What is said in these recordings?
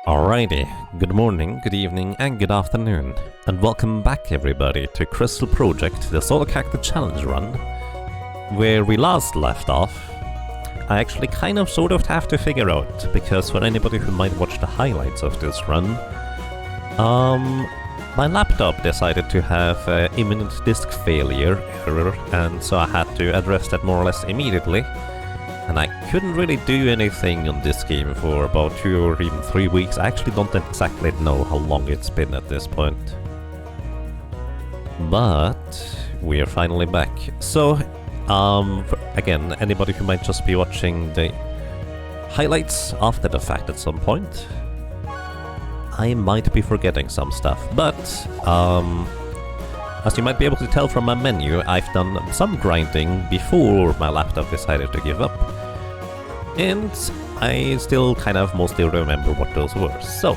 Alrighty, good morning, good evening, and good afternoon, and welcome back everybody to Crystal Project, the Solo Character Challenge run. Where we last left off, I actually kind of sort of have to figure out, because for anybody who might watch the highlights of this run, my laptop decided to have imminent disk failure error, and so I had to address that more or less immediately. And I couldn't really do anything on this game for about 2 or even 3 weeks. I actually don't exactly know how long it's been at this point. But we are finally back. So, again, anybody who might just be watching the highlights after the fact at some point, I might be forgetting some stuff. But, as you might be able to tell from my menu, I've done some grinding before my laptop decided to give up. And I still kind of mostly remember what those were. So,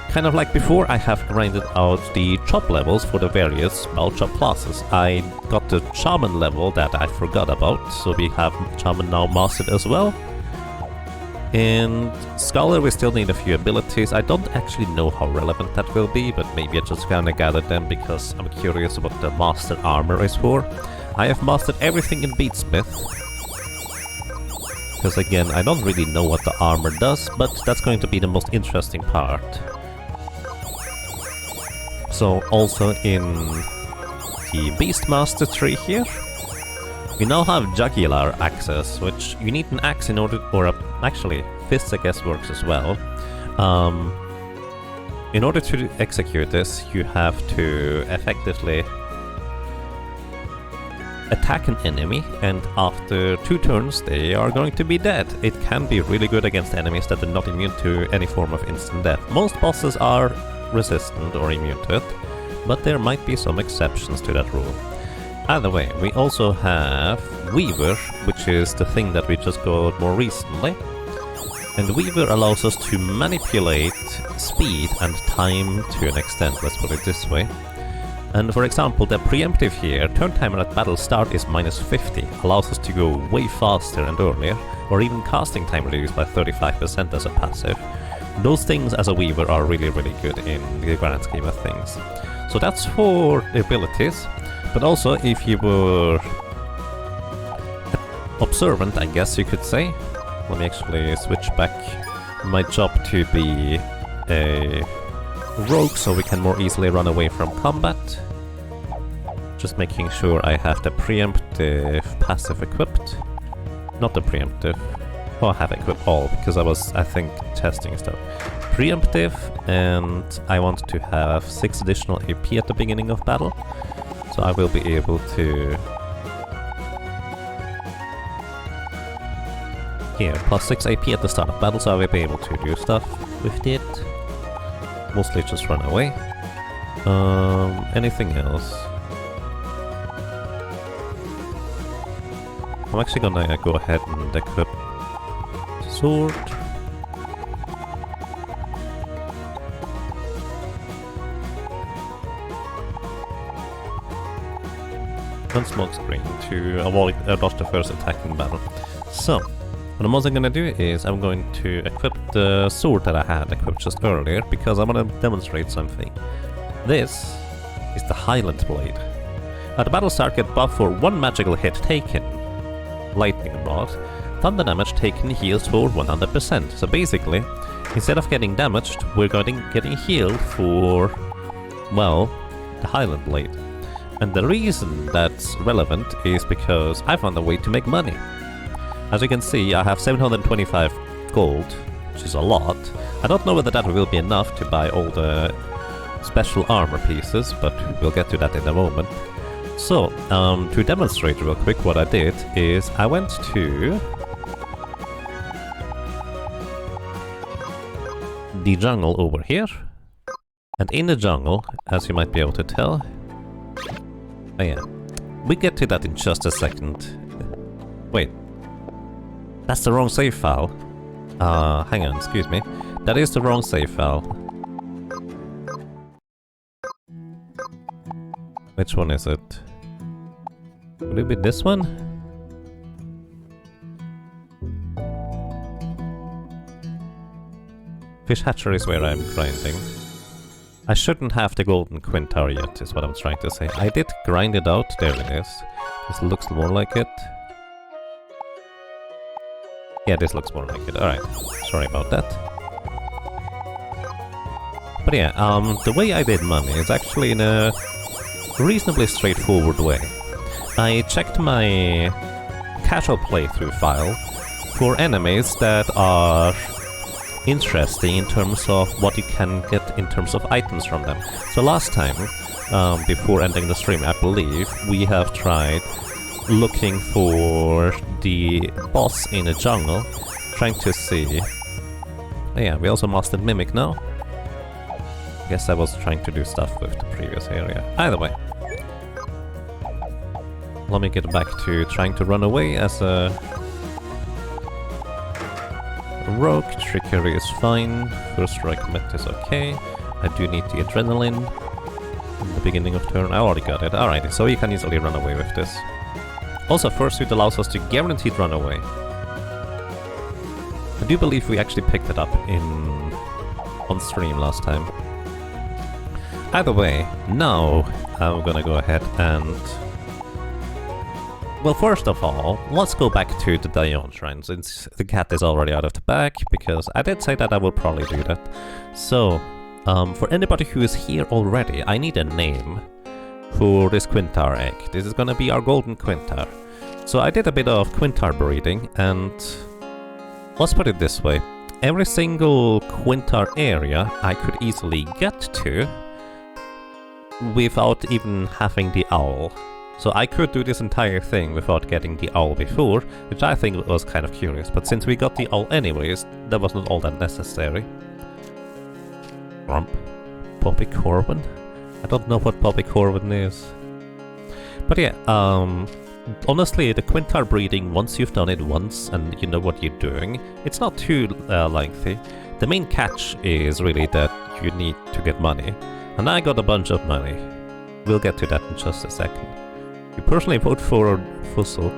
kind of like before, I have grinded out the chop levels for the various spell chop classes. I got the shaman level that I forgot about, so we have shaman now mastered as well. And scholar, we still need a few abilities. I don't actually know how relevant that will be, but maybe I just kinda gathered them because I'm curious what the master armor is for. I have mastered everything in Beatsmith, because again, I don't really know what the armor does, but that's going to be the most interesting part. So also in the Beastmaster tree here, we now have jugular axes, which you need an axe in order, or actually, fists I guess works as well. In order to execute this, you have to effectively attack an enemy, and after 2 turns they are going to be dead. It can be really good against enemies that are not immune to any form of instant death. Most bosses are resistant or immune to it, but there might be some exceptions to that rule. Either way, we also have Weaver, which is the thing that we just got more recently. And Weaver allows us to manipulate speed and time to an extent, let's put it this way. And for example, the preemptive here, turn timer at battle start is -50, allows us to go way faster and earlier, or even casting time reduced by 35% as a passive. Those things as a Weaver are really good in the grand scheme of things. So that's for the abilities, but also if you were observant, I guess you could say. Let me actually switch back my job to be a rogue so we can more easily run away from combat. Just making sure I have the preemptive passive equipped. Not the preemptive. Oh, I have equipped all because I was, I think, testing stuff. Preemptive, and I want to have 6 additional AP at the beginning of battle. So I will be able to... Here, +6 AP at the start of battle, so I will be able to do stuff with it. Mostly just run away. Anything else? I'm actually gonna go ahead and equip sword. And smoke screen to avoid dodge the first attack in battle. So, what I'm also gonna do is I'm going to equip the sword that I had equipped just earlier, because I want to demonstrate something. This is the Highland Blade. At the battle start, get buff for 1 magical hit taken. Lightning Rod. Thunder damage taken heals for 100%. So basically, instead of getting damaged, we're getting healed for, well, the Highland Blade. And the reason that's relevant is because I found a way to make money. As you can see, I have 725 gold, which is a lot. I don't know whether that will be enough to buy all the special armor pieces, but we'll get to that in a moment. So, to demonstrate real quick what I did is I went to the jungle over here, and in the jungle, as you might be able to tell, oh yeah, we get to that in just a second. Wait. That's the wrong save file. Hang on, excuse me. That is the wrong save file. Which one is it? Would it be this one? Fish hatchery is where I'm grinding. I shouldn't have the golden quintar yet, is what I'm trying to say. I did grind it out. There it is. This looks more like it. Yeah, this looks more like it. Alright. Sorry about that. But yeah, the way I did money is actually in a reasonably straightforward way. I checked my casual playthrough file for enemies that are interesting in terms of what you can get in terms of items from them. So last time, before ending the stream, I believe, we have tried looking for the boss in a jungle, trying to see... Oh yeah, we also mastered Mimic now. Guess I was trying to do stuff with the previous area. Either way. Let me get back to trying to run away as a rogue. Trickery is fine. First strike commit is okay. I do need the adrenaline in the beginning of turn. I already got it. Alright, so you can easily run away with this. Also, fursuit allows us to guaranteed run away. I do believe we actually picked it up on stream last time. Either way, now I'm gonna go ahead and... Well, first of all, let's go back to the Dion Shrine, since the cat is already out of the bag, because I did say that I will probably do that. So, for anybody who is here already, I need a name for this Quintar egg. This is gonna be our golden Quintar. So I did a bit of Quintar breeding, and let's put it this way. Every single Quintar area I could easily get to without even having the owl. So I could do this entire thing without getting the owl before, which I think was kind of curious, but since we got the owl anyways, that was not all that necessary. Rump. Bobby Corwin? I don't know what Bobby Corwin is. But yeah, honestly, the Quintar breeding, once you've done it once and you know what you're doing, it's not too lengthy. The main catch is really that you need to get money. And I got a bunch of money. We'll get to that in just a second. You personally vote for Fussel.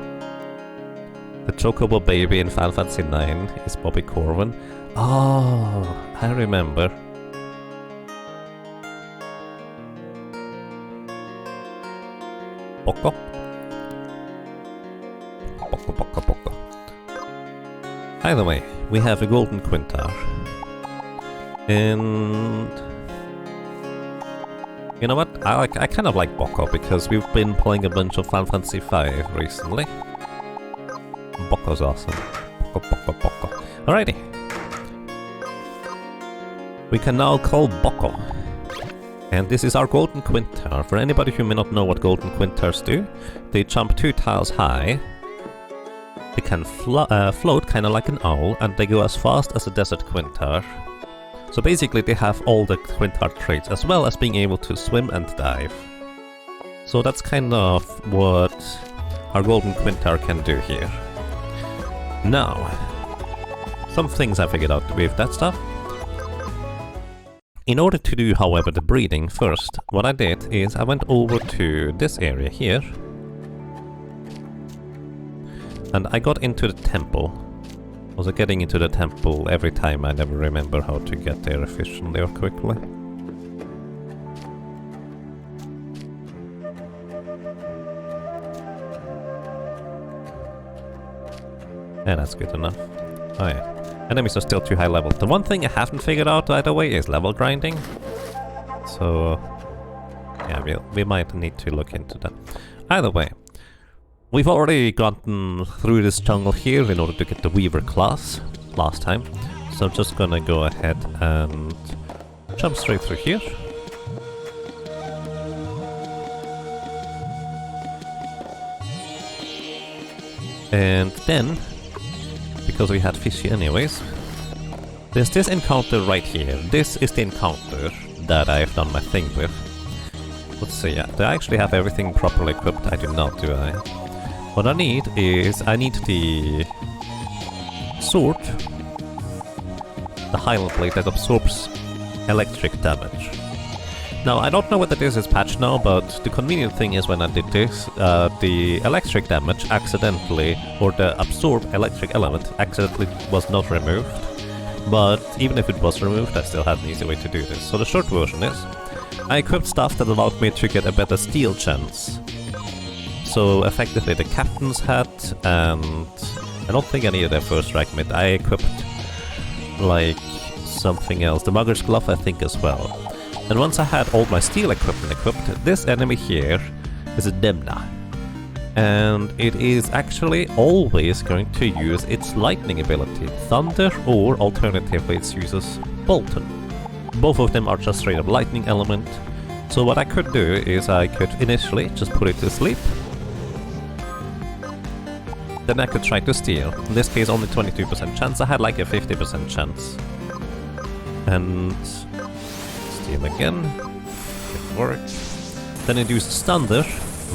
The Chocobo baby in Final Fantasy IX is Bobby Corwin. Oh, I remember. Boko? Boko. Either way, we have a golden Quintar. And... you know what? I kind of like Boko because we've been playing a bunch of Final Fantasy V recently. Boko's awesome. Boko. Alrighty. We can now call Boko. And this is our golden Quintar. For anybody who may not know what golden Quintars do, they jump 2 tiles high. They can float kind of like an owl, and they go as fast as a desert Quintar. So basically they have all the Quintar traits, as well as being able to swim and dive. So that's kind of what our golden Quintar can do here. Now, some things I figured out with that stuff. In order to do, however, the breeding first, what I did is I went over to this area here. And I got into the temple. Also getting into the temple every time, I never remember how to get there efficiently or quickly. Yeah, that's good enough. Oh yeah. Enemies are still too high level. The one thing I haven't figured out right away is level grinding. So... yeah, we might need to look into that. Either way. We've already gotten through this jungle here in order to get the Weaver class last time. So I'm just gonna go ahead and jump straight through here. And then, because we had fishy anyways, there's this encounter right here. This is the encounter that I've done my thing with. Let's see, yeah, do I actually have everything properly equipped? I do not, do I? What I need is, I need the sword, the Highland blade that absorbs electric damage. Now, I don't know whether this is patched now, but the convenient thing is when I did this, the electric damage accidentally, or the absorb electric element accidentally was not removed. But even if it was removed, I still had an easy way to do this. So the short version is, I equipped stuff that allowed me to get a better steal chance. So effectively the captain's hat, and I don't think I needed a first rank mitt. I equipped like something else. The mugger's glove I think as well. And once I had all my steel equipment equipped, this enemy here is a Demna. And it is actually always going to use its lightning ability, Thunder, or alternatively it uses Bolton. Both of them are just straight up lightning element. So what I could do is I could initially just put it to sleep. Then I could try to steal. In this case only 22% chance, I had like a 50% chance. And steal again. It worked. Then it uses Thunder.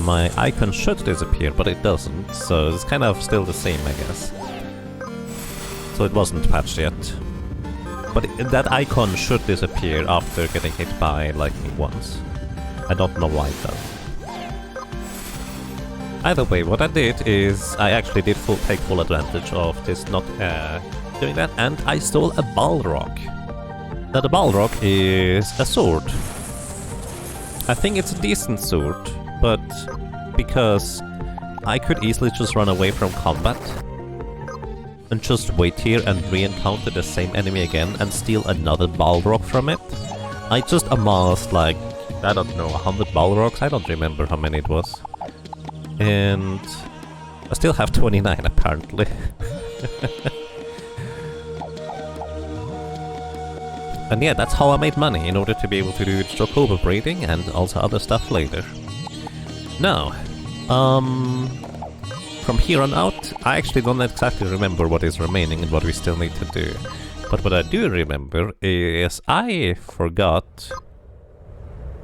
My icon should disappear, but it doesn't, so it's kind of still the same, I guess. So it wasn't patched yet. But that icon should disappear after getting hit by lightning once. I don't know why though. Either way, what I did is I actually did take full advantage of this not doing that, and I stole a Balrog. Now the Balrog is a sword. I think it's a decent sword. But because I could easily just run away from combat and just wait here and re-encounter the same enemy again and steal another Balrog from it, I just amassed like, I don't know, 100 Balrogs? I don't remember how many it was. And I still have 29 apparently. And yeah, that's how I made money in order to be able to do stock overbreeding and also other stuff later. Now, from here on out, I actually don't exactly remember what is remaining and what we still need to do. But what I do remember is I forgot...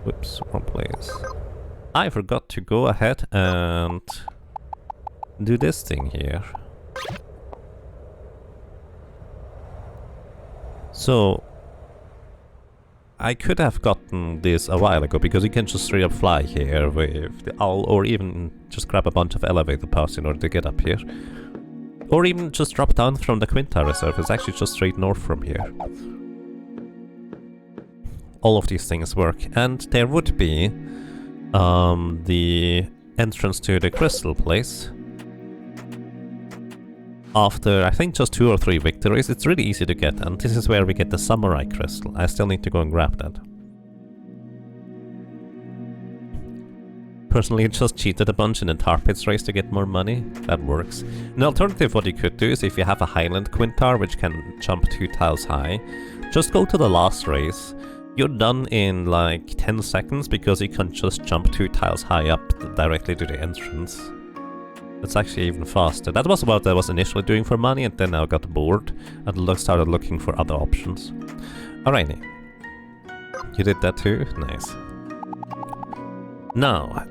Whoops, wrong place. I forgot to go ahead and do this thing here. So... I could have gotten this a while ago, because you can just straight up fly here with the owl, or even just grab a bunch of elevator paths in order to get up here. Or even just drop down from the Quinta Reserve, it's actually just straight north from here. All of these things work, and there would be the entrance to the crystal place. After, I think, just 2 or 3 victories, it's really easy to get, and this is where we get the samurai crystal. I still need to go and grab that. Personally, I just cheated a bunch in the tar pits race to get more money. That works. An alternative, what you could do is if you have a Highland Quintar, which can jump 2 tiles high, just go to the last race. You're done in like 10 seconds, because you can just jump 2 tiles high up directly to the entrance. It's actually even faster. That was what I was initially doing for money, and then I got bored and started looking for other options. Alrighty. You did that too? Nice. Now,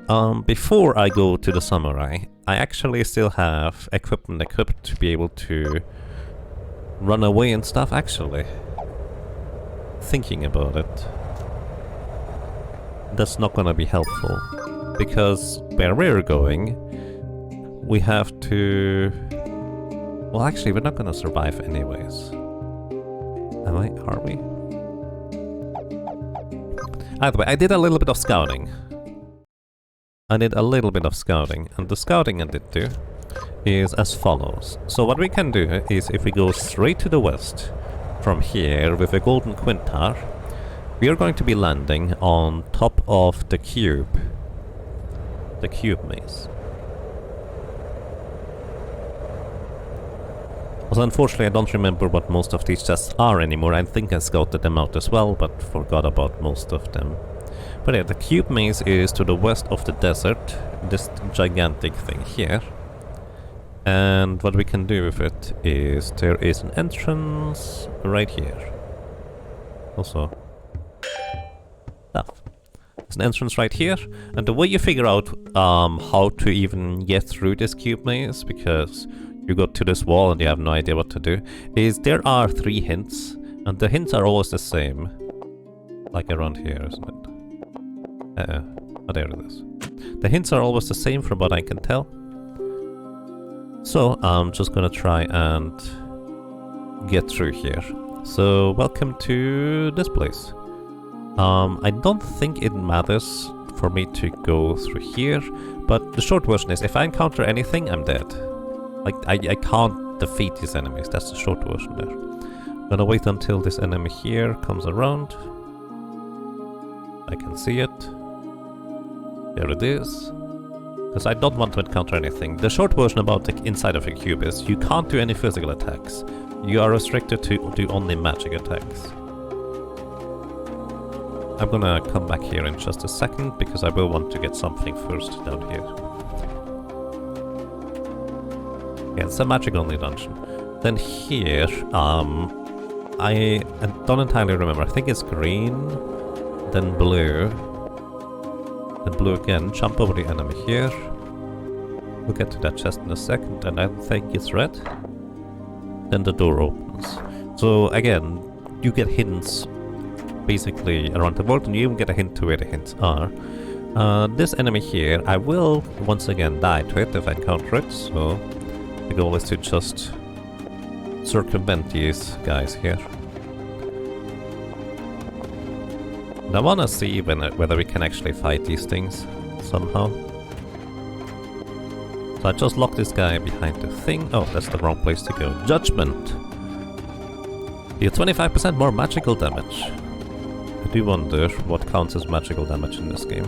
before I go to the samurai, I actually still have equipment equipped to be able to run away and stuff, actually. Thinking about it. That's not gonna be helpful. Because where we're going... we have to... Well, actually, we're not gonna survive anyways. Am I? Are we? Either way, I did a little bit of scouting. And the scouting I did do is as follows. So what we can do is, if we go straight to the west from here with a golden quintar, we are going to be landing on top of the cube. The cube maze. Well, unfortunately, I don't remember what most of these chests are anymore. I think I scouted them out as well, but forgot about most of them. But yeah, the cube maze is to the west of the desert, this gigantic thing here. And what we can do with it is, there is an entrance right here. Also, stuff. There's an entrance right here, and the way you figure out how to even get through this cube maze, because you go to this wall and you have no idea what to do, is there are 3 hints, and the hints are always the same. Like around here, isn't it? Oh, there it is. The hints are always the same from what I can tell. So I'm just gonna try and get through here. So welcome to this place. I don't think it matters for me to go through here, but the short version is if I encounter anything, I'm dead. Like, I can't defeat these enemies, that's the short version there. I'm gonna wait until this enemy here comes around. I can see it. There it is. Because I don't want to encounter anything. The short version about the inside of a cube is you can't do any physical attacks. You are restricted to do only magic attacks. I'm gonna come back here in just a second, because I will want to get something first down here. Yeah, it's a magic only dungeon. Then here, I don't entirely remember. I think it's green, then blue, then blue again. Jump over the enemy here. We'll get to that chest in a second, and I think it's red. Then the door opens. So again, you get hints basically around the world, and you even get a hint to where the hints are. This enemy here, I will once again die to it if I encounter it, so the goal is to just circumvent these guys here. And I wanna see whether we can actually fight these things somehow. So I just locked this guy behind the thing. Oh, that's the wrong place to go. Judgment! Deal 25% more magical damage. I do wonder what counts as magical damage in this game.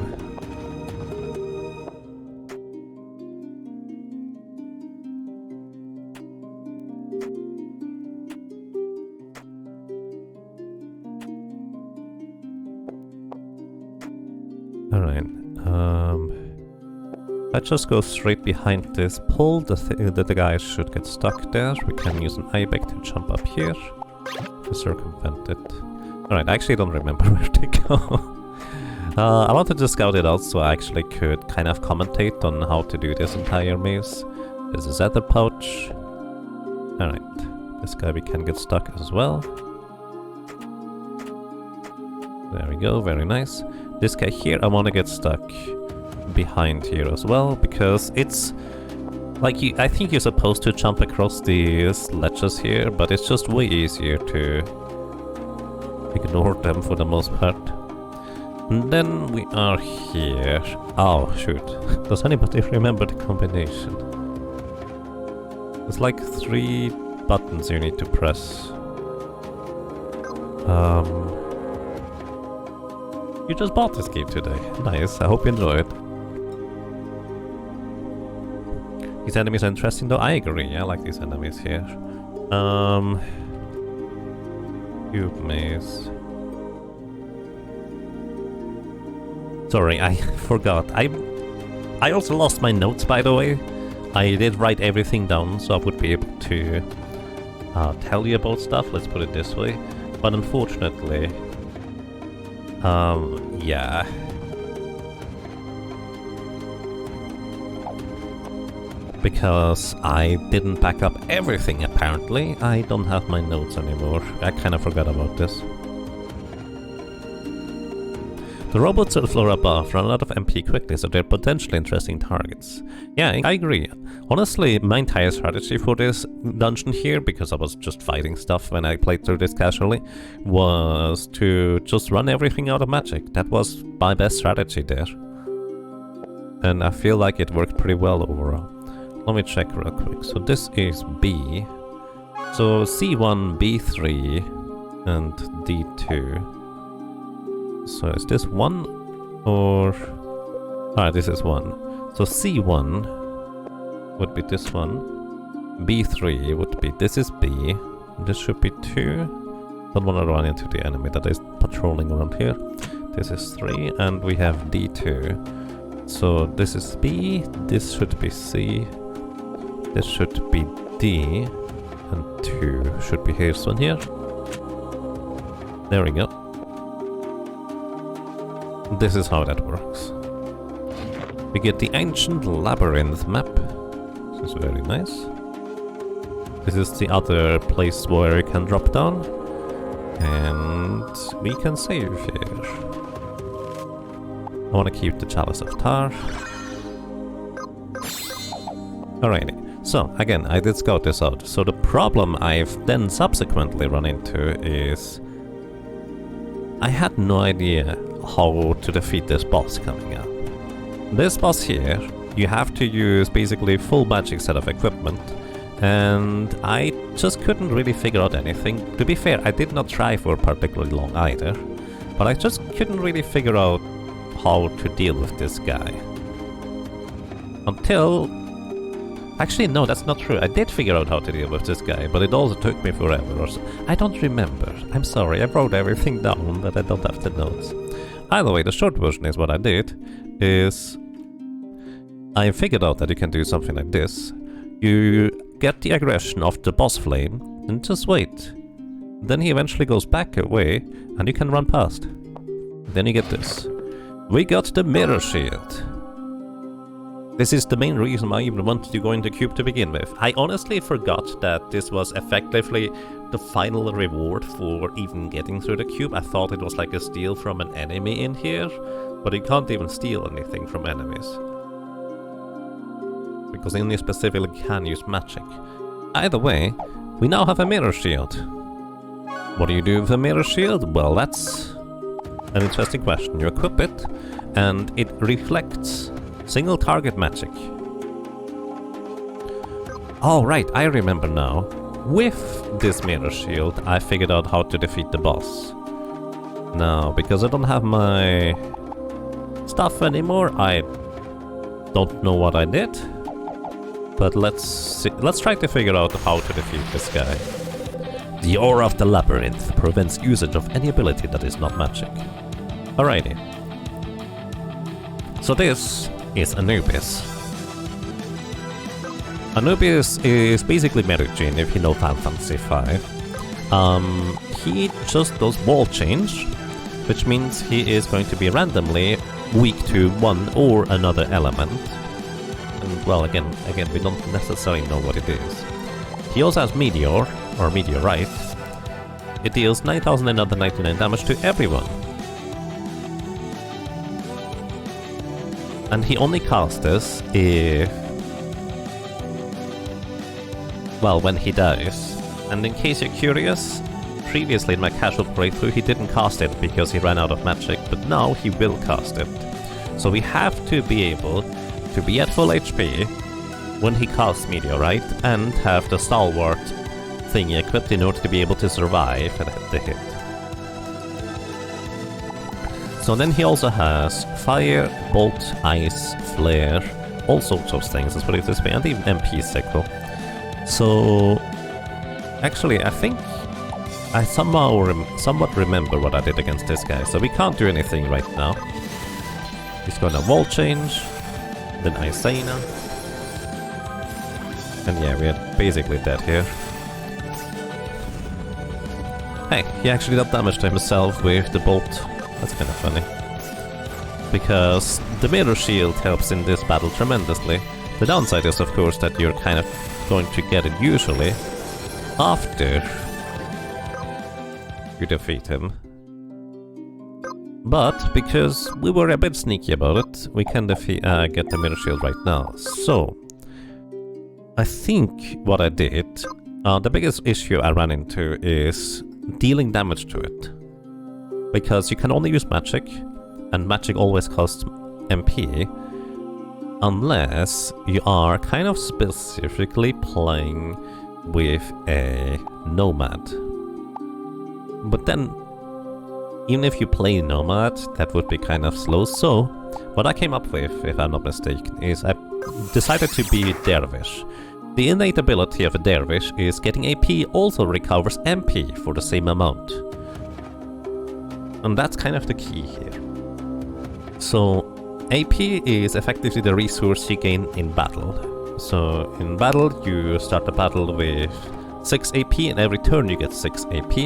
Alright, I just go straight behind this pole. The guy should get stuck there. We can use an ibex to jump up here to circumvent it. Alright, I actually don't remember where to go. I wanted to scout it out so I actually could kind of commentate on how to do this entire maze. There's a Zether pouch. Alright, this guy we can get stuck as well. There we go, very nice. This guy here, I want to get stuck behind here as well, because it's like I think you're supposed to jump across these ledges here, but it's just way easier to ignore them for the most part. And then we are here. Oh shoot, does anybody remember the combination? There's like 3 buttons you need to press. You just bought this game today. Nice, I hope you enjoy it. These enemies are interesting though, I agree, I like these enemies here. Cube maze. Sorry, I forgot. I also lost my notes, by the way. I did write everything down so I would be able to tell you about stuff, let's put it this way. But unfortunately, yeah. Because I didn't back up everything, apparently. I don't have my notes anymore. I kind of forgot about this. The robots on the floor above run out of MP quickly, so they're potentially interesting targets. Yeah, I agree. Honestly, my entire strategy for this dungeon here, because I was just fighting stuff when I played through this casually, was to just run everything out of magic. That was my best strategy there. And I feel like it worked pretty well overall. Let me check real quick. So this is B. So C1, B3, and D2. So is this 1 or... Ah, this is 1. So C1 would be this one. B3 would be... This is B. This should be 2. Don't want to run into the enemy that is patrolling around here. This is 3, and we have D2. So this is B, this should be C, this should be D, and 2 should be here, so here. There we go. This is how that works. We get the Ancient Labyrinth map. This is very nice. This is the other place where you can drop down. And we can save here. I want to keep the Chalice of Tar. Alrighty. So, again, I did scout this out. So the problem I've then subsequently run into is I had no idea how to defeat this boss coming up. This boss here, you have to use basically full magic set of equipment, and I just couldn't really figure out anything. To be fair, I did not try for particularly long either, but I just couldn't really figure out how to deal with this guy. Until... Actually, no, that's not true. I did figure out how to deal with this guy, but it also took me forever or so. I don't remember. I'm sorry, I wrote everything down, but I don't have the notes. Either way, the short version is what I did is... I figured out that you can do something like this. You get the aggression of the boss flame, and just wait. Then he eventually goes back away, and you can run past. Then you get this. We got the mirror shield. This is the main reason I even wanted to go into Cube to begin with. I honestly forgot that this was effectively the final reward for even getting through the cube. I thought it was like a steal from an enemy in here, but you can't even steal anything from enemies. Because only specifically can use magic. Either way, we now have a mirror shield. What do you do with a mirror shield? Well, that's an interesting question. You equip it, and it reflects single target magic. Oh right, I remember now. With this mirror shield, I figured out how to defeat the boss. Now, because I don't have my stuff anymore, I don't know what I did. But let's try to figure out how to defeat this guy. The aura of the labyrinth prevents usage of any ability that is not magic. Alrighty. So this is Anubis. Anubis is basically Merigene, if you know Final Fantasy V. He just does wall change, which means he is going to be randomly weak to one or another element. And well, again, we don't necessarily know what it is. He also has Meteor, or Meteorite. It deals 9,999 damage to everyone. And he only casts this if... well, when he dies. And in case you're curious, previously in my casual playthrough he didn't cast it because he ran out of magic, but now he will cast it. So we have to be able to be at full HP when he casts Meteorite and have the Stalwart thingy equipped in order to be able to survive the hit. So then he also has Fire, Bolt, Ice, Flare, all sorts of things, let's put it this way, and even MP Sickle. So actually I think I somewhat remember what I did against this guy, so we can't do anything right now. He's gonna wall change, then Isana. And yeah, we are basically dead here. Hey, he actually dealt damage to himself with the bolt. That's kind of funny. Because the mirror shield helps in this battle tremendously. The downside is of course that you're kind of going to get it usually after you defeat him. But because we were a bit sneaky about it, we can get the mirror shield right now. So I think what I did, the biggest issue I ran into is dealing damage to it. Because you can only use magic, and magic always costs MP, unless you are kind of specifically playing with a Nomad. But then, even if you play Nomad, that would be kind of slow. So, what I came up with, if I'm not mistaken, is I decided to be Dervish. The innate ability of a Dervish is getting AP also recovers MP for the same amount. And that's kind of the key here. So, AP is effectively the resource you gain in battle. So, in battle, you start the battle with 6 AP, and every turn you get 6 AP.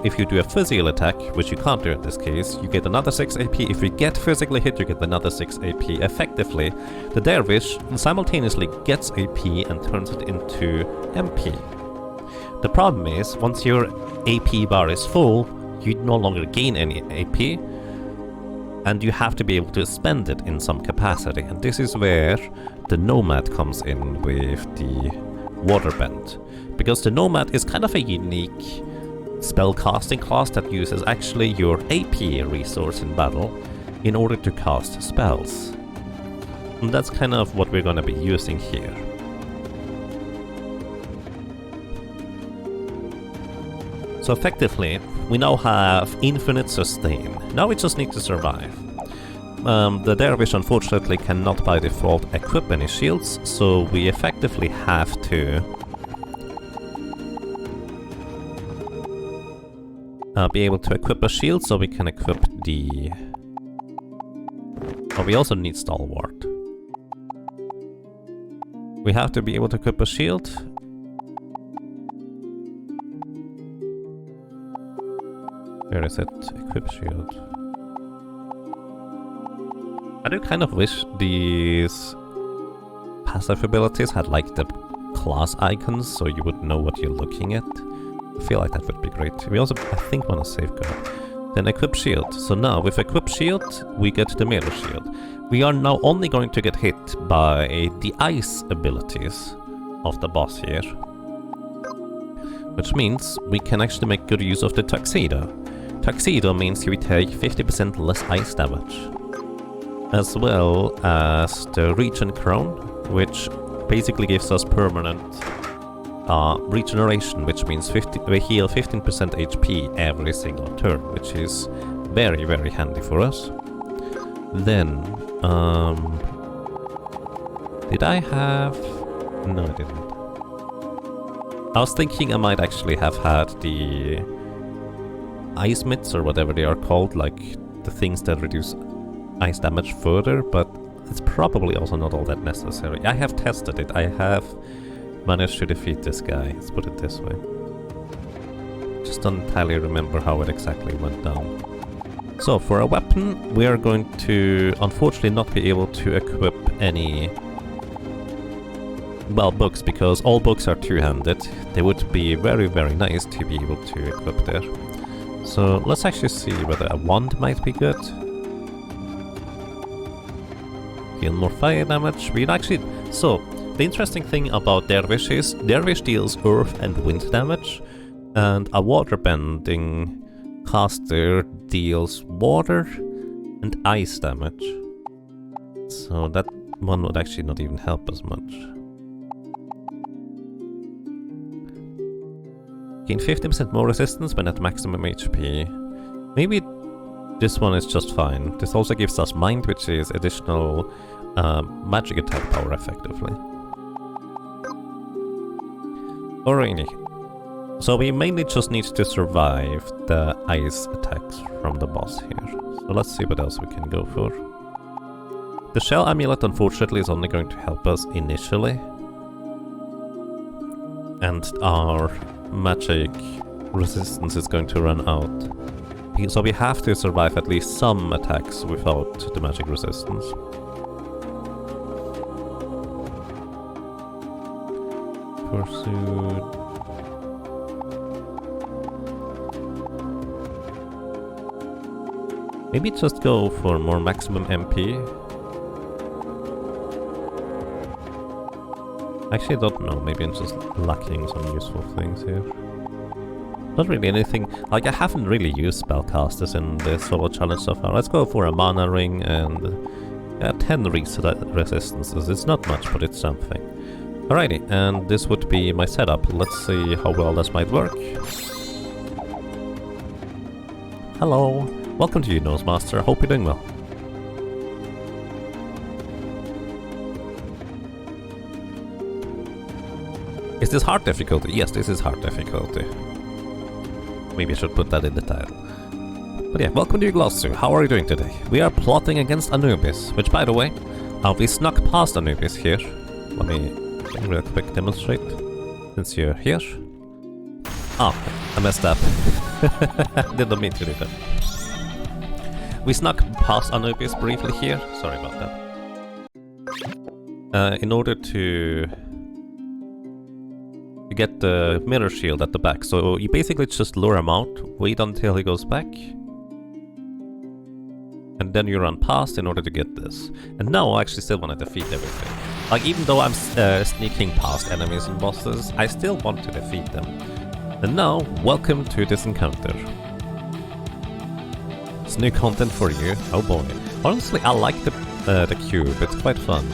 If you do a physical attack, which you can't do in this case, you get another 6 AP. If you get physically hit, you get another 6 AP. Effectively, the Dervish simultaneously gets AP and turns it into MP. The problem is, once your AP bar is full, you no longer gain any AP, and you have to be able to spend it in some capacity. And this is where the Nomad comes in with the Waterbend, because the Nomad is kind of a unique spellcasting class that uses actually your AP resource in battle in order to cast spells. And that's kind of what we're gonna be using here. So effectively, we now have infinite sustain. Now we just need to survive. The Dervish unfortunately cannot by default equip any shields, so we effectively have to be able to equip a shield so we can equip the... Oh, we also need Stalwart. We have to be able to equip a shield. Where is it? Equip shield. I do kind of wish these passive abilities had like the class icons so you would know what you're looking at. I feel like that would be great. We also, I think, want to safeguard. Then equip shield. So now with equip shield, we get the melee shield. We are now only going to get hit by the ice abilities of the boss here. Which means we can actually make good use of the tuxedo. Tuxedo means we take 50% less ice damage. As well as the Regen Crown, which basically gives us permanent regeneration, which means we heal 15% HP every single turn, which is very, very handy for us. Then, did I have... No, I didn't. I was thinking I might actually have had the ice mitts, or whatever they are called, like the things that reduce ice damage further, but it's probably also not all that necessary. I have tested it, I have managed to defeat this guy, let's put it this way. Just don't entirely remember how it exactly went down. So for a weapon, we are going to unfortunately not be able to equip any, well, books, because all books are two-handed. They would be very, very nice to be able to equip there. So let's actually see whether a wand might be good. Deal more fire damage. We'd actually... So, the interesting thing about Dervish is Dervish deals earth and wind damage, and a waterbending caster deals water and ice damage. So that one would actually not even help us much. Gain 50% more resistance when at maximum HP. Maybe this one is just fine. This also gives us Mind, which is additional magic attack power, effectively. Alrighty. So we mainly just need to survive the ice attacks from the boss here. So let's see what else we can go for. The Shell Amulet, unfortunately, is only going to help us initially. And our magic resistance is going to run out. So we have to survive at least some attacks without the magic resistance. Pursued. Maybe just go for more maximum MP. Actually, I don't know. Maybe I'm just lacking some useful things here. Not really anything. Like, I haven't really used spellcasters in the solo challenge so far. Let's go for a mana ring and 10 resistances. It's not much, but it's something. Alrighty, and this would be my setup. Let's see how well this might work. Hello, welcome to you, Nosemaster. Hope you're doing well. Is this hard difficulty? Yes, this is hard difficulty. Maybe I should put that in the title. But yeah, welcome to you, Glossu. How are you doing today? We are plotting against Anubis, which, by the way, we snuck past Anubis here. Let me real quick demonstrate, since you're here. Oh, I messed up. Didn't mean to do that. We snuck past Anubis briefly here. Sorry about that. In order to get the mirror shield at the back. So you basically just lure him out, wait until he goes back, and then you run past in order to get this. And now I actually still want to defeat everything. Like, even though I'm sneaking past enemies and bosses, I still want to defeat them. And now, welcome to this encounter. It's new content for you, oh boy. Honestly, I like the cube, it's quite fun.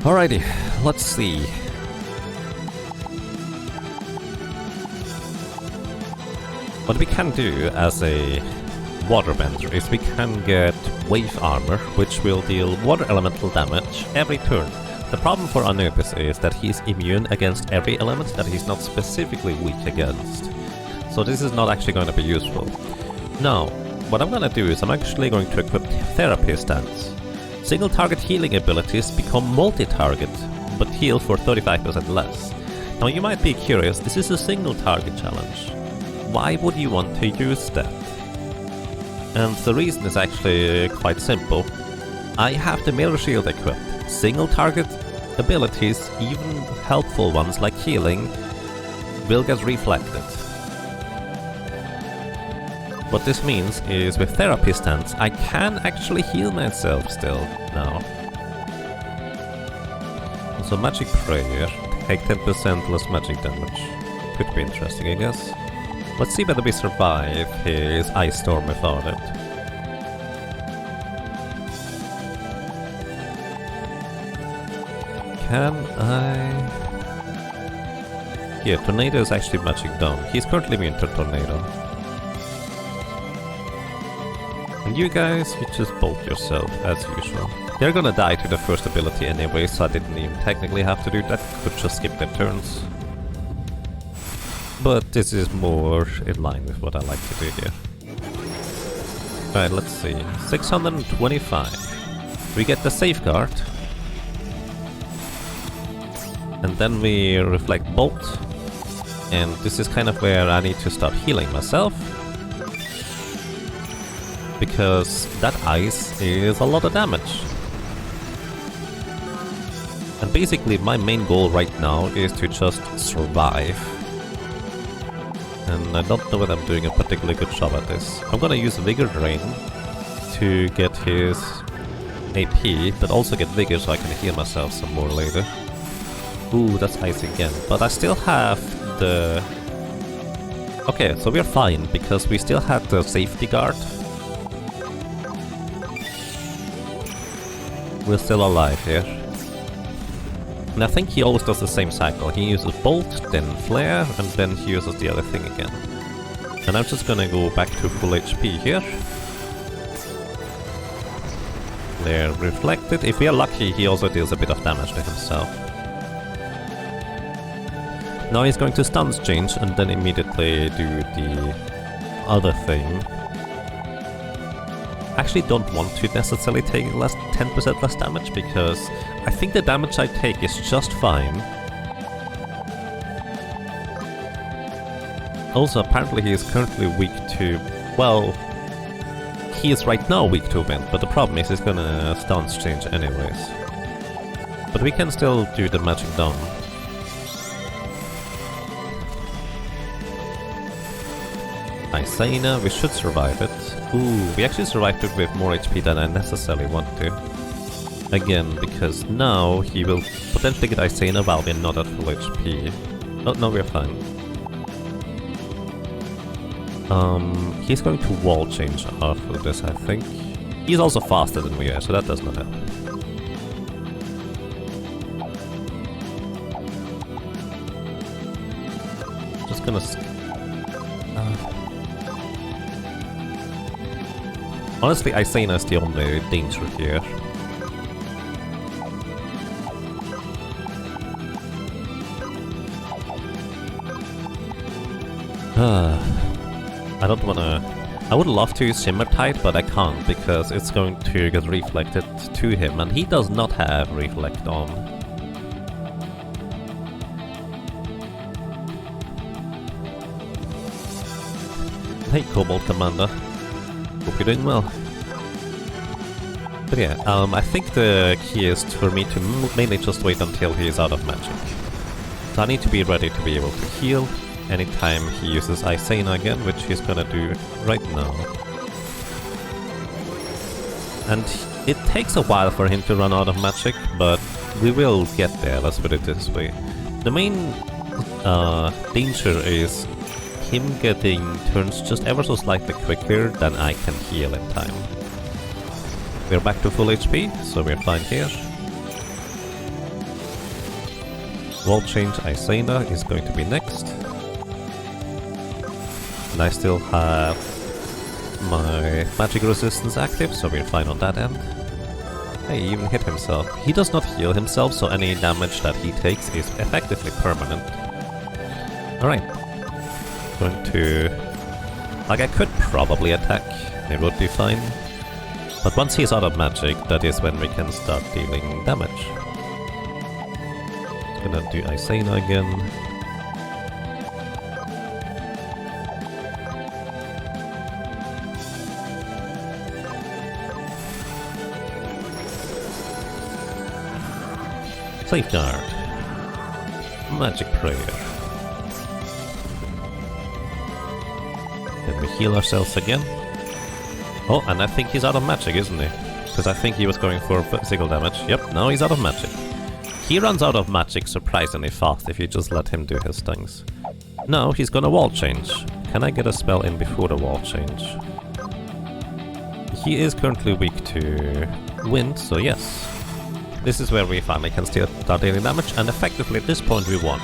Alrighty, let's see. What we can do as a waterbender is we can get wave armor, which will deal water elemental damage every turn. The problem for Anubis is that he's immune against every element that he's not specifically weak against. So this is not actually going to be useful. Now, what I'm going to do is I'm actually going to equip Therapy Stance. Single target healing abilities become multi-target, but heal for 35% less. Now you might be curious, this is a single target challenge. Why would you want to use that? And the reason is actually quite simple. I have the Mirror Shield equipped. Single target abilities, even helpful ones like healing, will get reflected. What this means is with Therapy Stance, I can actually heal myself still now. So Magic Prayer, take 10% less magic damage. Could be interesting, I guess. Let's see whether we survive his Ice Storm without it. Can I... Yeah, Tornado is actually magic down. He's currently immune to Tornado. And you guys, you just bolt yourself, as usual. They're gonna die to the first ability anyway, so I didn't even technically have to do that. Could just skip their turns. But this is more in line with what I like to do here. Right, let's see. 625. We get the Safeguard. And then we Reflect Bolt. And this is kind of where I need to start healing myself. Because that ice is a lot of damage. And basically my main goal right now is to just survive. And I don't know whether I'm doing a particularly good job at this. I'm gonna use Vigor Drain to get his AP, but also get Vigor so I can heal myself some more later. Ooh, that's ice again. But I still have the... Okay, so we're fine, because we still have the Safety Guard. We're still alive here. And I think he always does the same cycle. He uses Bolt, then Flare, and then he uses the other thing again. And I'm just gonna go back to full HP here. Flare reflected. If we are lucky, he also deals a bit of damage to himself. Now he's going to stance change and then immediately do the other thing. I actually don't want to necessarily take 10% less damage, because I think the damage I take is just fine. Also, apparently he is currently weak to... Well, he is right now weak to wind, but the problem is he's gonna stance change anyways. But we can still do the magic down. Isena, we should survive it. Ooh, we actually survived it with more HP than I necessarily want to. Again, because now he will potentially get Isena while we're not at full HP. Oh, no, we're fine. He's going to wall change after this, I think. He's also faster than we are, so that does not help. Just gonna... Honestly, Isena is the only danger here. I don't wanna... I would love to use Shimmer Tide, but I can't, because it's going to get reflected to him, and he does not have Reflect on. Hey, Cobalt Commander. Hope you're doing well. But yeah, I think the key is for me to mainly just wait until he is out of magic. So I need to be ready to be able to heal anytime he uses Isena again, which he's gonna do right now. And It takes a while for him to run out of magic, but we will get there, let's put it this way. The main danger is him getting turns just ever so slightly quicker than I can heal in time. We're back to full HP, so we're fine here. Wall change Isena is going to be next. And I still have my magic resistance active, so we're fine on that end. Hey, he even hit himself. He does not heal himself, so any damage that he takes is effectively permanent. Alright. Going to... Like, I could probably attack. It would be fine. But once he's out of magic, that is when we can start dealing damage. Gonna do Isena again. Safeguard. Magic Prayer. Then we heal ourselves again. Oh, and I think he's out of magic, isn't he? Because I think he was going for physical damage. Yep, now he's out of magic. He runs out of magic surprisingly fast if you just let him do his things. Now he's gonna wall change. Can I get a spell in before the wall change? He is currently weak to wind, so yes. This is where we finally can start dealing damage, and effectively at this point we won.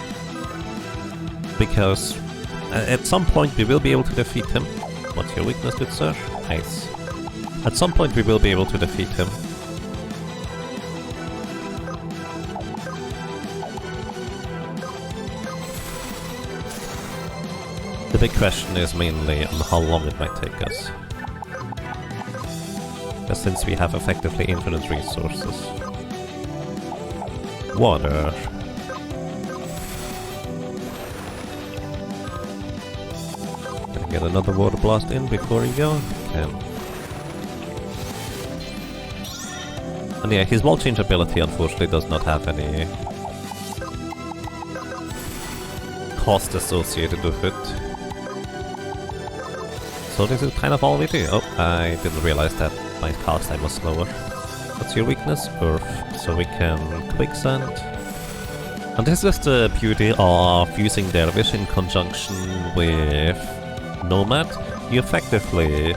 Because at some point we will be able to defeat him. What's your weakness, good sir? Nice. At some point we will be able to defeat him. The big question is mainly on how long it might take us. Since we have effectively infinite resources. Water. Can I get another water blast in before we go? Can. And yeah, his wall change ability unfortunately does not have any cost associated with it. So this is kind of all we do. Oh, I didn't realize that my cast time was slower. What's your weakness? Earth. So we can quicksand. And this is the beauty of using Dervish in conjunction with Nomad. You effectively...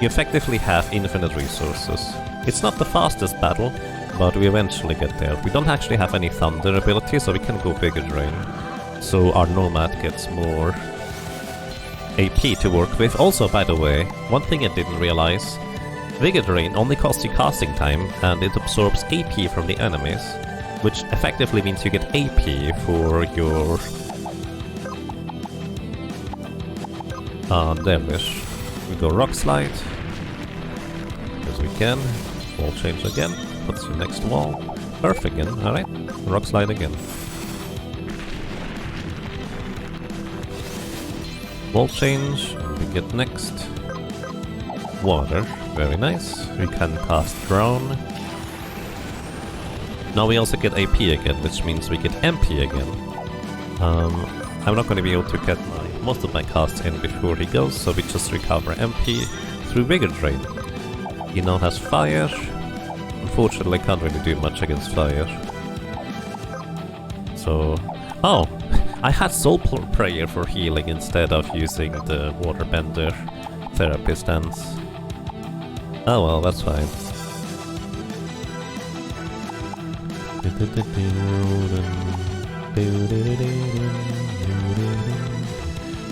You effectively have infinite resources. It's not the fastest battle, but we eventually get there. We don't actually have any thunder ability, so we can go bigger drain. So our Nomad gets more AP to work with. Also, by the way, one thing I didn't realize, Vigor Drain only costs you casting time, and it absorbs AP from the enemies, which effectively means you get AP for your Dervish. We go Rock Slide, as we can. Wall change again. What's your next wall? Earth again, alright. Rock Slide again. Wall change, we get next. Water, very nice. We can cast Drown. Now we also get AP again, which means we get MP again. I'm not going to be able to get most of my casts in before he goes, so we just recover MP through Vigor Drain. He now has Fire. Unfortunately, can't really do much against Fire. So... Oh! I had Soul Prayer for healing instead of using the Waterbender therapy stance. Oh well, that's fine.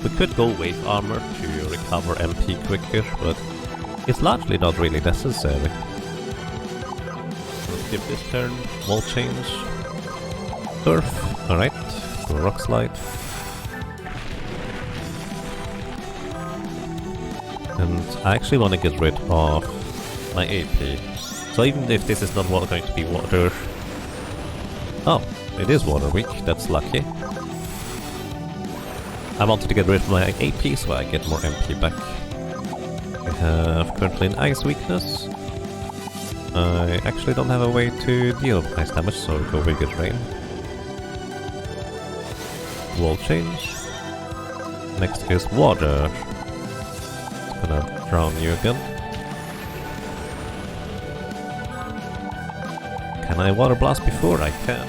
We could go Wave Armor to recover MP quicker, but it's largely not really necessary. Let's skip this turn. Wall change. Earth. Alright. Go Rock Slide. And I actually want to get rid of my AP. So even if this is not going to be water... Oh, it is water weak. That's lucky. I wanted to get rid of my AP so I get more MP back. We have currently an ice weakness. I actually don't have a way to deal with ice damage, so go Vigor Drain. Wall change. Next is water. Just gonna drown you again. Can I water blast before? I can.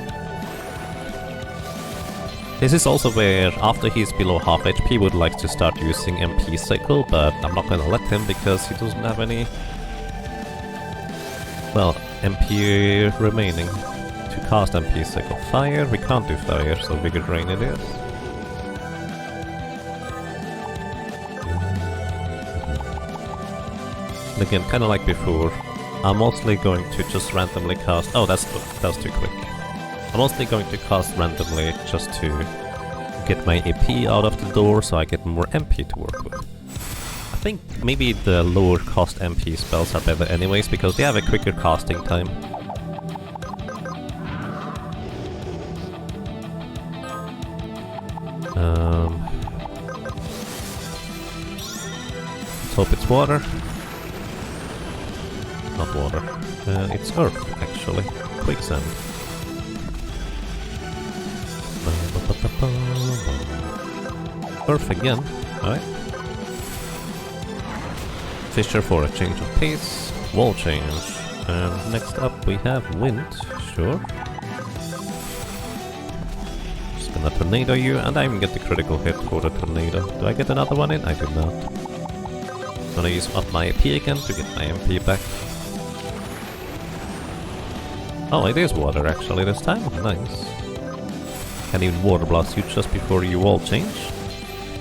This is also where, after he's below half HP, would like to start using MP cycle, but I'm not gonna let him because he doesn't have any, well, MP remaining to cast MP cycle. Fire, we can't do fire, so Vigor Drain it is. And again, kinda like before, I'm mostly going to just randomly cast... Oh, that's too quick. I'm mostly going to cast randomly just to get my AP out of the door so I get more MP to work with. I think maybe the lower cost MP spells are better anyways because they have a quicker casting time. Let's hope it's water. Not water. It's earth, actually. Quicksand. Earth again. Alright. Fissure for a change of pace. Wall change. And next up we have wind. Sure. Just gonna tornado you, and I even get the critical hit for the tornado. Do I get another one in? I do not. Gonna use up my AP again to get my MP back. Oh, it is water actually this time. Nice. Can even water blast you just before you wall change.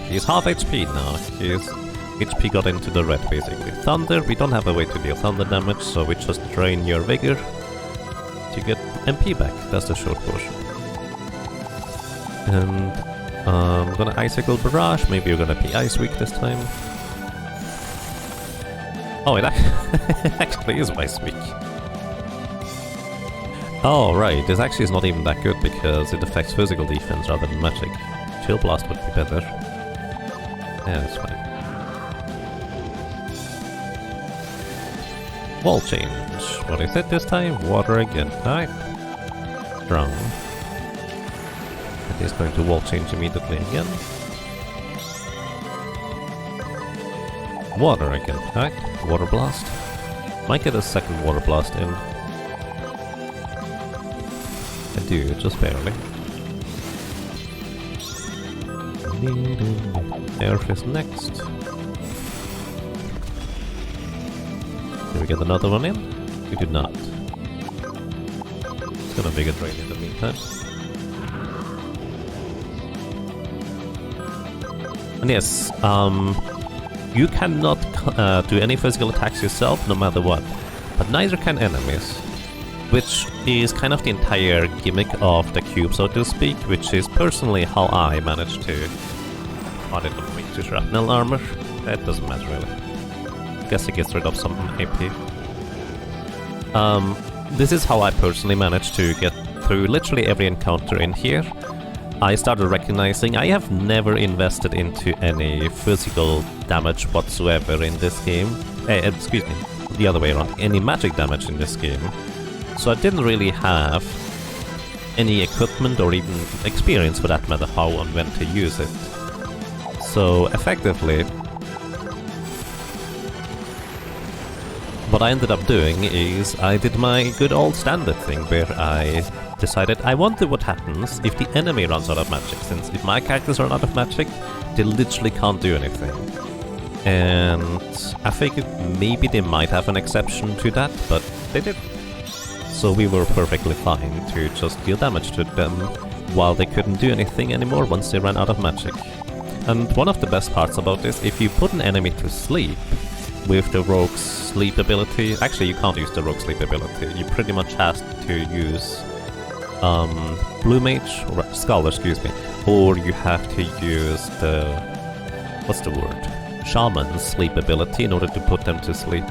He's half HP now. His HP got into the red basically. Thunder, we don't have a way to deal thunder damage, so we just drain your vigor to get MP back. That's the short portion. And I'm gonna Icicle Barrage. Maybe you're gonna be Ice Weak this time. Oh, it actually is Ice Weak. Oh, right, this actually is not even that good because it affects physical defense rather than magic. Chill Blast would be better. Yeah, that's fine. Wall change. What is it this time? Water again. Alright. Drown. It is going to wall change immediately again. Water again. Alright. Water Blast. Might get a second Water Blast in. I do, just barely. Earth is next. Do we get another one in? We do not. It's gonna Vigor Drain in the meantime. And yes, you cannot do any physical attacks yourself, no matter what. But neither can enemies. Which is kind of the entire gimmick of the cube, so to speak, which is personally how I managed to... Oh, I didn't make to shrapnel armor. That doesn't matter really. Guess it gets rid of some AP. This is how I personally managed to get through literally every encounter in here. I started recognizing I have never invested into any physical damage whatsoever in this game. Excuse me, the other way around. Any magic damage in this game. So I didn't really have any equipment or even experience for that matter how and when to use it. So effectively, what I ended up doing is I did my good old standard thing where I decided I wonder what happens if the enemy runs out of magic, since if my characters run out of magic, they literally can't do anything. And I figured maybe they might have an exception to that, but they didn't. So we were perfectly fine to just deal damage to them while they couldn't do anything anymore once they ran out of magic. And one of the best parts about this, if you put an enemy to sleep with the rogue's sleep ability, actually you can't use the rogue sleep ability, you pretty much have to use Blue Mage, or Skull, excuse me, or you have to use the, what's the word? Shaman's sleep ability in order to put them to sleep.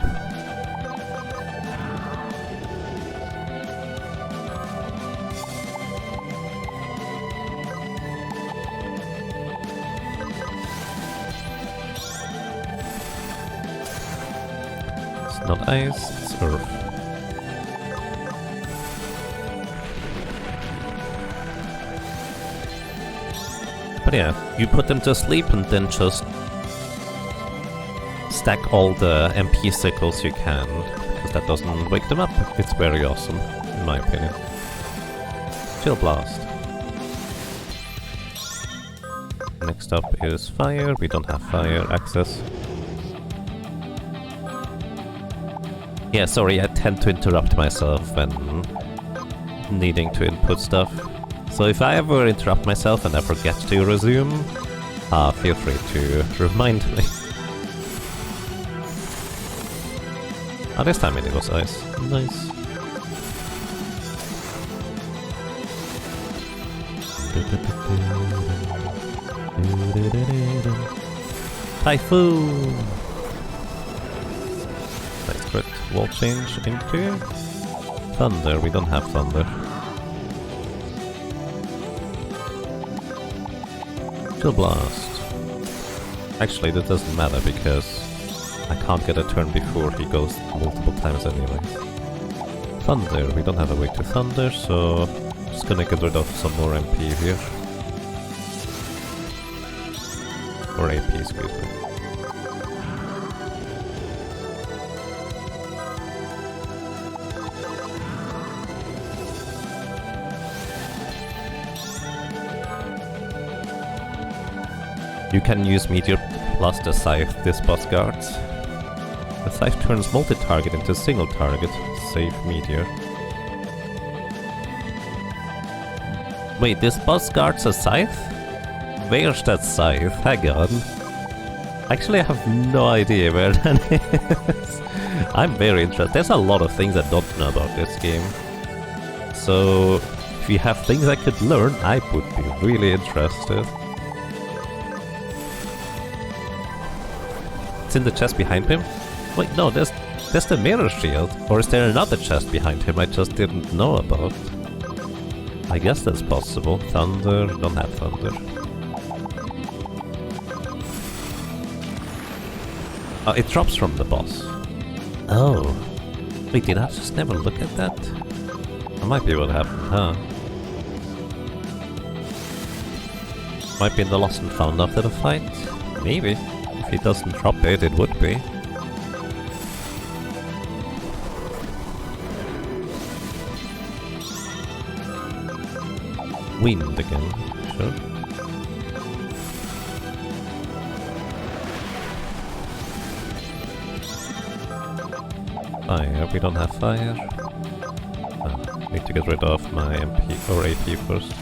Not ice, it's earth. But yeah, you put them to sleep and then just stack all the MP sickles you can, because that doesn't wake them up. It's very awesome, in my opinion. Chill Blast. Next up is fire. We don't have fire access. Yeah, sorry, I tend to interrupt myself when needing to input stuff. So if I ever interrupt myself and I forget to resume, feel free to remind me. Oh, this time it was ice. Nice. Typhoon! Nice crit. Wall change into thunder. We don't have thunder. Chill Blast. Actually, that doesn't matter because I can't get a turn before he goes multiple times anyway. Thunder. We don't have a way to thunder, so just gonna get rid of some more MP here. Or AP, excuse me. You can use Meteor plus the Scythe this boss guards. The Scythe turns multi-target into single target. Save Meteor. Wait, this boss guards a Scythe? Where's that Scythe? Hang on. Actually, I have no idea where that is. I'm very interested. There's a lot of things I don't know about this game. So, if you have things I could learn, I would be really interested. It's in the chest behind him? Wait, no, there's the mirror shield. Or is there another chest behind him I just didn't know about? I guess that's possible. Thunder, don't have thunder. Oh, it drops from the boss. Oh. Wait, did I just never look at that? That might be what happened, huh? Might be in the lost and found after the fight? Maybe. If he doesn't drop it, it would be. Wind again, sure. Fire, we don't have fire. Need to get rid of my MP or AP first.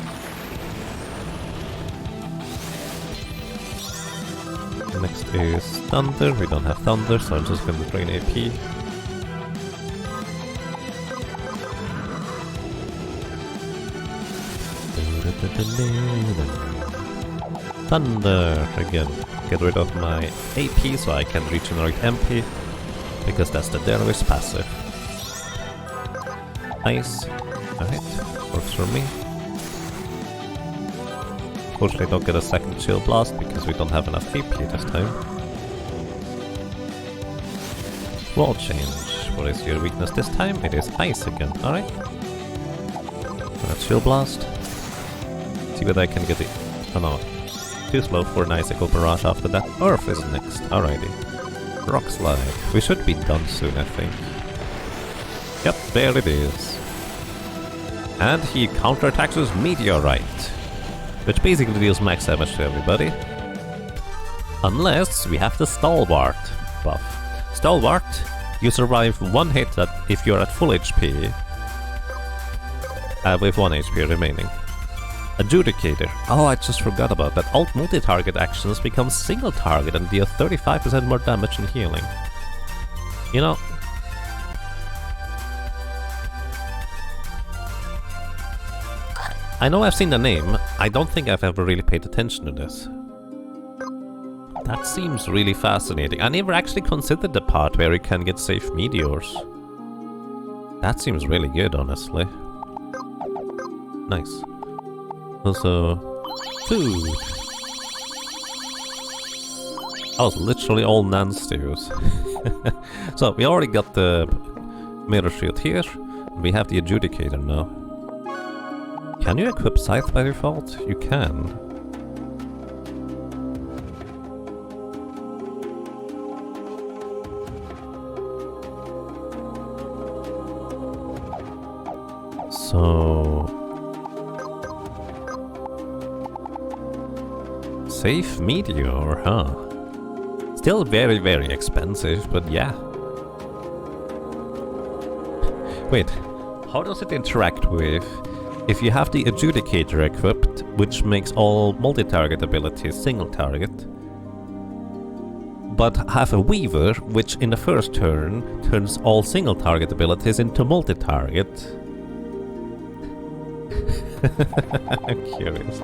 Next is thunder, we don't have thunder, so I'm just gonna drain AP. Thunder again. Get rid of my AP so I can regenerate MP, because that's the Dervish passive. Nice. Alright, works for me. Fortunately, don't get a second Chill Blast because we don't have enough AP this time. Wall change. What is your weakness this time? It is ice again. Alright. Chill Blast. See whether I can get it. Oh no. Too slow for an Icicle Barrage after that. Earth is next. Alrighty. Rock Slide. We should be done soon, I think. Yep, there it is. And he counterattacks with Meteorite, which basically deals max damage to everybody. Unless we have the Stalwart buff. Stalwart, you survive one hit if you're at full HP, with 1 HP remaining. Adjudicator. Oh, I just forgot about that. Alt multi-target actions become single target and deal 35% more damage and healing. You know, I know I've seen the name, I don't think I've ever really paid attention to this. That seems really fascinating. I never actually considered the part where you can get safe meteors. That seems really good, honestly. Nice. Also, food. That was literally all Nan stews. So, we already got the mirror shield here. We have the adjudicator now. Can you equip Scythe by default? You can. So... Safe meteor, huh? Still very, very expensive, but yeah. Wait, how does it interact with... If you have the adjudicator equipped, which makes all multi-target abilities single target, but have a weaver, which in the first turn turns all single target abilities into multi-target. I'm curious.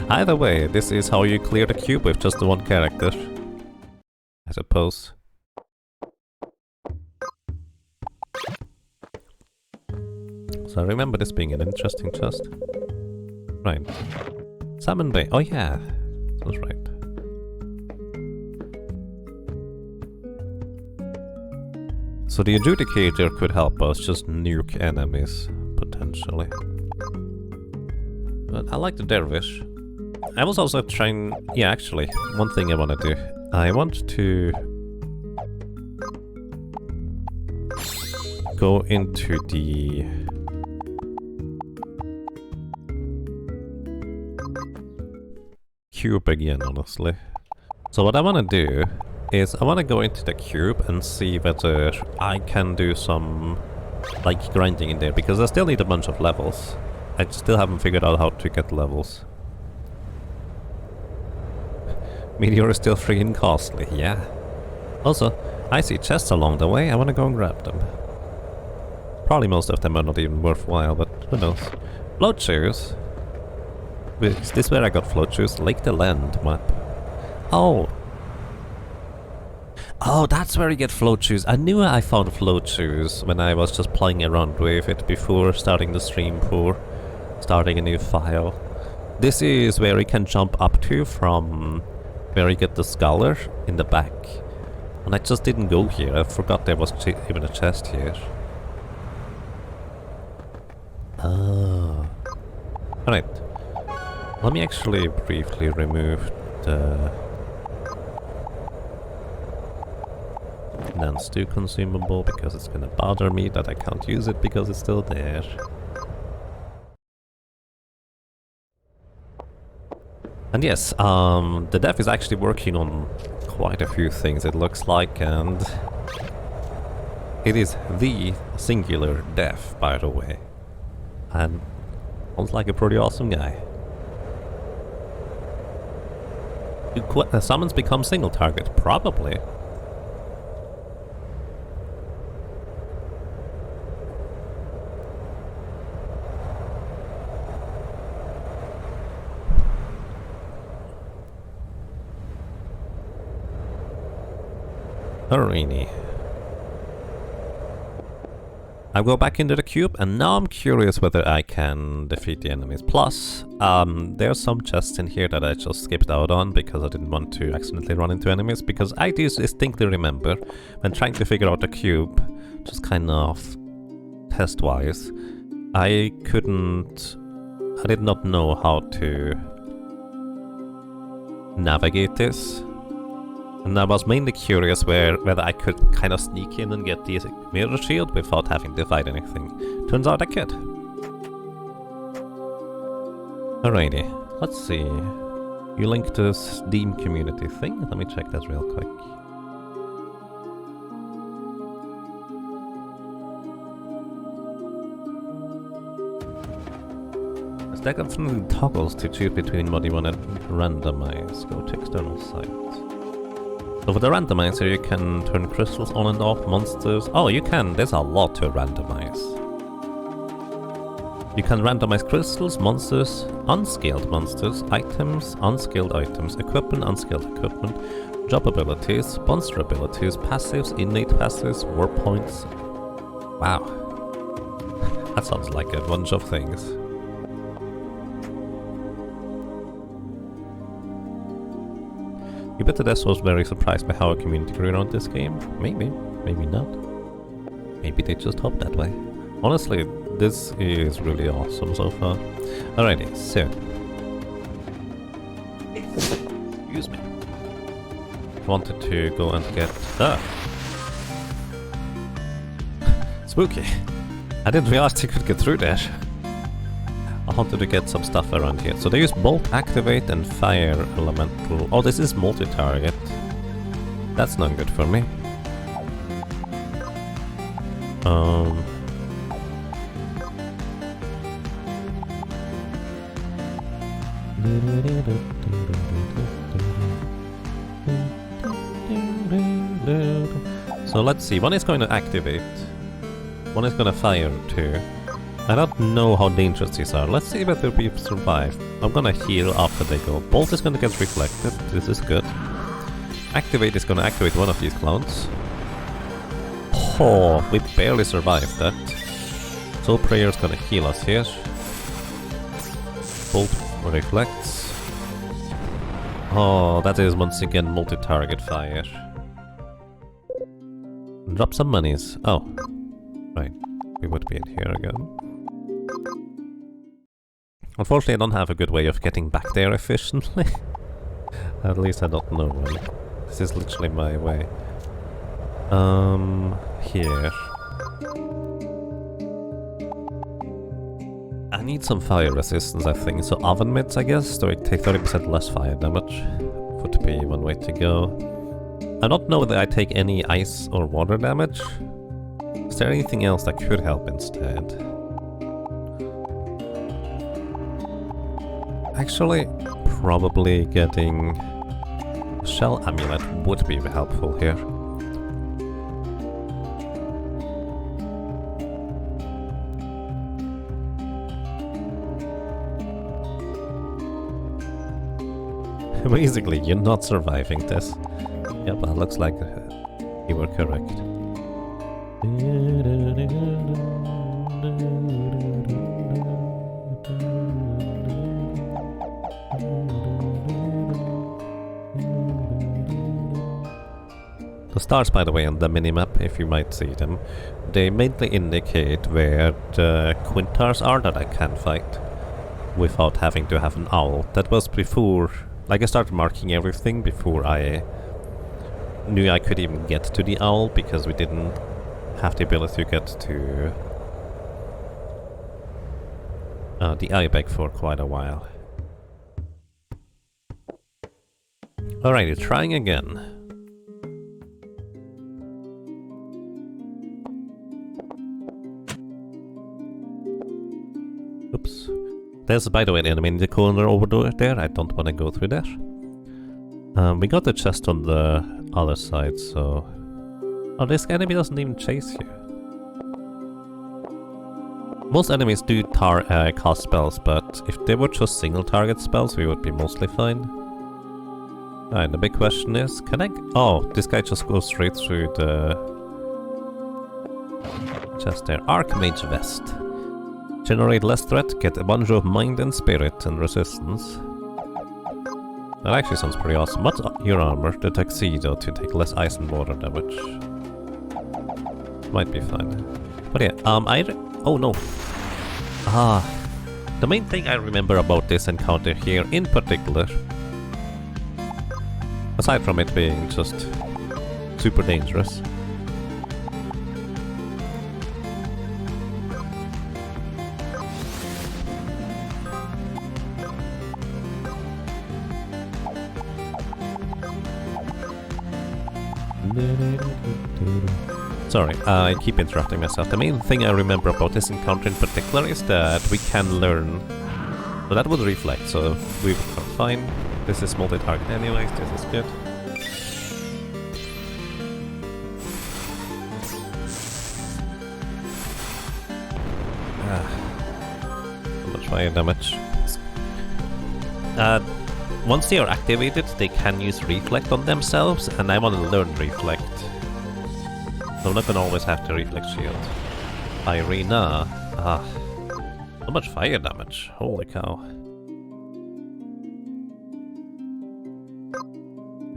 Either way, this is how you clear the cube with just the one character, I suppose. So I remember this being an interesting chest. Right. Salmon Bay. Oh yeah, that's right. So the adjudicator could help us just nuke enemies, potentially. But I like the dervish. I was also trying... Yeah, actually, one thing I want to do. I want to... go into the... cube again, honestly. So what I want to do is I want to go into the cube and see whether I can do some like grinding in there, because I still need a bunch of levels. I still haven't figured out how to get levels. Meteor is still free and costly, yeah. Also, I see chests along the way, I want to go and grab them. Probably most of them are not even worthwhile, but who knows. Float shoes. Is this where I got float shoes? Lake the Land map. Oh! Oh, that's where you get float shoes. I knew I found float shoes when I was just playing around with it before starting the stream for starting a new file. This is where you can jump up to from where you get the scholar in the back. And I just didn't go here. I forgot there was even a chest here. Oh. Alright. Let me actually briefly remove the Nance 2 consumable, because it's gonna bother me that I can't use it because it's still there. And yes, the dev is actually working on quite a few things, it looks like, and it is the singular dev, by the way. And sounds like a pretty awesome guy. Do summons become single target? Probably. Alrighty. I go back into the cube, and now I'm curious whether I can defeat the enemies. Plus, there are some chests in here that I just skipped out on because I didn't want to accidentally run into enemies, because I distinctly remember when trying to figure out the cube, just kind of test-wise, I did not know how to navigate this. And I was mainly curious whether I could kind of sneak in and get the mirror shield without having to fight anything. Turns out I could. Alrighty, let's see. You linked to Steam community thing? Let me check that real quick. A stack of toggles to choose between what you want to randomize. Go to external site. So for the randomizer, you can turn crystals on and off, monsters. Oh, you can. There's a lot to randomize. You can randomize crystals, monsters, unscaled monsters, items, unscaled items, equipment, unscaled equipment, job abilities, monster abilities, passives, innate passives, war points. Wow. That sounds like a bunch of things. You bet that was very surprised by how a community grew around this game. Maybe, maybe not. Maybe they just hoped that way. Honestly, this is really awesome so far. Alrighty, so... Excuse me. I wanted to go and get... Spooky! I didn't realize you could get through there. I wanted to get some stuff around here. So they use bolt, activate, and fire elemental. Oh, this is multi-target. That's not good for me. So let's see, one is going to activate, one is going to fire too. I don't know how dangerous these are. Let's see whether we survive. I'm gonna heal after they go. Bolt is gonna get reflected, this is good. Activate is gonna activate one of these clowns. Oh, we barely survived that. Soul Prayer is gonna heal us here. Bolt reflects. Oh, that is once again multi-target fire. Drop some monies. Oh, right. We would be in here again. Unfortunately, I don't have a good way of getting back there efficiently. At least I don't know one. This is literally my way. Here. I need some fire resistance, I think. So oven mitts, I guess, so I take 30% less fire damage. Would be one way to go. I don't know whether I take any ice or water damage. Is there anything else that could help instead? Actually, probably getting Shell Amulet would be helpful here. Basically, you're not surviving this. Yep, that looks like you were correct. The stars, by the way, on the minimap, if you might see them, they mainly indicate where the Quintars are that I can fight without having to have an owl. That was before, like I started marking everything before I knew I could even get to the owl, because we didn't have the ability to get to the Ibex for quite a while. Alrighty, trying again. Oops. There's, by the way, an enemy in the corner over there. I don't want to go through there. We got the chest on the other side, so... Oh, this enemy doesn't even chase you. Most enemies do cast spells, but if they were just single target spells, we would be mostly fine. Alright, the big question is, can I... Oh, this guy just goes straight through the... chest there. Archmage Vest. Generate less threat, get a bunch of mind and spirit and resistance. That actually sounds pretty awesome. What's your armor? The tuxedo to take less ice and water damage. Might be fine. But yeah, oh no. The main thing I remember about this encounter here in particular, aside from it being just super dangerous, sorry, I keep interrupting myself. The main thing I remember about this encounter in particular is that we can learn... So that would reflect, so we were fine. This is multi-target anyways, this is good. So much fire damage. Once they are activated, they can use Reflect on themselves, and I want to learn Reflect. So I'm not gonna always have the Reflect Shield. Irina. So much fire damage. Holy cow.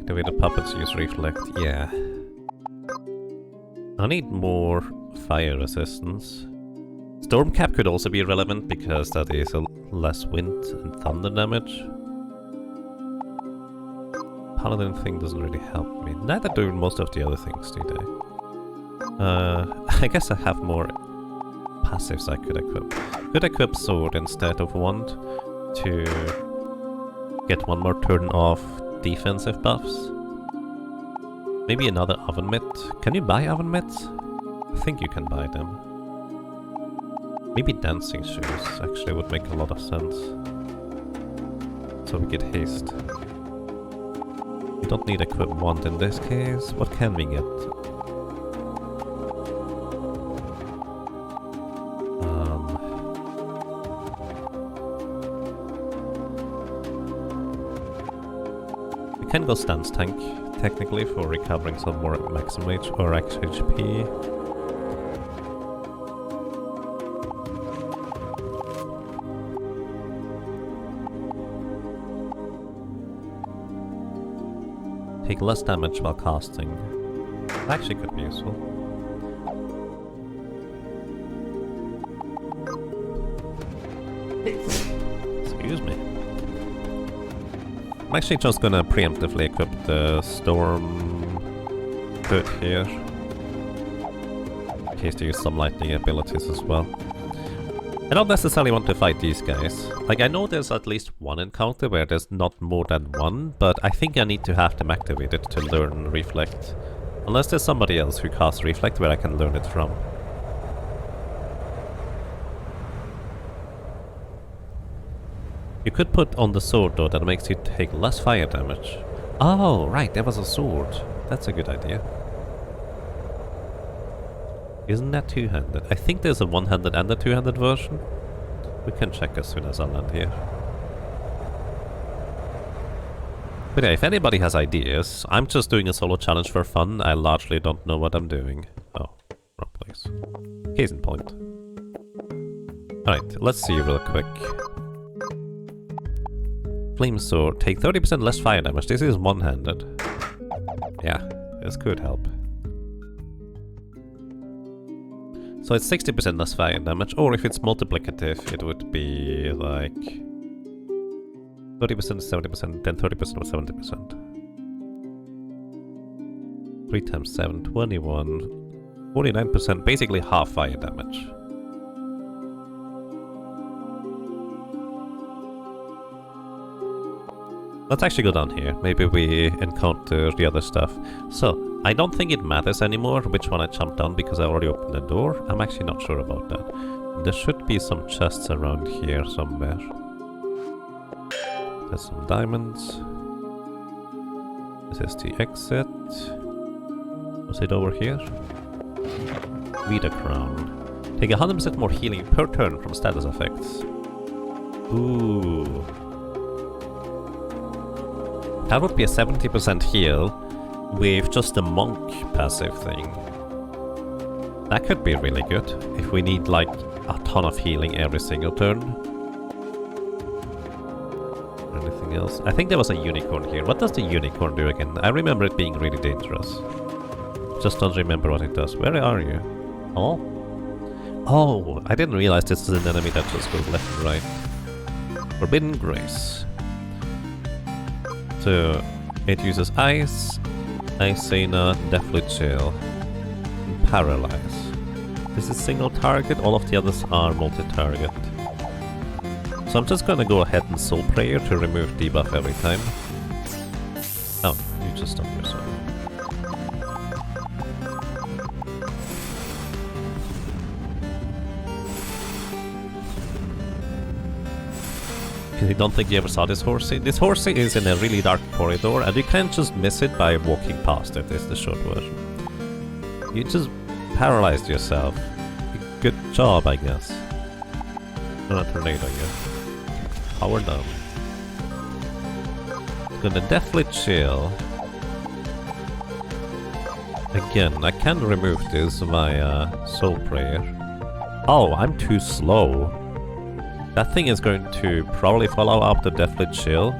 Activated puppets use Reflect. Yeah. I need more fire resistance. Stormcap could also be relevant because that is a less wind and thunder damage. Paladin thing doesn't really help me. Neither do most of the other things, do they? I guess I have more passives I could equip. Could equip sword instead of wand to get one more turn of defensive buffs. Maybe another oven mitt. Can you buy oven mitts? I think you can buy them. Maybe dancing shoes actually would make a lot of sense. So we get haste. We don't need equip wand in this case. What can we get? We can go stance tank, technically, for recovering some more maximum H or X HP. Take less damage while casting. Actually could be useful. Excuse me. I'm actually just gonna preemptively equip the Storm Hood here. In case to use some lightning abilities as well. I don't necessarily want to fight these guys. Like, I know there's at least one encounter where there's not more than one, but I think I need to have them activated to learn Reflect. Unless there's somebody else who casts Reflect where I can learn it from. You could put on the sword though, that makes you take less fire damage. Oh, right, there was a sword. That's a good idea. Isn't that two-handed? I think there's a one-handed and a two-handed version. We can check as soon as I land here. But yeah, if anybody has ideas, I'm just doing a solo challenge for fun. I largely don't know what I'm doing. Oh, wrong place. Case in point. Alright, let's see real quick. Flame sword, take 30% less fire damage. This is one-handed. Yeah, this could help. So it's 60% less fire damage, or if it's multiplicative, it would be like 30%, 70%, then 30% or 70%. 3 times 7, 21, 49%, basically half fire damage. Let's actually go down here. Maybe we encounter the other stuff. So, I don't think it matters anymore which one I jump down because I already opened the door. I'm actually not sure about that. There should be some chests around here somewhere. There's some diamonds. This is the exit. Was it over here? Read a crown. Take 100% more healing per turn from status effects. Ooh. That would be a 70% heal with just a monk passive thing. That could be really good if we need like a ton of healing every single turn. Anything else? I think there was a unicorn here. What does the unicorn do again? I remember it being really dangerous. Just don't remember what it does. Where are you? Oh? Oh, I didn't realize this is an enemy that just goes left and right. Forbidden Grace. So, it uses Ice, Icena, Deathly Chill, and Paralyze. This is single target, all of the others are multi-target. So I'm just gonna go ahead and Soul Prayer to remove debuff every time. Oh, you just stunned yourself. I don't think you ever saw this horsey. This horsey is in a really dark corridor and you can't just miss it by walking past it, is the short version. You just paralyzed yourself. Good job, I guess. Not a tornado yet. Power down. Gonna deathly chill. Again, I can remove this via Soul Prayer. Oh, I'm too slow. That thing is going to probably follow up the Deathly Chill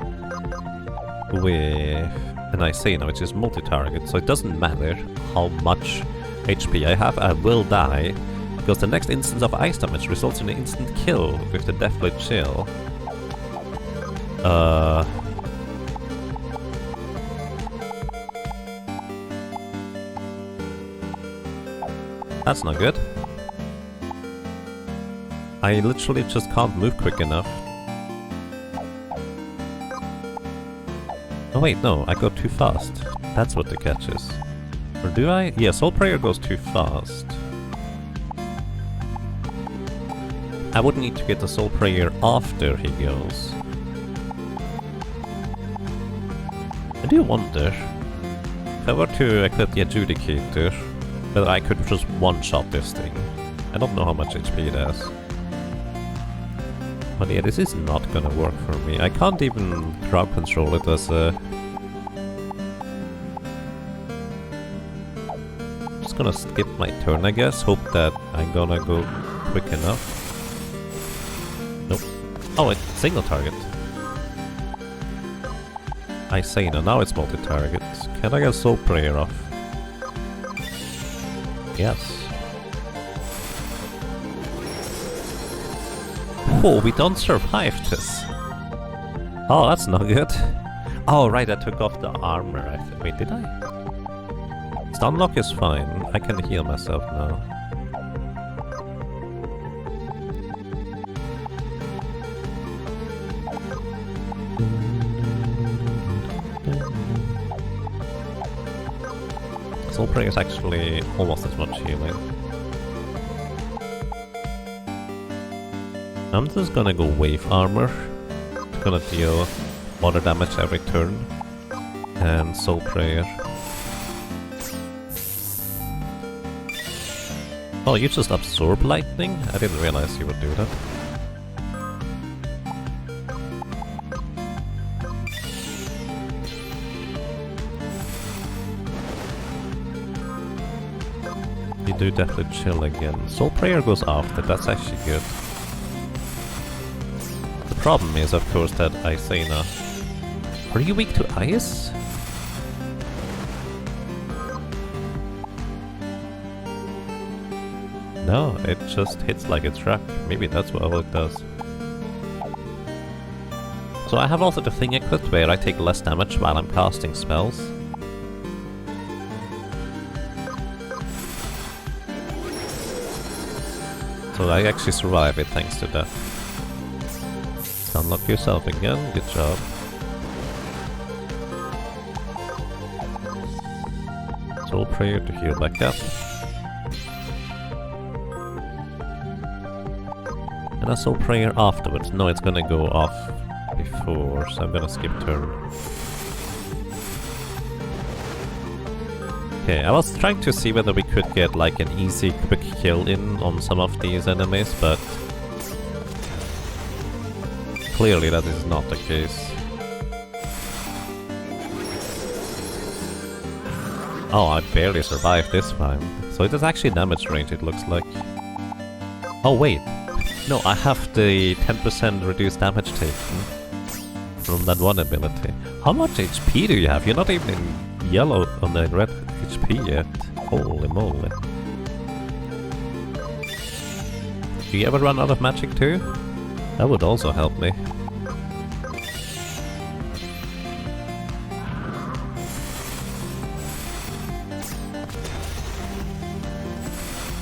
with an Icena, which is multi-target, so it doesn't matter how much HP I have, I will die, because the next instance of ice damage results in an instant kill with the Deathly Chill. That's not good. I literally just can't move quick enough. Oh wait, no, I go too fast. That's what the catch is. Or do I? Yeah, Soul Prayer goes too fast. I would need to get the Soul Prayer after he goes. I do wonder, if I were to equip the Adjudicator, whether I could just one-shot this thing. I don't know how much HP it has. But yeah, this is not gonna work for me. I can't even crowd control it as a... I'm just gonna skip my turn, I guess. Hope that I'm gonna go quick enough. Nope. Oh, it's single target. I say no, now it's multi-target. Can I get Soul Prayer off? Yes. Oh, we don't survive this. Oh, that's not good. Oh, right, I took off the armor. Wait, did I? Stunlock is fine. I can heal myself now. Soul Prayer is actually almost as much healing. I'm just gonna go Wave Armor. It's gonna deal water damage every turn. And Soul Prayer. Oh, you just absorb lightning? I didn't realize you would do that. You do definitely chill again. Soul Prayer goes after, that's actually good. The problem is, of course, that Isena... Are you weak to ice? No, it just hits like a truck. Maybe that's what all it does. So I have also the thing equipped where I take less damage while I'm casting spells. So I actually survive it thanks to that. Unlock yourself again, good job. Soul Prayer to heal back up. And a Soul Prayer afterwards. No, it's gonna go off before, so I'm gonna skip turn. Okay, I was trying to see whether we could get like an easy quick kill in on some of these enemies, but clearly that is not the case. Oh, I barely survived this time. So it is actually damage range, it looks like. Oh wait, no, I have the 10% reduced damage taken from that one ability. How much HP do you have? You're not even in yellow on the red HP yet. Holy moly. Do you ever run out of magic too? That would also help me.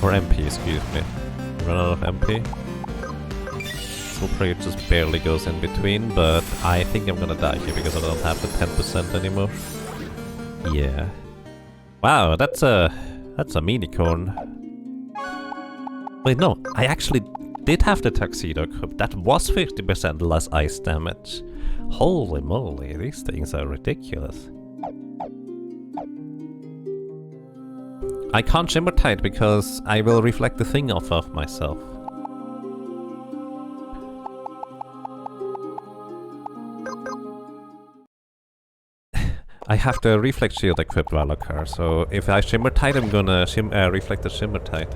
Or MP, excuse me. Run out of MP. Soul Prayer just barely goes in between, but I think I'm gonna die here because I don't have the 10% anymore. Yeah. Wow, that's a minicorn. Wait, no, I actually did have the tuxedo equipped. That was 50% less ice damage. Holy moly, these things are ridiculous. I can't Shimmer Tide because I will reflect the thing off of myself. I have the Reflect Shield equipped Valakar, so if I Shimmer Tide, I'm gonna reflect the Shimmer Tide.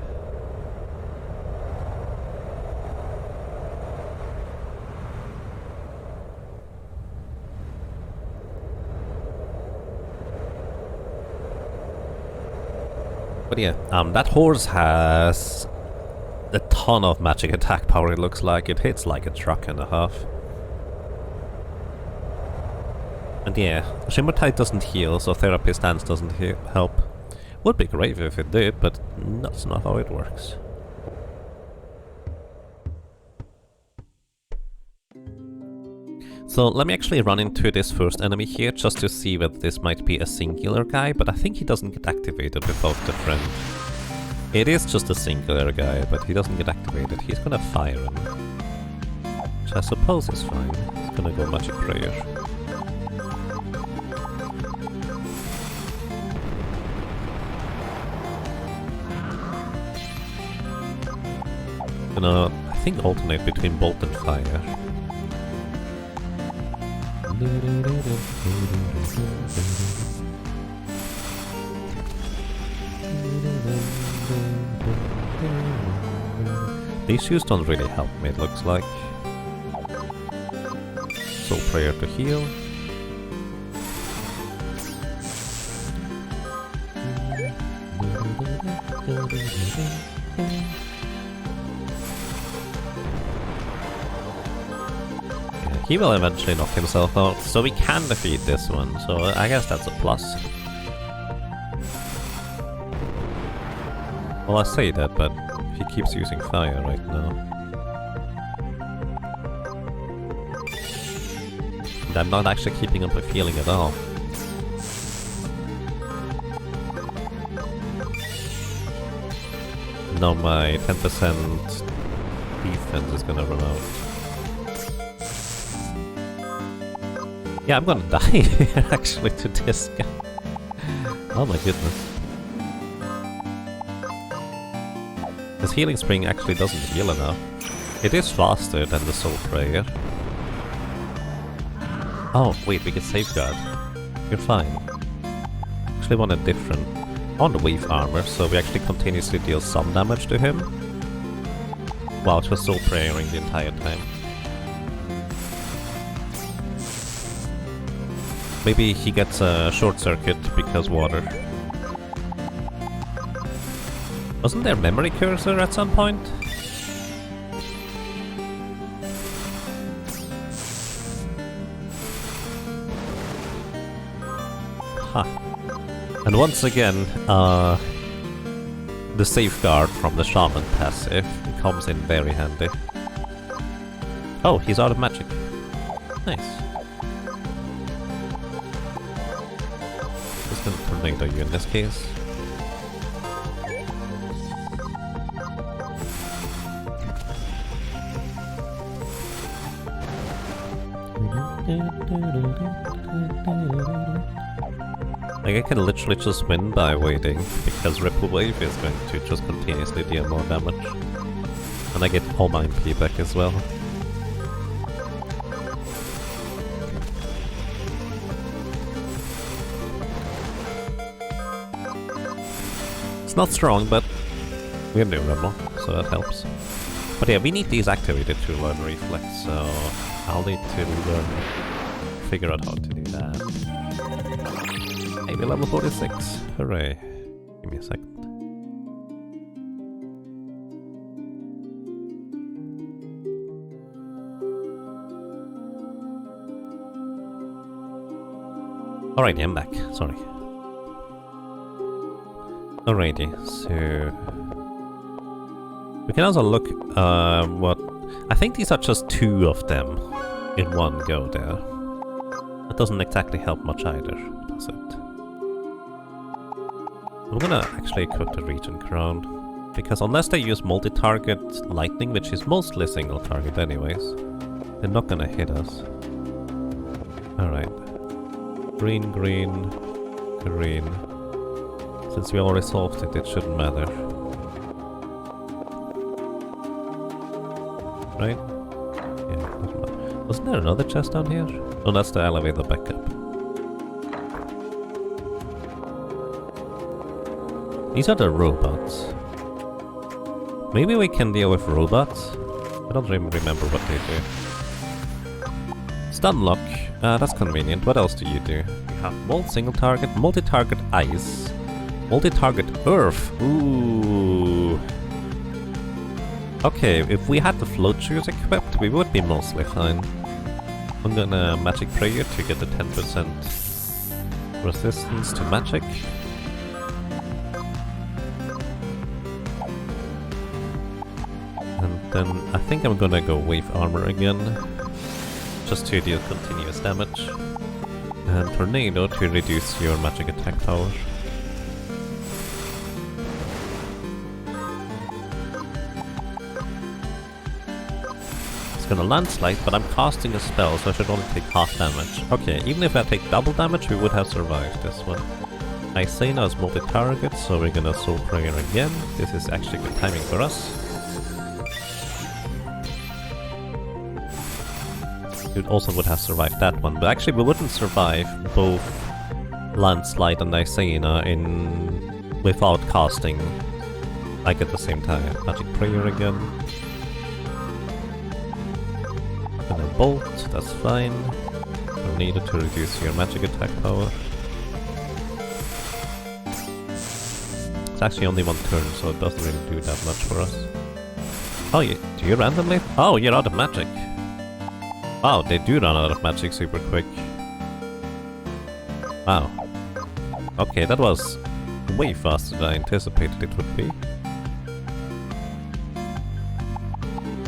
But yeah, that horse has a ton of magic attack power, it looks like. It hits like a truck and a half. And yeah, Shimmer Tide doesn't heal, so Therapy Stance doesn't help. Would be great if it did, but that's not how it works. So let me actually run into this first enemy here just to see whether this might be a singular guy, but I think he doesn't get activated without the friend. It is just a singular guy, but he doesn't get activated. He's gonna fire him. Which I suppose is fine. He's gonna go Magic Prayer. Gonna, I think, alternate between Bolt and Fire. These shoes don't really help me, it looks like. Soul Prayer to heal. Yeah, he will eventually knock himself out, so we can defeat this one, so I guess that's a plus. Well, I say that, but he keeps using fire right now. And I'm not actually keeping up with healing at all. Now my 10% defense is gonna run out. Yeah, I'm gonna die here actually to this guy. Oh my goodness. This healing spring actually doesn't heal enough. It is faster than the Soul Prayer. Oh, wait, we can safeguard. You're fine. Actually want a different... I want the Weave Armor, so we actually continuously deal some damage to him. While just Soul Prayering the entire time. Maybe he gets a short circuit because water. Wasn't there memory cursor at some point? Huh. And once again, the safeguard from the shaman passive comes in very handy. Oh, he's out of magic. Nice. Just gonna tornado you in this case. Like, I can literally just win by waiting, because Ripple Wave is going to just continuously deal more damage. And I get all my MP back as well. It's not strong, but we're new Rebel, so that helps. But yeah, we need these activated to learn Reflex, so I'll need to figure out how to do that. Maybe level 46. Hooray. Give me a second. Alrighty, I'm back. Sorry. Alrighty, so... we can also look what... I think these are just 2 of them in one go there. That doesn't exactly help much either, does it? I'm gonna actually equip the Regent Crown, because unless they use multi-target lightning, which is mostly single target anyways, they're not gonna hit us. Alright. Green, green, green. Since we already solved it, it shouldn't matter. Right? Yeah, doesn't matter. Wasn't there another chest down here? Oh, that's the elevator backup. These are the robots. Maybe we can deal with robots? I don't even remember what they do. Stun lock. That's convenient. What else do you do? You have Molt single target, multi-target ice, multi-target earth. Ooh. Okay, if we had the float shoes equipped, we would be mostly fine. I'm gonna Magic Prayer to get the 10% resistance to magic. And then I think I'm gonna go Wave Armor again. just to deal continuous damage. And Tornado to reduce your magic attack power. It's gonna landslide, but I'm casting a spell, so I should only take half damage. Okay, even if I take double damage, we would have survived this one. Isena is multi-target, so we're gonna Soul Prayer again. This is actually good timing for us. We also would have survived that one, but actually we wouldn't survive both Landslide and Isena without casting like at the same time. Magic Prayer again. And a Bolt, that's fine. You need it to reduce your magic attack power. It's actually only one turn, so it doesn't really do that much for us. Oh, do you randomly? Oh, you're out of magic. Wow, they do run out of magic super quick. Wow. Okay, that was way faster than I anticipated it would be.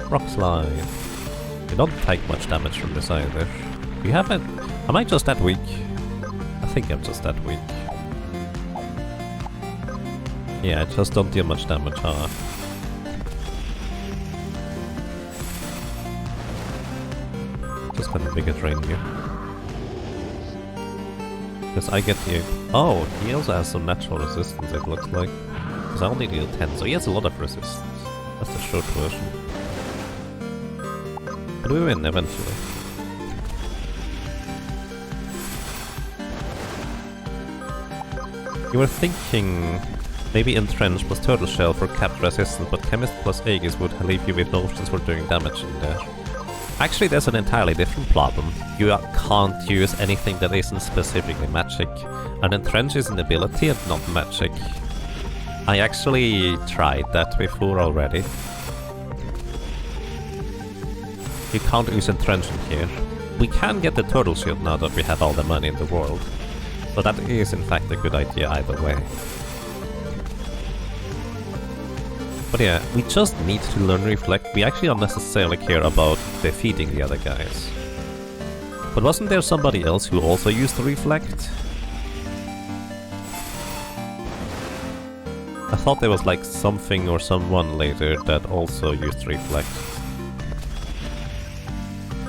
Rock Slide. You don't take much damage from this either. You haven't... Am I just that weak? I think I'm just that weak. Yeah, I just don't deal much damage, huh? Just gonna make it drain you. Because I get the... Oh, he also has some natural resistance, it looks like. Because I only deal 10, so he has a lot of resistance. That's the short version. But we win eventually. You were thinking... Maybe Entrench plus Turtle Shell for cap resistance, but Chemist plus Aegis would leave you with no options for doing damage in there. Actually, there's an entirely different problem. You can't use anything that isn't specifically magic. And Entrench is an ability and not magic. I actually tried that before already. You can't use Entrench in here. We can get the Turtle Shield now that we have all the money in the world. So that is in fact a good idea either way. But yeah, we just need to learn Reflect. We actually don't necessarily care about defeating the other guys. But wasn't there somebody else who also used Reflect? I thought there was like something or someone later that also used Reflect.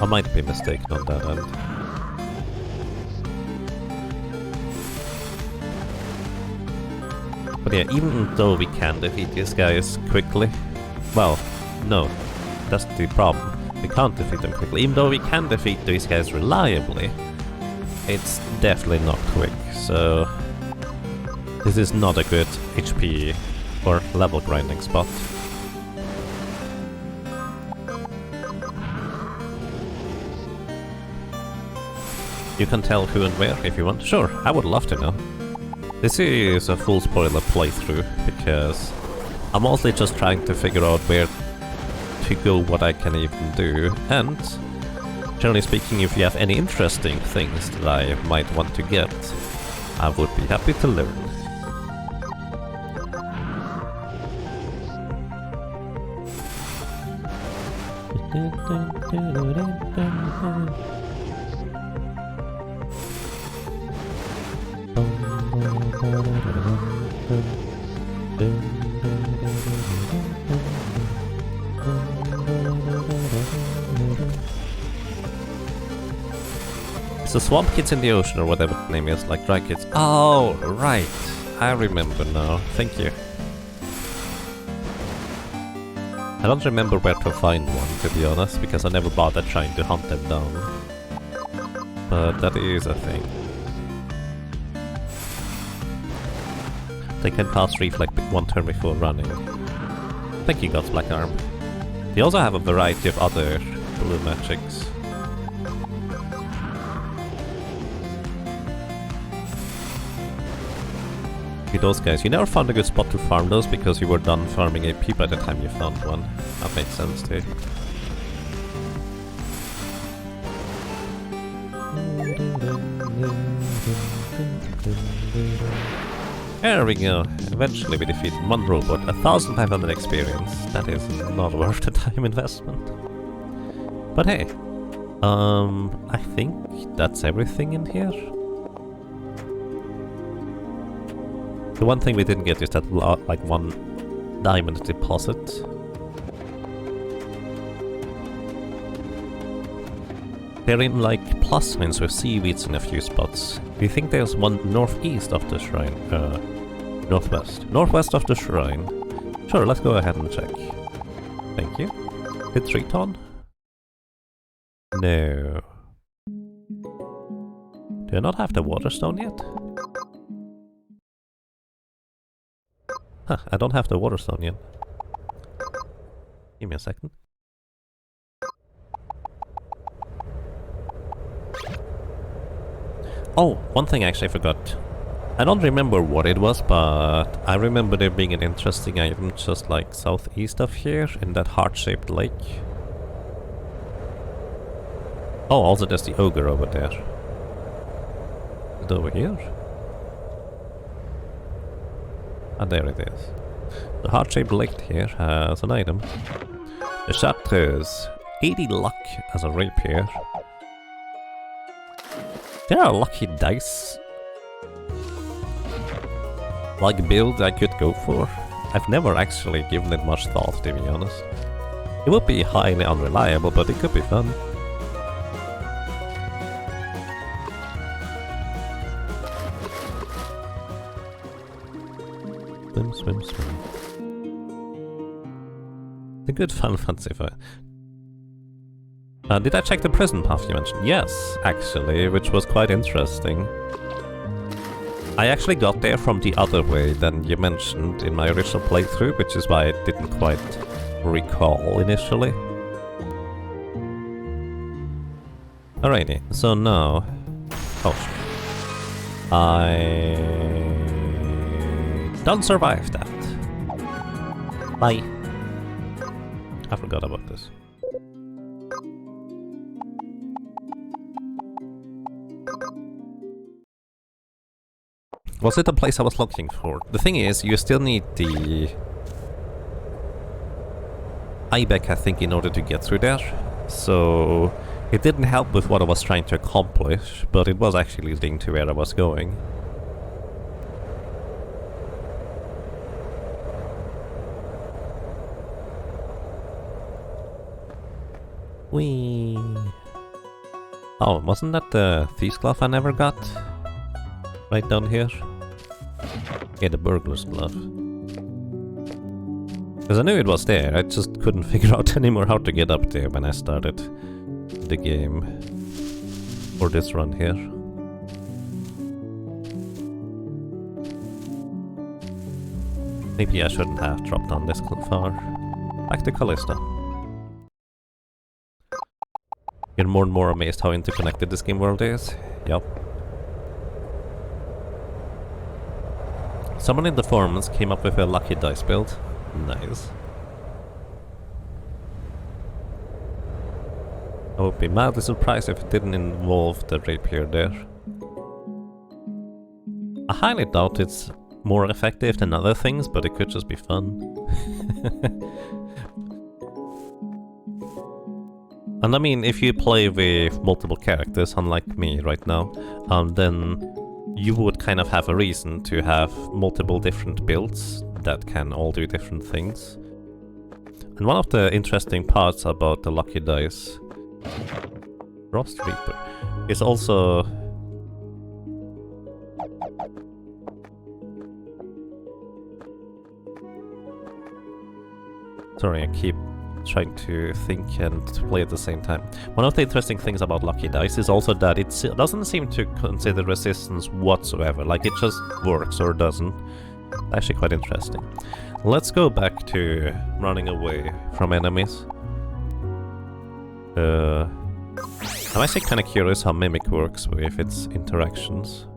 I might be mistaken on that end. But yeah, even though we can defeat these guys quickly... Well, no, that's the problem. We can't defeat them quickly. Even though we can defeat these guys reliably, it's definitely not quick, so... This is not a good HP or level grinding spot. You can tell who and where if you want. Sure, I would love to know. This is a full spoiler playthrough, because I'm mostly just trying to figure out where to go, what I can even do, and generally speaking, if you have any interesting things that I might want to get, I would be happy to learn. It's the Swamp Kids in the Ocean, or whatever the name is, like Dry Kids. Oh, right. I remember now. Thank you. I don't remember where to find one, to be honest, because I never bothered trying to hunt them down. But that is a thing. They can cast Reflect one turn before running. Thank you, God's Black Arm. They also have a variety of other blue magics. Those guys, you never found a good spot to farm those because you were done farming AP by the time you found one. That makes sense too. There we go. Eventually we defeated one robot, 1,500 experience. That is not worth the time investment. But hey, I think that's everything in here. The one thing we didn't get is that like one diamond deposit. They're in like plus signs with seaweeds in a few spots. Do you think there's one northeast of the shrine? Northwest. Northwest of the shrine. Sure, let's go ahead and check. Thank you. Did Triton? No. Do I not have the waterstone yet? Huh, I don't have the waterstone yet. Give me a second. Oh, one thing I actually forgot. I don't remember what it was, but I remember there being an interesting item just like southeast of here in that heart-shaped lake. Oh, also there's the ogre over there. Is it over here? Ah, there it is. The heart-shaped lake here has an item. The Chartreuse. 80 luck as a rapier. There are lucky dice like build I could go for. I've never actually given it much thought, to be honest. It would be highly unreliable, but it could be fun. Swim, swim, swim. A good fun fancy fight. Did I check the prison path you mentioned? Yes, actually, which was quite interesting. I actually got there from the other way than you mentioned in my original playthrough, which is why I didn't quite recall initially. Alrighty, so now... Oh, I don't survive that. Bye. I forgot about this. Was it the place I was looking for? The thing is, you still need the Ibeck, I think, in order to get through there. So it didn't help with what I was trying to accomplish, but it was actually leading to where I was going. Whee! Oh, wasn't that the Thief's Glove I never got? Right down here? Yeah, the Burglar's Glove. Because I knew it was there, I just couldn't figure out anymore how to get up there when I started the game. For this run here. Maybe I shouldn't have dropped down this far. Back to Callista. You're more and more amazed how interconnected this game world is? Yup. Someone in the forums came up with a lucky dice build. Nice. I would be mildly surprised if it didn't involve the rapier there. I highly doubt it's more effective than other things, but it could just be fun. And I mean, if you play with multiple characters, unlike me right now, then you would kind of have a reason to have multiple different builds that can all do different things. And one of the interesting parts about the lucky dice, Frost Reaper, is also... Sorry, I keep trying to think and play at the same time. One of the interesting things about lucky dice is also that it doesn't seem to consider resistance whatsoever, like it just works or doesn't. Actually quite interesting. Let's go back to running away from enemies. I'm actually kind of curious how Mimic works with its interactions.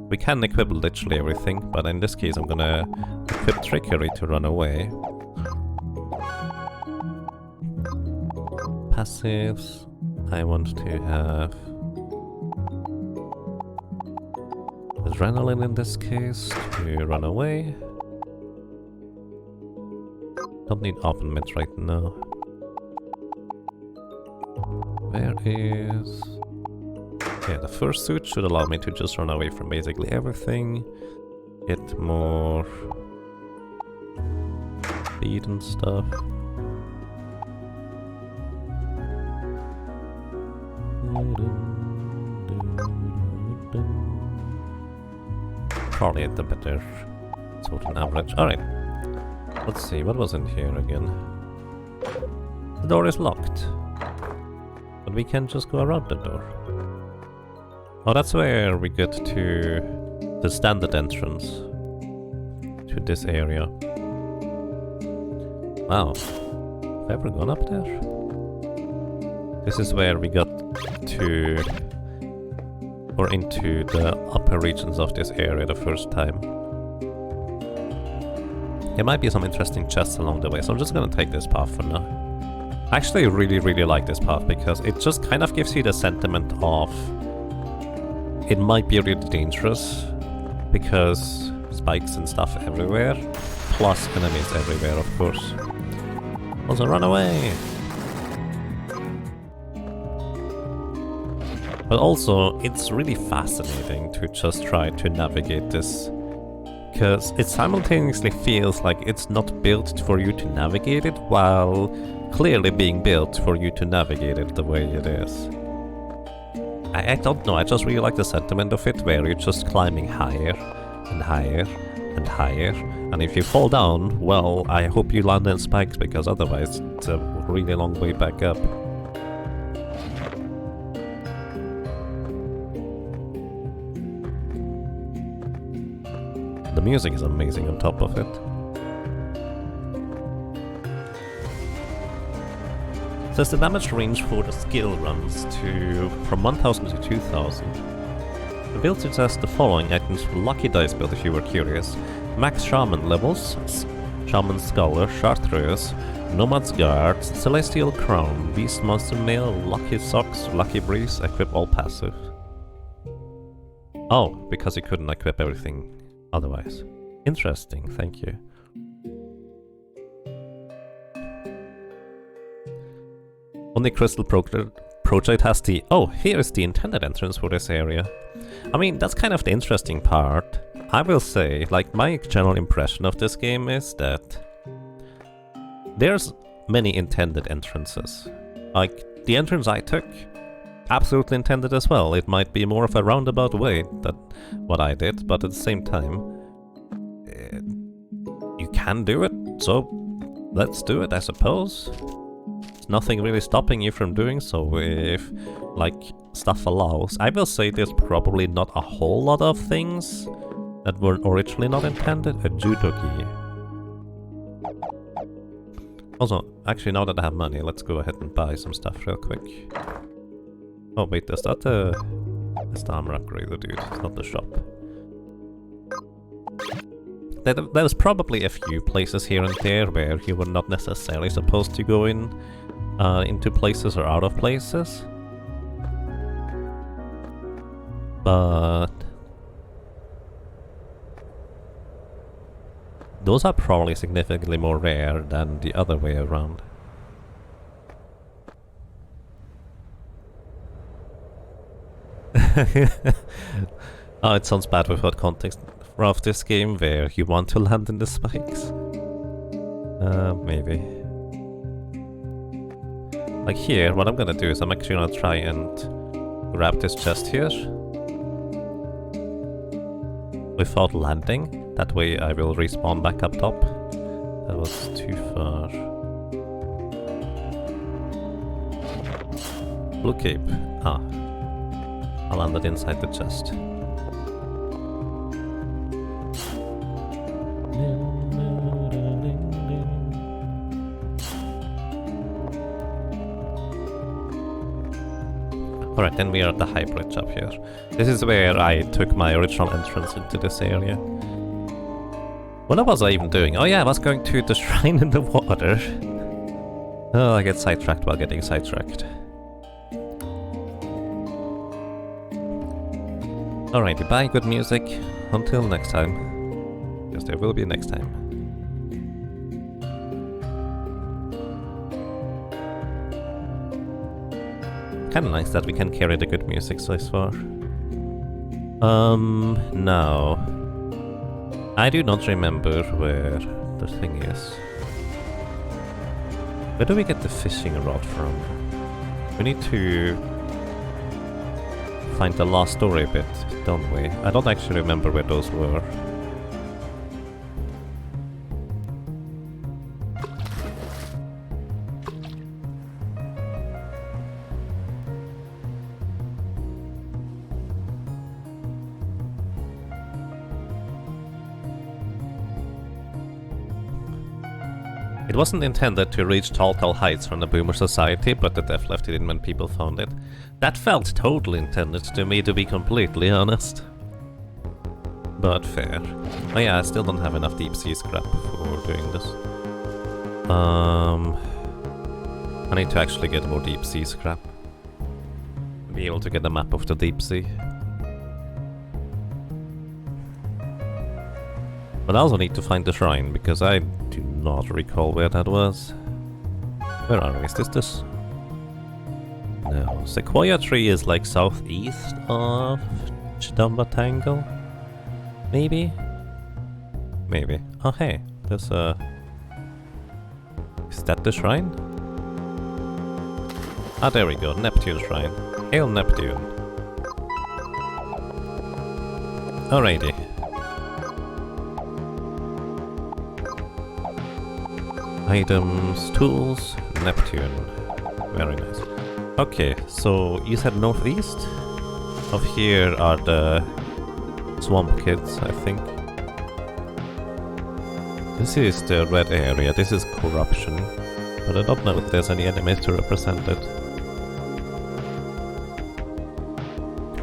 We can equip literally everything, but in this case I'm gonna equip Trickery to run away. Passives, I want to have Adrenaline in this case to run away. Don't need open mid right now. Where is... Yeah, the first suit should allow me to just run away from basically everything. Get more... speed and stuff. Probably at the better sort of average. Alright. Let's see, what was in here again? The door is locked. But we can just go around the door. Oh, that's where we get to the standard entrance to this area. Wow. Have I ever gone up there? This is where we got to... or into the upper regions of this area the first time. There might be some interesting chests along the way, so I'm just gonna take this path for now. I actually really like this path because it just kind of gives you the sentiment of it might be really dangerous because spikes and stuff everywhere, plus enemies everywhere, of course. Also, run away! But also, it's really fascinating to just try to navigate this, because it simultaneously feels like it's not built for you to navigate it, while clearly being built for you to navigate it the way it is. I don't know, I just really like the sentiment of it, where you're just climbing higher and higher and higher, and if you fall down, well, I hope you land in spikes, because otherwise it's a really long way back up. The music is amazing on top of it. Says the damage range for the skill runs from 1000 to 2000. The build suggests the following items for Lucky Dice build if you were curious. Max Shaman levels, Shaman Scholar, Chartreuse, Nomad's Guard, Celestial Crown, Beast Monster Mail, Lucky Socks, Lucky Breeze, equip all passive. Oh, because you couldn't equip everything otherwise. Interesting, thank you. Only Crystal Project has the... Oh, here is the intended entrance for this area. I mean, that's kind of the interesting part. I will say, like, my general impression of this game is that there's many intended entrances. Like, the entrance I took, absolutely intended as well. It might be more of a roundabout way than what I did, but at the same time, you can do it, so let's do it, I suppose. There's nothing really stopping you from doing so if, like, stuff allows. I will say there's probably not a whole lot of things that were originally not intended. A judogi. Also, actually, now that I have money, let's go ahead and buy some stuff real quick. Oh wait, is that that's the armor upgrader, dude. It's not the shop. There's probably a few places here and there where you were not necessarily supposed to go into places or out of places. But those are probably significantly more rare than the other way around. Oh, it sounds bad without context of this game where you want to land in the spikes. Maybe. Like here, what I'm gonna do is I'm actually gonna try and grab this chest here without landing. That way I will respawn back up top. That was too far. Blue cape. Ah. I landed inside the chest. Alright, then we are at the high bridge up here. This is where I took my original entrance into this area. What was I even doing? Oh yeah, I was going to the shrine in the water. Oh, I get sidetracked while getting sidetracked. Alrighty, bye, good music. Until next time. Yes, there will be a next time. Kinda nice that we can carry the good music so far. Now... I do not remember where the thing is. Where do we get the fishing rod from? We need to find the last story bit, don't we? I don't actually remember where those were. It wasn't intended to reach tall heights from the Boomer Society, but the death left it in when people found it. That felt totally intended to me, to be completely honest. But fair. Oh yeah, I still don't have enough deep sea scrap for doing this. I need to actually get more deep sea scrap. Be able to get a map of the deep sea. But I also need to find the shrine, because I do not recall where that was. Where are we? Is this? No. Sequoia tree is like southeast of Chidamba Tangle? Maybe? Maybe. Oh hey, there's a... Is that the shrine? Ah, there we go, Neptune Shrine. Hail Neptune. Alrighty. Items, tools, Neptune. Very nice. Okay, so you said northeast? Of here are the swamp kids, I think. This is the red area, this is corruption. But I don't know if there's any enemies to represent it.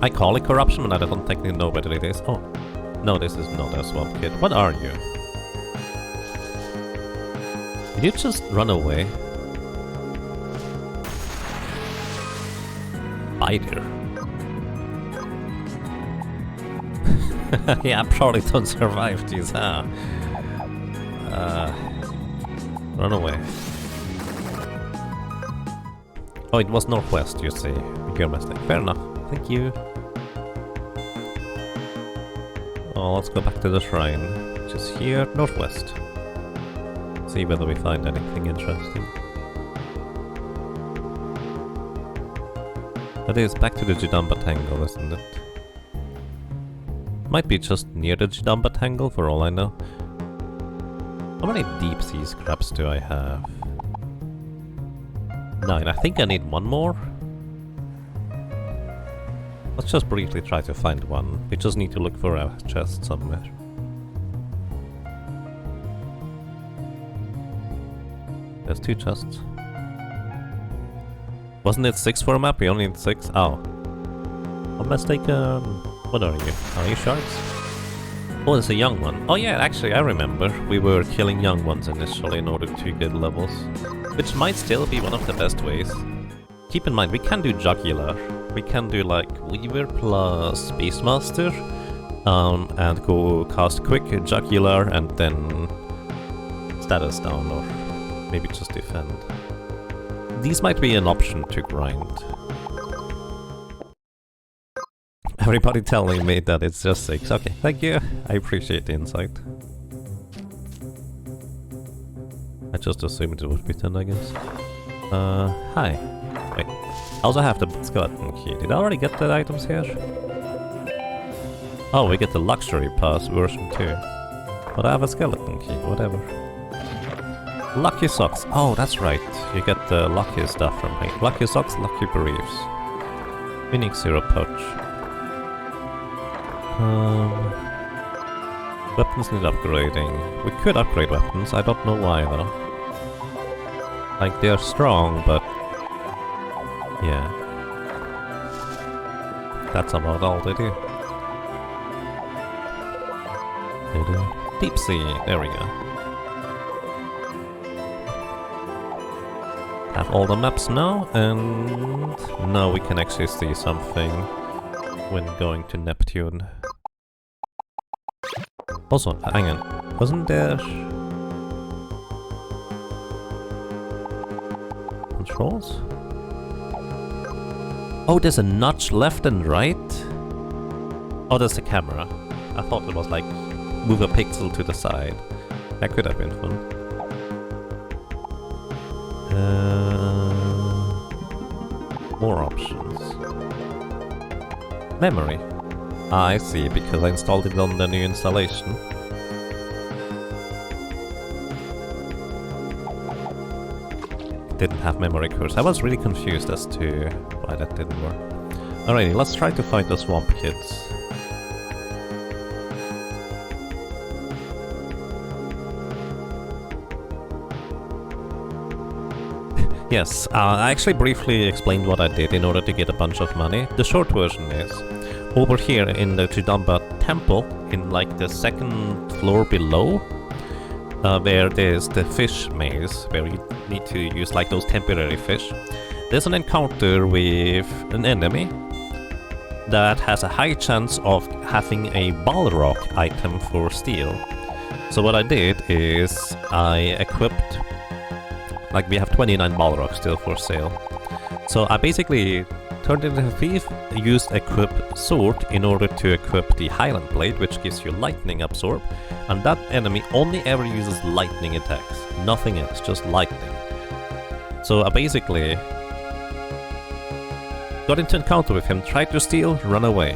I call it corruption, but I don't technically know whether it is. Oh, no, this is not a swamp kid. What are you? Did you just run away? Spider. Yeah, I probably don't survive these, huh? Run away. Oh, it was northwest, you see. Your mistake. Fair enough. Thank you. Oh, let's go back to the shrine. Which is here, northwest. See whether we find anything interesting. That is back to the Chidamba Tangle, isn't it? Might be just near the Chidamba Tangle for all I know. How many deep sea scraps do I have? 9. I think I need one more. Let's just briefly try to find one. We just need to look for a chest somewhere. There's 2 chests. Wasn't it 6 for a map? We only need 6? Oh. I'm mistaken. What are you? Are you sharks? Oh, it's a young one. Oh yeah, actually I remember. We were killing young ones initially in order to get levels. Which might still be one of the best ways. Keep in mind, we can do Jugular. We can do like Weaver plus Beastmaster. And go cast Quick, Jugular, and then status down, or maybe just defend. These might be an option to grind. Everybody telling me that it's just 6. Okay, thank you. I appreciate the insight. I just assumed it would be 10, I guess. Hi. Wait. I also have the skeleton key. Did I already get the items here? Oh, we get the luxury pass version too. But I have a skeleton key, whatever. Lucky socks. Oh, that's right. You get the lucky stuff from here. Lucky socks, lucky briefs. Unique syrup pouch. Weapons need upgrading. We could upgrade weapons, I don't know why though. Like, they're strong, but... yeah. That's about all they do. They do. Deep sea, there we go. Have all the maps now, and now we can actually see something when going to Neptune. Also, hang on, wasn't there controls? Oh, there's a notch left and right? Oh, that's the camera. I thought it was like move a pixel to the side. That could have been fun. More options. Memory. Ah, I see, because I installed it on the new installation. Didn't have memory curse. I was really confused as to why that didn't work. Alrighty, let's try to find the swamp kids. Yes, I actually briefly explained what I did in order to get a bunch of money. The short version is, over here in the Tridamba temple, in like the second floor below, where there's the fish maze, where you need to use like those temporary fish, there's an encounter with an enemy that has a high chance of having a Balrog item for steal. So what I did is I equipped, like we have 29 Balrogs still for sale. So I basically turned into a thief, used equip sword in order to equip the Highland Blade, which gives you lightning absorb, and that enemy only ever uses lightning attacks, nothing else, just lightning. So I basically got into encounter with him, tried to steal, run away.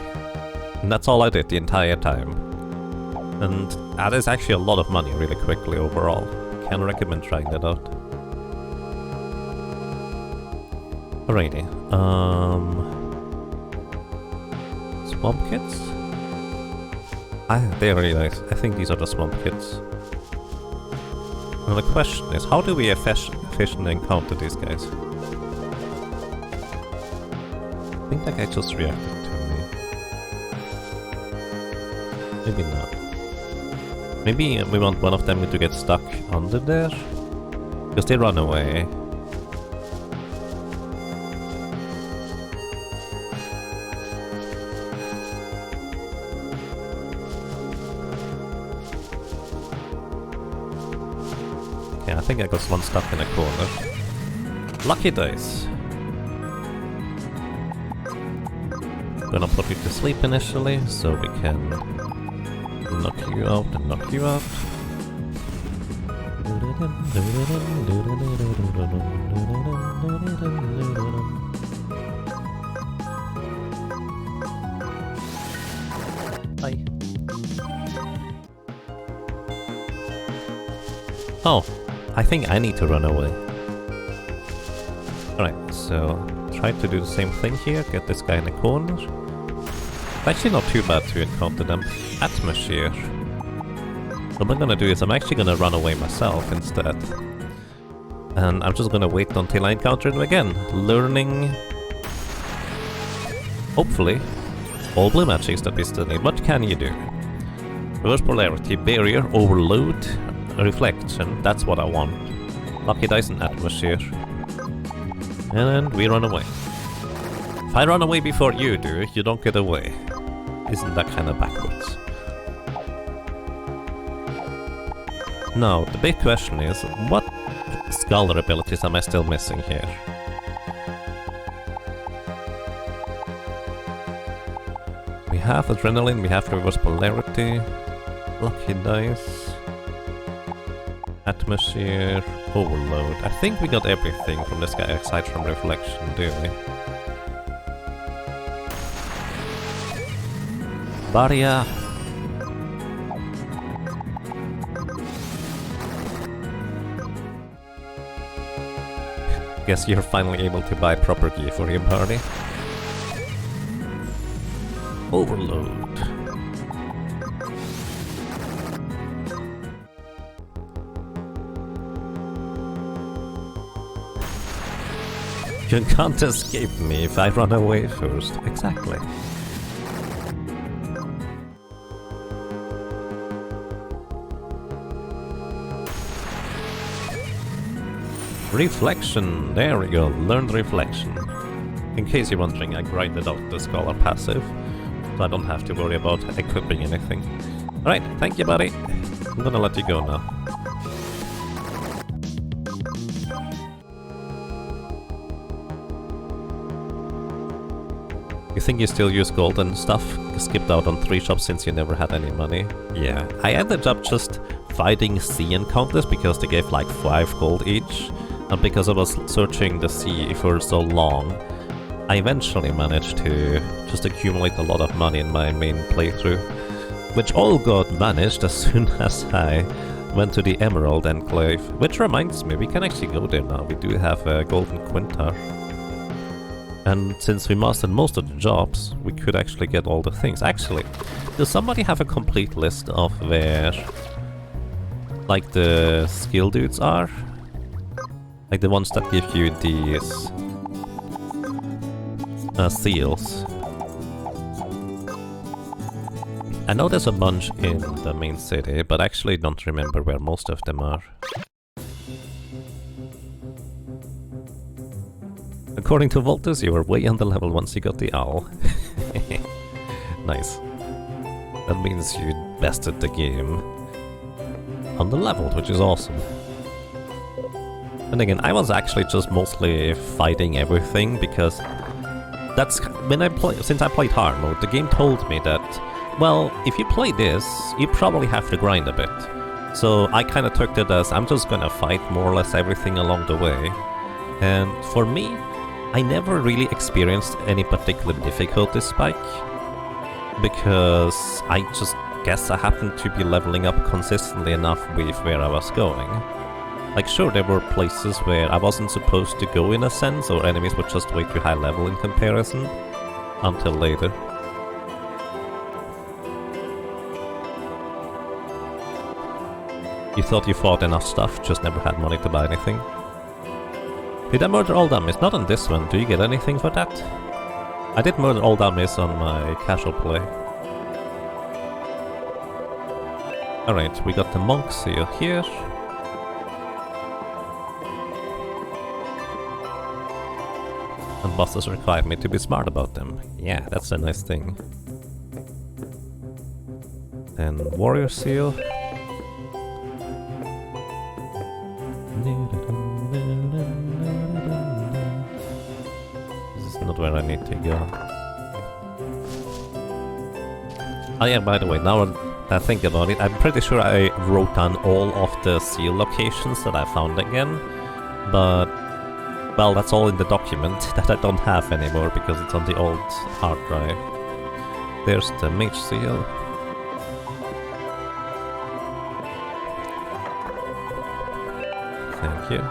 And that's all I did the entire time. And that is actually a lot of money really quickly overall. Can recommend trying that out. Alrighty, swamp kids? They're really nice. I think these are the swamp kids. Now the question is, how do we efficiently encounter these guys? I think that guy just reacted to me. Maybe not. Maybe we want one of them to get stuck under there? Because they run away. Yeah, I think I got one stuck in a corner. Lucky dice. Gonna put you to sleep initially, so we can knock you out and knock you out. Bye. Oh, I think I need to run away. Alright, so try to do the same thing here, get this guy in the corner. Actually not too bad to encounter them. Atmosphere. What I'm gonna do is I'm actually gonna run away myself instead. And I'm just gonna wait until I encounter them again, learning, hopefully, all blue magics that we still need. What can you do? Reverse polarity, barrier, overload, reflection, that's what I want. Lucky dice and atmosphere. And we run away. If I run away before you do, you don't get away. Isn't that kind of backwards? Now, the big question is, what scholar abilities am I still missing here? We have adrenaline, we have reverse polarity, lucky dice, atmosphere, overload. I think we got everything from this guy aside from reflection, do we? Barrier. Guess you're finally able to buy proper gear for your party. Overload. You can't escape me if I run away first. Exactly. Reflection, there we go, learned reflection. In case you're wondering, I grinded out the Scholar passive, so I don't have to worry about equipping anything. Alright, thank you buddy. I'm gonna let you go now. You think you still use gold and stuff? You skipped out on 3 shops since you never had any money. Yeah, I ended up just fighting sea encounters because they gave like 5 gold each. And because I was searching the sea for so long, I eventually managed to just accumulate a lot of money in my main playthrough. Which all got vanished as soon as I went to the Emerald Enclave. Which reminds me, we can actually go there now. We do have a golden quintar. And since we mastered most of the jobs, we could actually get all the things. Actually, does somebody have a complete list of where, like, the skill dudes are? Like the ones that give you these seals. I know there's a bunch in the main city, but actually don't remember where most of them are. According to Voltus, you were way under level once you got the owl. Nice. That means you bested the game under leveled, which is awesome. And again, I was actually just mostly fighting everything because that's when since I played Hardmode, the game told me that, well, if you play this, you probably have to grind a bit. So I kind of took it as I'm just gonna fight more or less everything along the way. And for me, I never really experienced any particular difficulty spike, because I just guess I happened to be leveling up consistently enough with where I was going. Like, sure, there were places where I wasn't supposed to go in a sense, or enemies were just way too high level in comparison, until later. You thought you fought enough stuff, just never had money to buy anything. Did I murder all dummies? Not on this one. Do you get anything for that? I did murder all dummies on my casual play. Alright, we got the monk seal here. And bosses required me to be smart about them. Yeah, that's a nice thing. And warrior seal. Not where I need to go. Oh yeah, by the way, now I think about it, I'm pretty sure I wrote down all of the seal locations that I found again, but, well, that's all in the document that I don't have anymore because it's on the old hard drive. There's the mage seal. Thank you.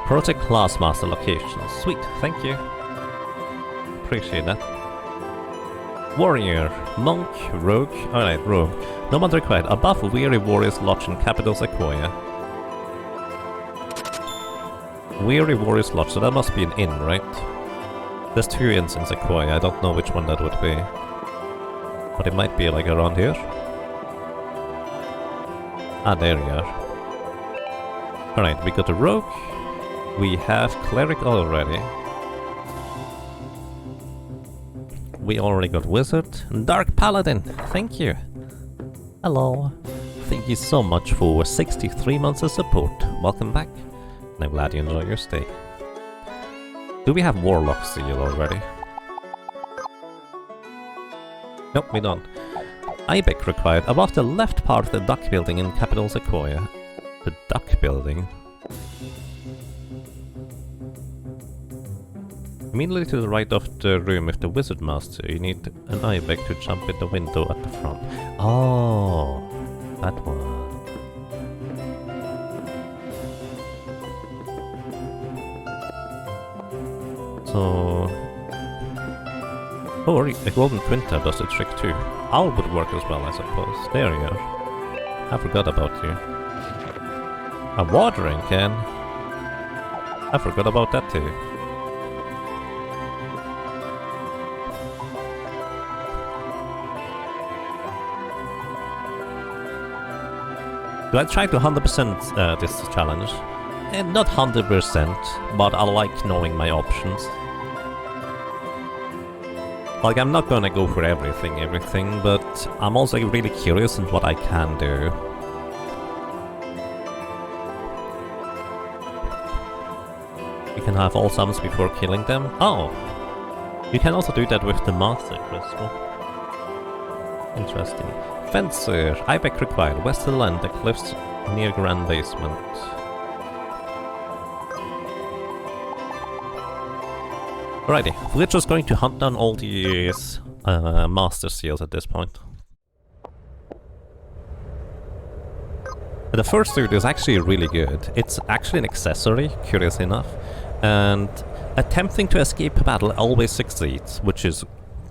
Project Class Master location. Sweet, thank you. Appreciate that. Warrior, Monk, Rogue. Alright, Rogue. No one required. Above Weary Warriors Lodge in capital Sequoia. Weary Warriors Lodge, so that must be an inn, right? There's 2 inns in Sequoia, I don't know which one that would be. But it might be like around here. Ah, there you are. Alright, we got a Rogue. We have Cleric already. We already got Wizard. Dark Paladin, thank you. Hello. Thank you so much for 63 months of support. Welcome back. And I'm glad you enjoy your stay. Do we have Warlock Seal already? Nope, we don't. Ibex required. Above the left part of the duck building in capital Sequoia. The duck building? Immediately to the right of the room with the Wizard Master, you need an Ibex to jump in the window at the front. Oh, that one. So... oh, a golden quinta does the trick too. Owl would work as well, I suppose. There you go. I forgot about you. A watering can? I forgot about that too. Do I try to 100% this challenge? Not 100%, but I like knowing my options. Like, I'm not gonna go for everything, but I'm also really curious in what I can do. You can have all summons before killing them. Oh! You can also do that with the Master Crystal. Interesting. Fencer. Ibex required. West of the land, the cliffs near Grand Basement. Alrighty, we're just going to hunt down all these Master Seals at this point. The first suit is actually really good. It's actually an accessory, curious enough, and attempting to escape battle always succeeds, which is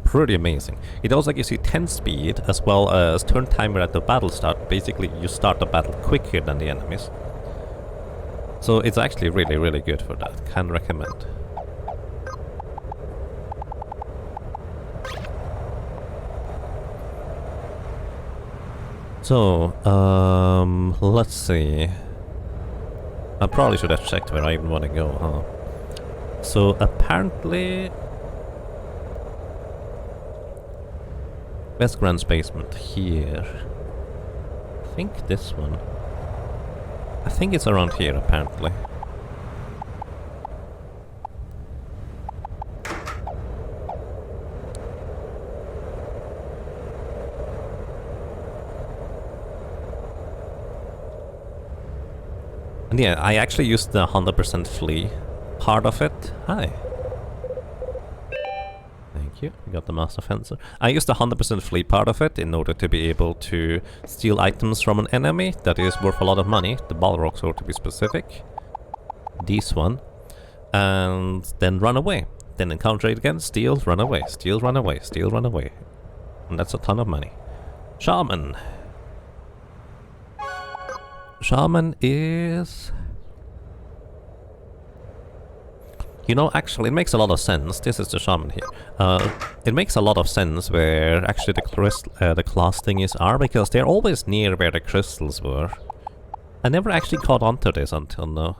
pretty amazing. It also gives you 10 speed as well as turn timer at the battle start. Basically, you start the battle quicker than the enemies. So it's actually really good for that. Can recommend. So, let's see. I probably should have checked where I even want to go, huh? So, apparently... West Grand's basement, here. I think this one. I think it's around here, apparently. And yeah, I actually used the 100% flee part of it. Hi. Thank you. We got the Master Fencer. I used the 100% flee part of it in order to be able to steal items from an enemy that is worth a lot of money. The Balrog sword to be specific. This one. And then run away. Then encounter it again, steal, run away, steal, run away, steal, run away. And that's a ton of money. Shaman. Shaman is... You know, actually, it makes a lot of sense. This is the Shaman here. It makes a lot of sense where actually the class thingies are, because they're always near where the crystals were. I never actually caught on to this until now.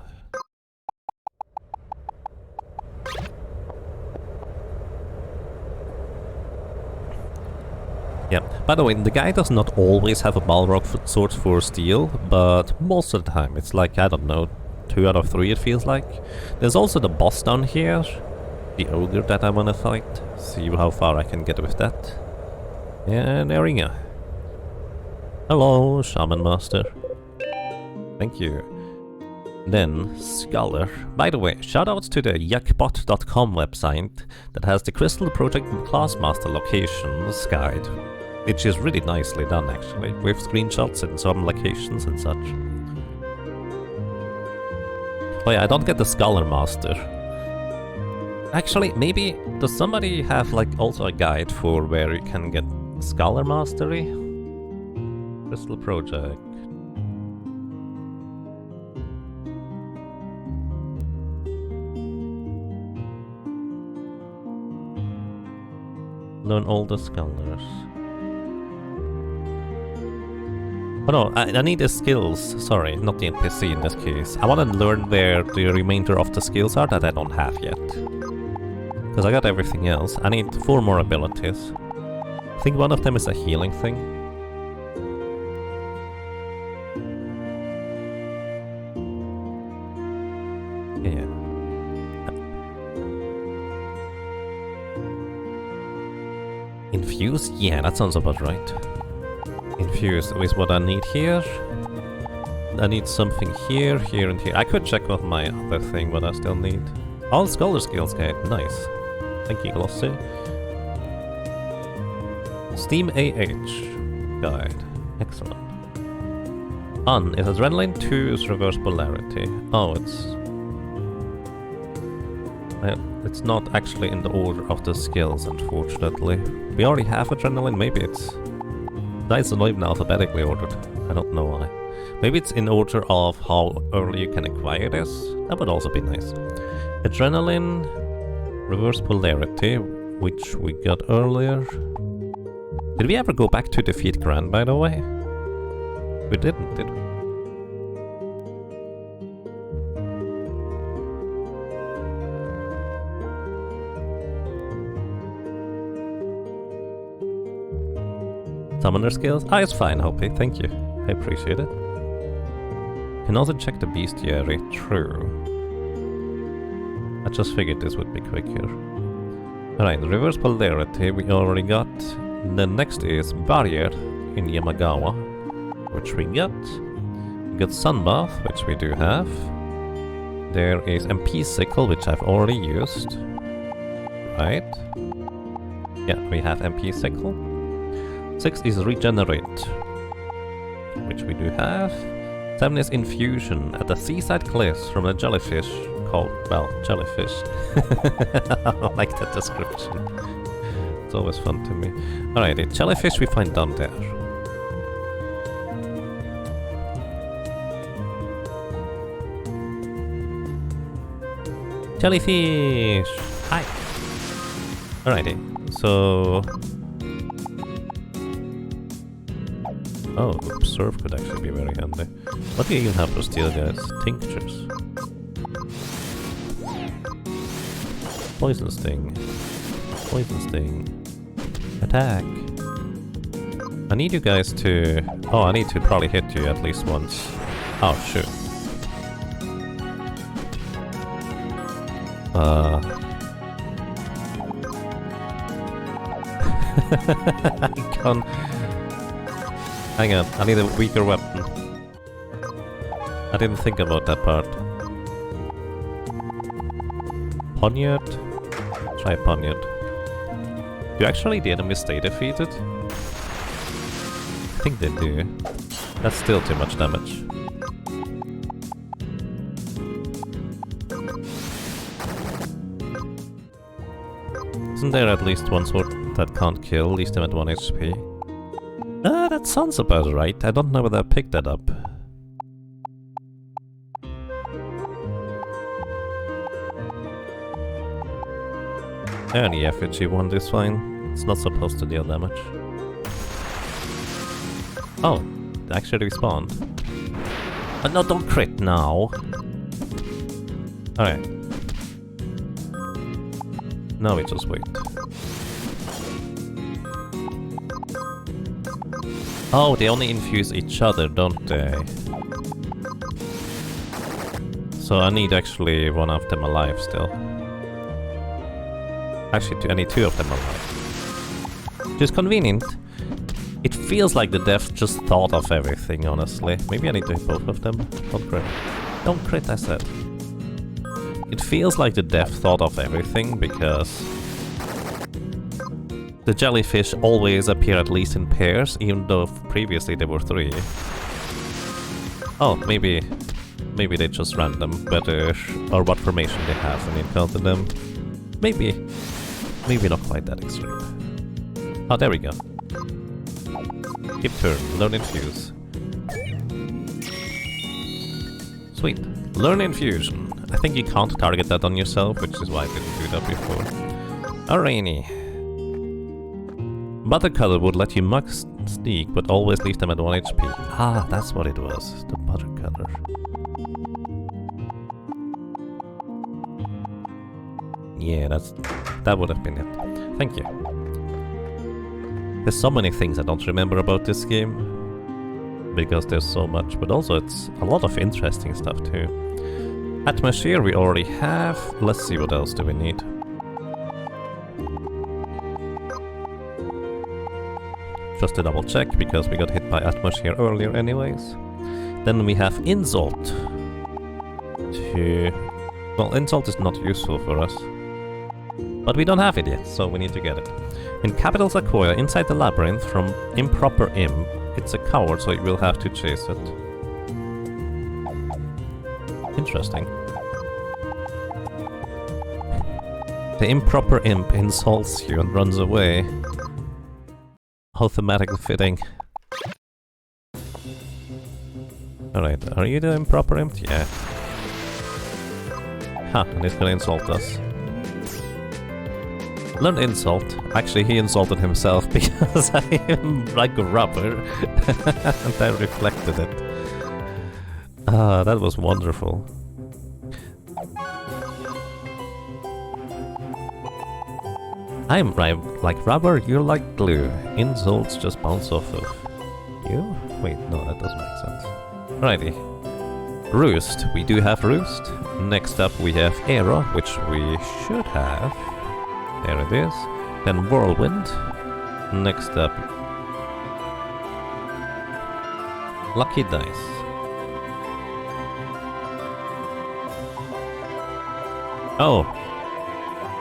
Yeah, by the way, the guy does not always have a Balrog sword for steel, but most of the time it's like, I don't know, 2 out of 3 it feels like. There's also the boss down here, the ogre that I wanna fight, see how far I can get with that. Yeah, there we go. Hello, Shaman Master. Thank you. Then, Scholar. By the way, shoutouts to the yuckbot.com website that has the Crystal Project Classmaster locations guide, which is really nicely done actually, with screenshots and some locations and such. Oh yeah, I don't get the Scholar Master. Actually, maybe, does somebody have like also a guide for where you can get Scholar Mastery? Crystal Project. Learn all the scholars. Oh no, I need the skills. Sorry, not the NPC in this case. I want to learn where the remainder of the skills are that I don't have yet. Because I got everything else. I need 4 more abilities. I think one of them is a healing thing. Yeah. Infuse? Yeah, that sounds about right. Infuse is what I need here. I need something here, here, and here. I could check with my other thing what I still need. All Scholar Skills Guide, nice. Thank you, Glossy. Steam AH Guide, excellent. On is Adrenaline, 2 is Reverse Polarity. Oh, it's not actually in the order of the skills, unfortunately. We already have Adrenaline, maybe it's... It's not even alphabetically ordered. I don't know why. Maybe it's in order of how early you can acquire this. That would also be nice. Adrenaline, Reverse Polarity, which we got earlier. Did we ever go back to defeat Grand, by the way? We didn't, did we? Summoner skills? Ah, it's fine, Hoppy, thank you. I appreciate it. Can also check the bestiary, true. just figured this would be quicker. Alright, reverse polarity we already got. The next is barrier in Yamagawa, which we got. We got sunbath, which we do have. There is MP sickle, which I've already used. Right. Yeah, we have MP sickle. 6 is regenerate, which we do have. 7 is infusion at the seaside cliffs from a jellyfish called, well, jellyfish. I like that description. It's always fun to me. Alright, the jellyfish we find down there. Jellyfish! Hi! Alrighty, so... Oh, observe could actually be very handy. What do you even have for steel, guys? Tinctures. Poison sting. Poison sting. Attack. I need you guys to... Oh, I need to probably hit you at least once. Oh, shoot. I can't... Hang on, I need a weaker weapon. I didn't think about that part. Poniard? Try Poniard. Do actually the enemies stay defeated? I think they do. That's still too much damage. Isn't there at least one sword that can't kill, leaves them at 1 HP? That sounds about right. I don't know whether I picked that up. Any effigy one is fine. It's not supposed to deal damage. Oh, they actually respawned. No, don't crit now! Alright. Now we just wait. Oh, they only infuse each other, don't they? So I need actually one of them alive still. Actually, I need 2 of them alive. Which is convenient. It feels like the dev just thought of everything, honestly. Maybe I need to hit both of them. Don't crit. Don't crit, I said. It feels like the dev thought of everything, because the jellyfish always appear at least in pairs, even though previously there were 3. Oh, maybe they just random whether or what formation they have when you encounter them. Maybe not quite that extreme. Oh, there we go. Keep turn, learn infuse. Sweet. Learn infusion. I think you can't target that on yourself, which is why I didn't do that before. Alrighty. Buttercutter would let you mug sneak, but always leave them at 1 HP. Ah, that's what it was. The Buttercutter. Yeah, that would have been it. Thank you. There's so many things I don't remember about this game. Because there's so much, but also it's a lot of interesting stuff too. Atmosphere we already have. Let's see what else do we need. Just to double check, because we got hit by atmosphere earlier anyways. Then we have insult. Well, insult is not useful for us. But we don't have it yet, so we need to get it. In Capital Sequoia, inside the labyrinth from Improper Imp. It's a coward, so you will have to chase it. Interesting. The improper imp insults you and runs away. How thematically fitting. Alright, are you the improper imp? Yeah. Ha, and he's gonna insult us. Learned insult. Actually, he insulted himself because I am like rubber. And I reflected it. Ah, that was wonderful. I'm like rubber, you're like glue. Insults just bounce off of you? Wait, no, that doesn't make sense. Alrighty. Roost. We do have Roost. Next up we have Arrow, which we should have. There it is. Then Whirlwind. Next up, Lucky Dice. Oh,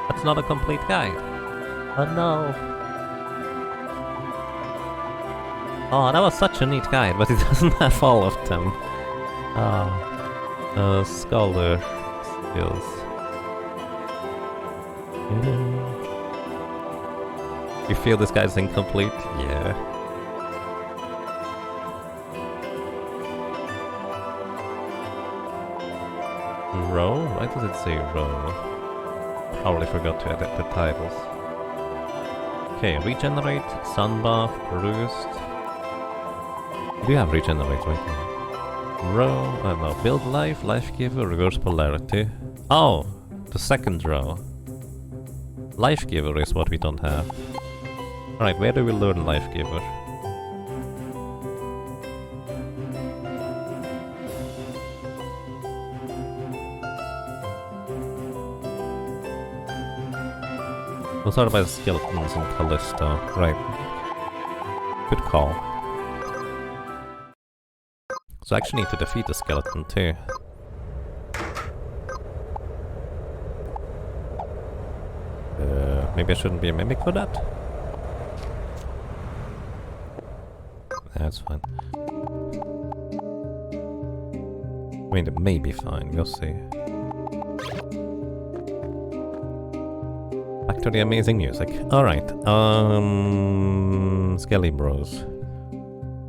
that's not a complete guide. Oh no. Oh, that was such a neat guide, but it doesn't have all of them. Scholar skills. You feel this guy's incomplete? Yeah. Row? Why does it say row? Probably forgot to edit the titles. Okay, regenerate, sunbath, roost. We have regenerate right now. Row, I don't know, build life, life giver, reverse polarity. Oh, the second row. Life giver is what we don't have. Alright, where do we learn life giver? We'll start by the skeletons in Callisto. Right. Good call. So I actually need to defeat the skeleton too. Maybe I shouldn't be a mimic for that? That's fine. I mean, it may be fine, we'll see. Back to the amazing music. Alright, Skelly Bros.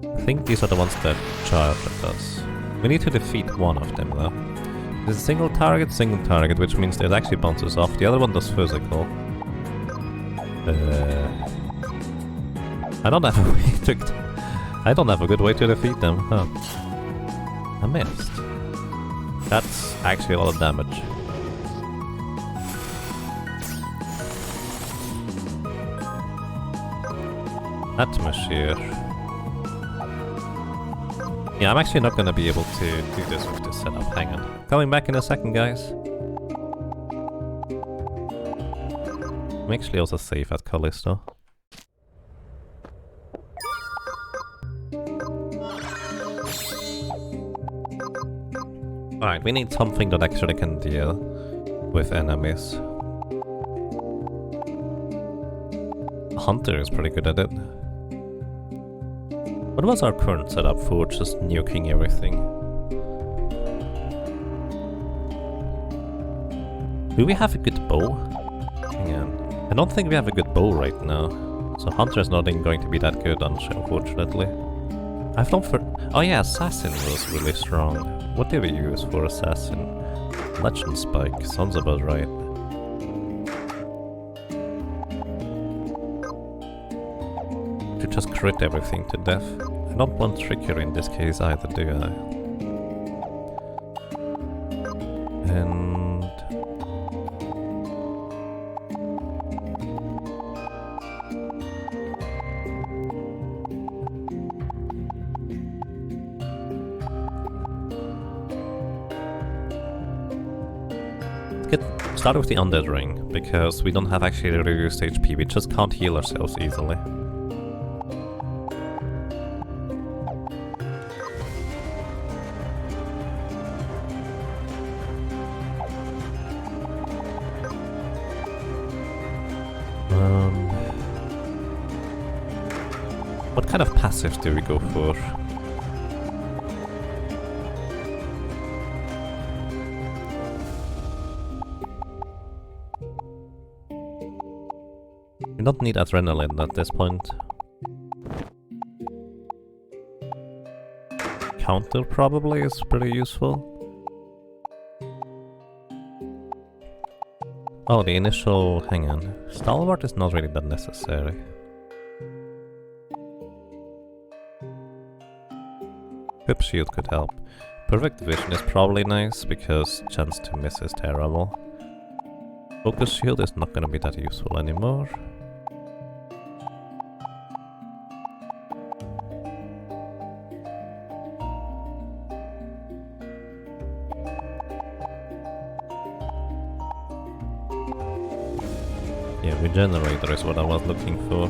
I think these are the ones that charge at us. We need to defeat one of them though. There's a single target, which means it actually bounces off. The other one does physical. I don't have a way to... I don't have a good way to defeat them, huh? I missed. That's actually a lot of damage. Atmosphere. Yeah, I'm actually not gonna be able to do this with this setup. Hang on. Coming back in a second, guys. I'm actually also safe at Callisto. Alright, we need something that actually can deal with enemies. Hunter is pretty good at it. What was our current setup for just nuking everything? Do we have a good bow? Hang on. I don't think we have a good bow right now. So Hunter is not even going to be that good, unfortunately. I've not for... Oh yeah, Assassin was really strong. What did we use for Assassin? Legend Spike, sounds about right. To just crit everything to death. I don't want Trickery in this case either, do I? And... start with the Undead Ring, because we don't have actually reduced HP, we just can't heal ourselves easily. What kind of passives do we go for? We don't need adrenaline at this point. Counter probably is pretty useful. Oh, the initial... hang on. Stalwart is not really that necessary. Whip Shield could help. Perfect Vision is probably nice, because chance to miss is terrible. Focus Shield is not gonna be that useful anymore. Yeah, regenerator is what I was looking for.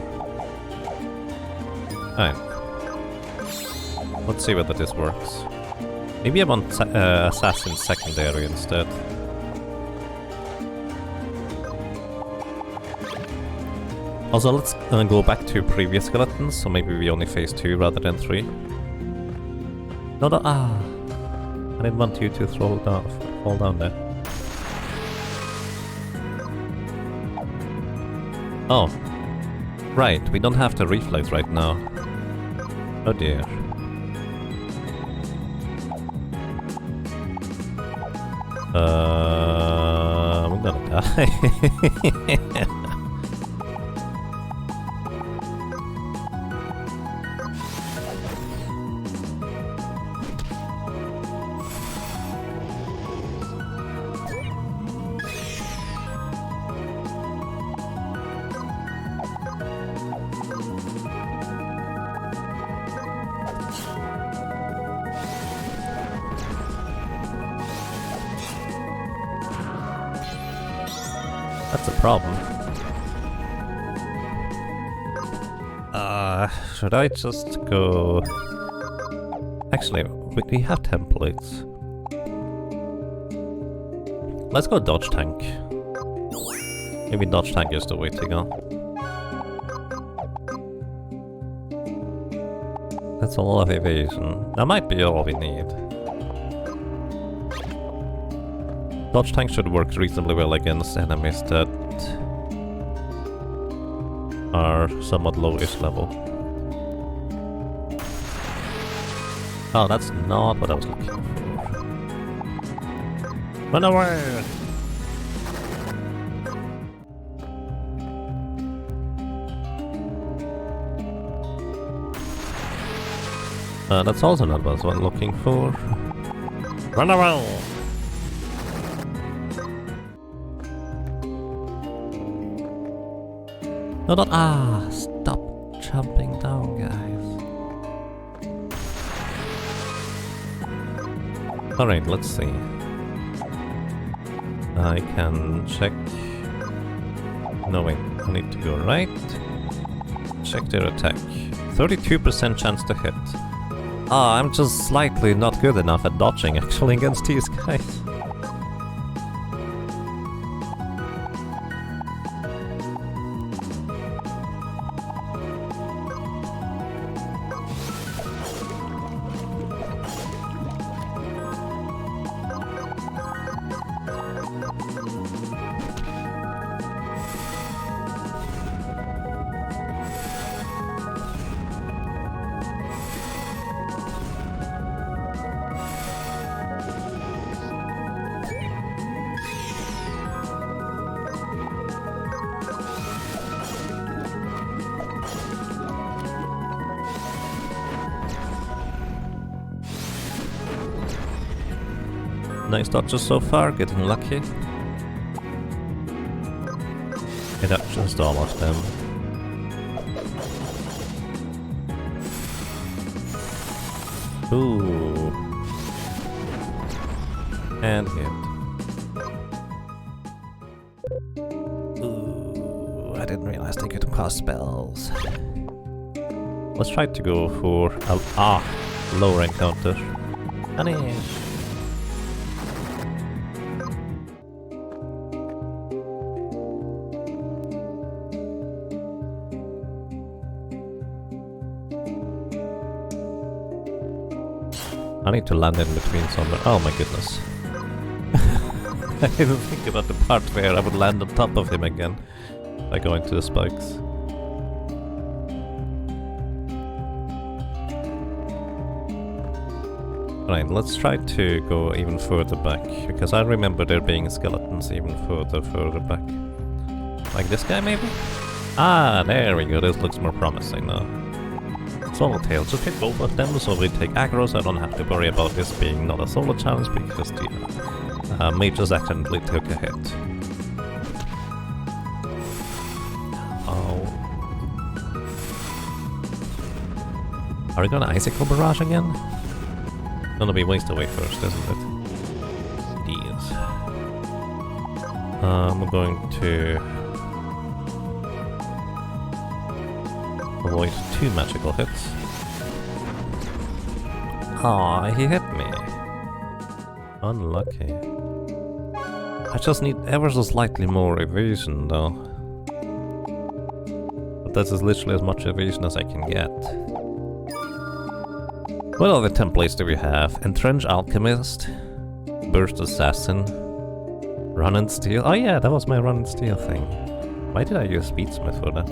Alright. Let's see whether this works. Maybe I want Assassin Secondary instead. Also, let's go back to previous skeletons, so maybe we only face 2 rather than 3. No, no, I didn't want you to fall down there. Oh. Right, we don't have the reflex right now. Oh dear. I'm gonna die. That's a problem. Should I just go... Actually, we have templates. Let's go dodge tank. Maybe dodge tank is the way to go. That's a lot of evasion. That might be all we need. Dodge tank should work reasonably well against enemies that are somewhat lowish level. Oh, that's not what I was looking for. Run away! That's also not what I was looking for. Run away! No, not stop jumping down, guys. Alright, let's see. I can check... No, wait, I need to go right. Check their attack. 32% chance to hit. I'm just slightly not good enough at dodging, actually, against these guys. Nice dodges so far, getting lucky. It just almost them. Ooh. And hit. Ooh, I didn't realize they could cast spells. Let's try to go for lower encounter. Honey. I need to land in between somewhere. Oh my goodness. I didn't think about the part where I would land on top of him again by going to the spikes. Right, let's try to go even further back, because I remember there being skeletons even further back. Like this guy maybe? Ah, there we go, this looks more promising now. Swallowtail, just hit both of them so we take aggro, so I don't have to worry about this being not a solo challenge because the mages accidentally took a hit. Oh. Are we gonna Icicle Barrage again? Gonna be waste away first, isn't it? Yes. I'm going to avoid 2 magical hits. Aw, he hit me. Unlucky. I just need ever so slightly more evasion though. But that is literally as much evasion as I can get. What other templates do we have? Entrench Alchemist, Burst Assassin, Run and Steal. Oh yeah, that was my Run and Steal thing. Why did I use Beatsmith for that?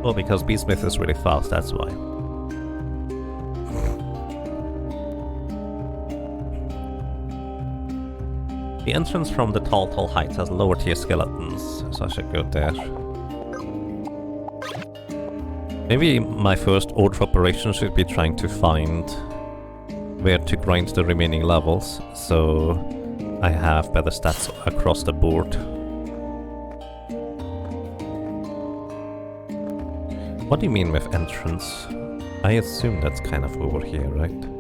Well, because Beatsmith is really fast, that's why. The entrance from the Tall Heights has lower tier skeletons, so I should go there. Maybe my first order of operations should be trying to find where to grind the remaining levels, so I have better stats across the board. What do you mean with entrance? I assume that's kind of over here, right?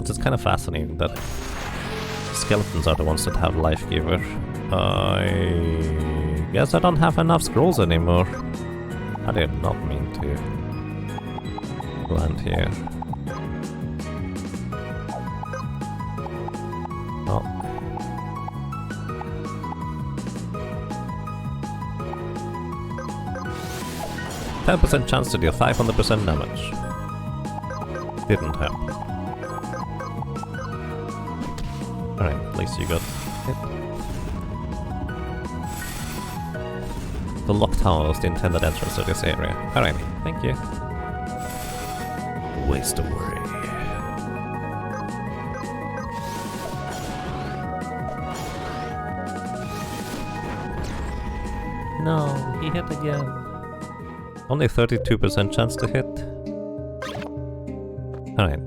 It's kind of fascinating that skeletons are the ones that have Life Giver. I guess I don't have enough scrolls anymore. I did not mean to land here. Oh. 10% chance to deal 500% damage. Didn't help. Alright, at least you got hit. The lock tower is the intended entrance to this area. Alright, thank you. Waste away. No, he hit again. Only 32% chance to hit. Alright,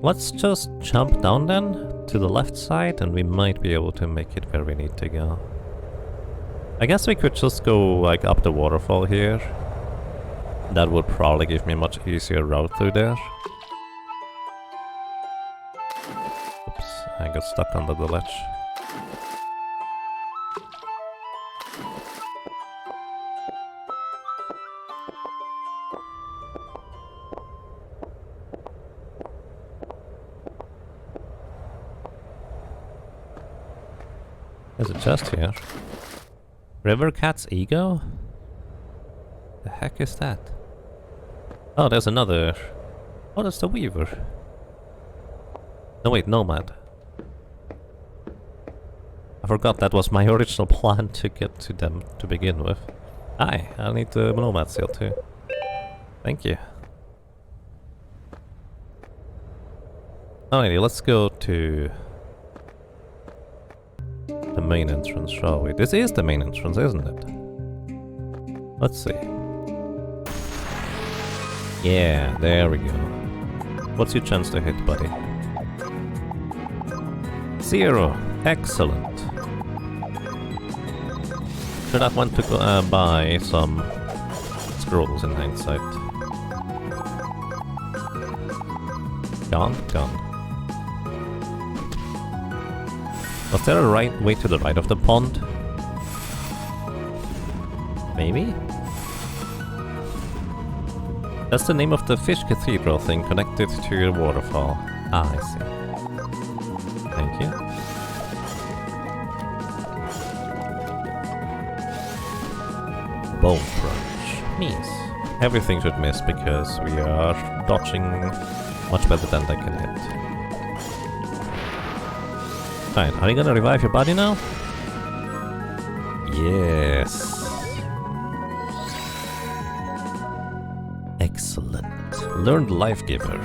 let's just jump down then to the left side and we might be able to make it where we need to go. I guess we could just go like up the waterfall here. That would probably give me a much easier route through there. Oops, I got stuck under the ledge. There's a chest here. River Cat's ego? The heck is that? Oh, there's another. Oh, that's the Weaver. No, wait, Nomad. I forgot that was my original plan to get to them to begin with. Aye, I need the Nomad seal too. Thank you. Alrighty, let's go to the main entrance, shall we? This is the main entrance, isn't it? Let's see. Yeah, there we go. What's your chance to hit, buddy? 0. Excellent. Should have went to go, buy some scrolls in hindsight. Gone? Gone. Was there a right way to the right of the pond? Maybe? That's the name of the fish cathedral thing connected to your waterfall. Ah, I see. Thank you. Bone crunch. Means everything should miss because we are dodging much better than they can hit. Alright, are you gonna revive your body now? Yes. Excellent. Learned Life Giver.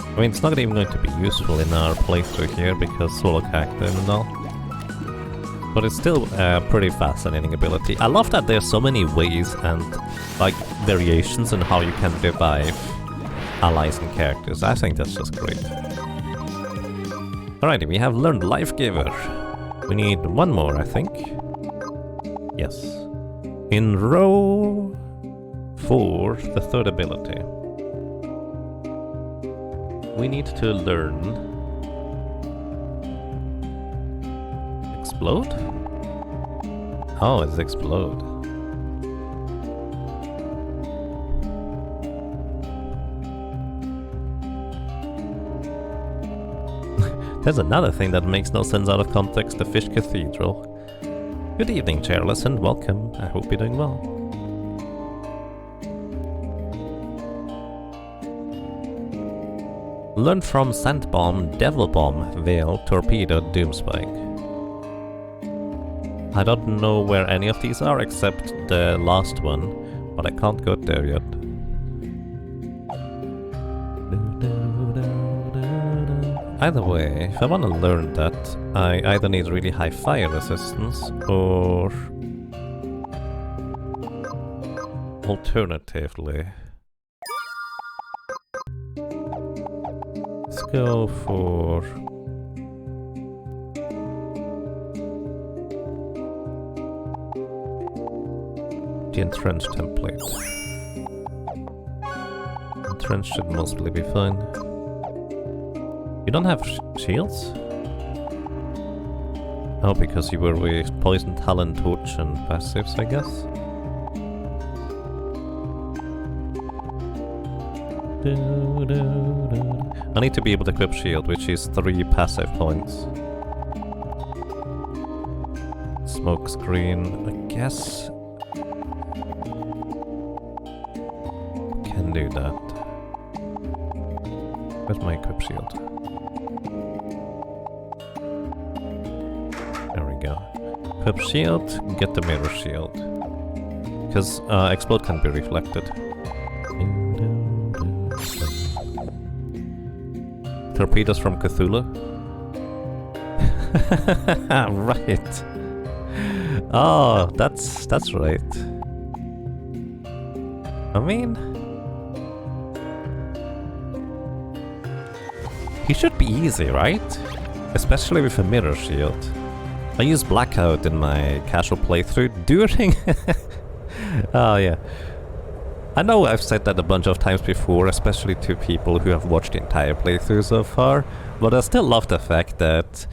I mean, it's not even going to be useful in our playthrough here because solo character and all. But it's still a pretty fascinating ability. I love that there's so many ways and like variations on how you can revive allies and characters. I think that's just great. Alrighty, we have learned Life Giver. We need one more, I think. Yes. In row 4, the third ability. We need to learn... Explode? Oh, it's Explode. There's another thing that makes no sense out of context, the Fish Cathedral. Good evening, Chairless, and welcome. I hope you're doing well. Learn from Scent Bomb, Devil Bomb, Veil, Torpedo, Doomspike. I don't know where any of these are except the last one, but I can't go there yet. Either way, if I want to learn that, I either need really high fire resistance, or... alternatively... let's go for... the Entrenched template. Entrenched should mostly be fine. You don't have shields? Oh, because you were with Poison, Talon, Torch and passives, I guess? I need to be able to equip shield, which is 3 passive points. Smoke screen, I guess... can do that. Where's my equip shield? There we go. Equip shield, get the mirror shield. Because Explode can be reflected. Torpedoes from Cthulhu? Right. Oh, that's right. I mean... he should be easy, right? Especially with a mirror shield. I used Blackout in my casual playthrough during... oh yeah. I know I've said that a bunch of times before, especially to people who have watched the entire playthrough so far, but I still love the fact that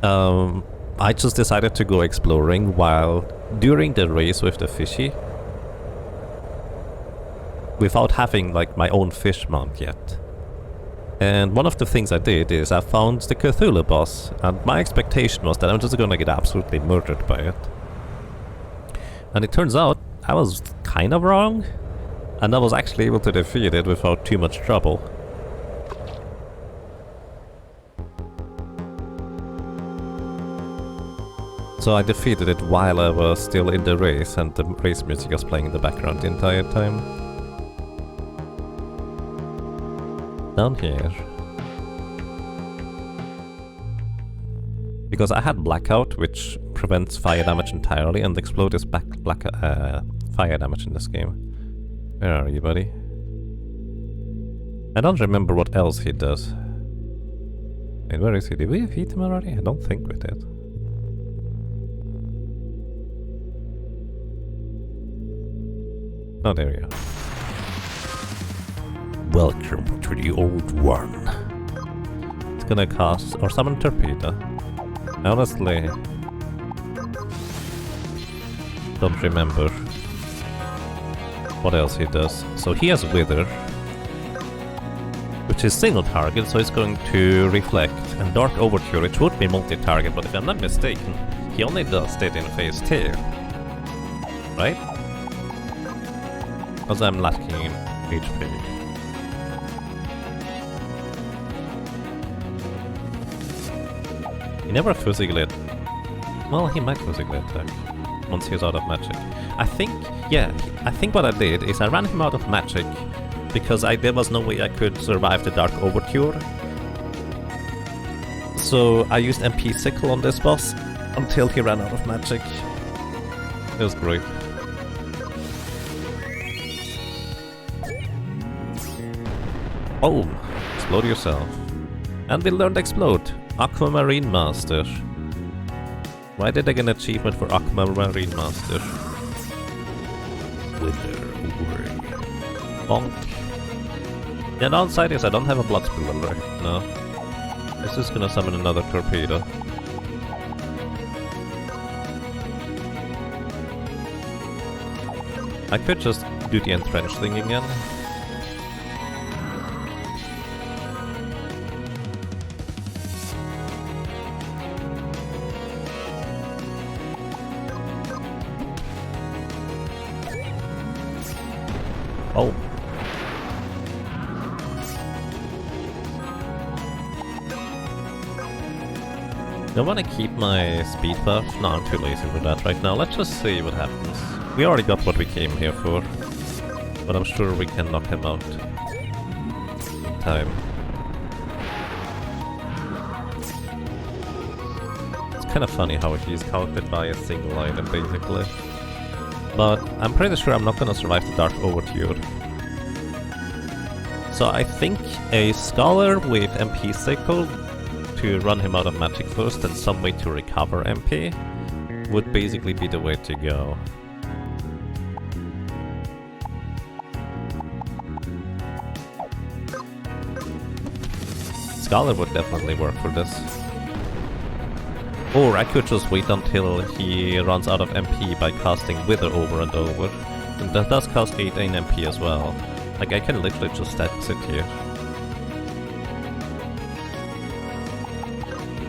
I just decided to go exploring while during the race with the fishy, without having like my own fish mount yet. And one of the things I did is I found the Cthulhu Boss, and my expectation was that I'm just gonna get absolutely murdered by it. And it turns out I was kind of wrong, and I was actually able to defeat it without too much trouble. So I defeated it while I was still in the race, and the race music was playing in the background the entire time. Down here. Because I had Blackout, which prevents fire damage entirely, and Explode is fire damage in this game. Where are you, buddy? I don't remember what else he does. Wait, where is he? Did we defeat him already? I don't think we did. Oh, there we go. Welcome to the old one. It's gonna cast or summon Torpedo. Honestly, don't remember what else he does. So he has Wither, which is single target, so it's going to reflect, and Dark Overture, which would be multi-target, but if I'm not mistaken, he only does that in phase 2. Right? Because I'm lacking in HP. He never physically... well, he might physically attack once he's out of magic. I think what I did is I ran him out of magic because there was no way I could survive the Dark Overture. So I used MP Sickle on this boss until he ran out of magic. It was great. Oh, explode yourself. And we learned Explode. Aquamarine Master. Why did I get an achievement for Aquamarine Master? Wither. Bonk. The downside is I don't have a blood spell right now. This is gonna summon another torpedo. I could just do the entrench thing again. Oh. I want to keep my speed buff. No, I'm too lazy for that right now. Let's just see what happens. We already got what we came here for, but I'm sure we can knock him out in time. It's kind of funny how he's counted by a single item, basically. But I'm pretty sure I'm not gonna survive the Dark Overture. So I think a Scholar with MP Sickle to run him out of magic first and some way to recover MP would basically be the way to go. Scholar would definitely work for this. Or I could just wait until he runs out of MP by casting Wither over and over. And that does cost 18 MP as well. Like, I can literally just sit here.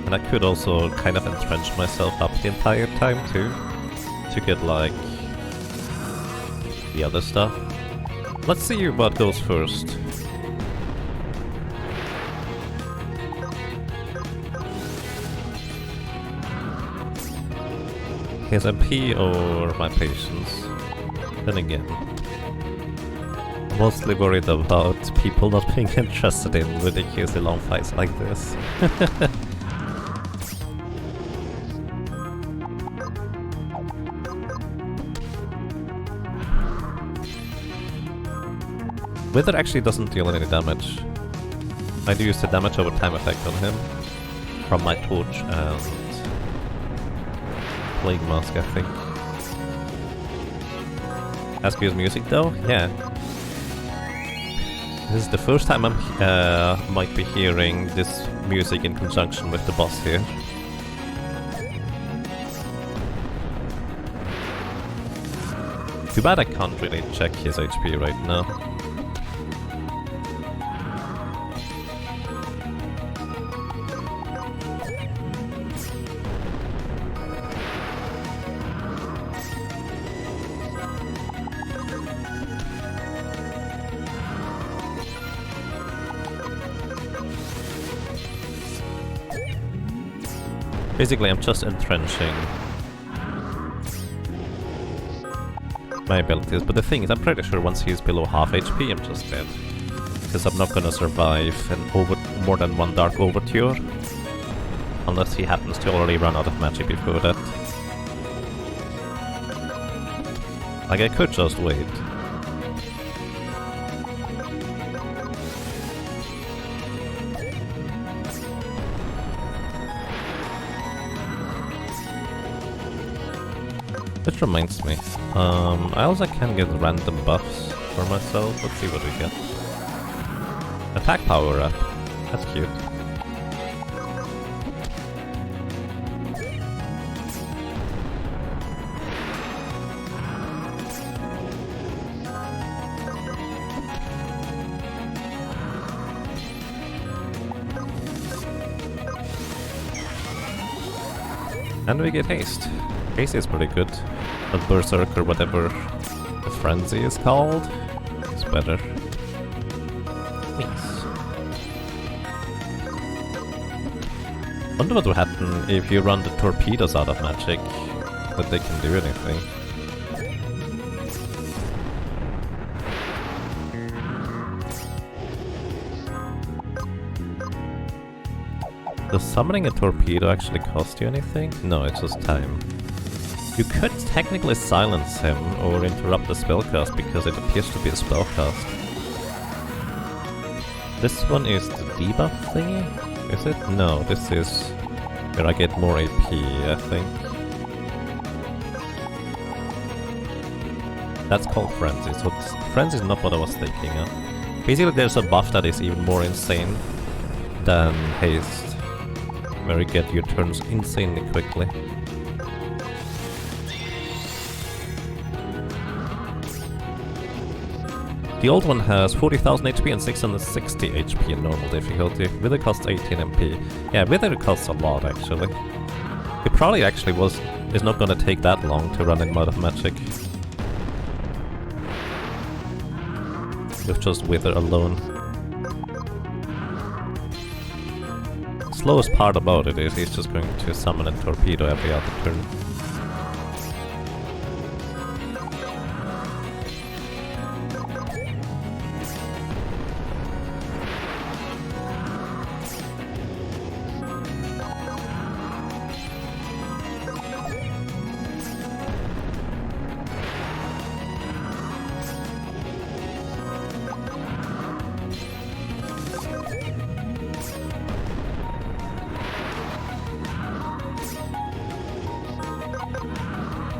And I could also kind of entrench myself up the entire time too, to get like the other stuff. Let's see what goes first. His MP or my patience? Then again, mostly worried about people not being interested in ridiculously long fights like this. Wither actually doesn't deal any damage. I do use the damage over time effect on him from my torch and Plague Mask, I think. As good as music though? Yeah. This is the first time I might be hearing this music in conjunction with the boss here. Too bad I can't really check his HP right now. Basically, I'm just entrenching my abilities, but the thing is, I'm pretty sure once he's below half HP, I'm just dead. Because I'm not gonna survive more than one Dark Overture, unless he happens to already run out of magic before that. Like, I could just wait. Which reminds me, I also can get random buffs for myself. Let's see what we get. Attack power up. That's cute. And we get haste. Haste is pretty good. But Berserker, whatever the frenzy is called, is better. Nice. Wonder what will happen if you run the torpedoes out of magic, that they can do anything. Does summoning a torpedo actually cost you anything? No, it's just time. You could technically silence him or interrupt the spellcast because it appears to be a spellcast. This one is the debuff thingy? Is it? No, this is where I get more AP, I think. That's called Frenzy, so Frenzy is not what I was thinking of. Basically there's a buff that is even more insane than Haste, where you get your turns insanely quickly. The old one has 40,000 HP and 660 HP in normal difficulty. Wither costs 18 MP. Yeah, Wither costs a lot actually. It probably actually is not gonna take that long to run in Mode of Magic. With just Wither alone. Slowest part about it is he's just going to summon a torpedo every other turn.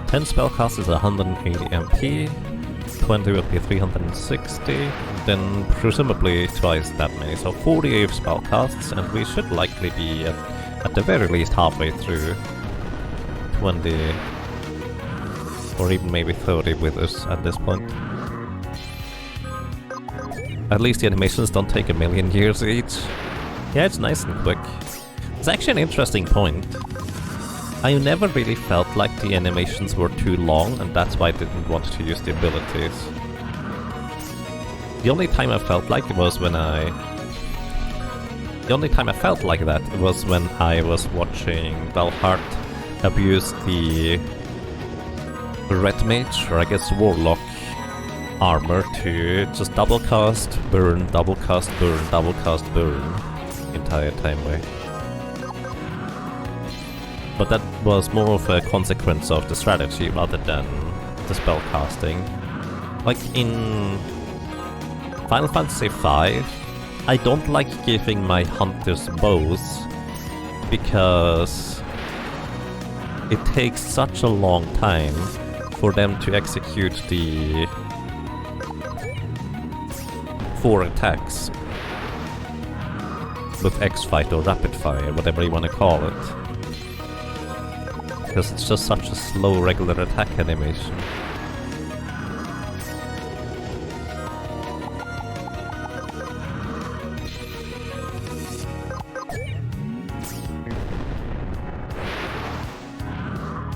Ten spellcast is 180 MP, 20 would be 360, then presumably twice that many, so 48 spellcasts, and we should likely be at the very least halfway through 20 or even maybe 30 with us at this point. At least the animations don't take a million years each. Yeah, it's nice and quick. It's actually an interesting point. I never really felt like the animations were too long, and that's why I didn't want to use the abilities. The only time I felt like it was when I was watching Valhart abuse the Red Mage, or I guess Warlock, armor to just double cast, burn, double cast, burn, double cast, burn, entire time way. But that was more of a consequence of the strategy rather than the spell casting. Like in Final Fantasy V, I don't like giving my hunters bows because it takes such a long time for them to execute the 4 attacks with X-Fight or Rapid Fire, whatever you want to call it. Because it's just such a slow regular attack animation.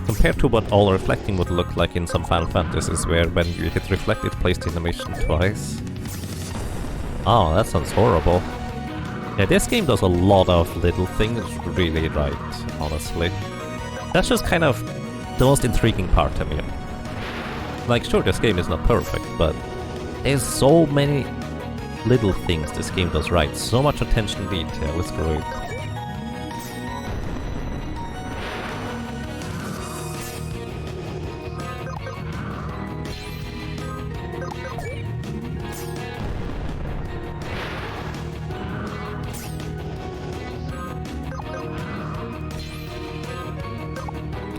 Compared to what all reflecting would look like in some Final Fantasies, where when you hit reflect it plays the animation twice. Oh, that sounds horrible. Yeah, this game does a lot of little things really right, honestly. That's just kind of the most intriguing part to me. Like, sure, this game is not perfect, but there's so many little things this game does right. So much attention to detail, it's great.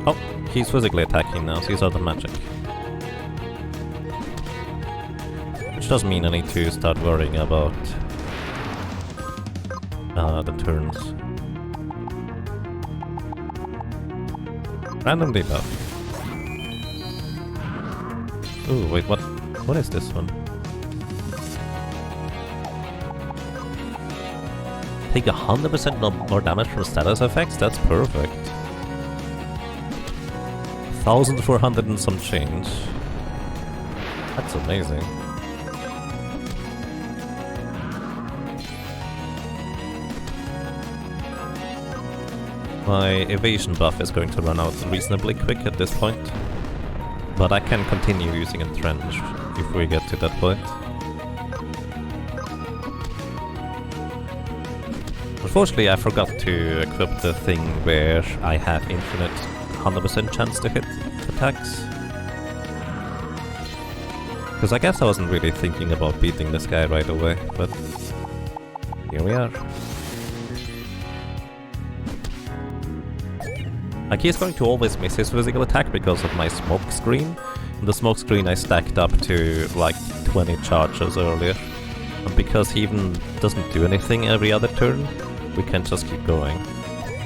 Oh, he's physically attacking now, so he's out of magic. Which does mean I need to start worrying about the turns. Random debuff. Ooh, wait, what is this one? Take 100% more damage from status effects? That's perfect. 1,400 and some change. That's amazing. My evasion buff is going to run out reasonably quick at this point, but I can continue using Entrench if we get to that point. Unfortunately, I forgot to equip the thing where I have infinite 100% chance to hit attacks. Because I guess I wasn't really thinking about beating this guy right away, but here we are. Like, he's going to always miss his physical attack because of my smoke screen. The smoke screen I stacked up to like 20 charges earlier. And because he even doesn't do anything every other turn, we can just keep going.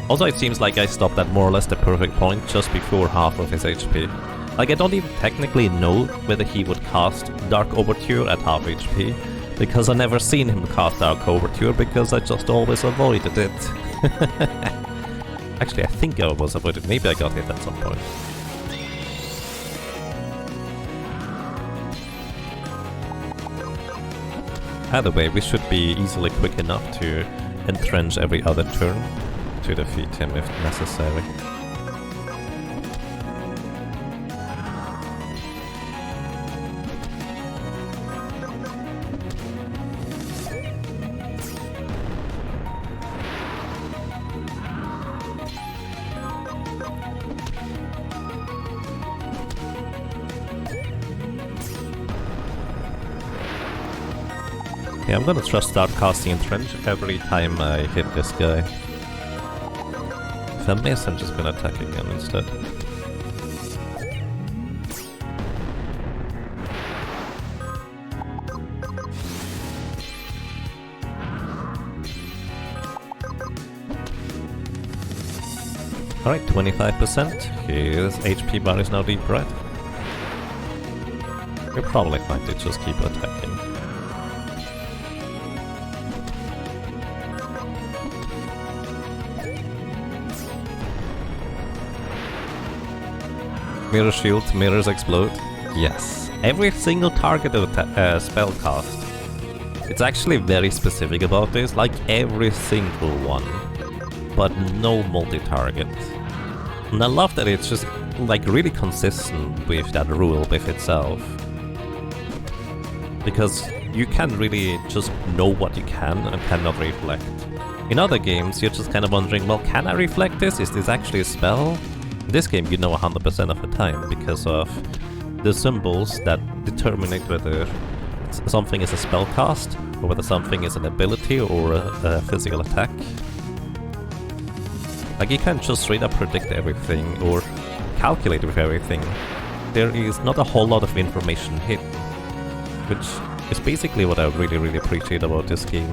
Also, it seems like I stopped at more or less the perfect point just before half of his HP. Like, I don't even technically know whether he would cast Dark Overture at half HP, because I never seen him cast Dark Overture because I just always avoided it. Actually, I think I was avoided. Maybe I got hit at some point. Either way, we should be easily quick enough to entrench every other turn to defeat him if necessary. Yeah, I'm gonna just start casting Entrench every time I hit this guy. If I miss, I'm just gonna attack again instead. Alright, 25%. His HP bar is now deep red. We're probably fine to just keep attacking. Mirror shield, mirrors explode. Yes. Every single target of spell cast. It's actually very specific about this, like every single one. But no multi-target. And I love that it's just like really consistent with that rule with itself. Because you can really just know what you can and cannot reflect. In other games, you're just kind of wondering, well, can I reflect this? Is this actually a spell? In this game, you know 100% of the time because of the symbols that determine whether something is a spell cast, or whether something is an ability or a physical attack. Like, you can't just straight up predict everything or calculate with everything. There is not a whole lot of information hidden, which is basically what I really appreciate about this game,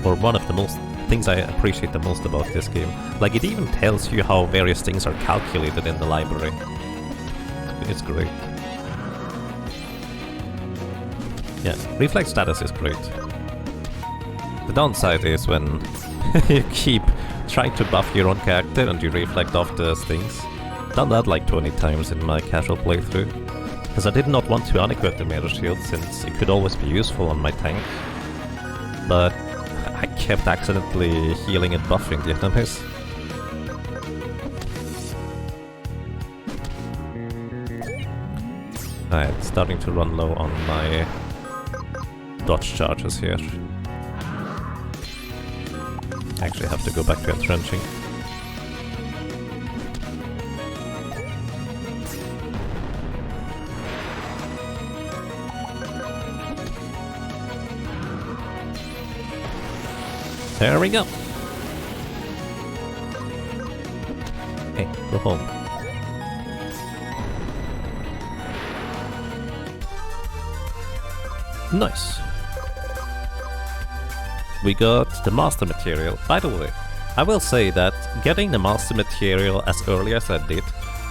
or one of the most things I appreciate the most about this game. Like, it even tells you how various things are calculated in the library. It's great. Yeah, reflex status is great. The downside is when you keep trying to buff your own character and you reflect off those things. Done that like 20 times in my casual playthrough. Because I did not want to unequip the mirror shield since it could always be useful on my tank. But I kept accidentally healing and buffing the enemies. Alright, starting to run low on my dodge charges here. Actually have to go back to entrenching. There we go. Hey, go home. Nice. We got the master material. By the way, I will say that getting the master material as early as I did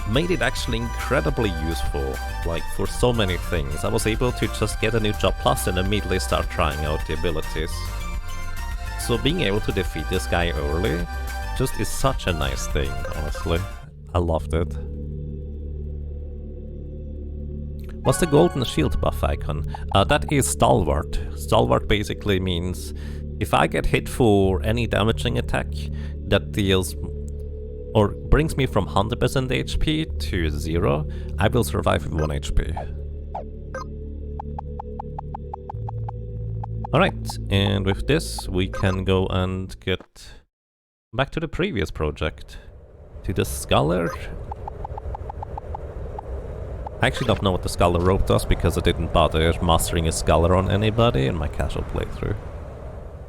made it actually incredibly useful, like for so many things. I was able to just get a new job plus and immediately start trying out the abilities. So being able to defeat this guy early just is such a nice thing, honestly. I loved it. What's the golden shield buff icon? That is Stalwart. Stalwart basically means if I get hit for any damaging attack that deals or brings me from 100% HP to 0, I will survive with 1 HP. Alright, and with this we can go and get back to the previous project. To the Scholar. I actually don't know what the Scholar rope does because I didn't bother mastering a Scholar on anybody in my casual playthrough.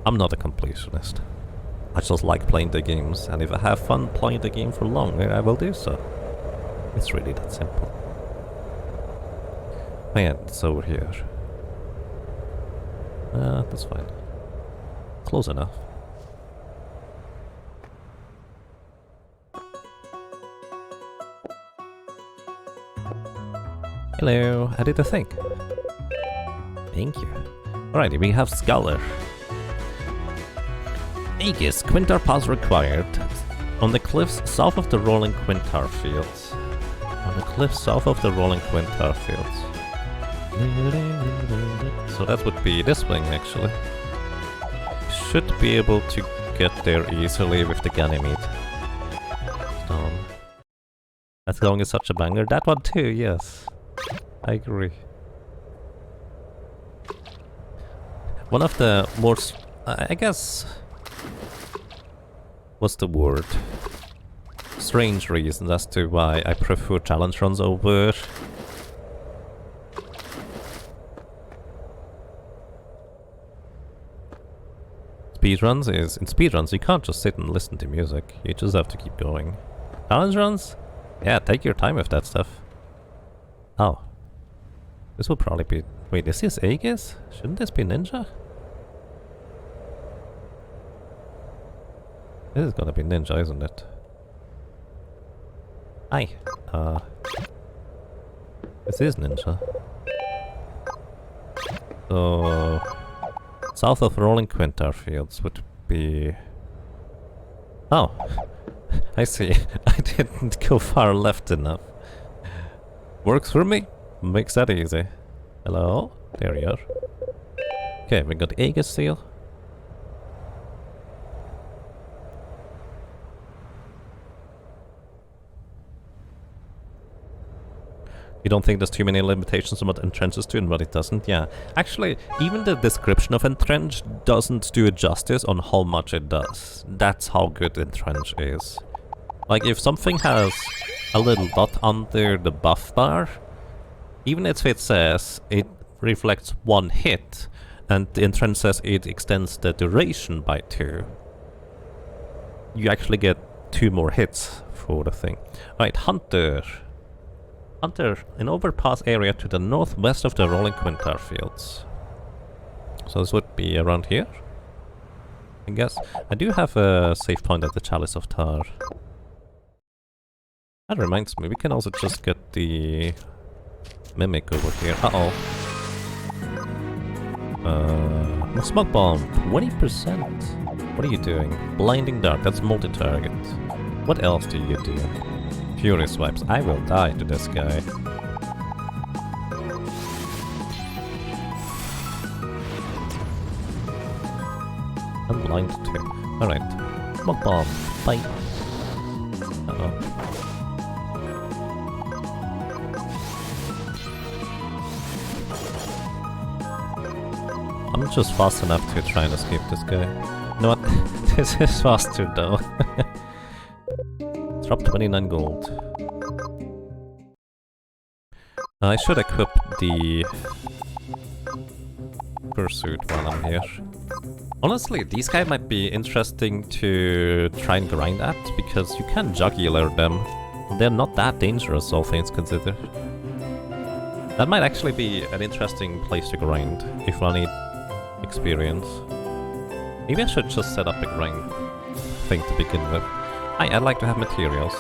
I'm not a completionist. I just like playing the games, and if I have fun playing the game for longer, I will do so. It's really that simple. Oh yeah, it's over here. That's fine. Close enough. Hello, I did a thing. Thank you. Alrighty, we have Scholar. Aegis, Quintar pass required. On the cliffs south of the rolling Quintar fields. On the cliffs south of the rolling Quintar fields. So that would be this wing, actually. Should be able to get there easily with the Ganymede. That song is such a banger. That one too, yes. I agree. One of the more, I guess, what's the word? Strange reasons as to why I prefer challenge runs over speedruns is, in speedruns you can't just sit and listen to music, you just have to keep going. Challenge runs? Yeah, take your time with that stuff. Oh. This will probably be... Wait, this is Aegis? Shouldn't this be Ninja? This is gonna be Ninja, isn't it? Hi. This is Ninja. So... south of Rolling Quintar Fields would be... Oh! I see. I didn't go far left enough. Works for me. Makes that easy. Hello? There you are. Okay, we got Aegis Seal. You don't think there's too many limitations on what Entrench is doing, but it doesn't? Yeah. Actually, even the description of Entrench doesn't do it justice on how much it does. That's how good Entrench is. Like, if something has a little dot under the buff bar, even if it says it reflects 1 hit, and the Entrench says it extends the duration by 2, you actually get 2 more hits for the thing. Right, Hunter. Hunter, an overpass area to the northwest of the rolling Quintar fields. So this would be around here, I guess. I do have a save point at the Chalice of Tar. That reminds me, we can also just get the Mimic over here. Uh-oh. Smoke Bomb, 20%. What are you doing? Blinding Dart, that's multi-target. What else do you do? Fury Swipes, I will die to this guy. I'm blind too. Alright. Smoke Bomb, bye. Uh-oh. I'm just fast enough to try and escape this guy. You know what? This is faster though. Drop 29 gold. I should equip the Pursuit while I'm here. Honestly, these guys might be interesting to try and grind at, because you can jugular them. They're not that dangerous, all things considered. That might actually be an interesting place to grind, if I need experience. Maybe I should just set up a grind thing to begin with. Hi, I'd like to have materials.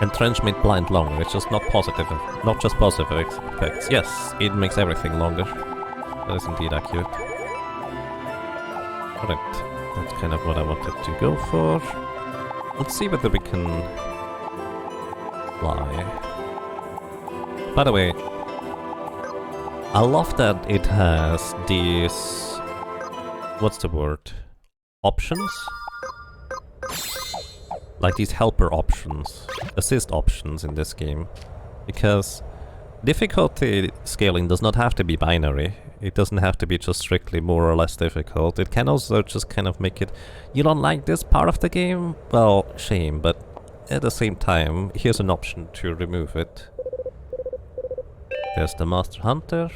Entrench made blind longer, it's just not positive, not just positive effects. Yes, it makes everything longer. That is indeed accurate. Alright, that's kind of what I wanted to go for. Let's see whether we can fly. By the way, I love that it has these... what's the word? Options? Like these helper options, assist options in this game. Because difficulty scaling does not have to be binary. It doesn't have to be just strictly more or less difficult. It can also just kind of make it, you don't like this part of the game? Well, shame, but at the same time, here's an option to remove it. There's the Master Hunter.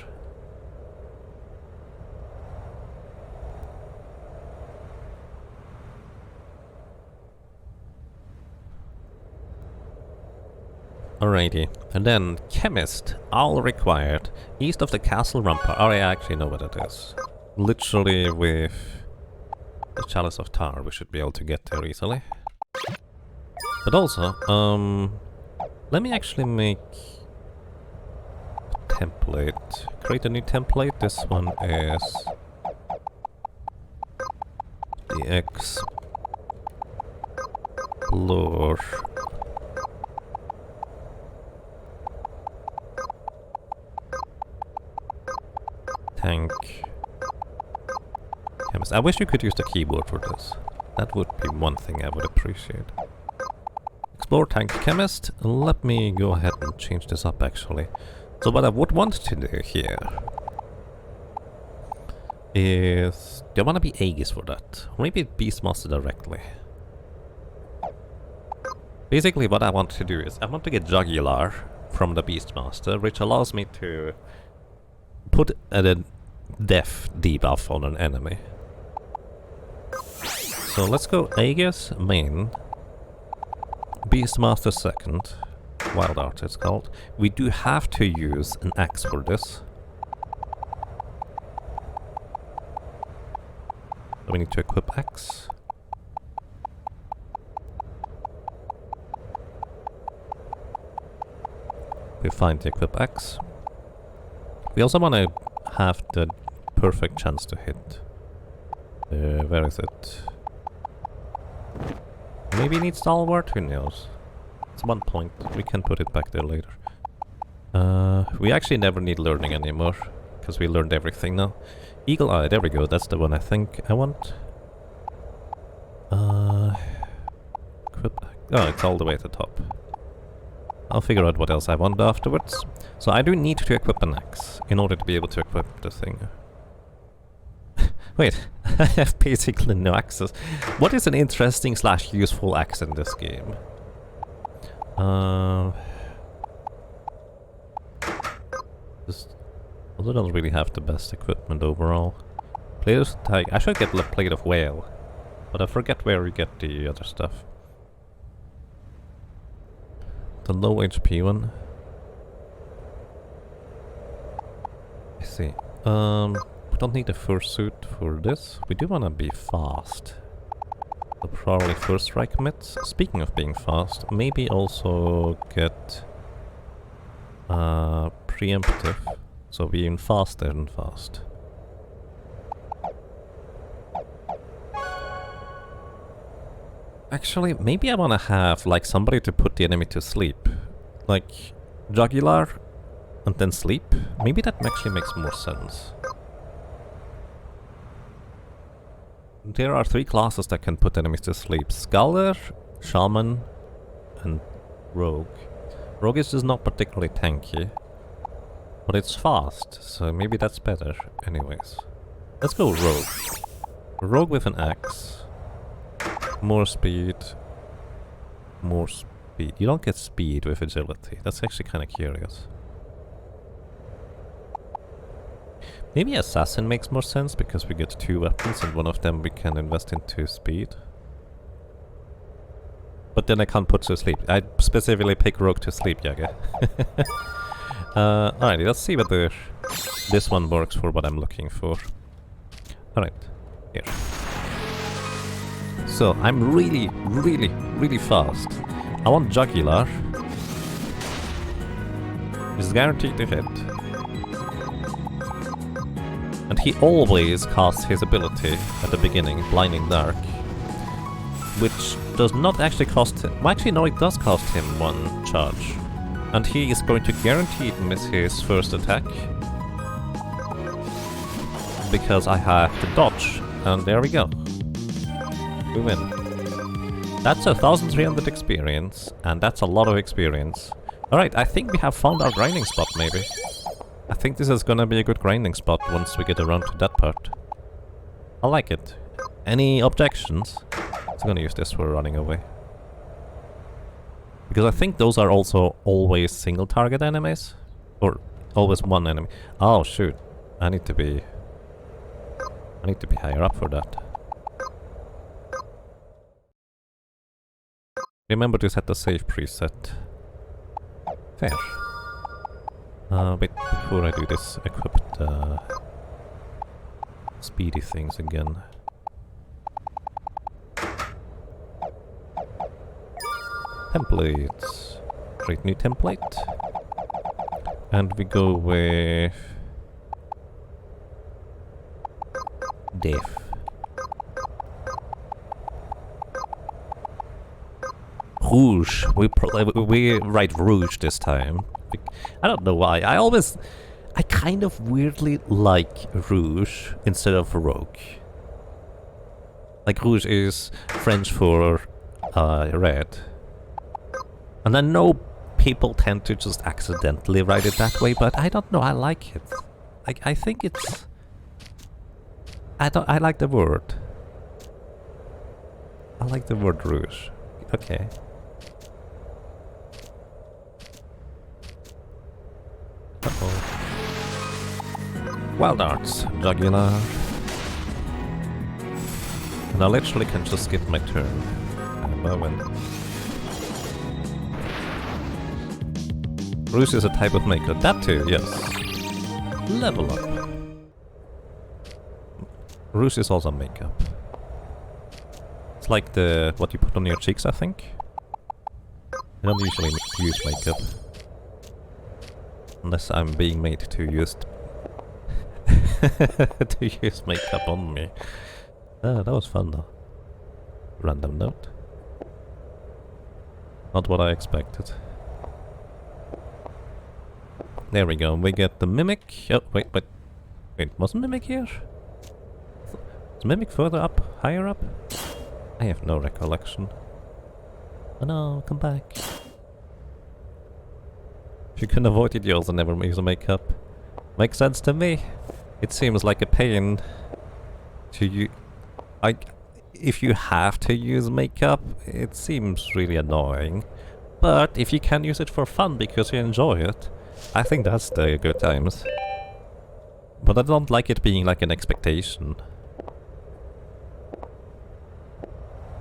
Alrighty, and then Chemist, all required, east of the Castle Rampart. Oh, I actually know what it is. Literally with the Chalice of Tar, we should be able to get there easily. But also, let me actually make a template. Create a new template. This one is the Explore. Tank. Chemist. I wish you could use the keyboard for this. That would be one thing I would appreciate. Explore Tank Chemist. Let me go ahead and change this up actually. So what I would want to do here is... do I want to be Aegis for that? Or maybe Beastmaster directly? Basically what I want to do is I want to get Jugular from the Beastmaster, which allows me to put a death debuff on an enemy. So let's go Aegis main, Beastmaster second, Wild Art it's called. We do have to use an axe for this. So we need to equip axe. We find the equip axe. We also want to have the perfect chance to hit. Where is it? Maybe it needs Stalwart, who knows? It's 1 point, we can put it back there later. We actually never need learning anymore, because we learned everything now. Eagle Eye, there we go, that's the one I think I want. Equip. Oh, it's all the way at the top. I'll figure out what else I want afterwards. So I do need to equip an axe in order to be able to equip the thing. Wait, I have basically no axes. What is an interesting / useful axe in this game? Just also don't really have the best equipment overall. Plate of Tiger. I should get the Plate of Whale, but I forget where we get the other stuff. The low HP one. I see. We don't need a fursuit for this. We do want to be fast. So probably first strike mitts. Speaking of being fast, maybe also get preemptive. So being faster and fast. Actually, maybe I want to have like somebody to put the enemy to sleep. Like Jugular and then sleep. Maybe that actually makes more sense. There are 3 classes that can put enemies to sleep. Scholar, Shaman, and Rogue. Rogue is just not particularly tanky. But it's fast, so maybe that's better. Anyways. Let's go Rogue. Rogue with an axe. More speed. More speed. You don't get speed with agility. That's actually kind of curious. Maybe Assassin makes more sense because we get 2 weapons and one of them we can invest into speed. But then I can't put to sleep. I specifically pick Rogue to sleep, Yaga. Alrighty, let's see whether this one works for what I'm looking for. Alright, here. So, I'm really fast. I want Jugular. He's guaranteed to hit. And he always casts his ability at the beginning, Blinding Dark. Which does not actually cost him... Well, actually no, it does cost him 1 charge. And he is going to guaranteed miss his first attack. Because I have to dodge. And there we go. We win. That's 1,300 experience, and that's a lot of experience. Alright, I think we have found our grinding spot, maybe. I think this is gonna be a good grinding spot once we get around to that part. I like it. Any objections? I'm gonna use this for running away. Because I think those are also always single target enemies. Or always one enemy. Oh shoot. I need to be higher up for that. Remember to set the save preset. Fair. Wait, before I do this, equip the speedy things again. Templates. Create new template. And we go with Def. Rouge. We write Rouge this time. I don't know why. I kind of weirdly like Rouge instead of Rogue. Like Rouge is French for red. And I know people tend to just accidentally write it that way, but I don't know, I like it. I think it's... I like the word. I like the word Rouge. Okay. Uh-oh. Wild Arts, Jugular. And I literally can just skip my turn at the moment. Rouge is a type of maker. That too, yes. Level up. Rouge is also makeup. It's like the what you put on your cheeks, I think. I don't usually use makeup. Unless I'm being made to use to use makeup on me. Ah, that was fun though. Random note. Not what I expected. There we go, we get the Mimic. Oh, wait, wasn't Mimic here? Is Mimic further up? Higher up? I have no recollection. Oh no, come back. If you can avoid it, you also never use a makeup. Makes sense to me. It seems like a pain to use. If you have to use makeup, it seems really annoying. But if you can use it for fun because you enjoy it, I think that's the good times. But I don't like it being like an expectation.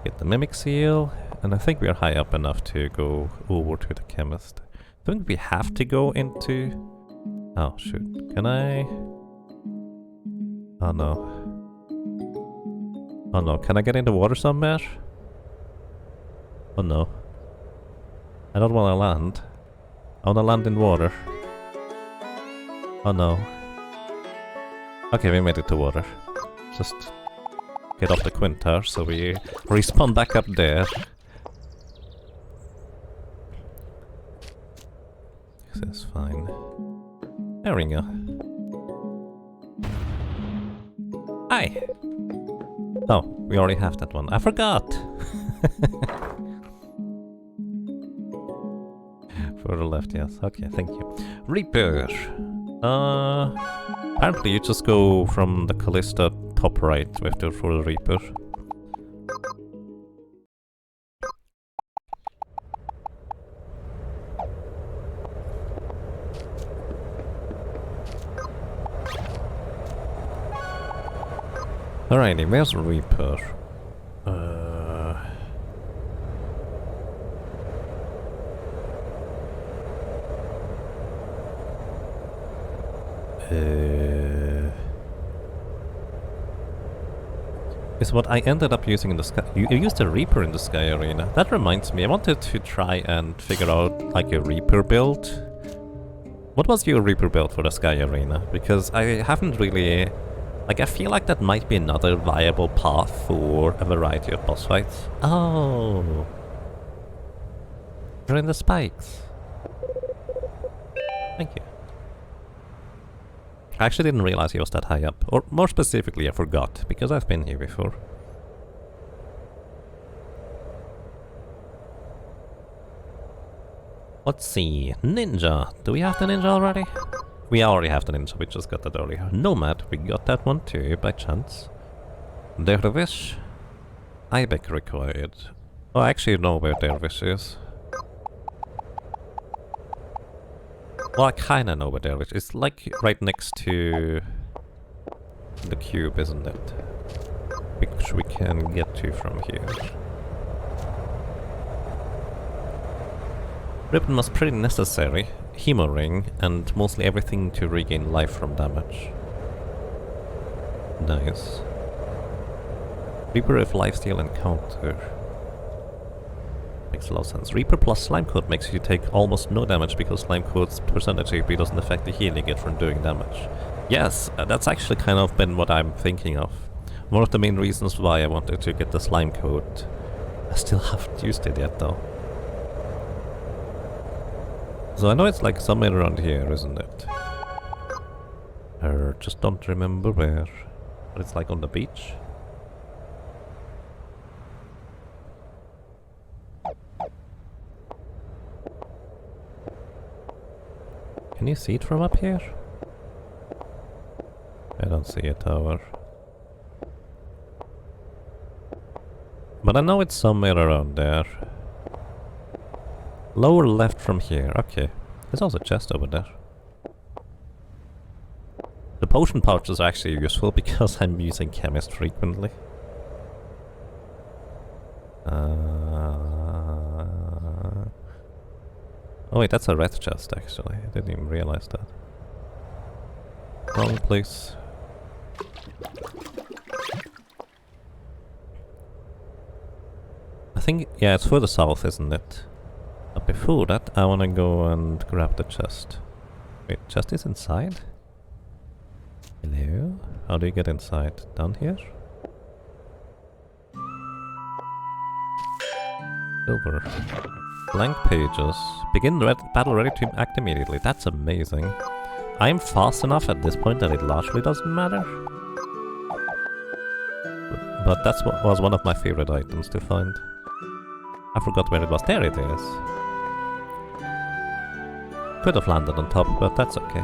Get the Mimic Seal, and I think we are high up enough to go over to the Chemist. Don't we have to go into... Oh shoot, can I... Oh no. Oh no, can I get in the water somewhere? Oh no. I don't want to land. I want to land in water. Oh no. Okay, we made it to water. Just get off the Quintar so we respawn back up there. This is fine. There we go. Hi! Oh, we already have that one. I forgot! Further left, yes. Okay, thank you. Reaper! Apparently you just go from the Callista top right for the Reaper. Alrighty, where's Reaper? Is what I ended up using in the sky. You used a Reaper in the Sky Arena. That reminds me, I wanted to try and figure out like a Reaper build. What was your Reaper build for the Sky Arena? Because I haven't really... Like, I feel like that might be another viable path for a variety of boss fights. Oh! You're in the spikes. Thank you. I actually didn't realize he was that high up. Or more specifically, I forgot, because I've been here before. Let's see. Ninja. Do we have the ninja already? We already have the ninja, we just got that earlier. Nomad, we got that one too, by chance. Dervish. Ibex required. Oh, I actually know where Dervish is. Well, I kinda know where there is. It's like right next to the cube, isn't it? Which we can get to from here. Ribbon was pretty necessary. Hemo ring, and mostly everything to regain life from damage. Nice. Reaper if lifesteal encounter. Makes a lot of sense. Reaper plus slime coat makes you take almost no damage because slime coat's percentage AP doesn't affect the healing you get from doing damage. Yes, that's actually kind of been what I'm thinking of. One of the main reasons why I wanted to get the slime coat. I still haven't used it yet though. So I know it's like somewhere around here, isn't it? I just don't remember where. But it's like on the beach. Can you see it from up here? I don't see a tower. But I know it's somewhere around there. Lower left from here, okay. There's also a chest over there. The potion pouches are actually useful because I'm using chemist frequently. Oh wait, that's a red chest actually. I didn't even realize that. Wrong place. I think, yeah, it's further south, isn't it? But before that, I wanna go and grab the chest. Wait, chest is inside? Hello? How do you get inside? Down here? Silver. Blank pages. Begin battle ready to act immediately. That's amazing. I'm fast enough at this point that it largely doesn't matter. But that's what was one of my favorite items to find. I forgot where it was. There it is. Could have landed on top, but that's okay.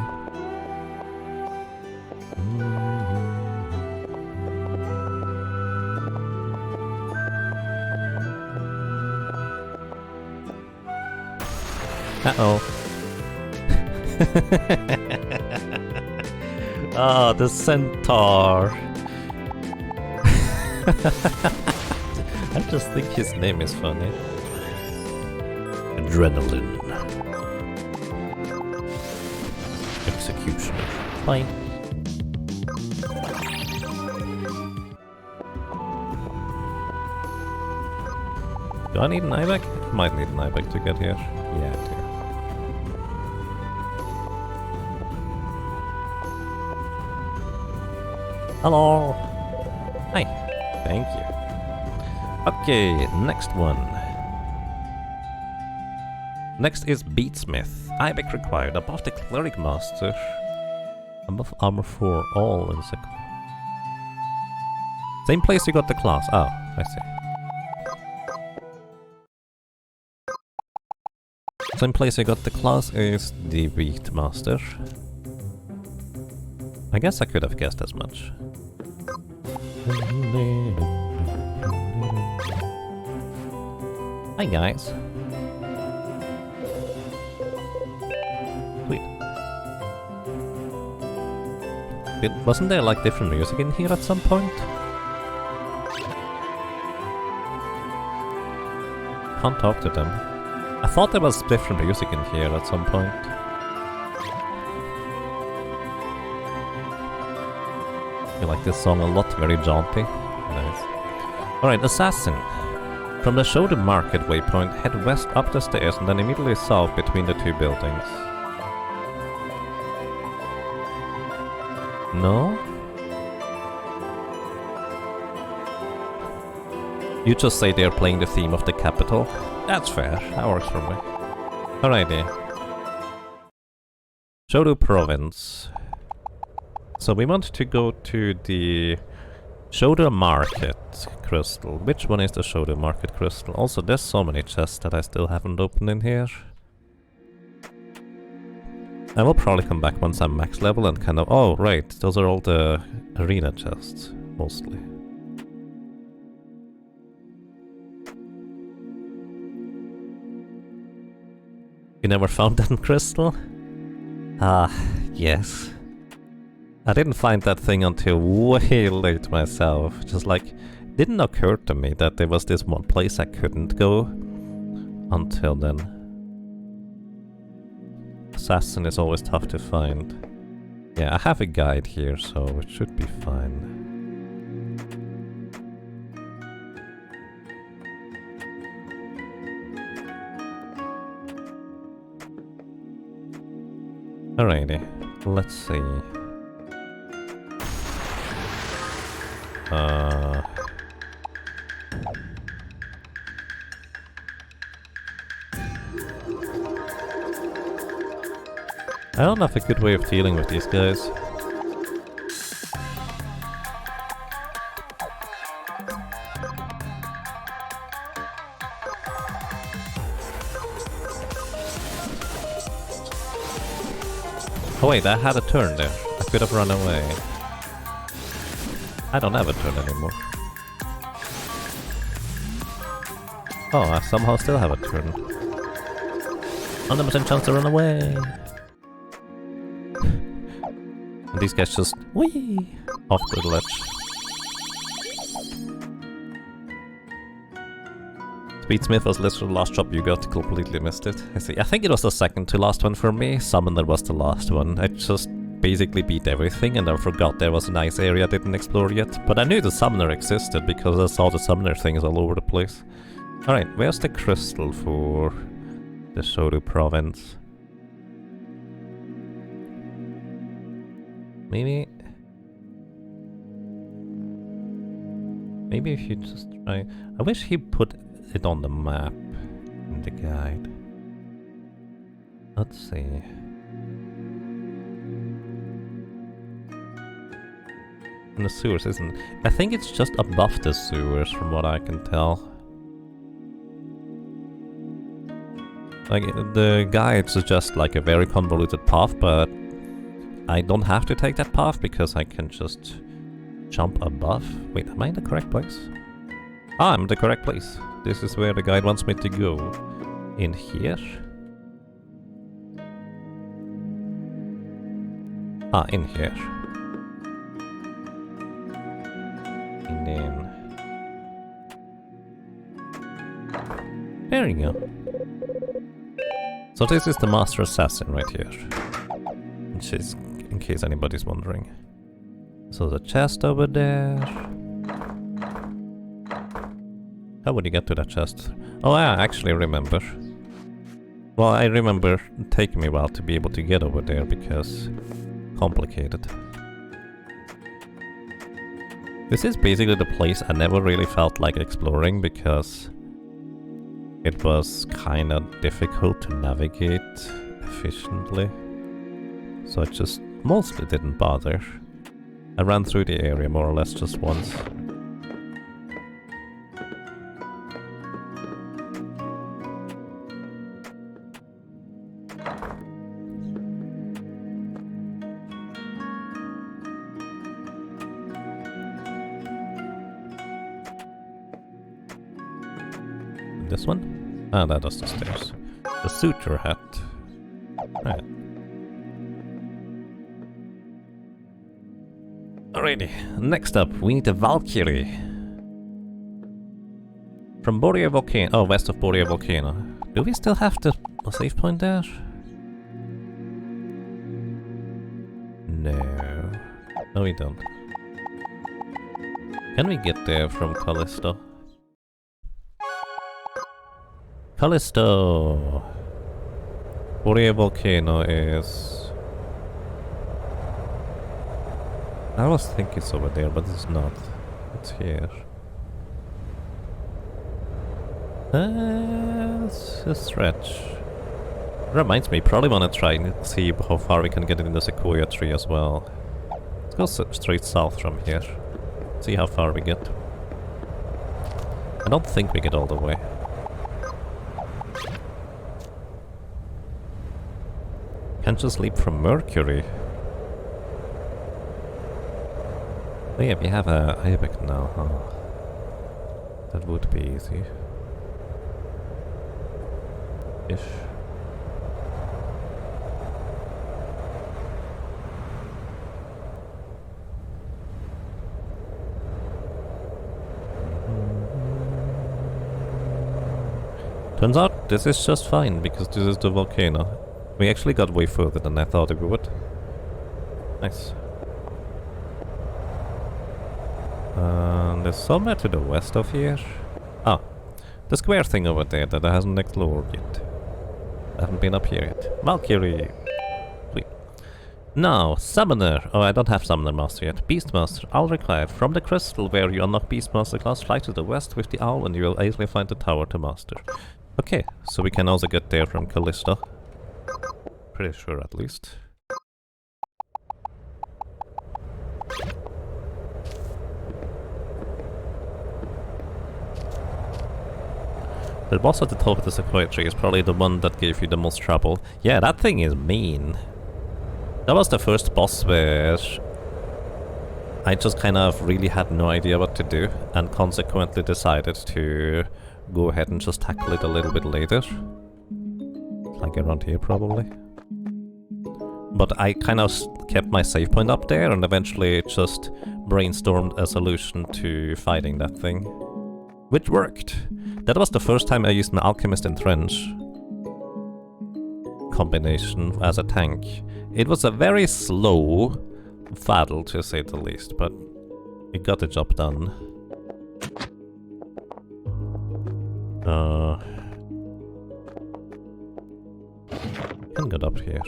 Uh-oh. Ah, the centaur. I just think his name is funny. Adrenaline. Executioner. Bye. Do I need an ibex? Might need an ibex to get here. Yeah, I do. Hello! Hi! Thank you. Okay, next one. Next is Beatsmith. Ibex required above the Cleric Master. Above armor 4, all in second. Same place you got the class. Oh, I see. Same place you got the class is the Beat Master. I guess I could have guessed as much. Hi guys. Sweet. Wasn't there like different music in here at some point? Can't talk to them. I thought there was different music in here at some point. I like this song a lot, very jaunty. Nice. Alright, Assassin. From the shoulder market waypoint, head west up the stairs and then immediately south between the two buildings. No? You just say they're playing the theme of the capital. That's fair, that works for me. Alrighty. Shodo province. So we want to go to the Shodo Market Crystal. Which one is the Shodo Market Crystal? Also, there's so many chests that I still haven't opened in here. I will probably come back once I'm max level and kind of... Oh, right, those are all the arena chests, mostly. You never found that crystal? Ah, yes. I didn't find that thing until way late myself. Just like, it didn't occur to me that there was this one place I couldn't go until then. Assassin is always tough to find. Yeah, I have a guide here, so it should be fine. Alrighty, let's see. I don't have a good way of dealing with these guys. Oh wait, I had a turn there. I could have run away. I don't have a turn anymore. Oh, I somehow still have a turn. 100% chance to run away. And these guys just whee off the ledge. Speedsmith was literally the last job you got, completely missed it. I see. I think it was the second to last one for me. Summoner was the last one. I just basically beat everything and I forgot there was a nice area I didn't explore yet. But I knew the summoner existed because I saw the summoner things all over the place. Alright, where's the crystal for the Sodu province? Maybe if you just try... I wish he put it on the map in the guide. Let's see. In the sewers, isn't it? I think it's just above the sewers from what I can tell. Like, the guide suggests like a very convoluted path, but I don't have to take that path because I can just jump above. Wait, am I in the correct place? Ah, I'm in the correct place. This is where the guide wants me to go. In here? Ah, in here. And then... there you go. So this is the Master Assassin right here. Which is, in case anybody's wondering. So the chest over there... how would you get to that chest? Oh, I actually remember. Well, I remember it taking me a while to be able to get over there because... complicated. This is basically the place I never really felt like exploring because... it was kinda difficult to navigate efficiently. So I just mostly didn't bother. I ran through the area more or less just once. This one? Ah, that was the stairs. The suitor hat. Right. Alrighty, next up, we need a Valkyrie. From Borea Volcano. Oh, west of Borea Volcano. Do we still have a save point there? No. No, we don't. Can we get there from Callisto? Callisto! Borea Volcano is... I was thinking it's over there, but it's not. It's here. It's a stretch. Reminds me, probably wanna try and see how far we can get in the Sequoia tree as well. Let's go straight south from here. See how far we get. I don't think we get all the way. Can't just leap from Mercury. Oh yeah, we have a Ibex now, huh? That would be easy. Ish. Turns out this is just fine, because this is the volcano. We actually got way further than I thought we would. Nice. There's somewhere to the west of here. Ah, the square thing over there that I hasn't explored yet. I haven't been up here yet. Valkyrie! Sweet. Now, Summoner! Oh, I don't have Summoner Master yet. Beastmaster, all required. From the crystal where you unlock Beastmaster class, fly to the west with the owl and you will easily find the tower to master. Okay, so we can also get there from Callisto. Pretty sure at least. The boss at the top of the sequoia tree is probably the one that gave you the most trouble. Yeah, that thing is mean. That was the first boss where I just kind of really had no idea what to do and consequently decided to go ahead and just tackle it a little bit later. Like around here probably. But I kind of kept my save point up there and eventually just brainstormed a solution to fighting that thing. Which worked! That was the first time I used my Alchemist and Trench combination as a tank. It was a very slow battle to say the least, but it got the job done. Can get up here.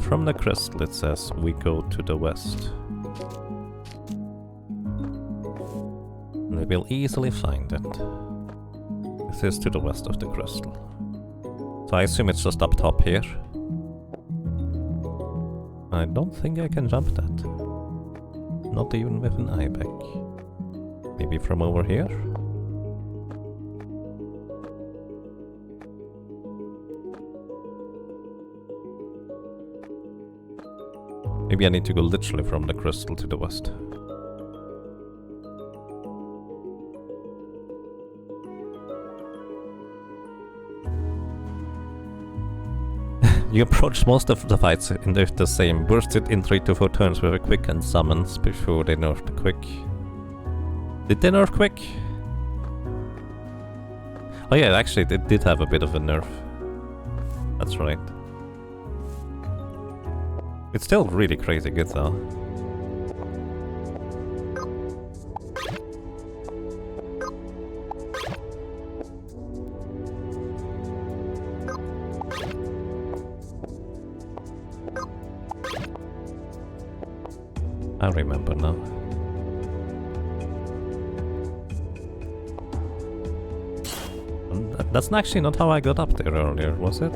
From the crystal it says we go to the west. And we will easily find it. This is to the west of the crystal. So I assume it's just up top here. I don't think I can jump that. Not even with an ibeck. Maybe from over here? Maybe I need to go literally from the crystal to the west. You approach most of the fights in the same. Burst it in 3 to 4 turns with a quick and summons before they nerfed the quick. Did they nerf quick? Oh yeah, actually it did have a bit of a nerf. That's right. It's still really crazy good though. I remember now. That's actually not how I got up there earlier, was it?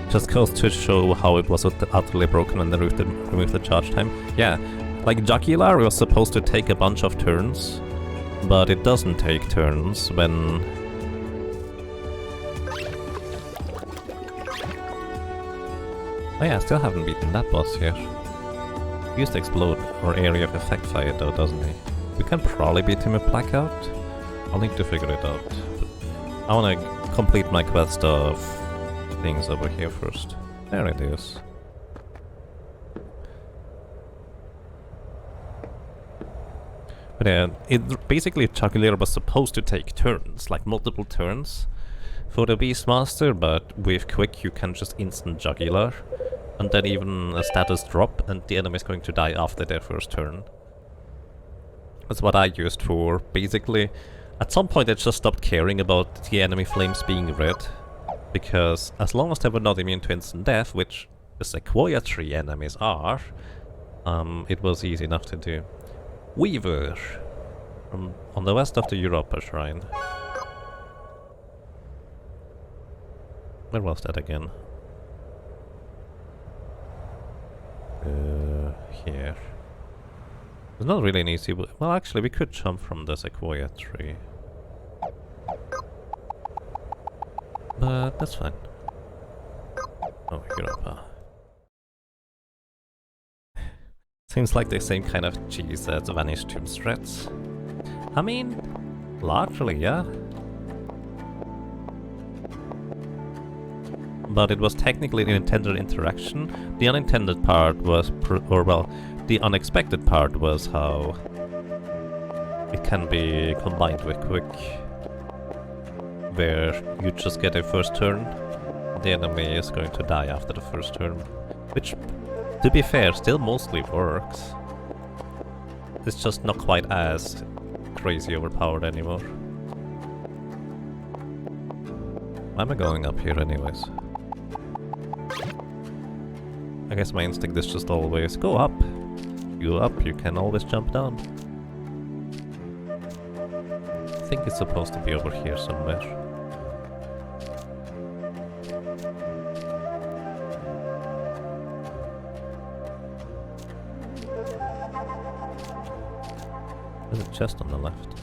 Just goes to show how it was utterly broken when they removed the charge time. Yeah, like Jugular was supposed to take a bunch of turns, but it doesn't take turns when... Oh yeah, I still haven't beaten that boss yet. He used to explode or area of effect fire though, doesn't he? We can probably beat him with Blackout. I'll need to figure it out. But I want to complete my quest of things over here first. There it is. But yeah, basically Jugular was supposed to take turns, like multiple turns for the Beastmaster, but with Quick you can just instant Jugular, and then even a status drop, and the enemy is going to die after their first turn. That's what I used for. Basically, at some point I just stopped caring about the enemy flames being red, because as long as they were not immune to instant death, which the Sequoia Tree enemies are, it was easy enough to do. Weaver! On the west of the Europa Shrine. Where was that again? Here. It's not really an easy... Well, actually, we could jump from the sequoia tree. But that's fine. Oh, Europa. Seems like the same kind of cheese as Vanished Tomb threats. I mean, largely, yeah. But it was technically an intended interaction. The unintended part was, the unexpected part was how it can be combined with Quick, where you just get a first turn, the enemy is going to die after the first turn, which, to be fair, still mostly works. It's just not quite as crazy overpowered anymore. Why am I going up here anyways? I guess my instinct is just always go up. You go up, you can always jump down. I think it's supposed to be over here somewhere. There's a chest on the left.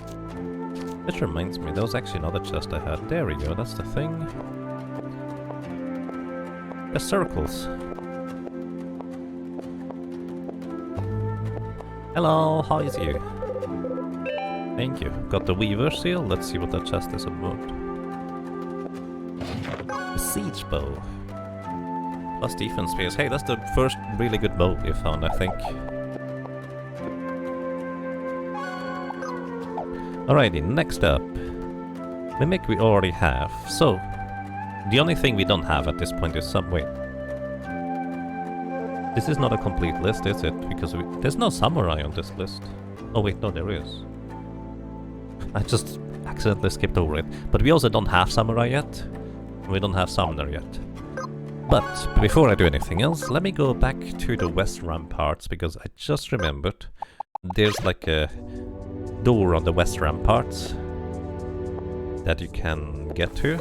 Which reminds me, there was actually another chest I had. There we go, that's the thing. The circles. Hello, how is you? Thank you. Got the Weaver seal. Let's see what that chest is about. A siege bow. Plus defense spears. Hey, that's the first really good bow we found, I think. Alrighty, next up. Mimic we already have. So, the only thing we don't have at this point is some... Wait. This is not a complete list, is it? Because there's no samurai on this list. Oh wait, no, there is. I just accidentally skipped over it. But we also don't have samurai yet. We don't have summoner yet. But before I do anything else, let me go back to the west ramparts, because I just remembered there's like a door on the west ramparts that you can get to.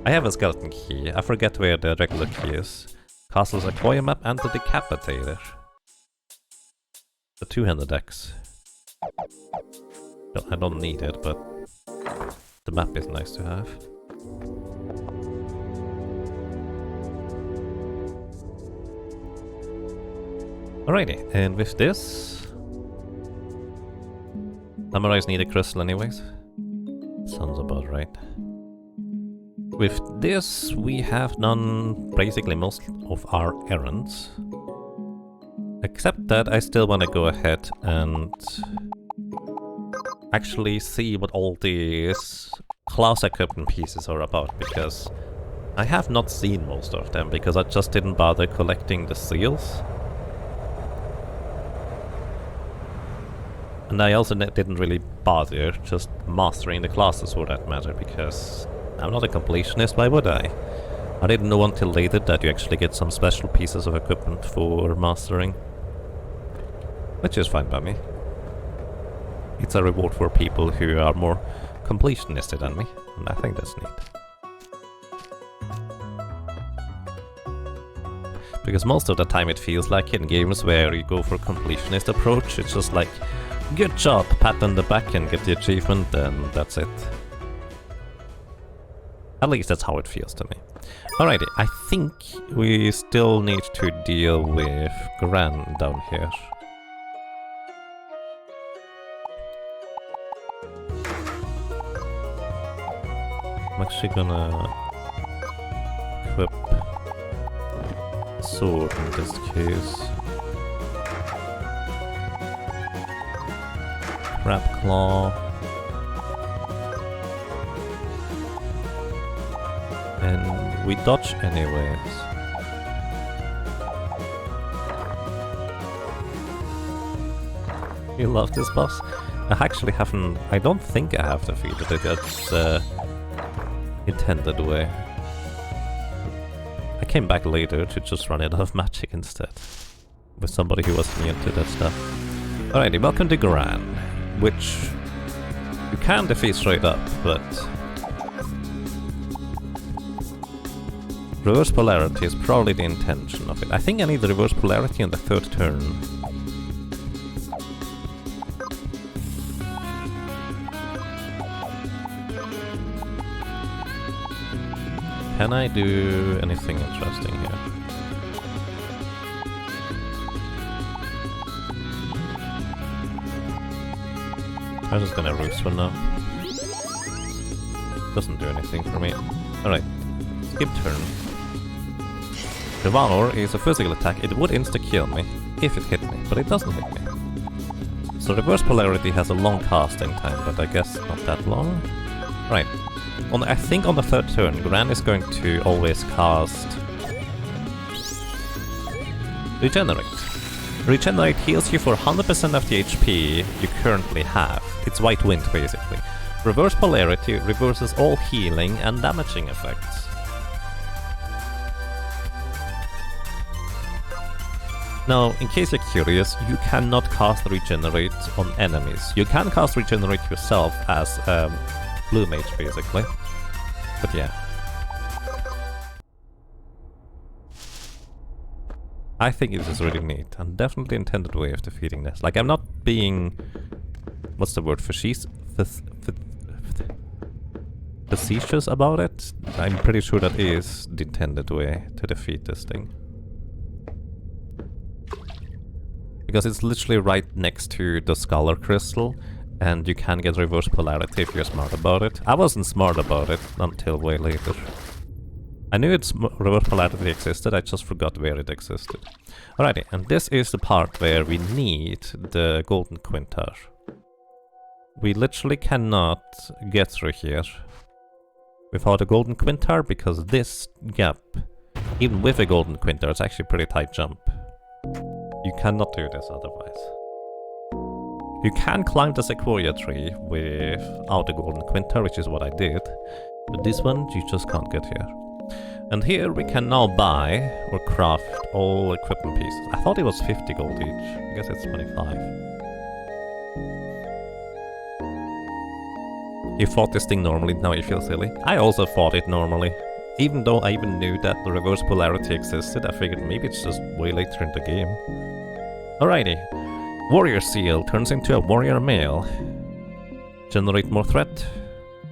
I have a skeleton key. I forget where the regular key is. Castle's Aquarium map and the Decapitator. The two-handed axe. Well, I don't need it, but the map is nice to have. Alrighty, and with this... Samurais need a crystal anyways. Sounds about right. With this, we have done basically most of our errands. Except that I still want to go ahead and actually see what all these class equipment pieces are about, because I have not seen most of them, because I just didn't bother collecting the seals. And I also didn't really bother just mastering the classes for that matter, because I'm not a completionist, why would I? I didn't know until later that you actually get some special pieces of equipment for mastering. Which is fine by me. It's a reward for people who are more completionistic than me, and I think that's neat. Because most of the time it feels like in games where you go for completionist approach, it's just like, good job, pat on the back and get the achievement, and that's it. At least that's how it feels to me. Alrighty, I think we still need to deal with Gran down here. I'm actually gonna equip a sword in this case. Crab claw. And we dodge anyways. You love this boss? I actually haven't... I don't think I have defeated it the intended way. I came back later to just run it out of magic instead. With somebody who wasn't into that stuff. Alrighty, welcome to Gran, which you can defeat straight up, but... Reverse polarity is probably the intention of it. I think I need the reverse polarity on the third turn. Can I do anything interesting here? I'm just gonna roost one now. Doesn't do anything for me. Alright, skip turn. Devour is a physical attack. It would insta-kill me if it hit me, but it doesn't hit me. So reverse polarity has a long casting time, but I guess not that long. Right. I think on the third turn, Gran is going to always cast Regenerate. Regenerate heals you for 100% of the HP you currently have. It's White Wind, basically. Reverse polarity reverses all healing and damaging effects. Now, in case you're curious, you cannot cast Regenerate on enemies. You can cast Regenerate yourself as Blue Mage, basically. But yeah. I think this is really neat, and definitely intended way of defeating this. Like, I'm not being... what's the word? Facetious about it? I'm pretty sure that is the intended way to defeat this thing. Because it's literally right next to the Scholar Crystal, and you can get reverse polarity if you're smart about it. I wasn't smart about it until way later. I knew reverse polarity existed, I just forgot where it existed. Alrighty, and this is the part where we need the golden quintar. We literally cannot get through here without a golden quintar, because this gap, even with a golden quintar, is actually a pretty tight jump. You cannot do this otherwise. You can climb the sequoia tree without a golden quintar, which is what I did. But this one, you just can't get here. And here we can now buy or craft all equipment pieces. I thought it was 50 gold each. I guess it's 25. You fought this thing normally, now you feel silly. I also fought it normally. Even though I even knew that the reverse polarity existed, I figured maybe it's just way later in the game. Alrighty. Warrior Seal turns into a warrior male. Generate more threat.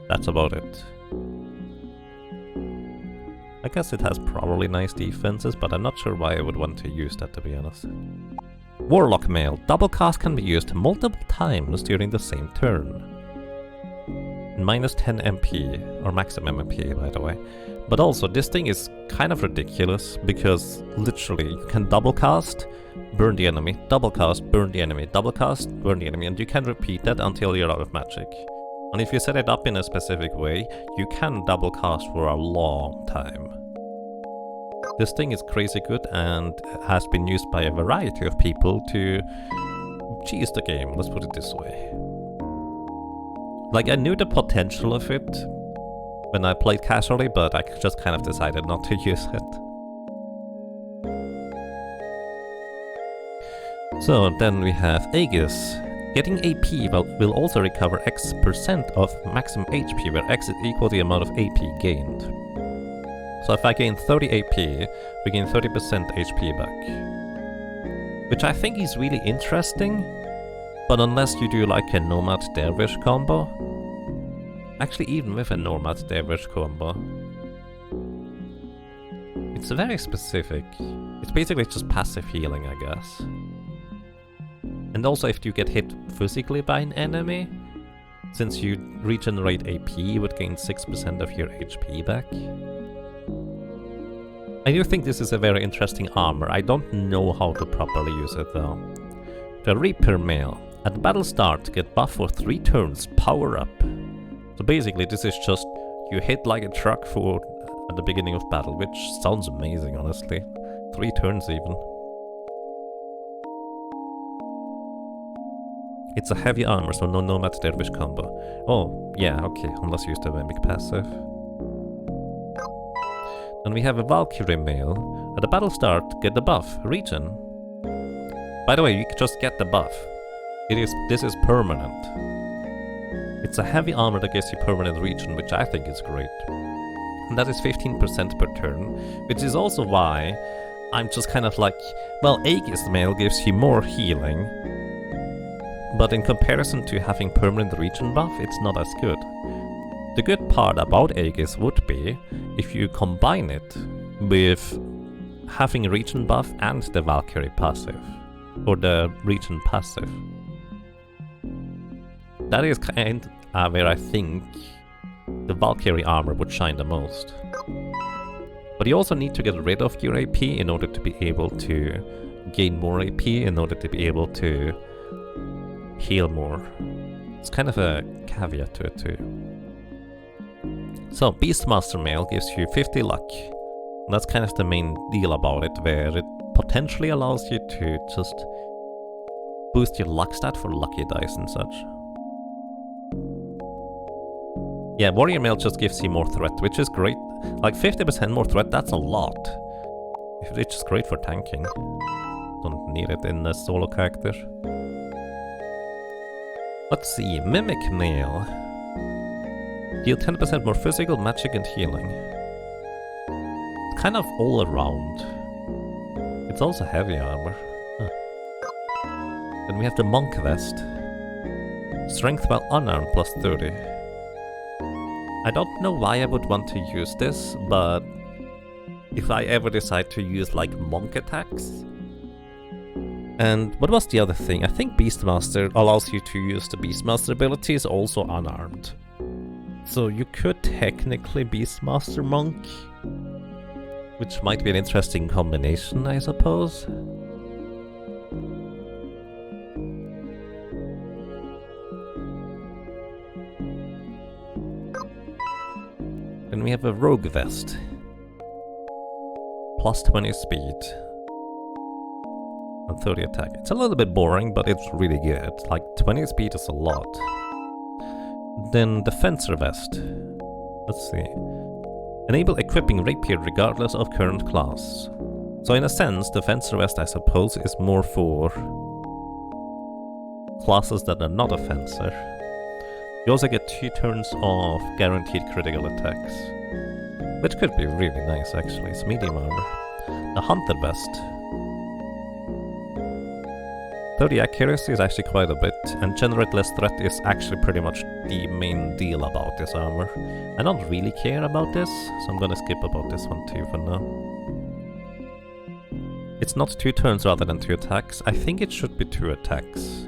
That's about it. I guess it has probably nice defenses, but I'm not sure why I would want to use that, to be honest. Warlock male. Double cast can be used multiple times during the same turn. Minus 10 MP, or maximum MP, by the way. But also, this thing is kind of ridiculous, because literally you can double cast, burn the enemy, double cast, burn the enemy, double cast, burn the enemy, and you can repeat that until you're out of magic. And if you set it up in a specific way, you can double cast for a long time. This thing is crazy good and has been used by a variety of people to cheese the game, let's put it this way. Like, I knew the potential of it when I played casually, but I just kind of decided not to use it. So then we have Aegis. Getting AP will also recover X% of maximum HP, where X is equal to the amount of AP gained. So if I gain 30 AP, we gain 30% HP back. Which I think is really interesting, but unless you do like a Nomad Dervish combo, actually even with a Nomad Dervish combo, it's very specific. It's basically just passive healing, I guess. And also if you get hit physically by an enemy, since you regenerate AP, you would gain 6% of your HP back. I do think this is a very interesting armor. I don't know how to properly use it though. The Reaper Mail. At the battle start, get buff for 3 turns, power up. So basically this is just, you hit like a truck at the beginning of battle, which sounds amazing honestly. 3 turns even. It's a heavy armor, so no Nomad Dervish combo. Oh, yeah, okay, unless you use the Mimic passive. Then we have a Valkyrie Mail. At the battle start, get the buff, regen. By the way, you just get the buff. This is permanent. It's a heavy armor that gives you permanent regen, which I think is great. And that is 15% per turn, which is also why I'm just kind of like, well, Aegis Mail gives you more healing, but in comparison to having permanent regen buff, it's not as good. The good part about Aegis would be if you combine it with having regen buff and the Valkyrie passive, or the regen passive. That is kind of where I think the Valkyrie armor would shine the most. But you also need to get rid of your AP in order to be able to gain more AP, in order to be able to heal more. It's kind of a caveat to it too. So, Beastmaster Mail gives you 50 luck. And that's kind of the main deal about it, where it potentially allows you to just boost your luck stat for lucky dice and such. Yeah, Warrior Mail just gives you more threat, which is great. Like 50% more threat, that's a lot. It's just great for tanking. Don't need it in a solo character. Let's see, Mimic Mail. Deal 10% more physical, magic and healing. It's kind of all around. It's also heavy armor. Huh. Then we have the Monk Vest. Strength while unarmed plus 30. I don't know why I would want to use this, but if I ever decide to use like monk attacks. And what was the other thing? I think Beastmaster allows you to use the Beastmaster abilities also unarmed. So you could technically Beastmaster Monk, which might be an interesting combination, I suppose. Then we have a Rogue Vest. Plus 20 speed. And 30 attack. It's a little bit boring, but it's really good. Like, 20 speed is a lot. Then the Fencer Vest. Let's see. Enable equipping Rapier regardless of current class. So in a sense, the Fencer Vest, I suppose, is more for classes that are not a Fencer. You also get 2 turns of guaranteed critical attacks, which could be really nice actually. It's medium armor. The Hunter Vest. 30 accuracy is actually quite a bit, and generate less threat is actually pretty much the main deal about this armor. I don't really care about this, so I'm gonna skip about this one too for now. It's not 2 turns rather than 2 attacks. I think it should be 2 attacks.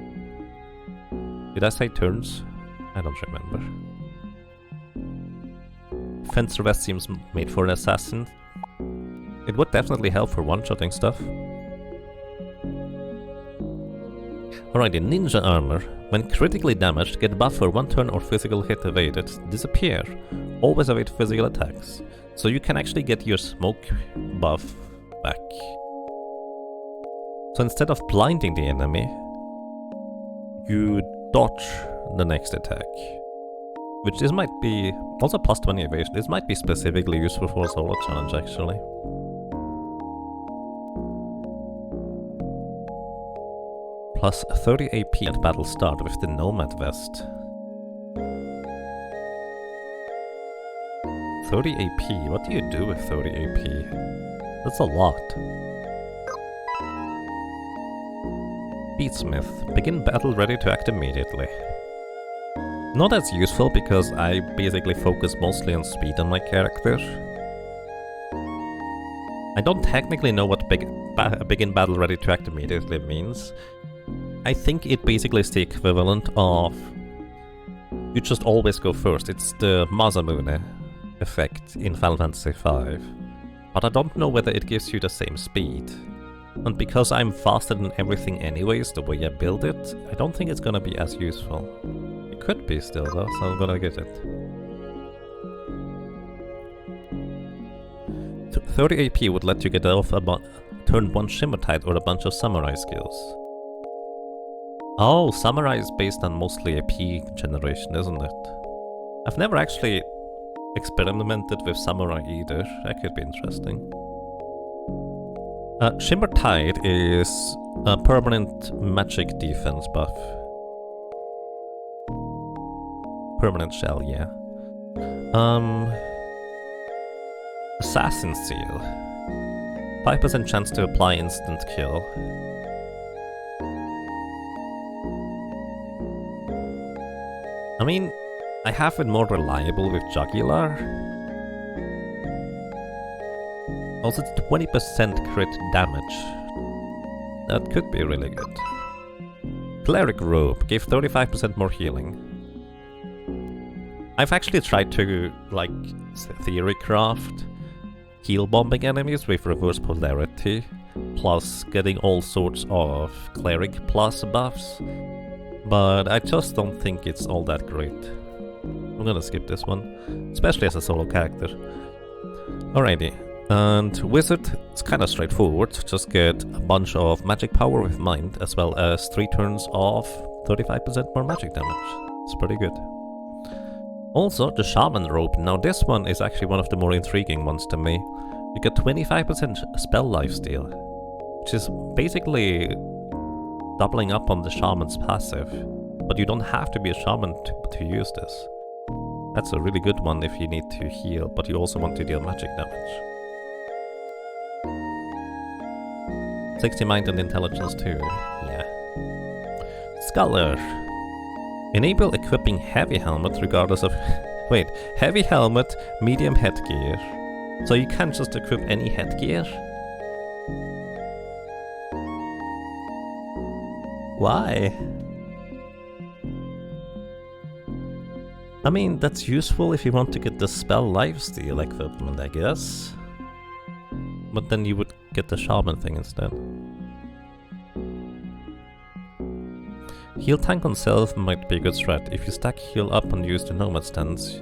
Did I say turns? I don't remember. Fencer Vest seems made for an assassin. It would definitely help for one-shotting stuff. Alrighty, Ninja Armor. When critically damaged, get buff for 1 turn or physical hit evaded. Disappear. Always evade physical attacks. So you can actually get your smoke buff back. So instead of blinding the enemy, you dodge the next attack. Which this might be also plus 20 evasion. This might be specifically useful for a solo challenge actually. Plus 30 AP at battle start with the Nomad Vest. 30 AP? What do you do with 30 AP? That's a lot. Beatsmith. Begin battle ready to act immediately. Not as useful because I basically focus mostly on speed on my character. I don't technically know what begin battle ready to act immediately means. I think it basically is the equivalent of you just always go first. It's the Masamune effect in Final Fantasy V. But I don't know whether it gives you the same speed. And because I'm faster than everything anyways, the way I build it, I don't think it's gonna be as useful. It could be still though, so I'm gonna get it. 30 AP would let you get off about turn 1 Shimmer Tide or a bunch of Samurai skills. Oh, Samurai is based on mostly AP generation, isn't it? I've never actually experimented with Samurai either. That could be interesting. Shimmer Tide is a permanent magic defense buff. Permanent shell, yeah. Assassin Seal. 5% chance to apply instant kill. I mean, I have it more reliable with Jugular. Also, it's 20% crit damage. That could be really good. Cleric Robe, give 35% more healing. I've actually tried to, like, theory craft heal bombing enemies with reverse polarity, plus getting all sorts of cleric plus buffs, but I just don't think it's all that great. I'm gonna skip this one, especially as a solo character. Alrighty, and Wizard, it's kinda straightforward, just get a bunch of magic power with Mind, as well as 3 turns of 35% more magic damage. It's pretty good. Also, the Shaman Robe. Now this one is actually one of the more intriguing ones to me. You get 25% spell lifesteal, which is basically doubling up on the Shaman's passive. But you don't have to be a Shaman to use this. That's a really good one if you need to heal, but you also want to deal magic damage. 60 Mind and Intelligence too, yeah. Scholar. Enable equipping heavy helmet regardless of... Wait, heavy helmet, medium headgear. So you can't just equip any headgear? Why? I mean, that's useful if you want to get the spell lifesteal equipment, I guess. But then you would get the shaman thing instead. Heal tank on self might be a good strat. If you stack heal up and use the nomad stance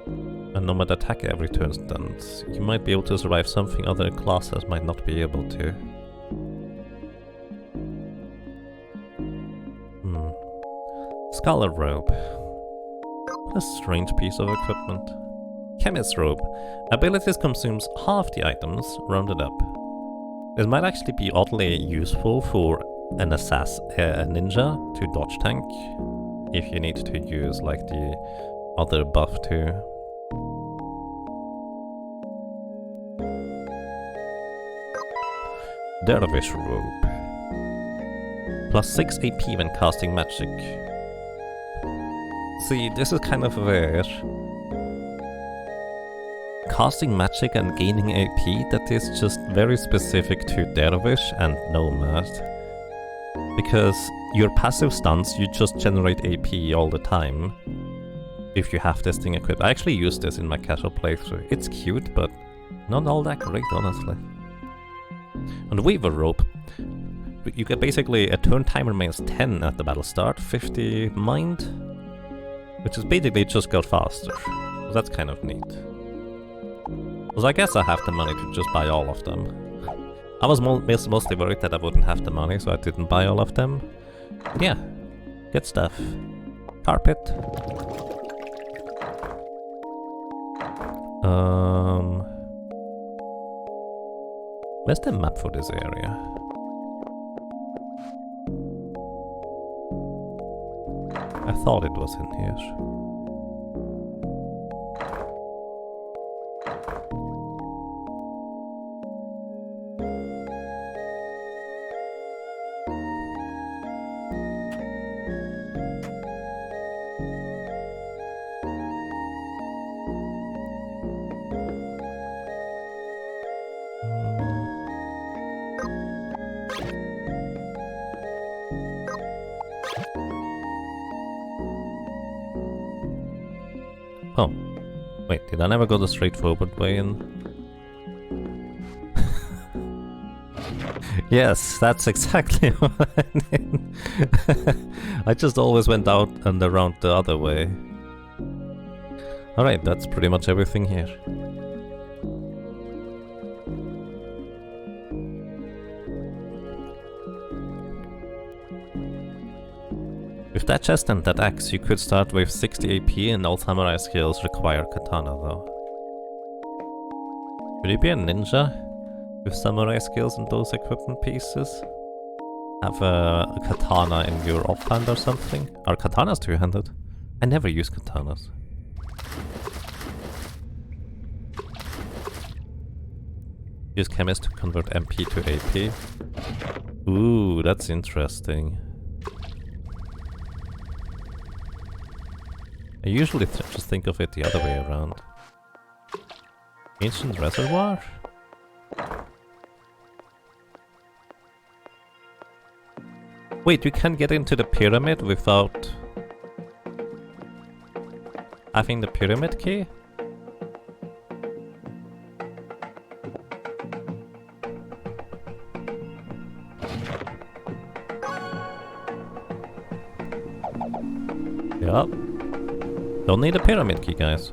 and nomad attack every turn stance, you might be able to survive something other classes might not be able to. Scholar Robe. What a strange piece of equipment. Chemist Robe. Abilities consumes half the items, rounded up. This might actually be oddly useful for an a ninja to dodge tank, if you need to use like the other buff too. Dervish Robe. Plus 6 AP when casting magic. See, this is kind of where casting magic and gaining AP, that is just very specific to Dervish and Nomad. Because your passive stance, you just generate AP all the time if you have this thing equipped. I actually use this in my casual playthrough. It's cute, but not all that great, honestly. On the Weaver Rope, you get basically a turn timer minus 10 at the battle start, 50 mind, which is basically just got faster. So that's kind of neat. Because I guess I have the money to just buy all of them. I was mostly worried that I wouldn't have the money, so I didn't buy all of them. But yeah, good stuff. Carpet. Where's the map for this area? I thought it was in here. Oh, wait, did I never go the straightforward way in? Yes, that's exactly what I did. I just always went out and around the other way. Alright, that's pretty much everything here. With that chest and that axe, you could start with 60 AP and all samurai skills require katana though. Could you be a ninja with samurai skills and those equipment pieces? Have a katana in your offhand or something? Are katanas two-handed? I never use katanas. Use chemist to convert MP to AP. Ooh, that's interesting. I usually just think of it the other way around. Ancient reservoir? Wait, you can get into the pyramid without having the pyramid key? Yup. Don't need a pyramid key, guys.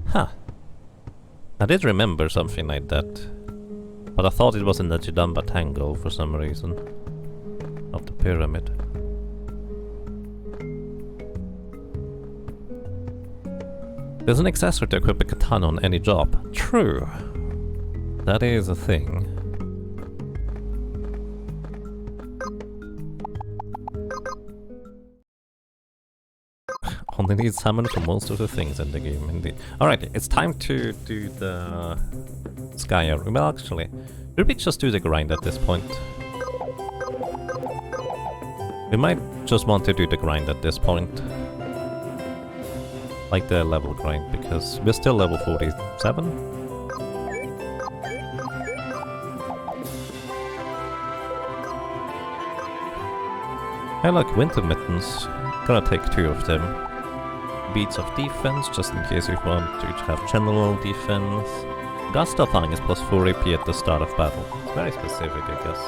Huh. I did remember something like that. But I thought it was in the Jidamba Tangle for some reason. Not the pyramid. There's an accessory to equip a katana on any job. True. That is a thing. Only need summon for most of the things in the game, indeed. Alright, it's time to do the Skyer. Well, actually, should we just do the grind at this point? We might just want to do the grind at this point. Like the level grind, because we're still level 47. I like winter mittens. Gonna take 2 of them. Beats of defense, just in case you want to have general defense. Gust of Fang is plus 4 AP at the start of battle. It's very specific, I guess.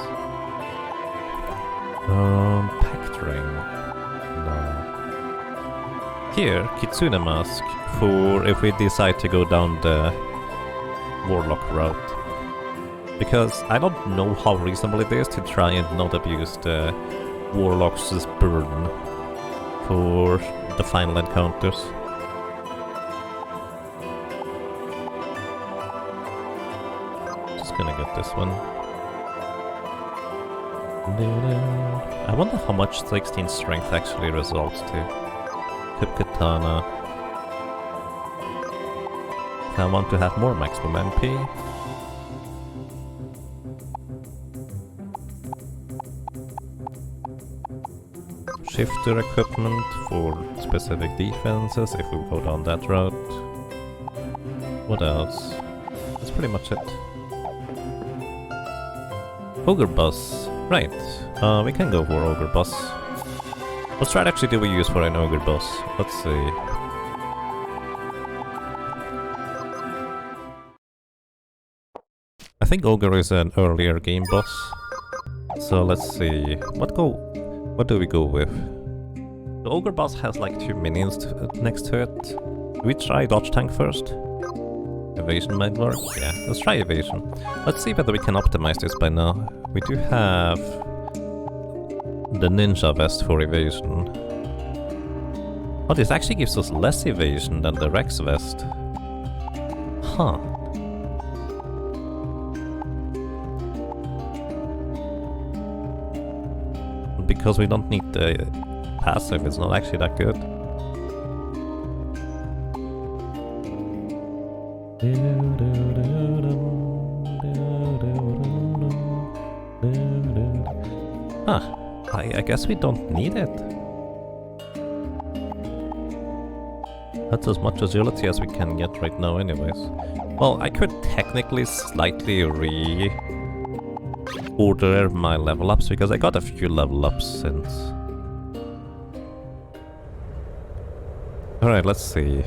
Pact ring. No. Here, Kitsune Mask for if we decide to go down the Warlock route. Because I don't know how reasonable it is to try and not abuse the Warlock's burn for the final encounters. Just gonna get this one. I wonder how much 16 strength actually results to. Kip Katana. I want to have more maximum MP. Shifter equipment for specific defenses if we go down that route. What else? That's pretty much it. Ogre Boss. Right. We can go for Ogre Boss. What strategy do we use for an Ogre Boss? Let's see. I think Ogre is an earlier game boss. So let's see. What do we go with? The Ogre Boss has like 2 minions next to it. Do we try Dodge Tank first? Evasion might work? Yeah, let's try Evasion. Let's see whether we can optimize this by now. We do have the Ninja Vest for Evasion. Oh, this actually gives us less Evasion than the Rex Vest. Huh. Because we don't need the passive, it's not actually that good. Ah, I guess we don't need it. That's as much agility as we can get right now anyways. Well, I could technically slightly order my level ups because I got a few level ups since. Alright, let's see.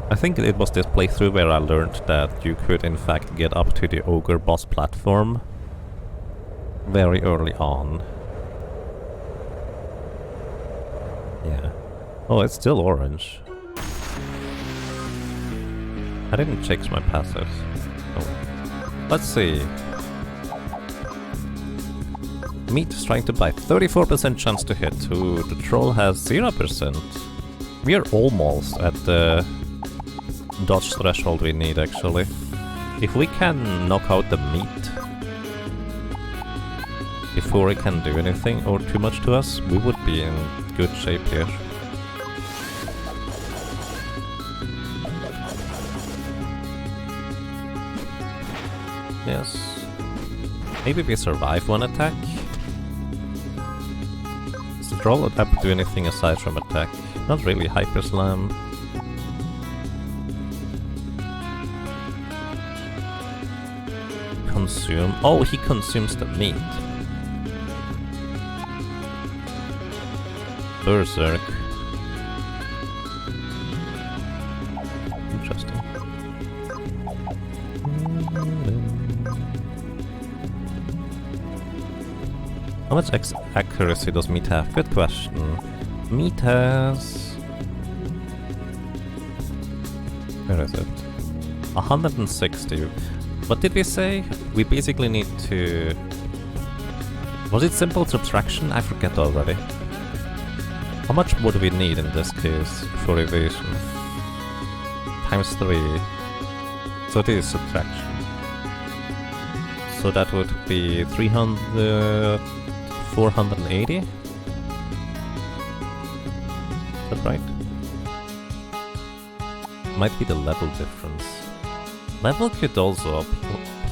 I think it was this playthrough where I learned that you could in fact get up to the Ogre Boss platform very early on. Yeah. Oh, it's still orange. I didn't check my passives. Oh. Let's see. Meat is trying to bite. 34% chance to hit. Ooh, the troll has 0%. We are almost at the dodge threshold we need, actually. If we can knock out the meat before it can do anything or too much to us, we would be in good shape here. weakness. Maybe we survive one attack. Does the troll adapt to anything aside from attack? Not really. Hyper Slam. Consume. Oh, he consumes the meat. Berserk. Interesting. How much accuracy does meat have? Good question. Meat has... Where is it? 160. What did we say? We basically need to... Was it simple subtraction? I forget already. How much would we need in this case for evasion? Times 3. So it is subtraction. So that would be 300... 480? Is that right? Might be the level difference. Level could also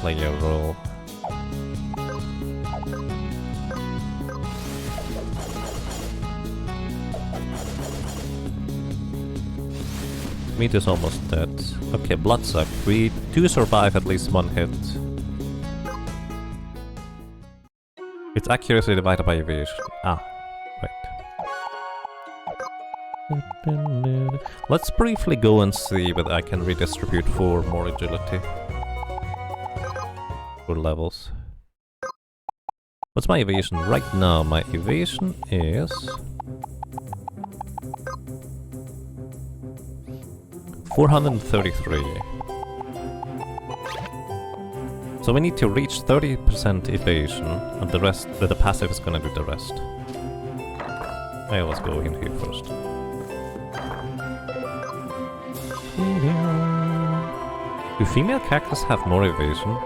play a role. Meat is almost dead. Okay, Bloodsuck. We do survive at least one hit. It's accuracy divided by evasion. Ah, right. Let's briefly go and see whether I can redistribute for more agility. For levels. What's my evasion? Right now, my evasion is... 433. So we need to reach 30% evasion, and the rest, the passive is gonna do the rest. I always go in here first. Do female characters have more evasion?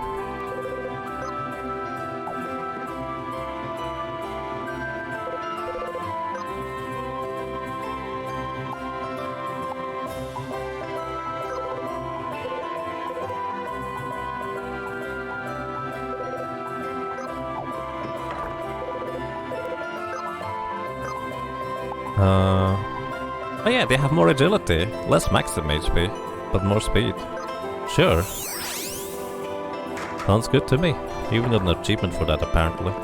Oh yeah, they have more agility, less maximum HP, but more speed. Sure. Sounds good to me. You even got an achievement for that, apparently.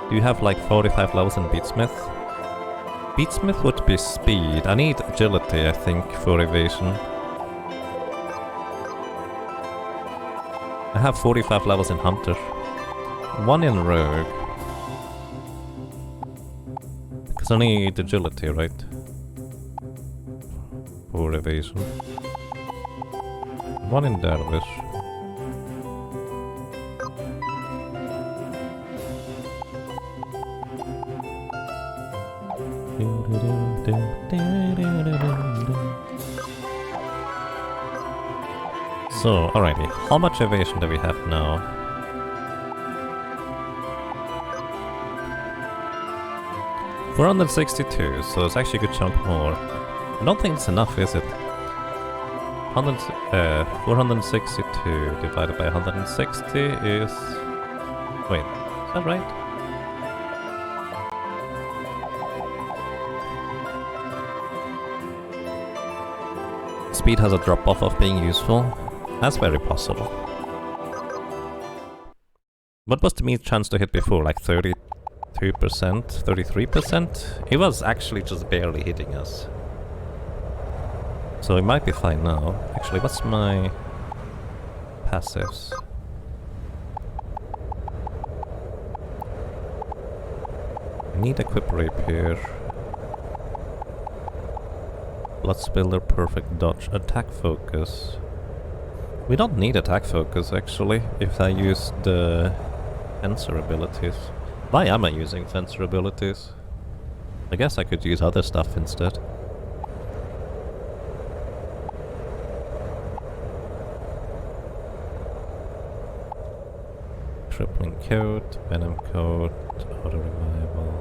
Do you have like 45 levels in Beatsmith? Beatsmith would be speed. I need agility, I think, for evasion. I have 45 levels in Hunter. 1 in Rogue. Because I need agility, right? For evasion. 1 in Dervish. So, alrighty. How much evasion do we have now? 462, so it's actually a good chunk more. I don't think it's enough, is it? 462 divided by 160 is... Wait, is that right? Speed has a drop-off of being useful. That's very possible. What was the mean chance to hit before? Like 32%? 33%? It was actually just barely hitting us. So it might be fine now. Actually, what's my passives? I need equip repair. Blood spiller, perfect dodge, attack focus. We don't need attack focus actually, if I use the fencer abilities. Why am I using fencer abilities? I guess I could use other stuff instead. Crippling coat, venom coat, auto revival.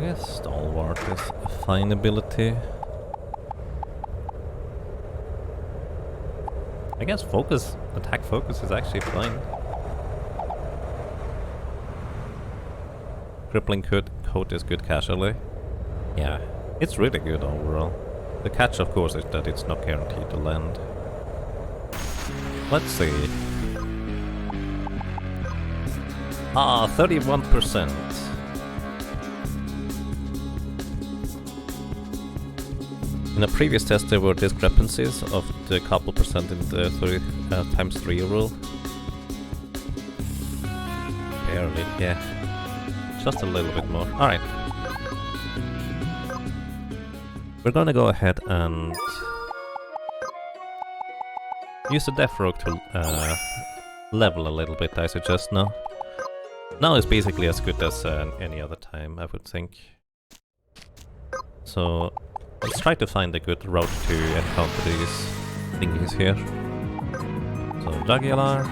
guess Stalwart is a fine ability. I guess focus, attack focus is actually fine. Crippling coat is good casually. Yeah, it's really good overall. The catch, of course, is that it's not guaranteed to land. Let's see. 31%. In a previous test there were discrepancies of the couple percent in the 30 times 3 rule. Barely, yeah. Just a little bit more. Alright. We're gonna go ahead and use the Death Rogue to level a little bit, I suggest now. Now is basically as good as any other time, I would think. So let's try to find a good route to encounter these thingies here. So Jugular.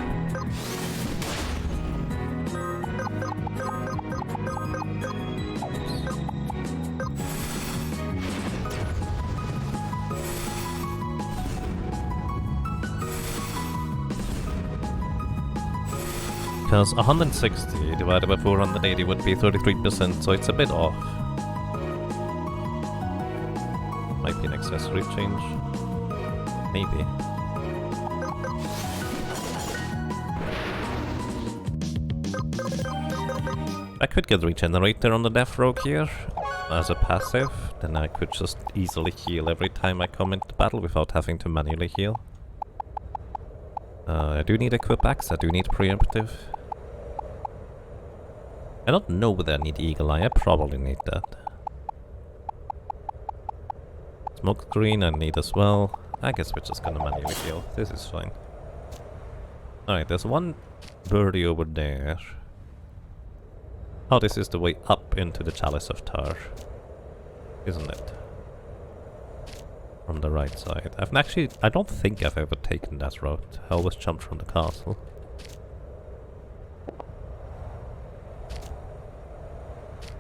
Because 160 divided by 480 would be 33%, so it's a bit off. Might be an accessory change. Maybe. I could get Regenerator on the Death Rogue here as a passive, then I could just easily heal every time I come into battle without having to manually heal. I do need Equip Axe, I do need Preemptive. I don't know whether I need Eagle Eye, I probably need that. Smoke Screen I need as well. I guess we're just gonna manually heal, this is fine. Alright, there's one birdie over there. Oh, this is the way up into the Chalice of Tar, isn't it? From the right side. I don't think I've ever taken that route. I always jumped from the castle.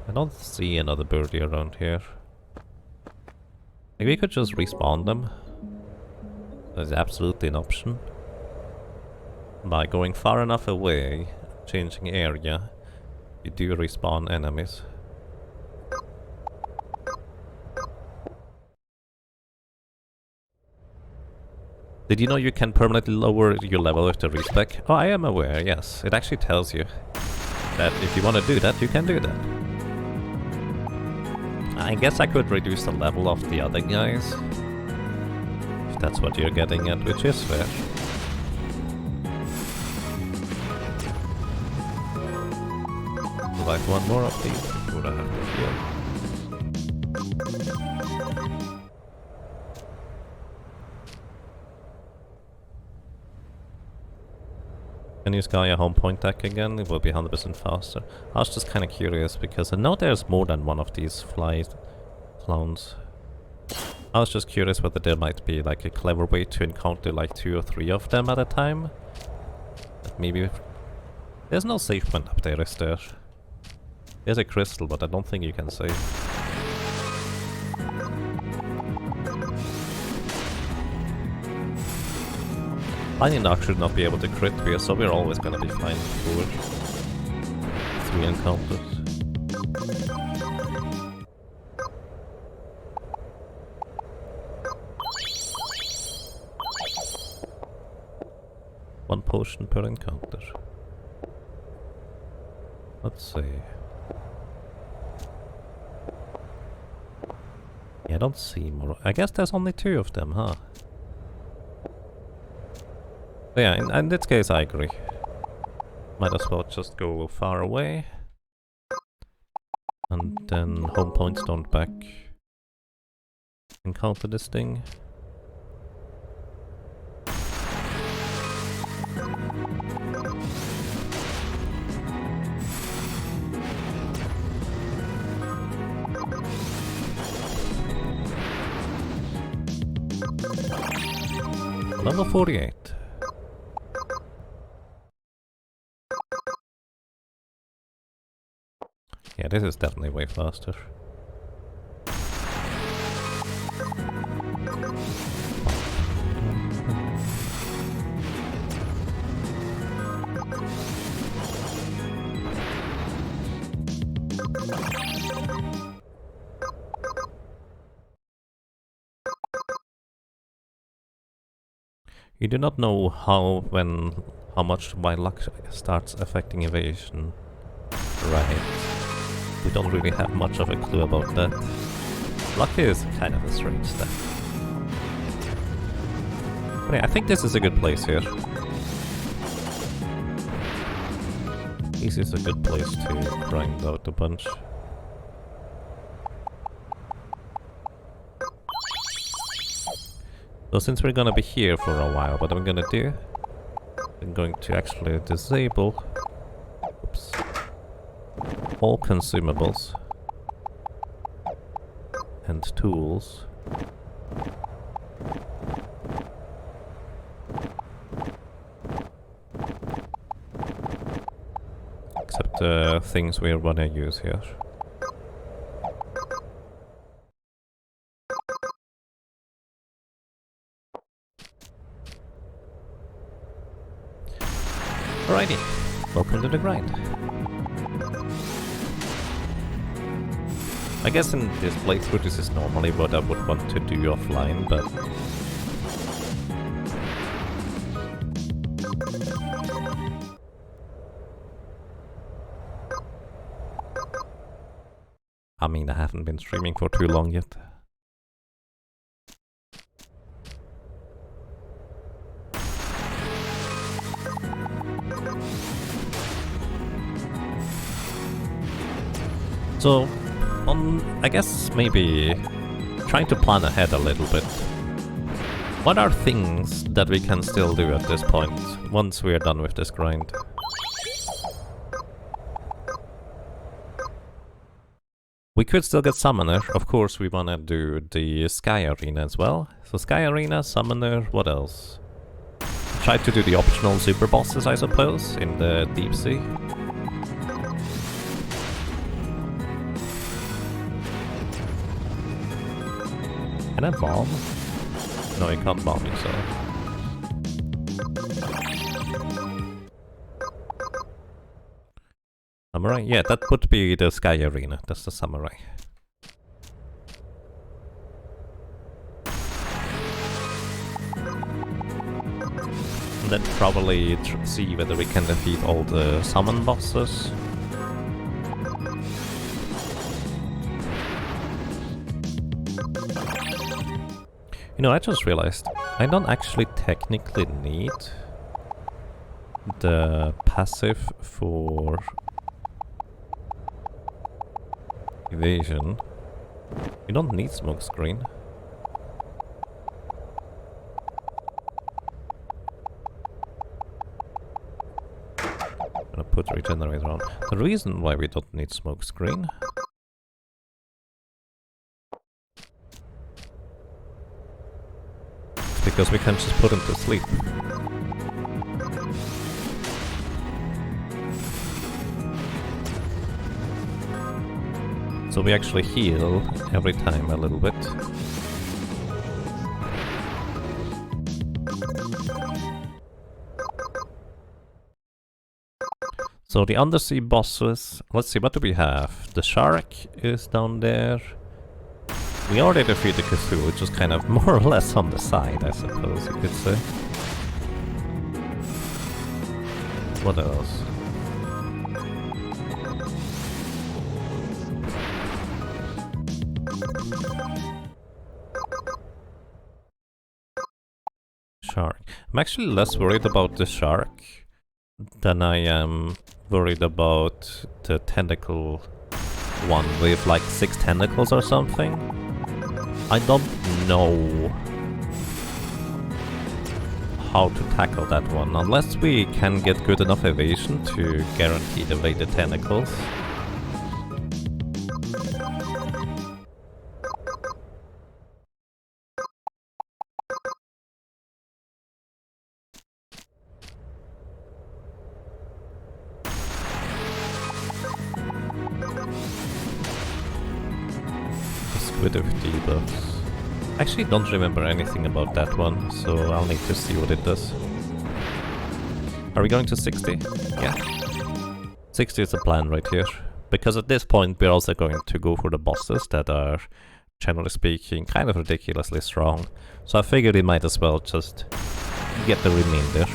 I don't see another birdie around here. Maybe we could just respawn them. That's absolutely an option. By going far enough away, changing area, you do respawn enemies. Did you know you can permanently lower your level with the respec? Oh, I am aware, yes. It actually tells you that if you want to do that, you can do that. I guess I could reduce the level of the other guys. If that's what you're getting at, which is fair. Like one more of these, would I have to heal? Can you sky a home point deck again? It will be 100% faster. I was just kind of curious because I know there's more than one of these clones. I was just curious whether there might be like a clever way to encounter like 2 or 3 of them at a time. But maybe... There's no save point up there, is there? There's a crystal, but I don't think you can save. Lightning Dark should not be able to crit here, so we're always gonna be fine for 3 encounters. One potion per encounter. Let's see. Yeah, I don't see more. I guess there's only 2 of them, huh? But yeah, in this case I agree. Might as well just go far away. And then home points don't back. Encounter this thing. Level 48. Yeah, this is definitely way faster. You do not know how much my luck starts affecting evasion. Right. We don't really have much of a clue about that. Luck is kind of a strange stuff. But yeah, I think this is a good place here. This is a good place to grind out a bunch. So since we're gonna be here for a while, what I'm gonna do, I'm going to actually disable all consumables and tools. Except the things we're gonna use here. Alrighty, welcome to the grind. I guess in this playthrough this is normally what I would want to do offline, but... I mean, I haven't been streaming for too long yet. So, I guess maybe trying to plan ahead a little bit. What are things that we can still do at this point, once we're done with this grind? We could still get Summoner. Of course, we wanna do the Sky Arena as well. So Sky Arena, Summoner, what else? Try to do the optional super bosses, I suppose, in the deep sea. Can I bomb? No, you can't bomb yourself. Samurai? Yeah, that would be the Sky Arena. That's the Samurai. And then probably see whether we can defeat all the summon bosses. You know, I just realized I don't actually technically need the passive for evasion. You don't need smoke screen. I'm gonna put regenerator on. The reason why we don't need smoke screen because we can just put him to sleep. So we actually heal every time a little bit. So the undersea bosses, let's see, what do we have? The shark is down there. We already defeated Cthulhu, which is kind of more or less on the side, I suppose you could say. What else? Shark. I'm actually less worried about the shark than I am worried about the tentacle one with like 6 tentacles or something. I don't know how to tackle that one, unless we can get good enough evasion to guarantee the way the tentacles. Squid of debuffs. I actually don't remember anything about that one, so I'll need to see what it does. Are we going to 60? Yeah. 60 is the plan right here. Because at this point we're also going to go for the bosses that are, generally speaking, kind of ridiculously strong. So I figured we might as well just get the remainder.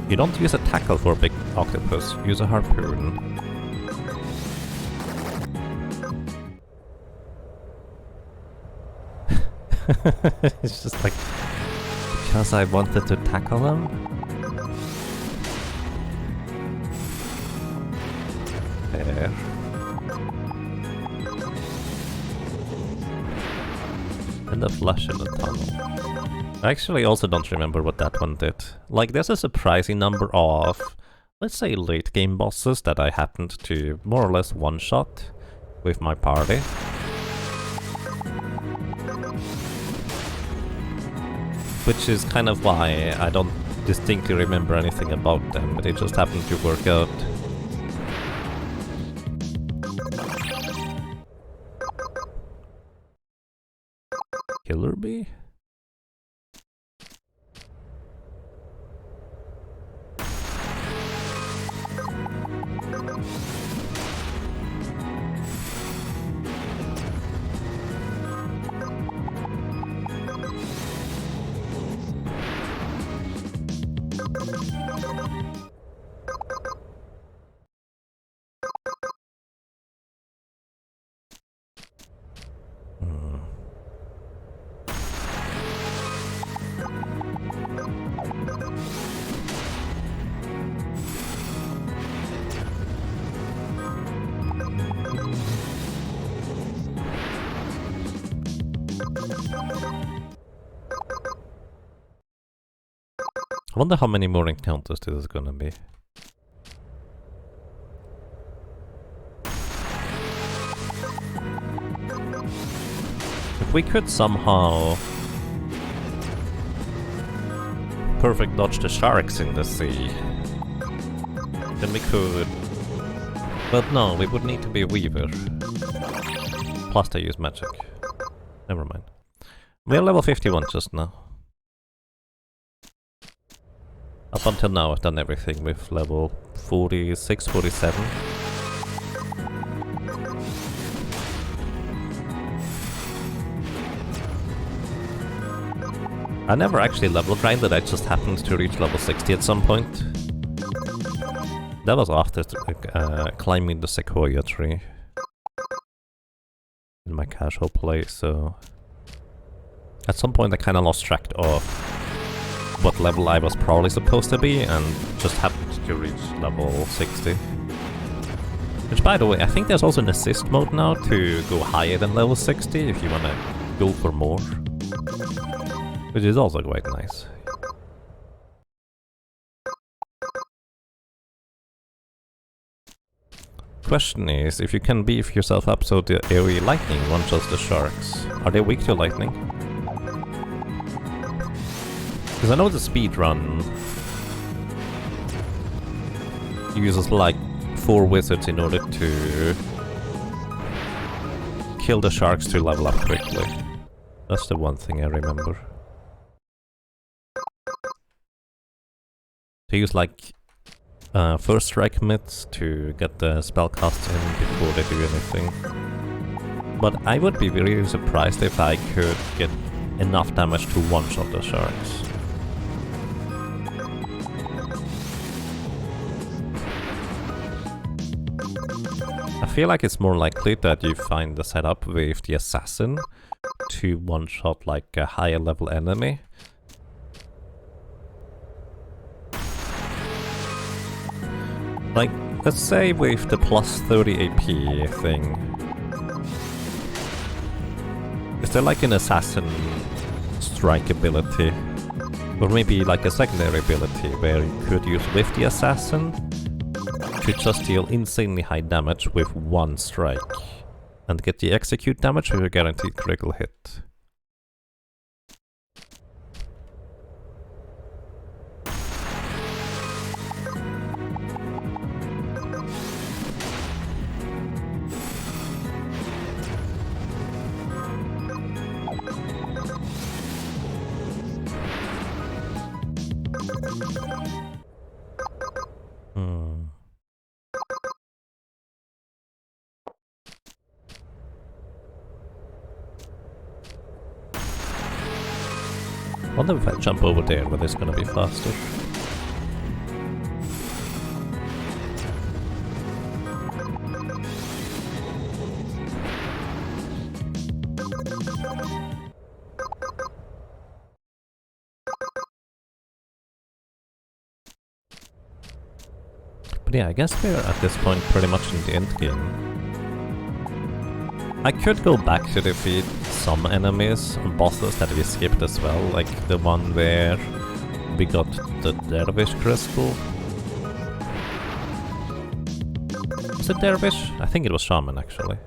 You don't use a tackle for a big octopus, use a harpoon. It's just like, because I wanted to tackle them? There. And the flush in the tunnel. I actually also don't remember what that one did. Like, there's a surprising number of, let's say, late game bosses that I happened to more or less one-shot with my party. Which is kind of why I don't distinctly remember anything about them, but it just happened to work out. Killer bee? I wonder how many more encounters this is gonna be. If we could somehow perfect dodge the sharks in the sea, then we could... But no, we would need to be a weaver. Plus they use magic. Never mind. We're level 51 just now. Up until now I've done everything with level 46, 47. I never actually level grinded, I just happened to reach level 60 at some point. That was after climbing the sequoia tree in my casual play, so... At some point I kinda lost track of what level I was probably supposed to be, and just happened to reach level 60. Which, by the way, I think there's also an assist mode now to go higher than level 60 if you wanna go for more. Which is also quite nice. Question is, if you can beef yourself up so the AoE lightning one-shots the sharks, are they weak to lightning? Because I know the speedrun uses like 4 wizards in order to kill the sharks to level up quickly. That's the one thing I remember. To use like first strike myths to get the spell cast in before they do anything. But I would be really surprised if I could get enough damage to one-shot the sharks. I feel like it's more likely that you find the setup with the assassin to one-shot like a higher level enemy. Like, let's say with the plus 30 AP thing. Is there like an assassin strike ability? Or maybe like a secondary ability where you could use with the assassin to just deal insanely high damage with one strike and get the execute damage with a guaranteed critical hit. Hmm. Wonder if I jump over there, whether it's gonna be faster. But yeah, I guess we're at this point pretty much in the end game. I could go back to defeat some enemies and bosses that we skipped as well, like the one where we got the Dervish crystal. Was it Dervish? I think it was Shaman actually.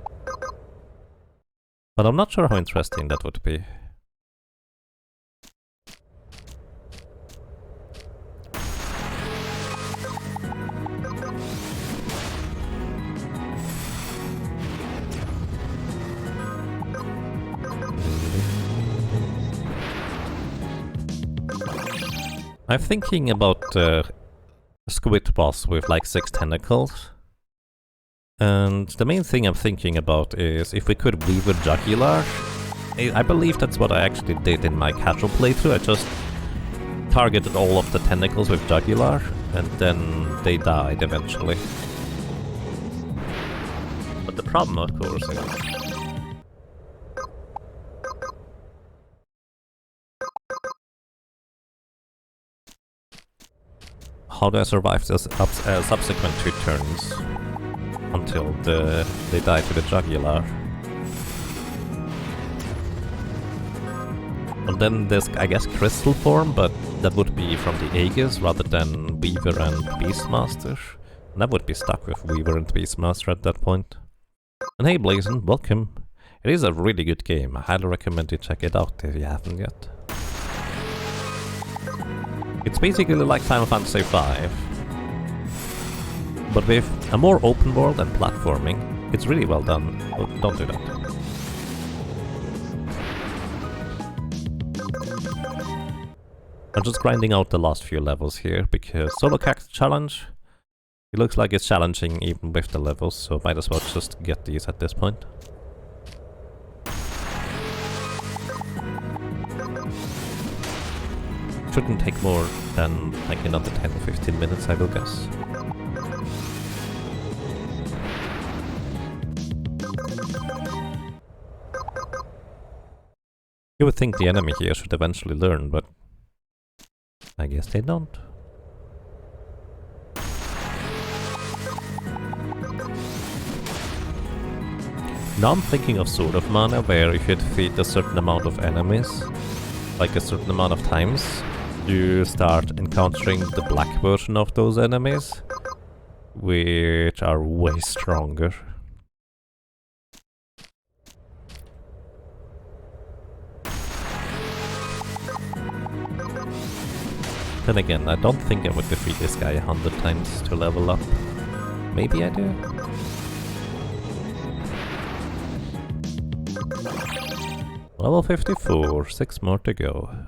But I'm not sure how interesting that would be. I'm thinking about Squid Boss with like 6 tentacles. And the main thing I'm thinking about is if we could weave a jugular. I believe that's what I actually did in my casual playthrough. I just targeted all of the tentacles with jugular, and then they died eventually. But the problem, of course, is how do I survive the subsequent 2 turns until they die to the jugular? And then there's, I guess, crystal form, but that would be from the Aegis rather than Weaver and Beastmaster. And I would be stuck with Weaver and Beastmaster at that point. And hey Blazin, welcome. It is a really good game. I highly recommend you check it out if you haven't yet. It's basically like Final Fantasy V, but with a more open world and platforming. It's really well done. Oh, don't do that. I'm just grinding out the last few levels here, because Solo Cactus Challenge, it looks like it's challenging even with the levels, so might as well just get these at this point. Shouldn't take more than like another 10 or 15 minutes, I will guess. You would think the enemy here should eventually learn, but I guess they don't. Now I'm thinking of Sword of Mana, where if you defeat a certain amount of enemies, like a certain amount of times, you start encountering the black version of those enemies, which are way stronger. Then again, I don't think I would defeat this guy 100 times to level up. Maybe I do? Level 54, 6 more to go.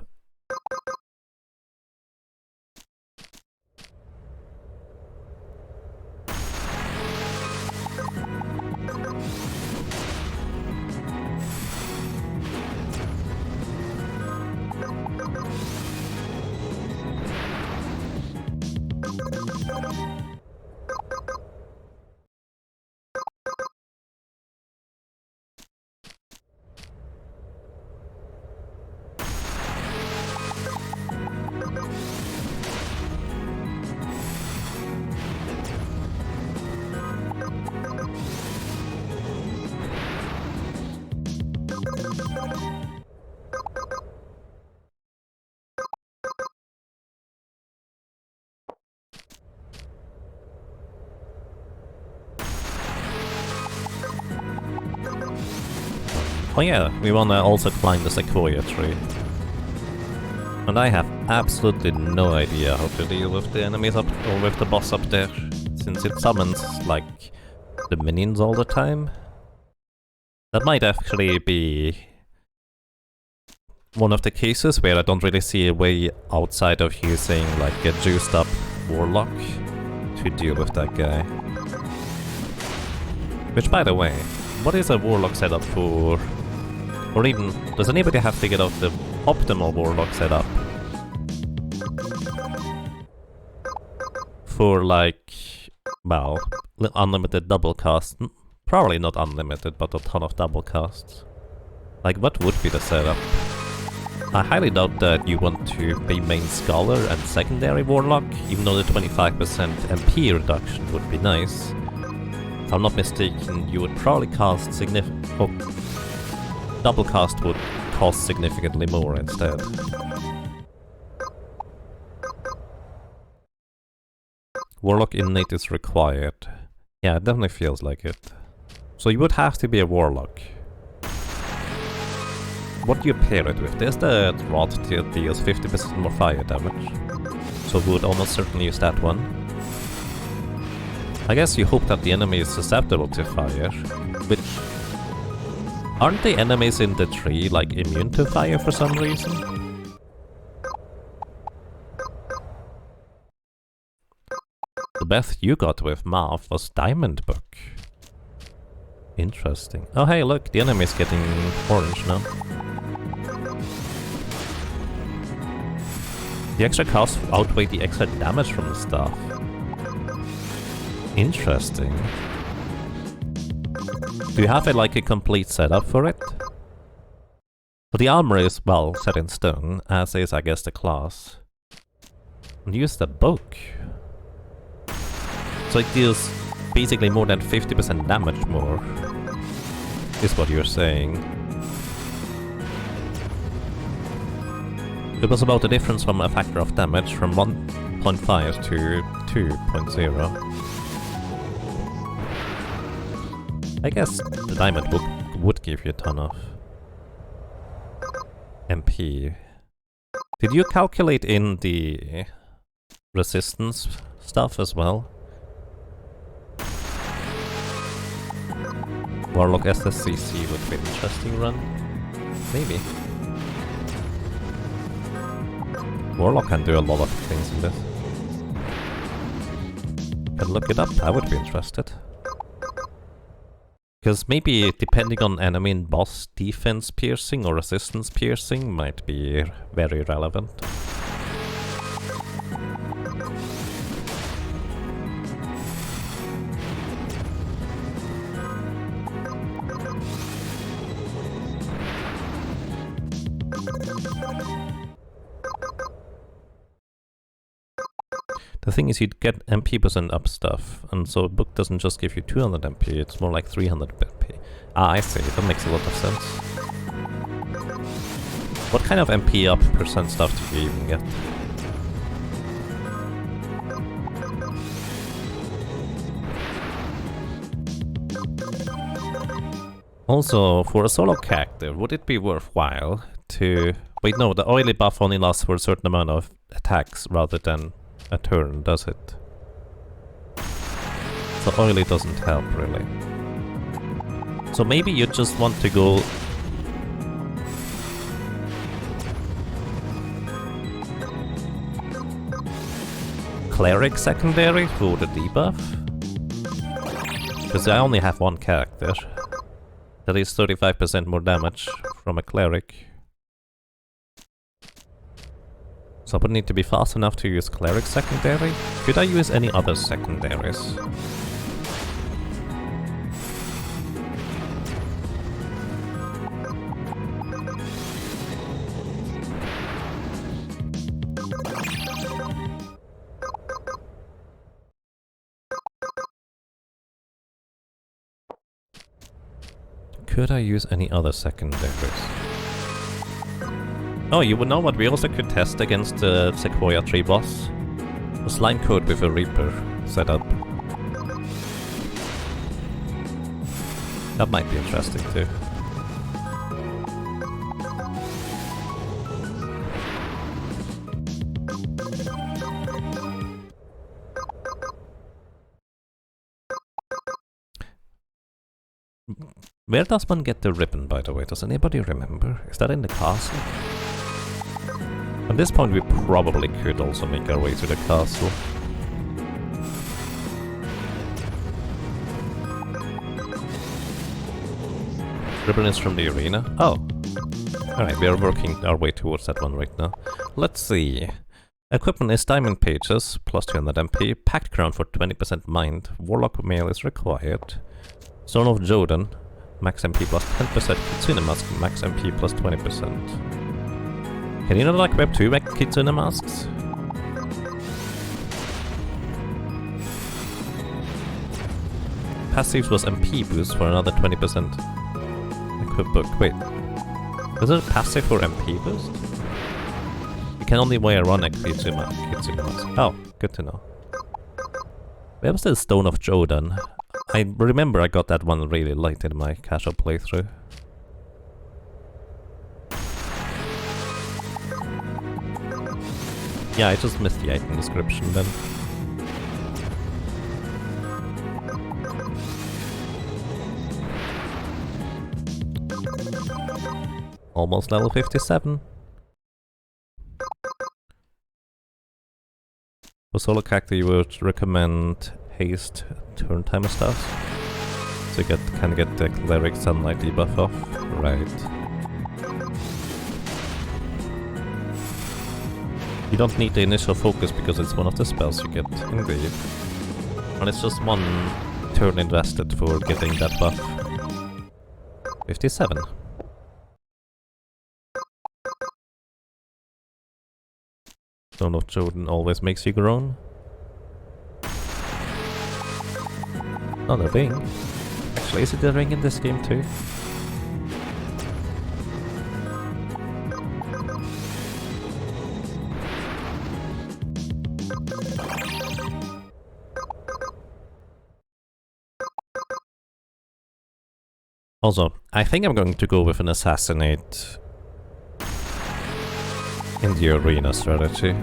Oh yeah, we wanna also climb the Sequoia tree. And I have absolutely no idea how to deal with the enemies up, or with the boss up there, since it summons, like, the minions all the time. That might actually be one of the cases where I don't really see a way outside of using, like, a juiced up warlock to deal with that guy. Which, by the way, what is a warlock setup for? Or even, does anybody have to get out the optimal warlock setup? For like, well, unlimited double cast. Probably not unlimited, but a ton of double casts. Like, what would be the setup? I highly doubt that you want to be main Scholar and secondary Warlock, even though the 25% MP reduction would be nice. If I'm not mistaken, you would probably cast double cast would cost significantly more instead. Warlock innate is required. Yeah, it definitely feels like it. So you would have to be a Warlock. What do you pair it with? There's the Rod that deals 50% more fire damage. So we would almost certainly use that one. I guess you hope that the enemy is susceptible to fire, which... Aren't the enemies in the tree, like, immune to fire for some reason? The best you got with Math was Diamond Book. Interesting. Oh hey, look, the enemy's getting orange now. The extra cost outweigh the extra damage from the staff. Interesting. Do you have like a complete setup for it? So the armor is, well, set in stone, as is I guess the class. And use the book. So it deals basically more than 50% damage more, is what you're saying. It was about the difference from a factor of damage from 1.5 to 2.0. I guess the Diamond Book would give you a ton of MP. Did you calculate in the resistance stuff as well? Warlock SSCC would be an interesting run. Maybe. Warlock can do a lot of things in this. Can look it up, I would be interested. Because maybe depending on enemy and boss, defense piercing or resistance piercing might be very relevant. The thing is, you'd get MP% up stuff, and so a book doesn't just give you 200 MP, it's more like 300 MP. Ah, I see, that makes a lot of sense. What kind of MP up percent stuff do you even get? Also, for a solo character, would it be worthwhile to... Wait, no, the oily buff only lasts for a certain amount of attacks rather than a turn, does it? So oily doesn't help, really. So maybe you just want to go... Cleric secondary for the debuff? Because I only have one character. That is 35% more damage from a cleric. So I would need to be fast enough to use Cleric secondary. Could I use any other secondaries? Could I use any other secondaries? Oh, you would know what we also could test against the Sequoia tree boss. A slime code with a Reaper setup. That might be interesting too. Where does one get the ribbon, by the way? Does anybody remember? Is that in the castle? At this point we probably could also make our way to the castle. Ribbon is from the arena. Oh! Alright, we are working our way towards that one right now. Let's see. Equipment is diamond pages, plus 200 MP. Packed crown for 20% mind. Warlock mail is required. Stone of Jodan, max MP plus 10%. Kitsune mask, max MP plus 20%. Can you not like Web 2 Kitsune masks? Passives was MP boost for another 20%. Equip book. Wait. Is it a passive for MP boost? You can only wear one Kitsune mask. Oh, good to know. Where was the Stone of Jodan? I remember I got that one really late in my casual playthrough. Yeah, I just missed the item description then. Almost level 57. For solo character you would recommend haste turn timer stuff. So you can get the cleric sunlight debuff off. Right. You don't need the initial focus because it's one of the spells you get indeed. And it's just one turn invested for getting that buff. 57. Stone of Jodan always makes you groan. Another ring. Actually, is it a ring in this game too? Also, I think I'm going to go with an assassinate in the arena strategy.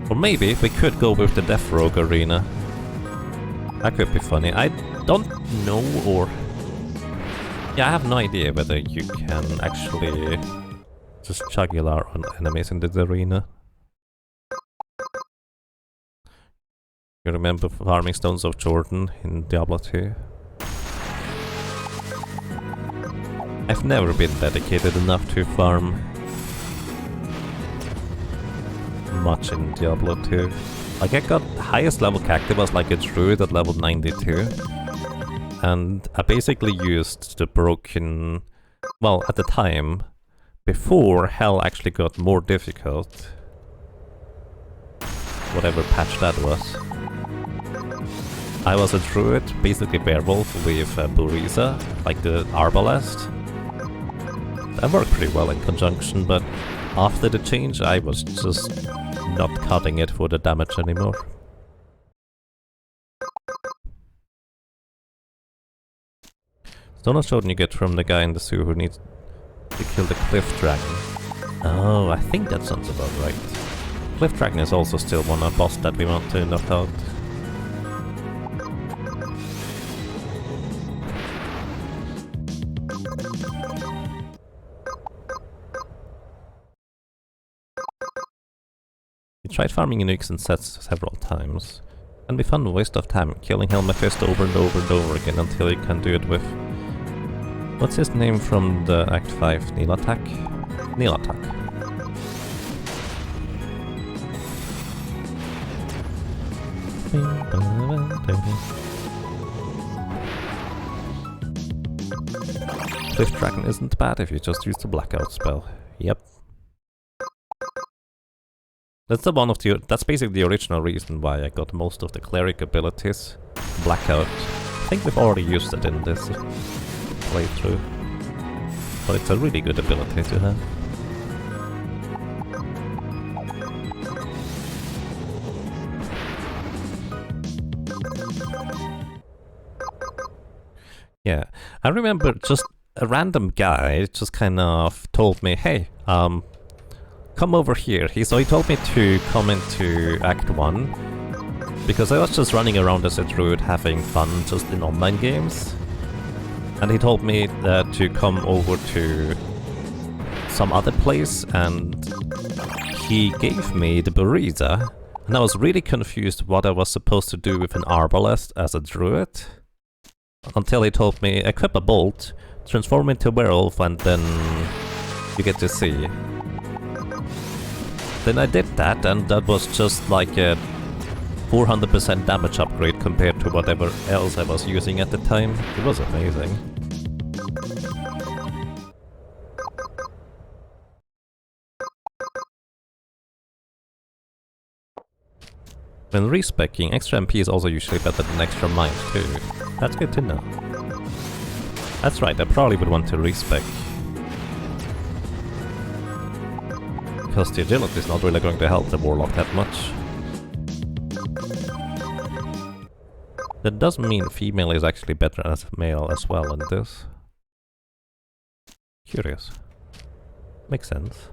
Or maybe we could go with the Death Rogue arena. That could be funny. I don't know, or... Yeah, I have no idea whether you can actually just jugular on enemies in the arena. You remember farming Stones of Jordan in Diablo 2? I've never been dedicated enough to farm much in Diablo 2. Like, I got highest level character was like a druid at level 92. And I basically used the broken... Well, at the time, before hell actually got more difficult. Whatever patch that was. I was a druid, basically werewolf with Buriza, like the arbalest. That worked pretty well in conjunction, but after the change I was just not cutting it for the damage anymore. Stone of Jodan you get from the guy in the zoo who needs to kill the Cliff Dragon. Oh, I think that sounds about right. Cliff Dragon is also still one boss that we want to knock out. We tried farming Unix and sets several times. Can be fun waste of time, killing Helmephisto over and over and over again until you can do it with... What's his name from the Act 5? Nilatak? Nilatak. Cliff Dragon isn't bad if you just use the blackout spell. Yep. That's basically the original reason why I got most of the cleric abilities. Blackout. I think we've already used it in this playthrough. But it's a really good ability to have. Yeah, I remember just a random guy just kind of told me, hey, come over here. So he told me to come into Act 1, because I was just running around as a druid having fun just in online games. And he told me to come over to some other place, and he gave me the Buriza. And I was really confused what I was supposed to do with an arbalest as a druid. Until he told me, equip a bolt, transform into a werewolf, and then you get to see. Then I did that, and that was just like a 400% damage upgrade compared to whatever else I was using at the time. It was amazing. When respecking, extra MP is also usually better than extra mind too. That's good to know. That's right, I probably would want to respec. Because the agility is not really going to help the warlock that much. That doesn't mean female is actually better as male as well in this. Curious. Makes sense.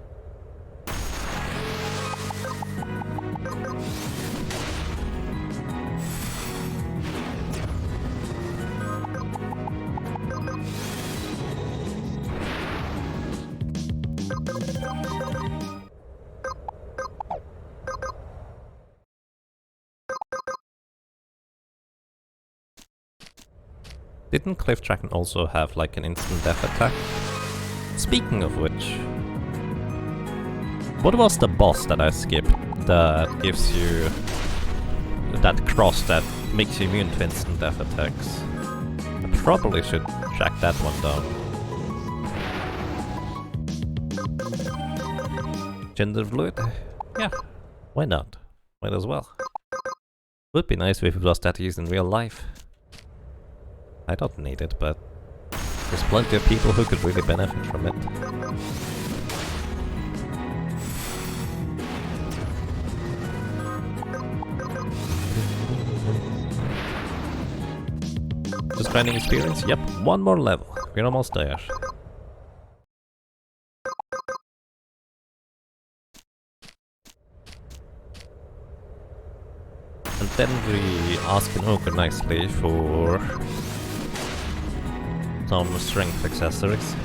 Didn't Cliff Dragon also have like an instant death attack? Speaking of which, what was the boss that I skipped that gives you that cross that makes you immune to instant death attacks? I probably should track that one down. Gender fluid? Yeah, why not? Might as well. Would be nice if it was that used in real life. I don't need it, but there's plenty of people who could really benefit from it. Just grinding experience? Yep, one more level. We're almost there. And then we ask an ogre nicely for some strength accessories.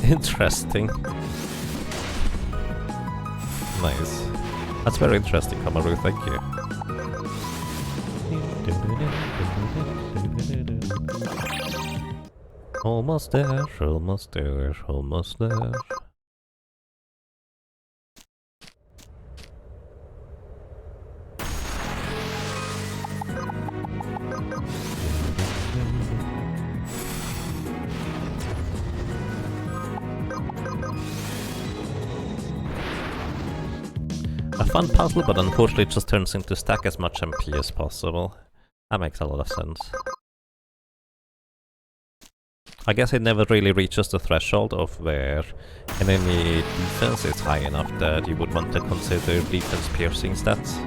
Interesting. Nice. That's very interesting, Kamaru, thank you. Almost there, almost there, almost there. A fun puzzle, but unfortunately it just turns into stack as much MP as possible. That makes a lot of sense. I guess it never really reaches the threshold of where enemy defense is high enough that you would want to consider defense piercing stats.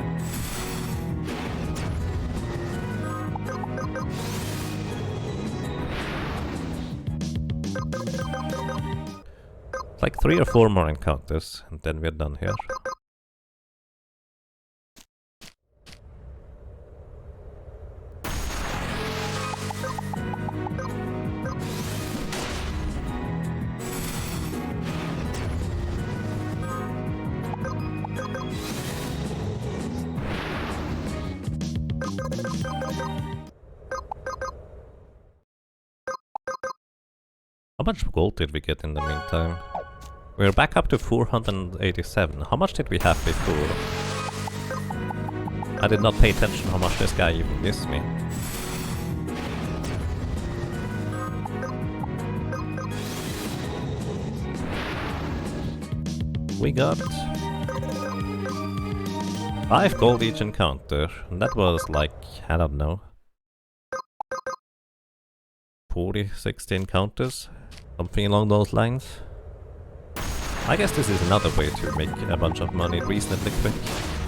Like 3 or 4 more encounters, and then we're done here. How much gold did we get in the meantime? We're back up to 487. How much did we have before? I did not pay attention how much this guy even gives me. We got 5 gold each encounter, and that was like, I don't know, 40, 60 encounters, something along those lines. I guess this is another way to make a bunch of money reasonably quick,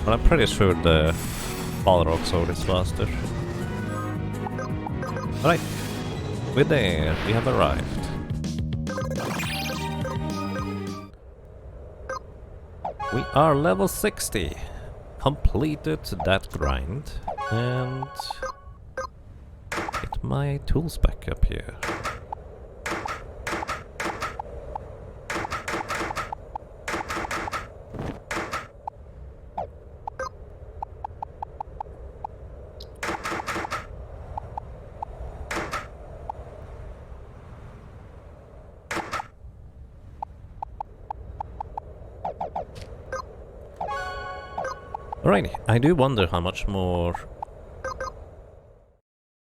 but I'm pretty sure the Balrog sword is faster. Alright, we're there, we have arrived. We are level 60. Completed that grind. And get my tools back up here. Alrighty, I do wonder how much more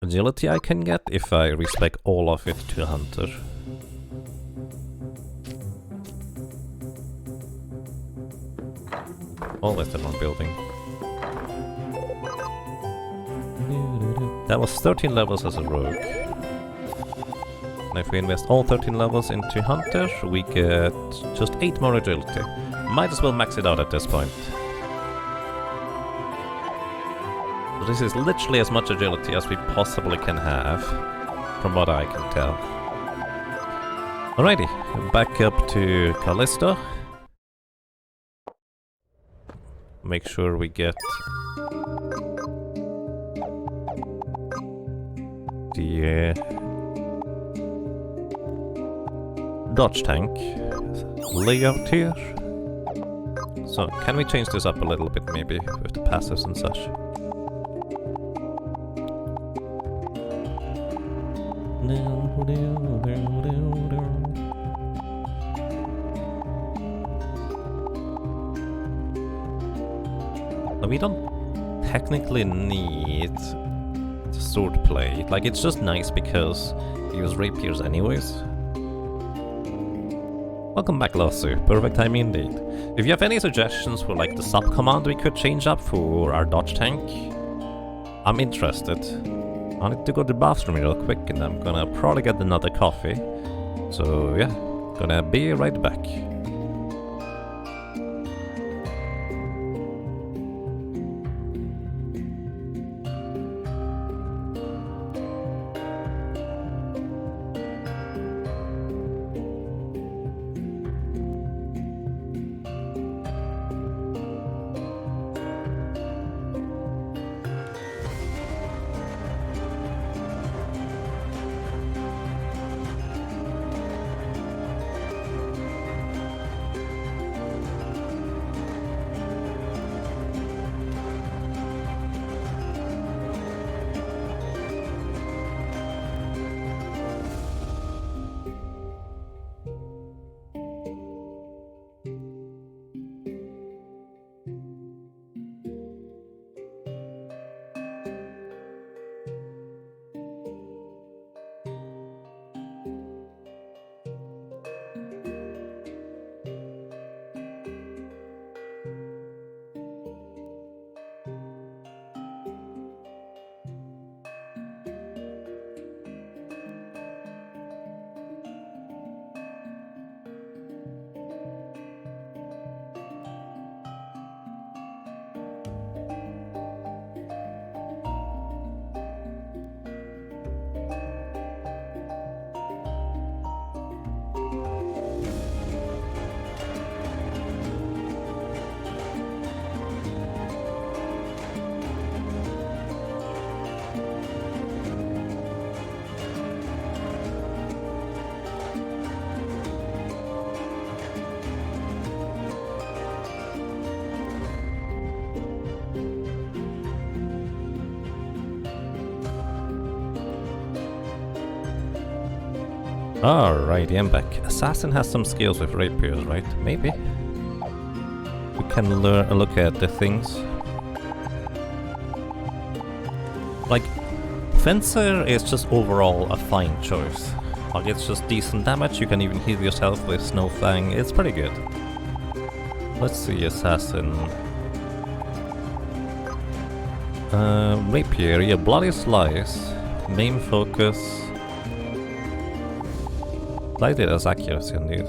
agility I can get if I respec all of it to Hunter. Always the wrong building. That was 13 levels as a rogue. And if we invest all 13 levels into Hunter, we get just 8 more agility. Might as well max it out at this point. So this is literally as much agility as we possibly can have, from what I can tell. Alrighty, back up to Callisto. Make sure we get the dodge tank layout here. So, can we change this up a little bit maybe, with the passives and such? We don't technically need the sword play. Like, it's just nice because we use rapiers anyways. Welcome back, Lassu. Perfect timing indeed. If you have any suggestions for like the sub-command we could change up for our dodge tank, I'm interested. I need to go to the bathroom real quick and I'm gonna probably get another coffee. So yeah, gonna be right back. Alrighty, I'm back. Assassin has some skills with rapiers, right? Maybe. We can look at the things. Like, Fencer is just overall a fine choice. Like, it's just decent damage, you can even heal yourself with Snowfang, it's pretty good. Let's see, Assassin. Rapier, yeah, Bloody Slice, main focus. Slightly less accuracy on these.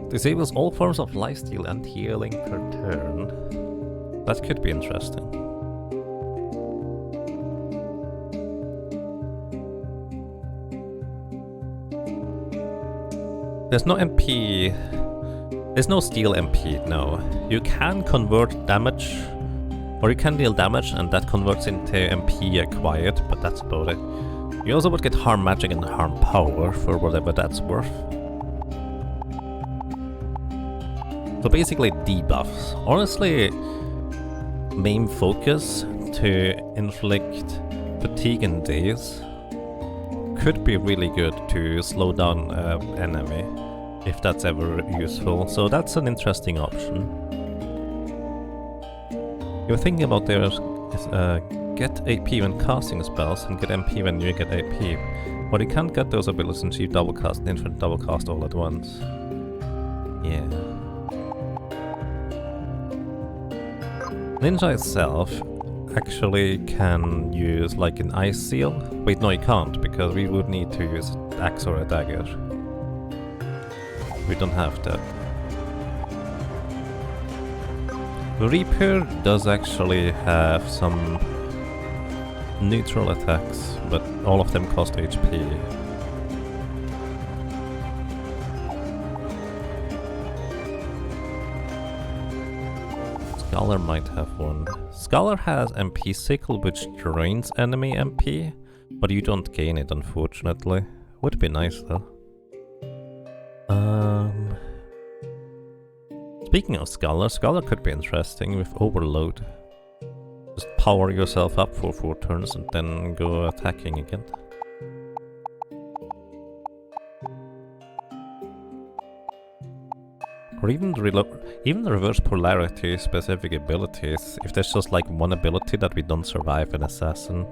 Disables all forms of lifesteal and healing per turn. That could be interesting. There's no MP There's no steel MP, no. You can convert damage, or you can deal damage and that converts into MP acquired, but that's about it. You also would get harm magic and harm power for whatever that's worth. So basically debuffs. Honestly, main focus to inflict fatigue and daze could be really good to slow down enemy, if that's ever useful. So that's an interesting option. You're thinking about there is get AP when casting spells and get MP when you get AP. But you can't get those abilities until you double cast and infinite double cast all at once. Yeah. Ninja itself actually can use like an ice seal. Wait, no, you can't, because we would need to use an axe or a dagger. We don't have that. The Reaper does actually have some neutral attacks, but all of them cost HP. Scholar might have one. Scholar has MP Sickle, which drains enemy MP, but you don't gain it, unfortunately. Would be nice though. Speaking of Scholar, Scholar could be interesting with Overload. Just power yourself up for 4 turns and then go attacking again. Or even the reverse polarity specific abilities, if there's just like one ability that we don't survive an assassin.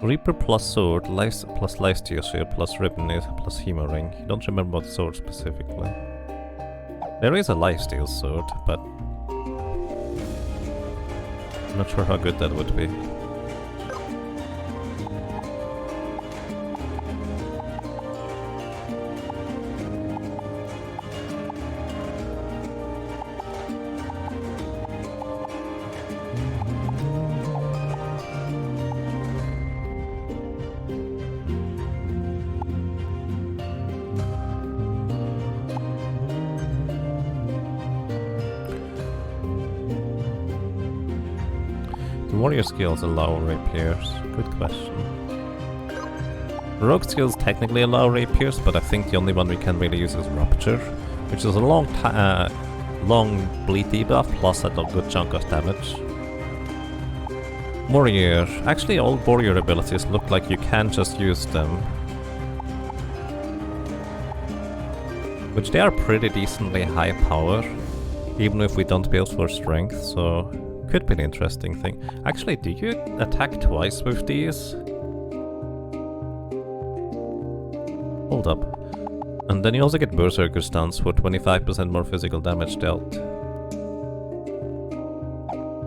Reaper plus sword, plus lifesteal shield, plus ribbon, plus hemo ring. I don't remember what sword specifically. There is a lifesteal sword, but I'm not sure how good that would be. Warrior skills allow rapiers? Good question. Rogue skills technically allow rapiers, but I think the only one we can really use is Rupture, which is a long bleed debuff plus a good chunk of damage. Warrior. Actually, all warrior abilities look like you can just use them. Which they are pretty decently high power, even if we don't build for strength, so could be an interesting thing. Actually, do you attack twice with these? Hold up. And then you also get Berserker stance for 25% more physical damage dealt.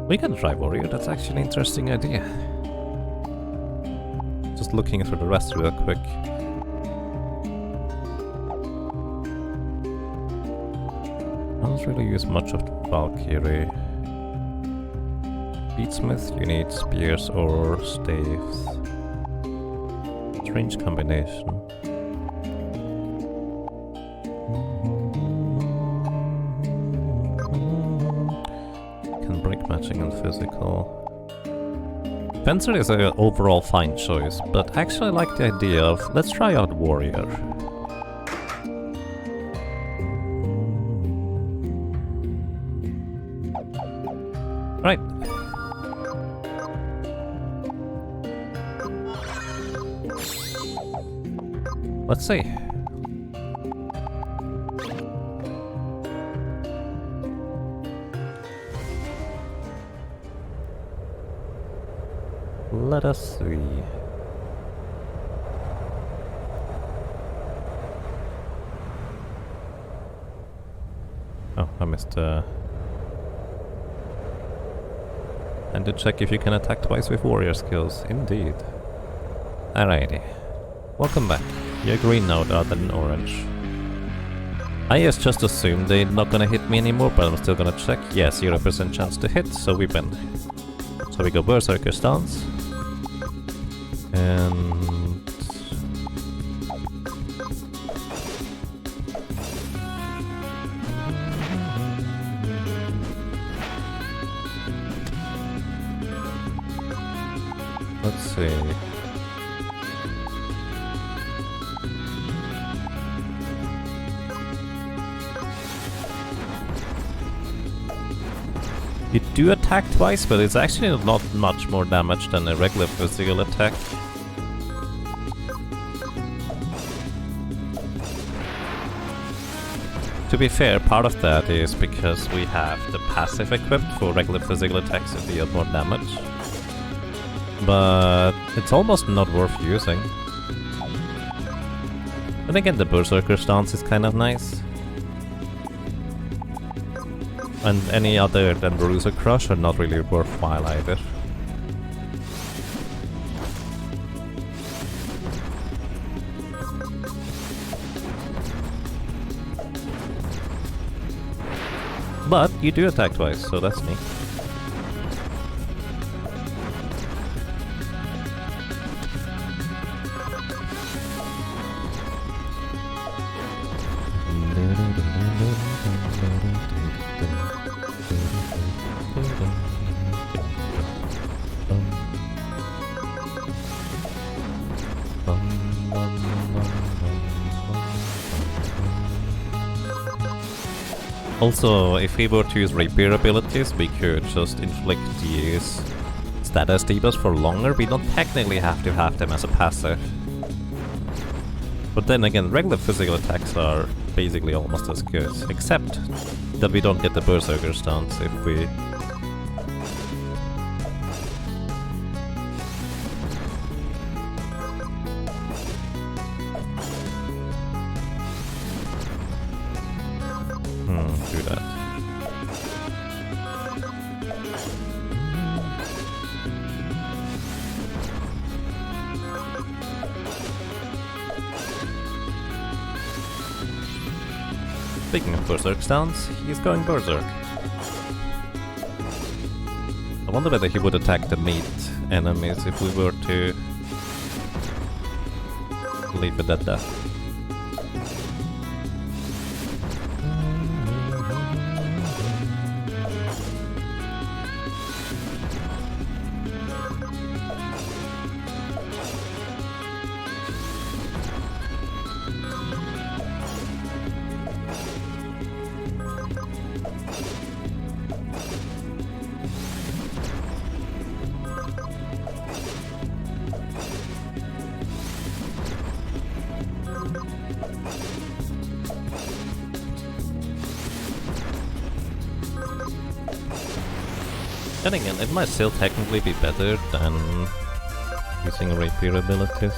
We can try Warrior, that's actually an interesting idea. Just looking through the rest real quick. I don't really use much of the Valkyrie. Beatsmith, you need spears or staves. Strange combination. Can break matching and physical. Fencer is an overall fine choice, but actually I like the idea of let's try out Warrior. Right. Let's see. Let us see. Oh, I missed and to check if you can attack twice with warrior skills. Indeed. Alrighty. Welcome back. You're green now rather than orange. I just assumed they're not gonna hit me anymore, but I'm still gonna check. Yeah, 0% chance to hit, so we win. So we go Berserker stance. And Let's see. You do attack twice, but it's actually not much more damage than a regular physical attack. To be fair, part of that is because we have the passive equipped for regular physical attacks to deal more damage. But it's almost not worth using. Then again, the Berserker stance is kind of nice. And any other than Bruiser Crush are not really worthwhile either. But you do attack twice, so that's neat. Also, if we were to use rapier abilities, we could just inflict these status debuffs for longer. We don't technically have to have them as a passive. But then again, regular physical attacks are basically almost as good, except that we don't get the Berserker stance if we... do that. Speaking of Berserk stance, he's going Berserk. I wonder whether he would attack the meat enemies if we were to leave it at that. Then again, it might still technically be better than using rapier abilities.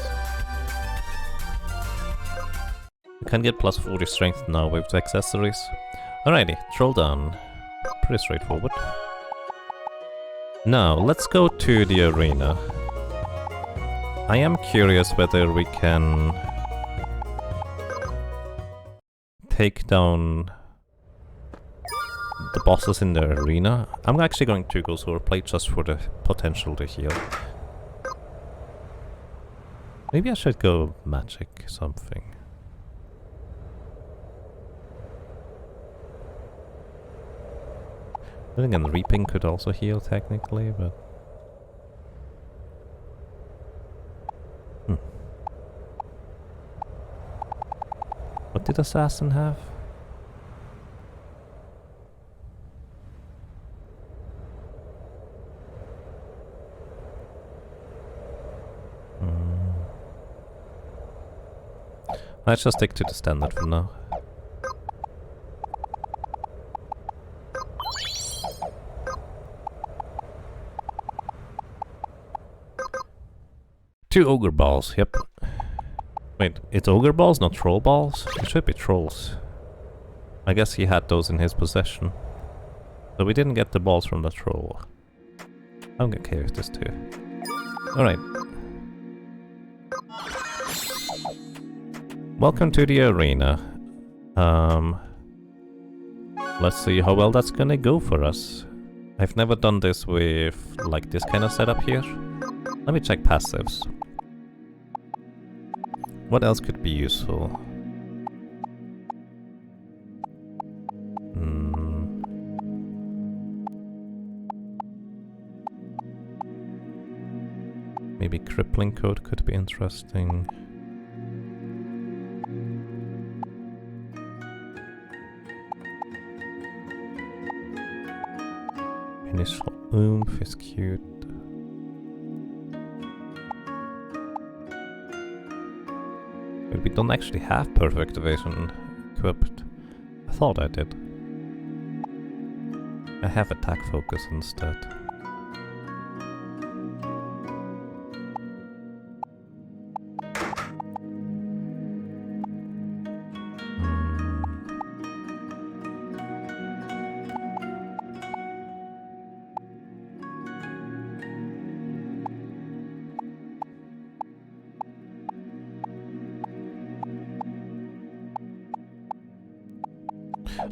You can get plus 40 strength now with the accessories. Alrighty, troll down. Pretty straightforward. Now, let's go to the arena. I am curious whether we can take down the bosses in the arena. I'm actually going to go swordplate just for the potential to heal. Maybe I should go magic something. Then again, reaping could also heal technically, but... What did Assassin have? Let's just stick to the standard for now. Two ogre balls, yep. Wait, it's ogre balls, not troll balls? It should be trolls. I guess he had those in his possession. So we didn't get the balls from the troll. I'm okay with this too. Alright. Welcome to the arena. Let's see how well that's gonna go for us. I've never done this with like this kind of setup here. Let me check passives. What else could be useful? Maybe crippling code could be interesting. Initial oomph is cute. But we don't actually have perfect evasion equipped. I thought I did. I have attack focus instead.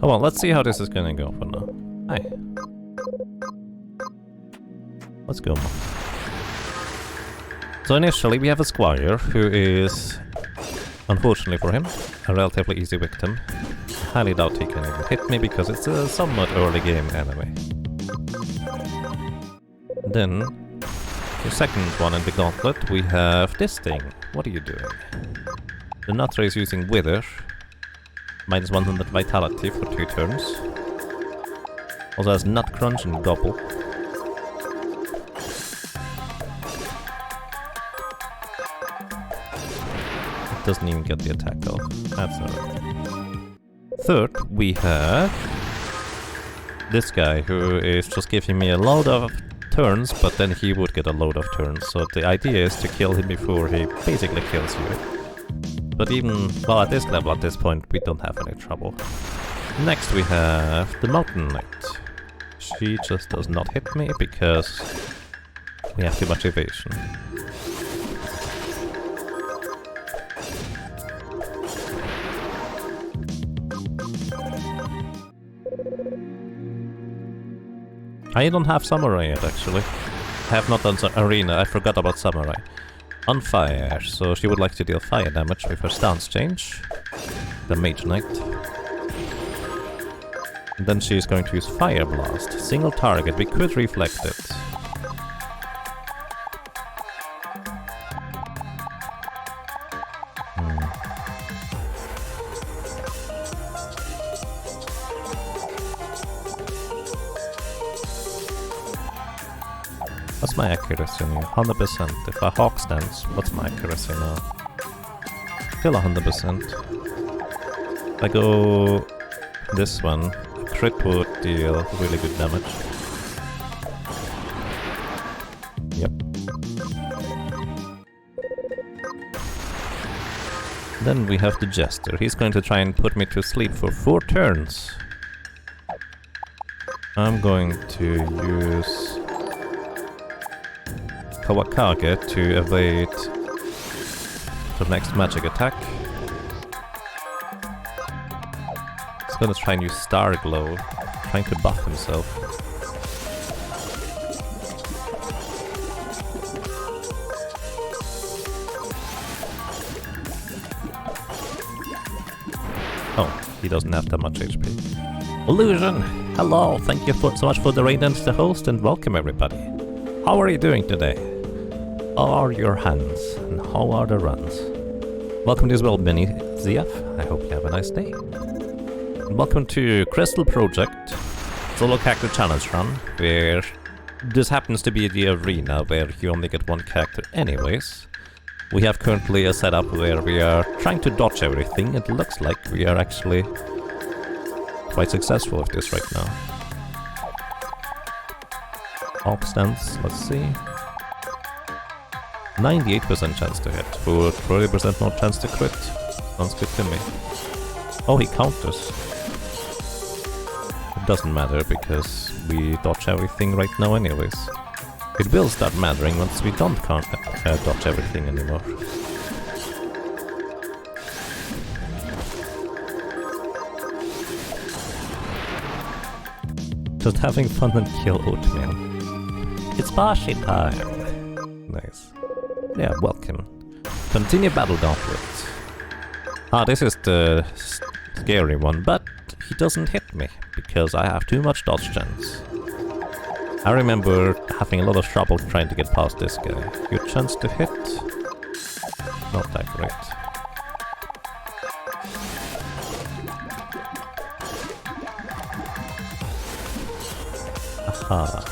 Oh well, let's see how this is gonna go for now. Hi. Let's go. So initially we have a squire who is, unfortunately for him, a relatively easy victim. Highly doubt he can even hit me because it's a somewhat early game anyway. Then, the second one in the gauntlet, we have this thing. What are you doing? The Nutter is using Wither. Minus 100 vitality for 2 turns. Also has Nut Crunch and Gobble. It doesn't even get the attack off. That's alright. Third, we have this guy who is just giving me a load of turns, but then he would get a load of turns. So the idea is to kill him before he basically kills you. But even, well, at this level, at this point, we don't have any trouble. Next we have the Mountain Knight. She just does not hit me because we have too much evasion. I don't have Samurai yet, actually. I have not done Arena, I forgot about Samurai. On fire, so she would like to deal fire damage with her stance change. The Mage Knight. And then she's going to use Fire Blast. Single target, we could reflect it. What's my accuracy now? 100%. If I Hawk Stance, what's my accuracy now? Still 100%. If I go this one, crit would deal really good damage. Yep. Then we have the Jester. He's going to try and put me to sleep for 4 turns. I'm going to use Kawakage to evade the next magic attack. He's gonna try and use Star Glow, trying to buff himself. Oh, he doesn't have that much HP. Illusion! Hello, thank you so much for the raid and the host, and welcome everybody. How are you doing today? How are your hands? And how are the runs? Welcome to as well, Benny ZF. I hope you have a nice day. And welcome to Crystal Project, Solo Character Challenge Run, where this happens to be the arena where you only get 1 character anyways. We have currently a setup where we are trying to dodge everything. It looks like we are actually quite successful with this right now. Hawk Stance, let's see. 98% chance to hit, for 30% more chance to crit. Sounds good to me. Oh, he counters. It doesn't matter because we dodge everything right now anyways. It will start mattering once we don't dodge everything anymore. Just having fun and kill oatmeal. It's party time! Nice. Yeah, welcome. Continue Battle Gauntlet. Ah, this is the scary one, but he doesn't hit me, because I have too much dodge chance. I remember having a lot of trouble trying to get past this guy. Good chance to hit. Not that great. Aha.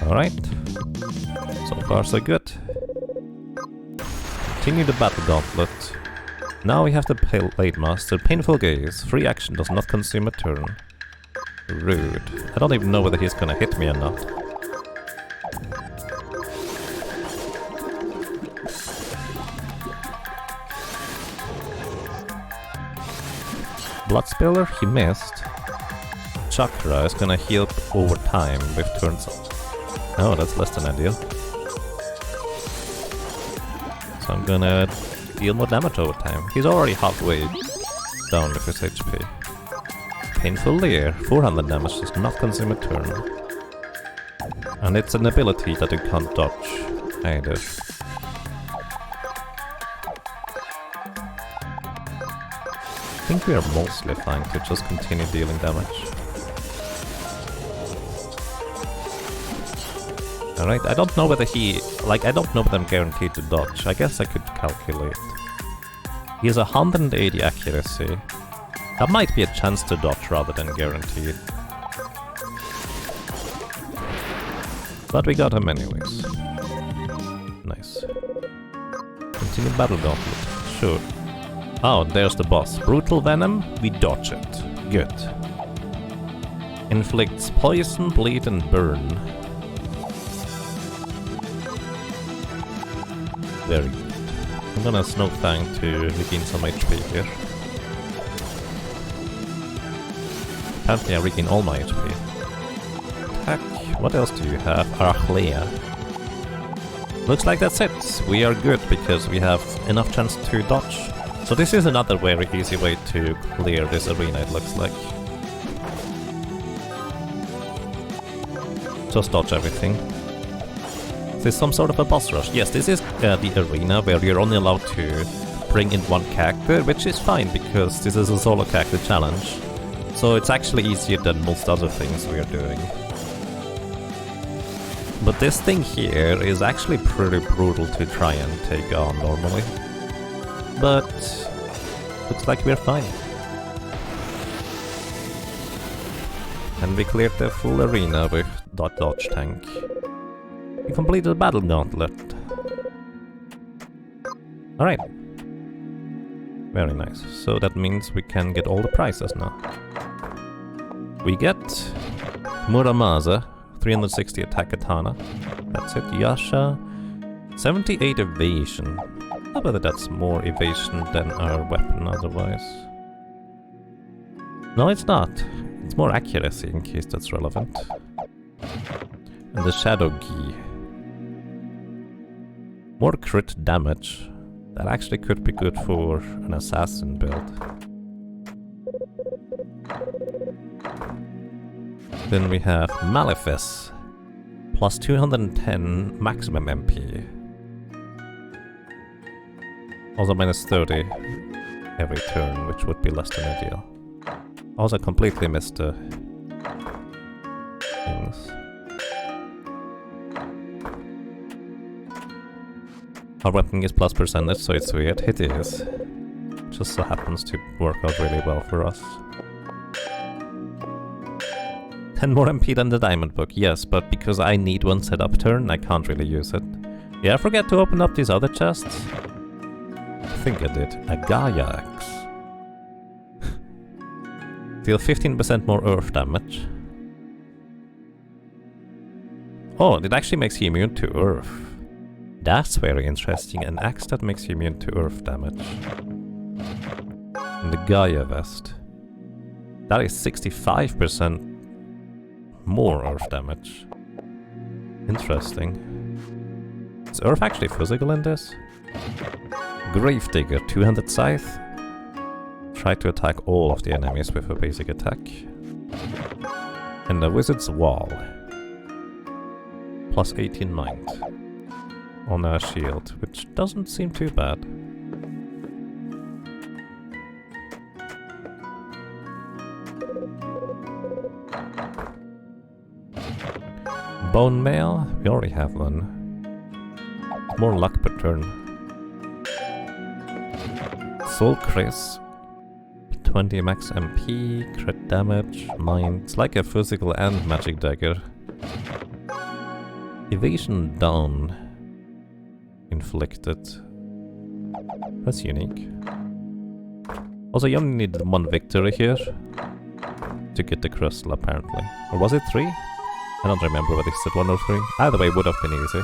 Alright. So far so good. Continue the battle gauntlet. Now we have the Blade Master. Painful gaze. Free action does not consume a turn. Rude. I don't even know whether he's gonna hit me or not. Blood Spiller, he missed. Chakra is gonna heal over time with turns up. Oh, that's less than ideal. So I'm gonna deal more damage over time. He's already halfway down with his HP. Painful Leer, 400 damage, does not consume a turn. And it's an ability that you can't dodge either. I think we are mostly fine to just continue dealing damage. Alright, I don't know whether I don't know whether I'm guaranteed to dodge. I guess I could calculate. He has 180 accuracy. That might be a chance to dodge rather than guaranteed. But we got him anyways. Nice. Continue battle gauntlet. Sure. Oh, there's the boss. Brutal Venom, we dodge it. Good. Inflicts poison, bleed and burn. Very good. I'm gonna Snow Fang to regain some HP here. Apparently I regain all my HP. Attack. What else do you have? Arachlea. Looks like that's it. We are good because we have enough chance to dodge. So this is another very easy way to clear this arena, it looks like. Just dodge everything. Is this some sort of a boss rush? Yes, this is the arena where you're only allowed to bring in one character, which is fine because this is a solo character challenge. So it's actually easier than most other things we are doing. But this thing here is actually pretty brutal to try and take on normally. But looks like we're fine. And we cleared the full arena with dodge tank. We completed the battle gauntlet. Alright. Very nice. So that means we can get all the prizes now. We get Muramasa, 360 attack katana. That's it. Yasha, 78 evasion. I bet that's more evasion than our weapon otherwise. No, it's not. It's more accuracy in case that's relevant. And the Shadow Gi. More crit damage. That actually could be good for an assassin build. Then we have Malefice. Plus 210 maximum MP. Also minus 30 every turn, which would be less than ideal. Also completely missed the things. Our weapon is plus percentage, so it's weird. It is. Just so happens to work out really well for us. 10 more MP than the diamond book, yes, but because I need one setup turn, I can't really use it. Yeah, I forget to open up these other chests. I think I did. A Gaia Axe. Deal 15% more earth damage. Oh, it actually makes you immune to earth. That's very interesting, an axe that makes you immune to earth damage. And the Gaia Vest. That is 65% more earth damage. Interesting. Is earth actually physical in this? Gravedigger, 200 scythe. Try to attack all of the enemies with a basic attack. And the Wizard's Wall. Plus 18 mind. on a shield, which doesn't seem too bad. Bone mail? We already have one. More luck per turn. Soul Chris. 20 max MP, crit damage, mine. It's like a physical and magic dagger. Evasion down. Inflicted. That's unique. Also, you only need one victory here to get the crystal, apparently. Or was it 3? I don't remember whether it's 1 or 3. Either way, would have been easy.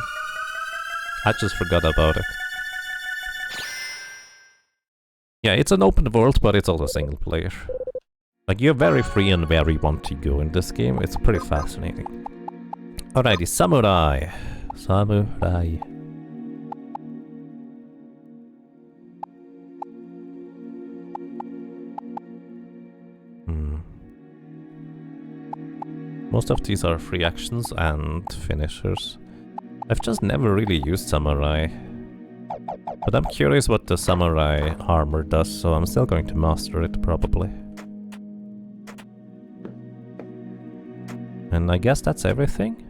I just forgot about it. Yeah, it's an open world, but it's also single player. Like, you're very free on where you want to go in this game. It's pretty fascinating. Alrighty, samurai. Samurai. Most of these are free actions and finishers. I've just never really used samurai. But I'm curious what the samurai armor does, so I'm still going to master it, probably. And I guess that's everything?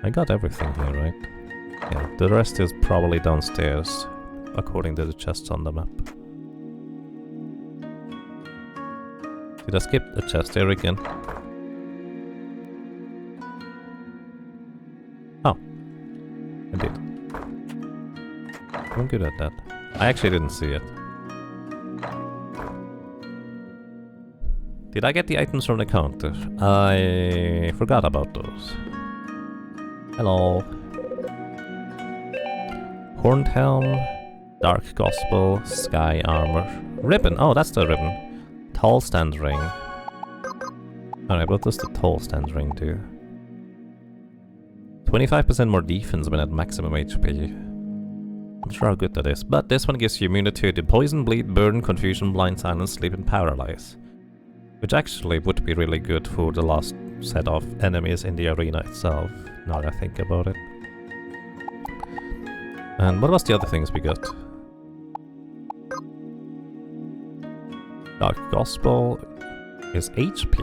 I got everything here, right? Yeah, the rest is probably downstairs, according to the chests on the map. Did I skip a chest there again? Oh. I did. I'm good at that. I actually didn't see it. Did I get the items from the counter? I forgot about those. Hello. Horned Helm, Dark Gospel, Sky Armor. Ribbon! Oh, that's the ribbon. Tall Stand Ring. Alright, what does the Tall Stand Ring do? 25% more defense when at maximum HP. I'm sure how good that is. But this one gives you immunity to Poison, Bleed, Burn, Confusion, Blind, Silence, Sleep, and Paralyze. Which actually would be really good for the last set of enemies in the arena itself, now that I think about it. And what was the other things we got? Dark Gospel is HP.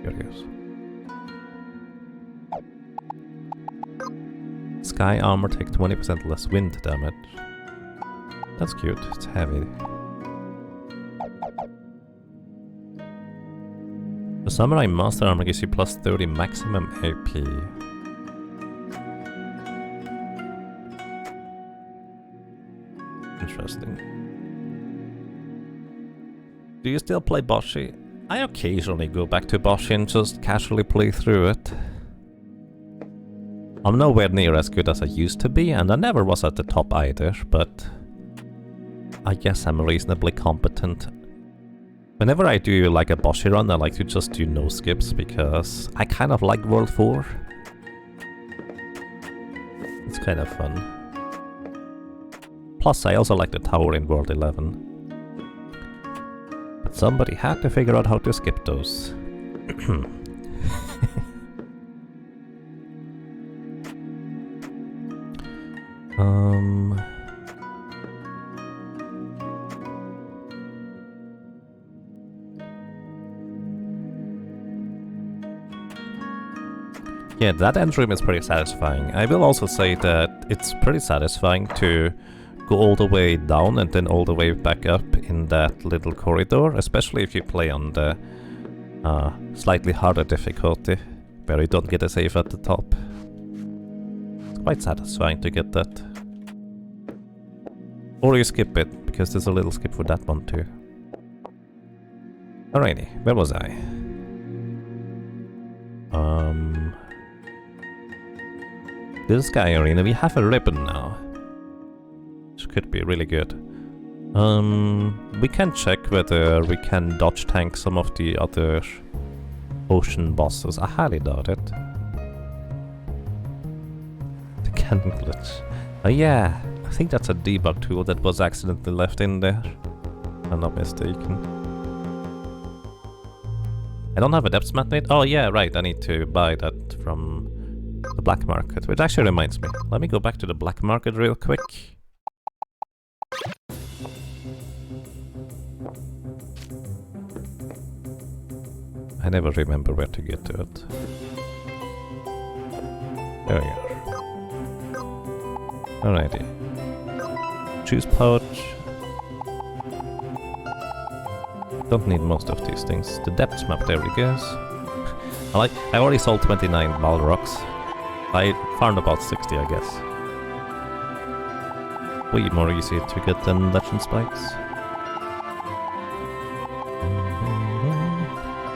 Curious. Sky Armor takes 20% less wind damage. That's cute, it's heavy. The Samurai Master Armor gives you plus 30 maximum AP. Interesting. Do you still play Boshi? I occasionally go back to Boshi and just casually play through it. I'm nowhere near as good as I used to be, and I never was at the top either, but I guess I'm reasonably competent. Whenever I do like a Boshi run, I like to just do no skips, because I kind of like World 4. It's kind of fun. Plus, I also like the tower in World 11. But somebody had to figure out how to skip those. Yeah, that end room is pretty satisfying. I will also say that it's pretty satisfying to go all the way down and then all the way back up in that little corridor, especially if you play on the slightly harder difficulty, where you don't get a save at the top. It's quite satisfying to get that. Or you skip it, because there's a little skip for that one too. Alrighty, where was I? This Sky Arena, we have a ribbon now. Which could be really good. We can check whether we can dodge tank some of the other ocean bosses. I highly doubt it. The cannon glitch. Oh yeah, I think that's a debug tool that was accidentally left in there. If I'm not mistaken. I don't have a depth map made. Oh yeah, right, I need to buy that from the black market, which actually reminds me. Let me go back to the black market real quick. I never remember where to get to it. There we are. Alrighty. Juice pouch. Don't need most of these things. The depth map, there it goes. I already sold 29 Balrogs. I found about 60, I guess. Way more easy to get than Legend Spikes.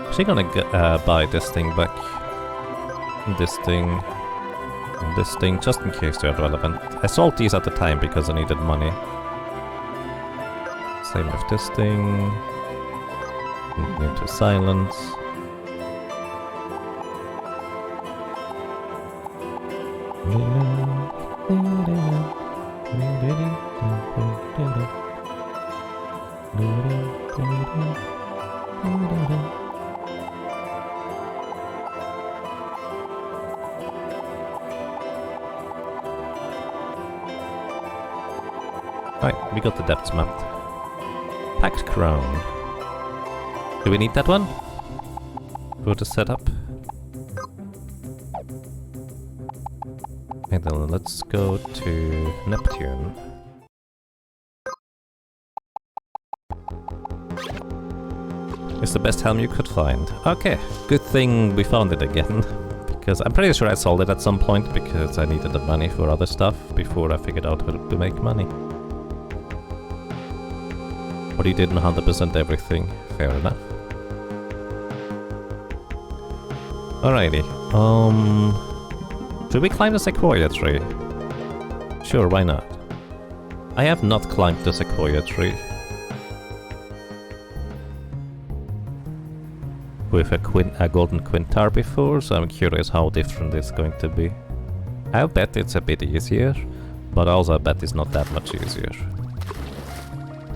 Actually gonna buy this thing back. This thing. And this thing, just in case they're relevant. I sold these at the time because I needed money. Same with this thing. Into silence. Right, we got the depths mapped. Packed crown. Do we need that one? For the setup? And then let's go to Neptune. It's the best helm you could find. Okay, good thing we found it again. Because I'm pretty sure I sold it at some point because I needed the money for other stuff before I figured out how to make money. But he didn't 100% everything. Fair enough. Alrighty. Should we climb the sequoia tree? Sure, why not? I have not climbed the sequoia tree. With a golden quintar before, so I'm curious how different it's going to be. I bet it's a bit easier, but also I bet it's not that much easier.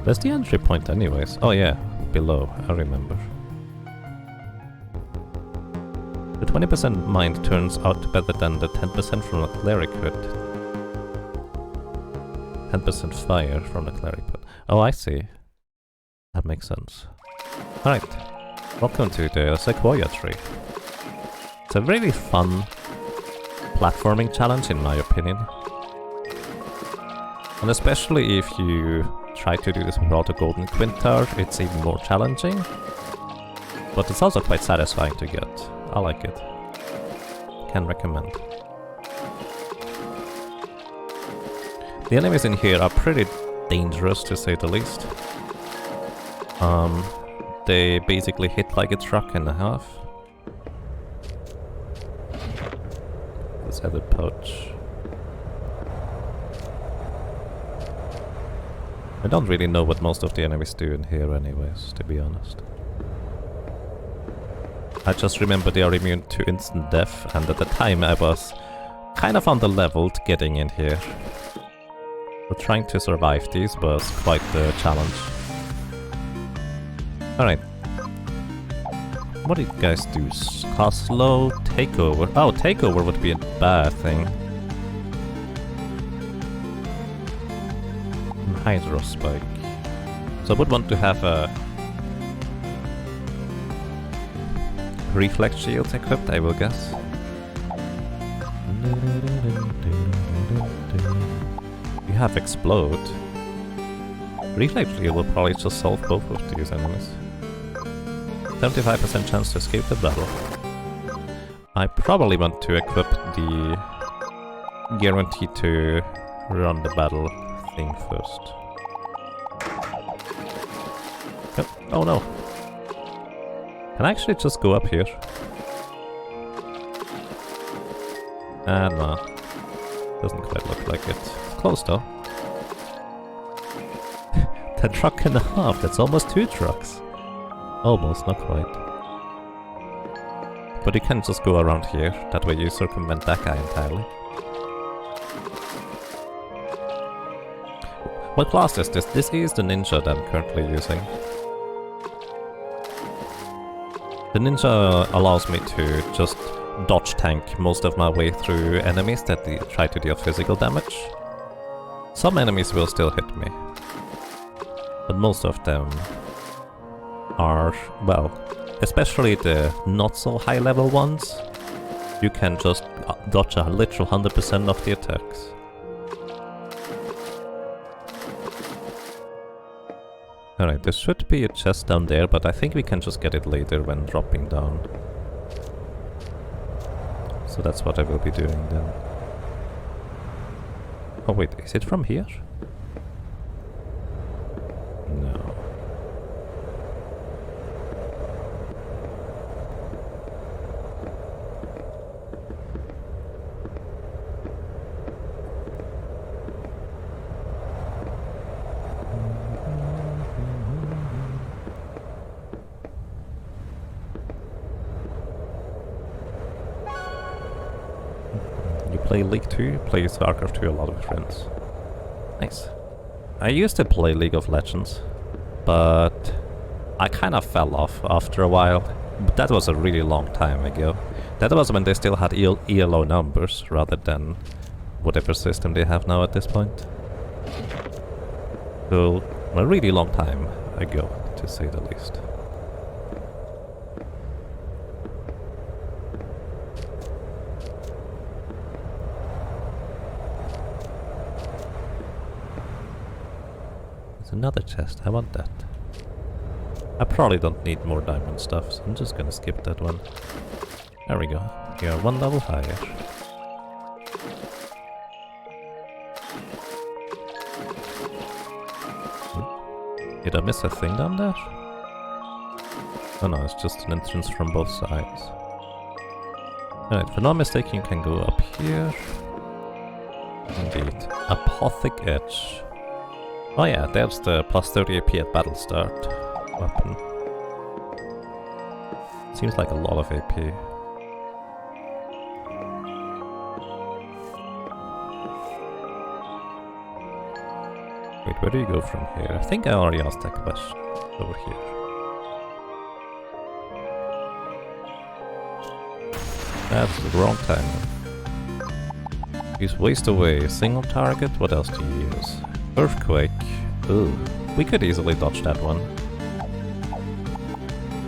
Where's the entry point anyways? Oh yeah, below, I remember. The 20% mind turns out better than the 10% from the cleric could. 10% fire from the cleric could. Oh, I see. That makes sense. Alright, welcome to the Sequoia Tree. It's a really fun platforming challenge in my opinion. And especially if you try to do this without a golden quintar, it's even more challenging. But it's also quite satisfying to get. I like it. Can recommend. The enemies in here are pretty dangerous to say the least. They basically hit like a truck and a half. Let's have a pouch. I don't really know what most of the enemies do in here anyways, to be honest. I just remember they are immune to instant death, and at the time I was kind of under-leveled getting in here. But trying to survive these was quite the challenge. Alright. What do you guys do? Cast slow, takeover. Oh, takeover would be a bad thing. Hydro spike. So I would want to have a reflex shield equipped, I will guess. We have explode. Reflex shield will probably just solve both of these enemies. 75% chance to escape the battle. I probably want to equip the guarantee to run the battle thing first. Oh no. Can I actually just go up here? No. Doesn't quite look like it. Close though. 10 truck and a half, that's almost 2 trucks. Almost, not quite. But you can just go around here, that way you circumvent that guy entirely. What class is this? This is the ninja that I'm currently using. The ninja allows me to just dodge tank most of my way through enemies that try to deal physical damage. Some enemies will still hit me, but most of them are, well, especially the not so high level ones, you can just dodge a literal 100% of the attacks. Alright, there should be a chest down there, but I think we can just get it later when dropping down. So that's what I will be doing then. Oh wait, is it from here? No. Play League 2, play StarCraft 2 a lot with friends. Nice. I used to play League of Legends, but I kind of fell off after a while. But that was a really long time ago. That was when they still had ELO numbers rather than whatever system they have now at this point. So, a really long time ago, to say the least. Another chest, I want that. I probably don't need more diamond stuff, so I'm just gonna skip that one. There we go. We are one level higher. Did I miss a thing down there? Oh no, it's just an entrance from both sides. Alright, if I'm not mistaken, you can go up here. Indeed. Apothic Edge. Oh yeah, there's the plus 30 AP at battle start weapon. Seems like a lot of AP. Wait, where do you go from here? I think I already asked that question. Over here. That's the wrong time. Use waste away. Single target? What else do you use? Earthquake. Ooh, we could easily dodge that one.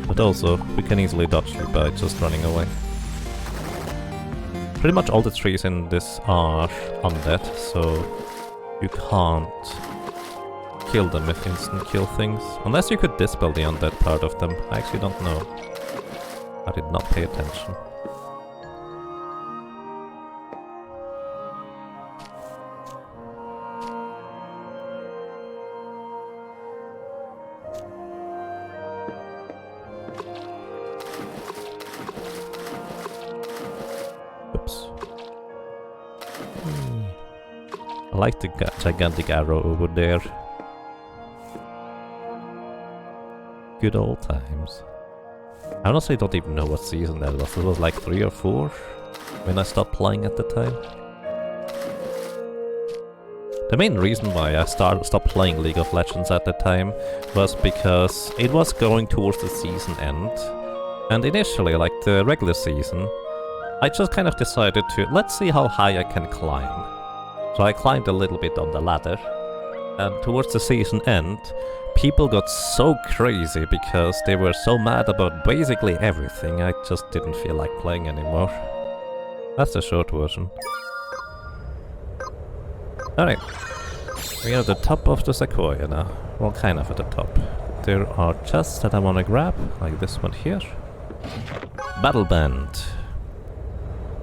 But also, we can easily dodge you by just running away. Pretty much all the trees in this are undead, so you can't kill them with instant kill things. Unless you could dispel the undead part of them. I actually don't know. I did not pay attention. I like the gigantic arrow over there. Good old times. I honestly don't even know what season that was. It was like 3 or 4 when I stopped playing at the time. The main reason why I stopped playing League of Legends at the time was because it was going towards the season end. And initially, like the regular season, I just kind of decided to, let's see how high I can climb. So I climbed a little bit on the ladder, and towards the season end, people got so crazy because they were so mad about basically everything, I just didn't feel like playing anymore. That's the short version. Alright, we are at the top of the Sequoia now. Well, kind of at the top. There are chests that I want to grab, like this one here. Battle Band.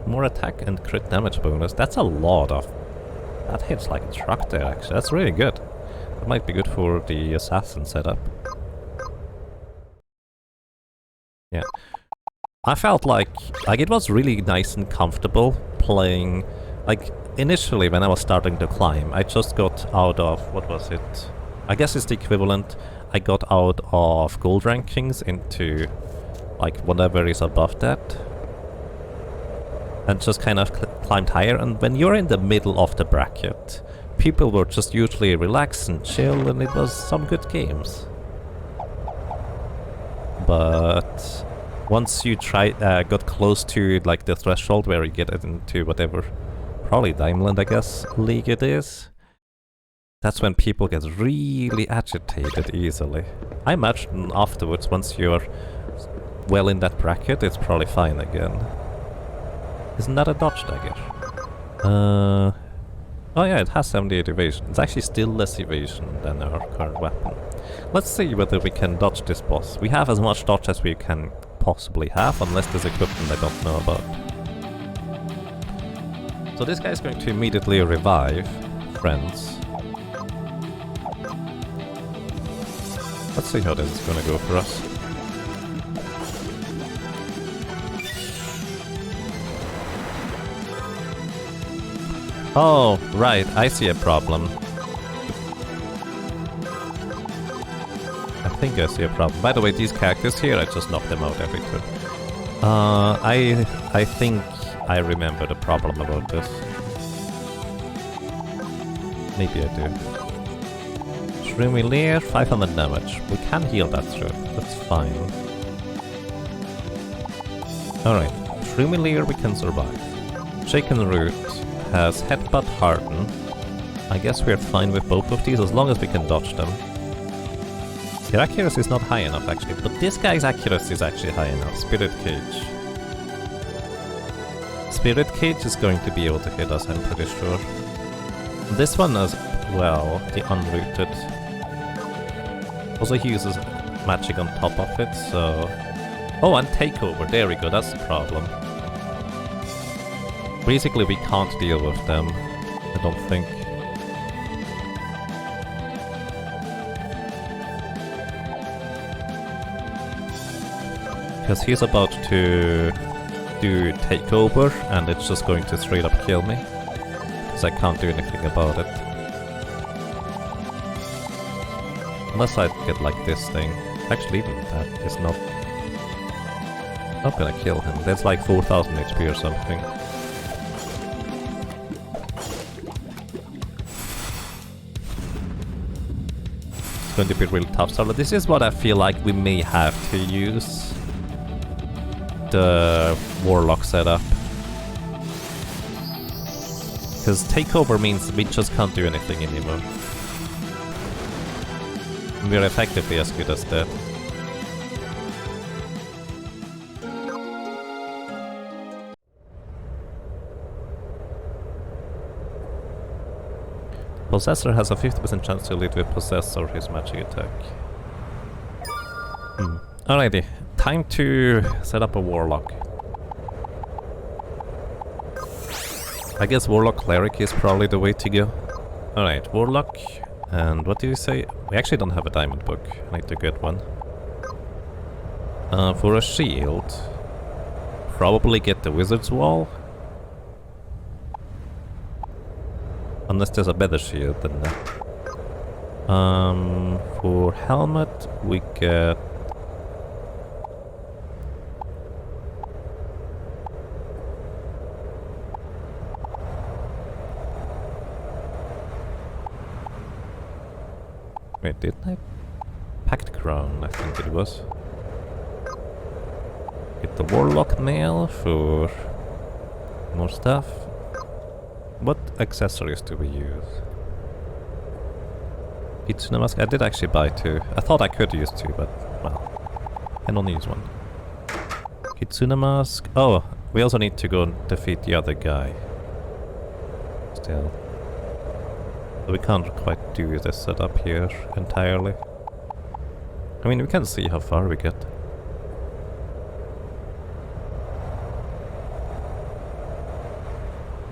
More attack and crit damage bonus. That's a lot of... That hits like a truck there, actually. That's really good. That might be good for the assassin setup. Yeah. I felt like it was really nice and comfortable playing... Like, initially when I was starting to climb, I just got out of... What was it? I guess it's the equivalent. I got out of gold rankings into, like, whatever is above that. And just kind of climbed higher, and when you're in the middle of the bracket, people were just usually relaxed and chill, and it was some good games. But once you got close to like the threshold where you get into whatever, probably Diamond, I guess, league it is, that's when people get really agitated easily. I imagine afterwards, once you're well in that bracket, it's probably fine again. Isn't that a dodge dagger? Oh yeah, it has 78 evasion. It's actually still less evasion than our current weapon. Let's see whether we can dodge this boss. We have as much dodge as we can possibly have, unless there's equipment I don't know about. So this guy is going to immediately revive friends. Let's see how this is gonna go for us. Oh, right, I see a problem. I think I see a problem. By the way, these characters here, I just knocked them out every turn. I think I remember the problem about this. Maybe I do. Shroomy Leer, 500 damage. We can heal that through. That's fine. Alright, Shroomy Leer we can survive. Shaken Root has Headbutt Harden. I guess we're fine with both of these as long as we can dodge them. Their accuracy is not high enough actually, but this guy's accuracy is actually high enough. Spirit Cage. Spirit Cage is going to be able to hit us, I'm pretty sure. This one as well, the Unrooted. Also he uses magic on top of it, so... Oh, and Takeover, there we go, that's the problem. Basically we can't deal with them, I don't think. Because he's about to do Takeover, and it's just going to straight up kill me. Because I can't do anything about it. Unless I get like this thing. Actually, even that is not... not gonna kill him. That's like 4000 HP or something. It's going to be really tough. So this is what I feel like we may have to use the Warlock setup. Because Takeover means we just can't do anything anymore. We're effectively as good as dead. Possessor has a 50% chance to lead with Possessor his magic attack. Alrighty, time to set up a Warlock. I guess Warlock Cleric is probably the way to go. Alright, Warlock, and what do you say? We actually don't have a diamond book, I need to get one. For a shield, probably get the Wizard's Wall. Unless there's a better shield than that. For helmet, we get... Wait, didn't I? Packed Crown, I think it was. Get the Warlock Nail for more stuff. What accessories do we use? Kitsune Mask? I did actually buy two. I thought I could use two, but, well, I don't use one. Kitsune Mask. Oh, we also need to go and defeat the other guy. Still. So we can't quite do this setup here entirely. I mean, we can see how far we get.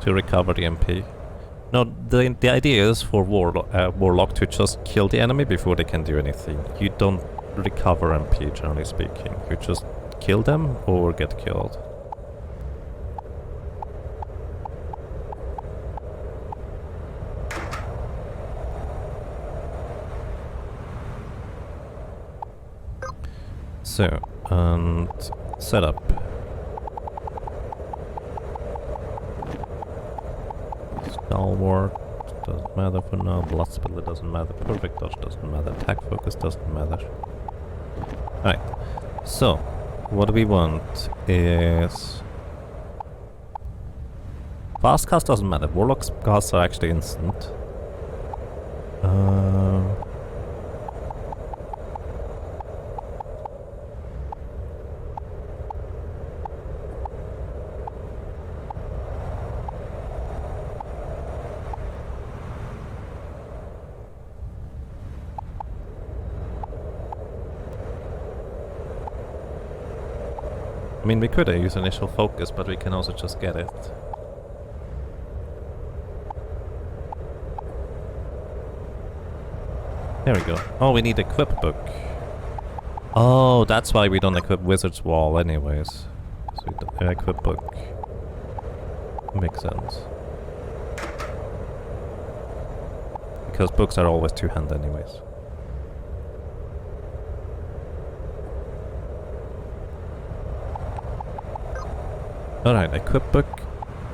To recover the MP. No, the idea is for Warlock to just kill the enemy before they can do anything. You don't recover MP, generally speaking. You just kill them or get killed. So, and setup. Stalwart doesn't matter for now, Blood Spiller doesn't matter, Perfect Dodge doesn't matter, Attack Focus doesn't matter. Alright, so what we want is... Fast cast doesn't matter, Warlock's casts are actually instant. I mean, we could use initial focus, but we can also just get it. There we go. Oh, we need equip book. Oh, that's why we don't equip Wizard's Wall anyways. So we don't, equip book. Makes sense. Because books are always two-hand anyways. Alright, equip book,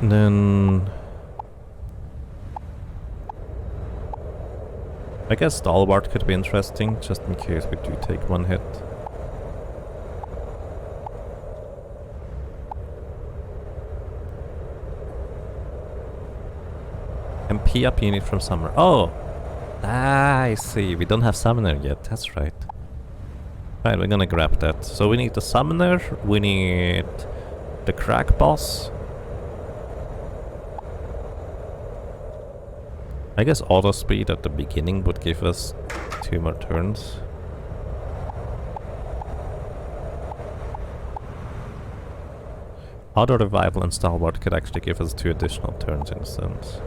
then... I guess Stalwart could be interesting, just in case we do take one hit. MP up unit from Summoner. Oh! I see, we don't have Summoner yet, that's right. Right, we're gonna grab that. So we need the Summoner, we need... the Crack Boss. I guess auto speed at the beginning would give us 2 more turns. Auto Revival and Stalwart could actually give us 2 additional turns in a sense.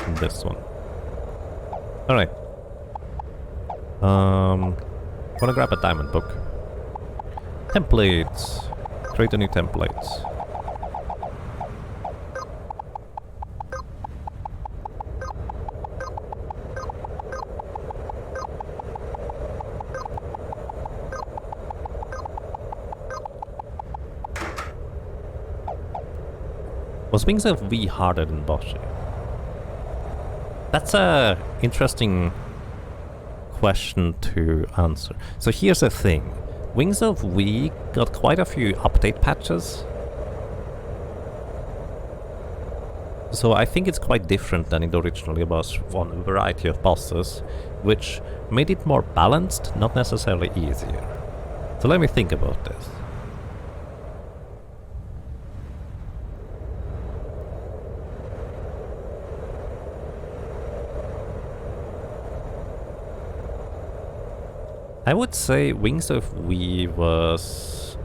And this one. Alright. Wanna grab a diamond book. Templates. Create a new templates. Was Wings of V harder than Boshi? That's a interesting question to answer. So here's the thing. Wings of V got quite a few update patches. So I think it's quite different than it originally was on a variety of bosses, which made it more balanced, not necessarily easier. So let me think about this. I would say Wings of V was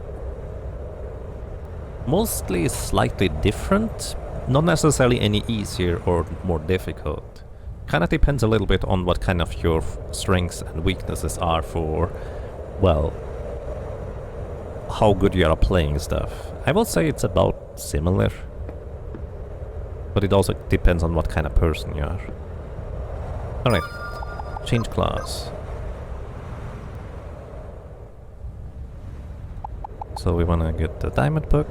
mostly slightly different, not necessarily any easier or more difficult. Kinda depends a little bit on what kind of your strengths and weaknesses are for, well, how good you are playing stuff. I will say it's about similar, but it also depends on what kind of person you are. Alright, change class. So we wanna get the diamond book.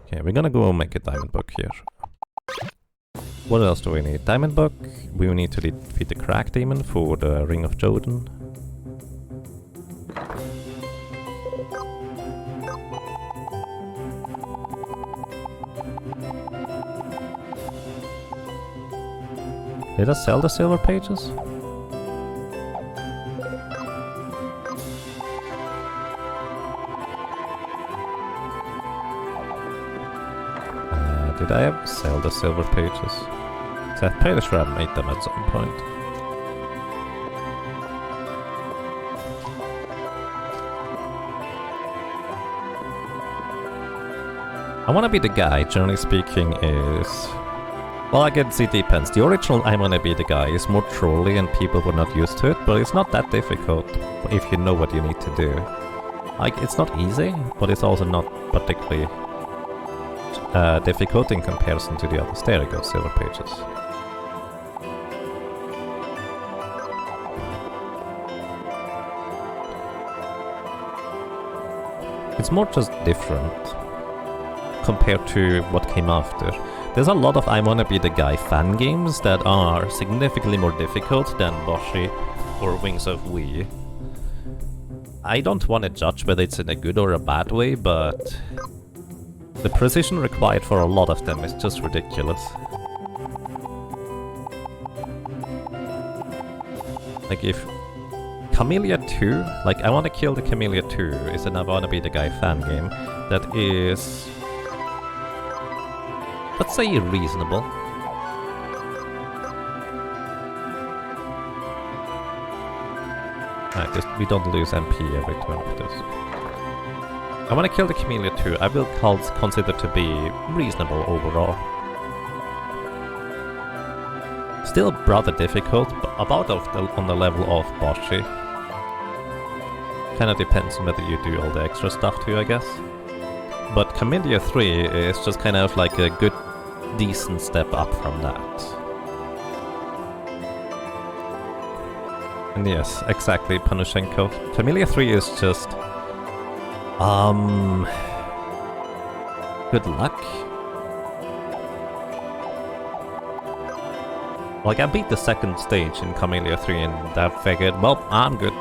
Okay, we're gonna go make a diamond book here. What else do we need? Diamond book. We will need to defeat the Crack Demon for the Ring of Joden. Did I sell the silver pages? Did I ever sell the silver pages? So I'm pretty sure I made them at some point. I Wanna Be the Guy, generally speaking, is... Well, I guess it depends. The original I Wanna Be the Guy is more trolly and people were not used to it, but it's not that difficult if you know what you need to do. Like, it's not easy, but it's also not particularly difficult in comparison to the others. There we go, silver pages. It's more just different. compared to what came after. There's a lot of I Wanna Be the Guy fan games that are significantly more difficult than Boshi or Wings of Wii. I don't want to judge whether it's in a good or a bad way, but the precision required for a lot of them is just ridiculous. Like if Camellia 2, like I Wanna Kill the Camellia 2 is an I Wanna Be the Guy fan game that is, let's say, reasonable. Right, we don't lose MP every turn with this. I Wanna Kill the Camellia 2 I will consider to be reasonable overall. Still rather difficult, but about on the level of Boshi. Kinda depends on whether you do all the extra stuff too, I guess. But Camellia 3 is just kind of like a good, decent step up from that. And yes, exactly, Panushenko. Camellia 3 is just... good luck. Like, I beat the second stage in Camellia 3 and I figured, well, I'm good.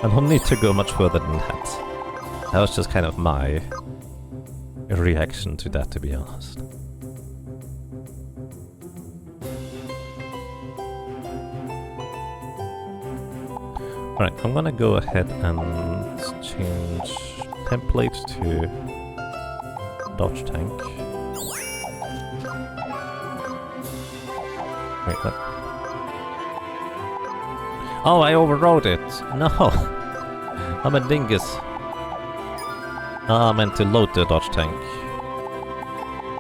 I don't need to go much further than that. That was just kind of my reaction to that, to be honest. Alright, I'm gonna go ahead and change template to dodge tank. Wait, what? Oh, I overrode it! No! I'm a dingus. I meant to load the dodge tank.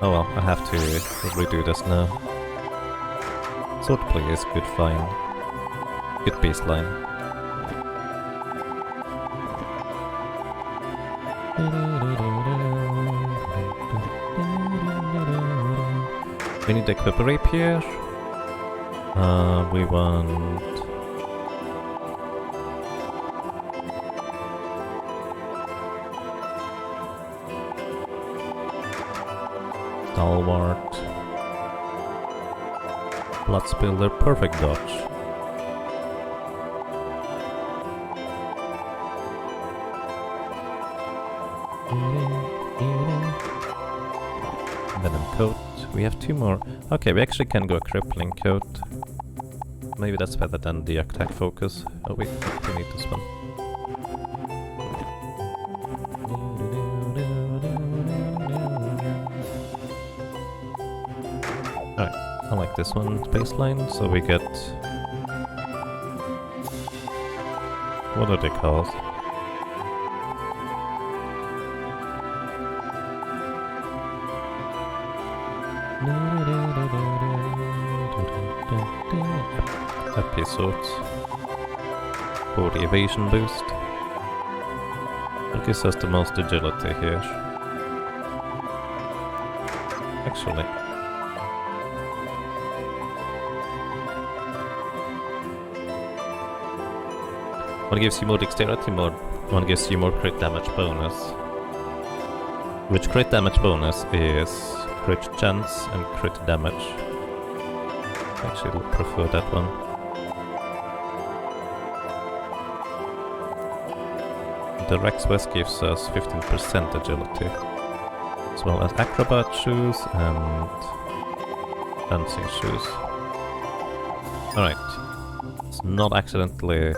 Oh well, I have to redo this now. Sword play is good, fine. Good baseline. We need to equip a rapier. We want... Stalwart. Blood Spiller, perfect dodge. Venom coat. We have 2 more. Okay, we actually can go crippling coat. Maybe that's better than the attack focus. Oh wait, we need this one. Alright, I like this one baseline, so we get... what are they called? Episodes for the evasion boost. It gives us the most agility here. Actually, one gives you more dexterity, one gives you more crit damage bonus. Which crit damage bonus is crit chance and crit damage. Actually, I prefer that one. The Rex West gives us 15% agility, as well as acrobat shoes and dancing shoes. Alright, let's not accidentally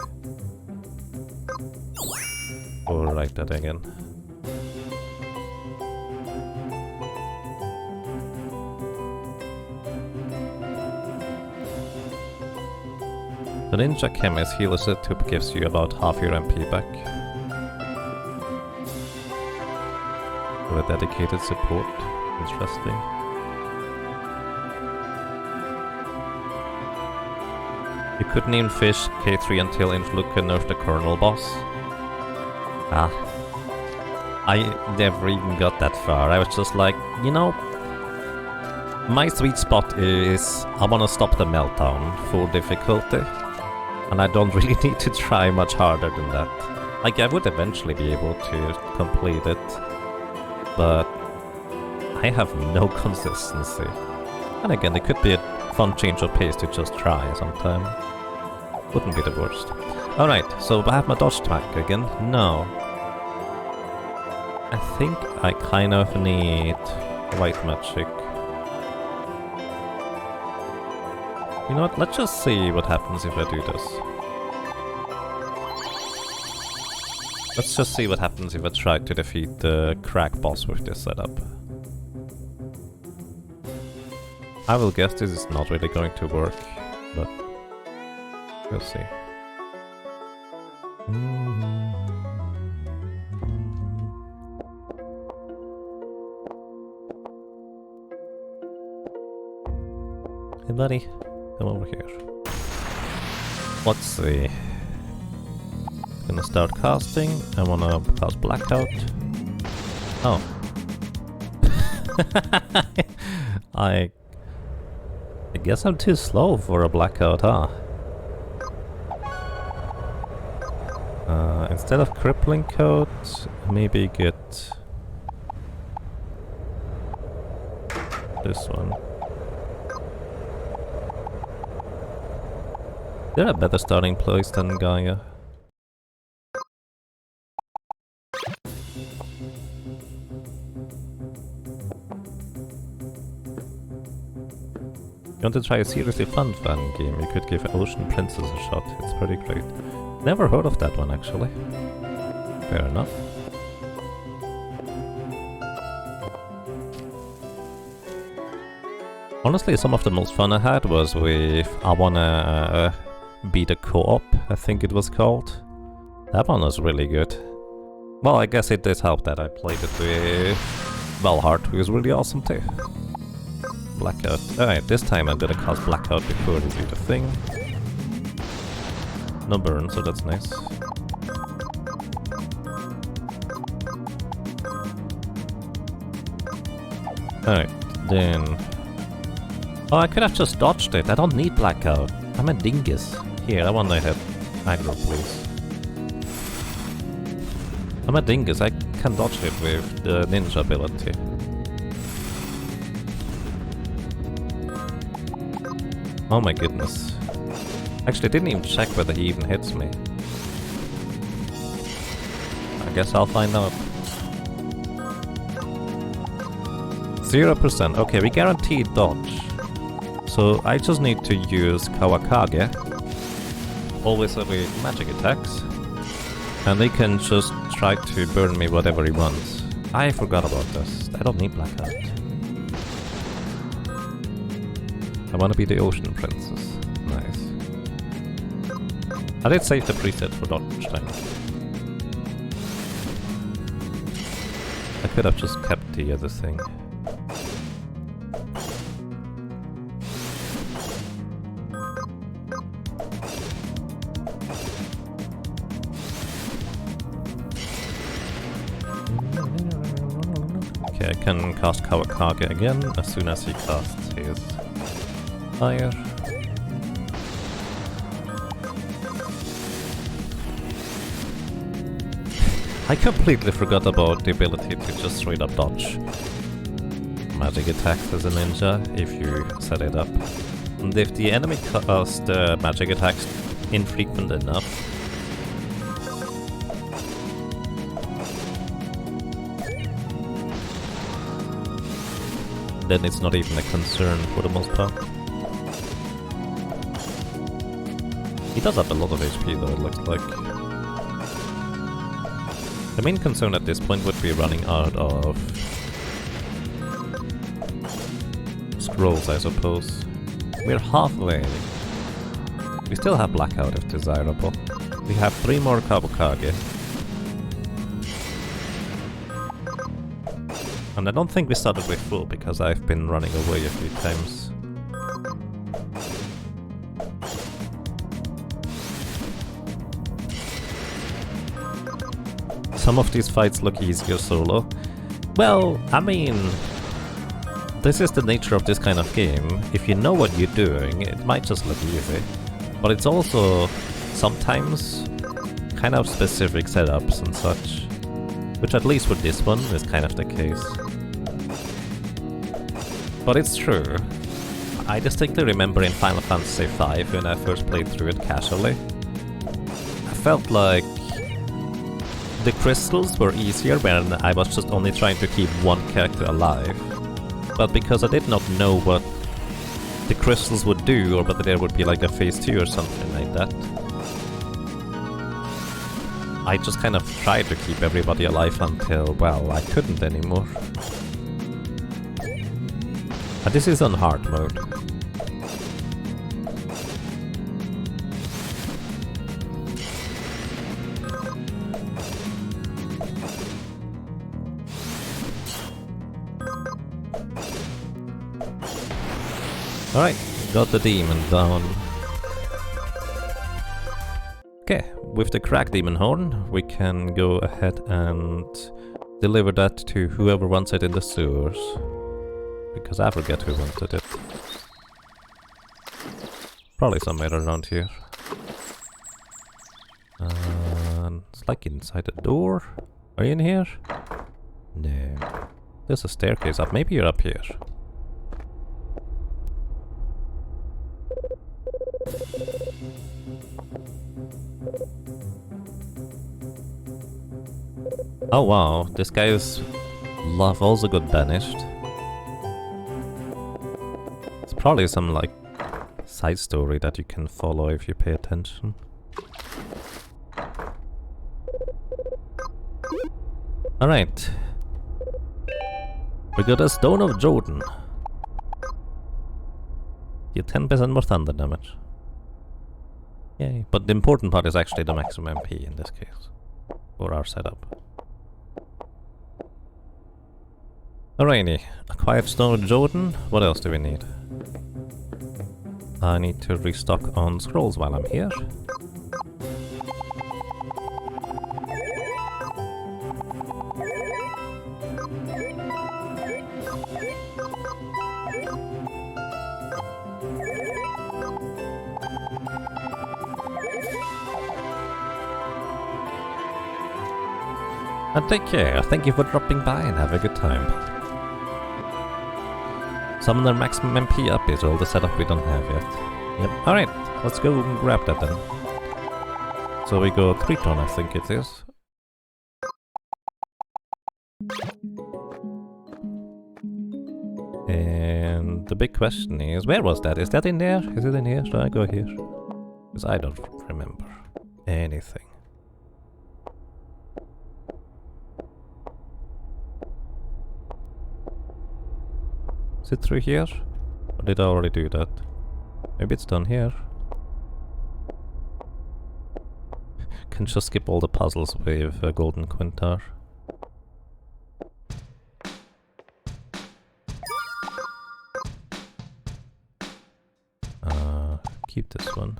overwrite that again. The Ninja Chemist heals it to gives you about half your MP back. With a dedicated support. Interesting. You could name fish K3 until Influka nerfed the Colonel Boss. Ah. I never even got that far. I was just like, you know, my sweet spot is I wanna stop the meltdown full difficulty. And I don't really need to try much harder than that. Like, I would eventually be able to complete it. But I have no consistency. And again, it could be a fun change of pace to just try sometime. Wouldn't be the worst. Alright, so I have my dodge attack again. No. I think I kind of need white magic. You know what, let's just see what happens if I do this. Let's just see what happens if I try to defeat the crack boss with this setup. I will guess this is not really going to work, but we'll see. Hey buddy, come over here. Let's see. Gonna start casting. I wanna cast Blackout. Oh. I guess I'm too slow for a Blackout, huh? Instead of Crippling Coat, maybe get this one. They're a better starting place than Gaia. You want to try a seriously fun fan game, you could give Ocean Princess a shot, it's pretty great. Never heard of that one actually. Fair enough. Honestly, some of the most fun I had was with I Wanna Be the Co-op, I think it was called. That one was really good. Well, I guess it did help that I played it with Valhart, who is really awesome too. Blackout. Alright, this time I'm gonna cast Blackout before they do the thing. No burn, so that's nice. Alright, then... Oh, I could have just dodged it. I don't need Blackout. I'm a dingus. Here, I want to hit aggro, please. I'm a dingus. I can dodge it with the ninja ability. Oh my goodness. Actually, I didn't even check whether he even hits me. I guess I'll find out. 0%. Okay, we guaranteed dodge. So I just need to use Kawakage. Always with magic attacks. And they can just try to burn me whatever he wants. I forgot about this. I don't need Blackout. I want to be the Ocean Princess. Nice. I did save the preset for dodge time. I could have just kept the other thing. Okay, I can cast Kawakage again as soon as he casts his fire. I completely forgot about the ability to just straight up dodge magic attacks as a ninja if you set it up. And if the enemy casts magic attacks infrequent enough, then it's not even a concern for the most part. He does have a lot of HP though, it looks like. The main concern at this point would be running out of scrolls, I suppose. We're halfway. We still have Blackout if desirable. We have 3 more Kawakage. And I don't think we started with full because I've been running away a few times. Some of these fights look easier solo. Well, I mean, this is the nature of this kind of game. If you know what you're doing, it might just look easy. But it's also sometimes kind of specific setups and such. Which at least with this one is kind of the case. But it's true. I distinctly remember in Final Fantasy V, when I first played through it casually, I felt like the crystals were easier when I was just only trying to keep one character alive. But because I did not know what the crystals would do, or whether there would be like a phase 2 or something like that, I just kind of tried to keep everybody alive until, well, I couldn't anymore. And this is on hard mode. Alright, got the demon down. Okay, with the cracked demon horn, we can go ahead and deliver that to whoever wants it in the sewers. Because I forget who wanted it. Probably somewhere around here. It's like inside the door. Are you in here? No. There's a staircase up. Maybe you're up here. Oh wow, this guy's love also got banished. It's probably some like side story that you can follow if you pay attention. Alright. We got a Stone of Jordan. Get 10% more thunder damage. Yay. But the important part is actually the maximum MP in this case. For our setup. Alrighty. Acquired Stone of Jordan. What else do we need? I need to restock on scrolls while I'm here. And take care. Thank you for dropping by and have a good time. Summon their maximum MP up is all the setup we don't have yet. Yep. Alright, let's go and grab that then. So we go Triton, I think it is. And the big question is, where was that? Is that in there? Is it in here? Should I go here? Because I don't remember anything. Is it through here? Or did I already do that? Maybe it's done here. Can just skip all the puzzles with Golden Quintar. Keep this one.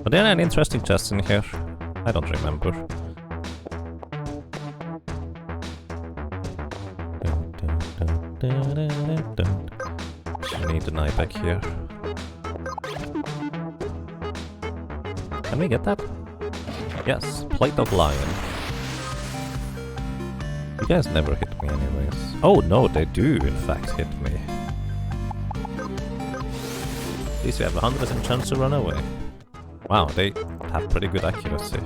But then an interesting chest in here. I don't remember. I need an eye back here. Can we get that? Yes, Plate of Lion. You guys never hit me anyways. Oh no, they do in fact hit me. At least we have a 100% chance to run away. Wow, they have pretty good accuracy.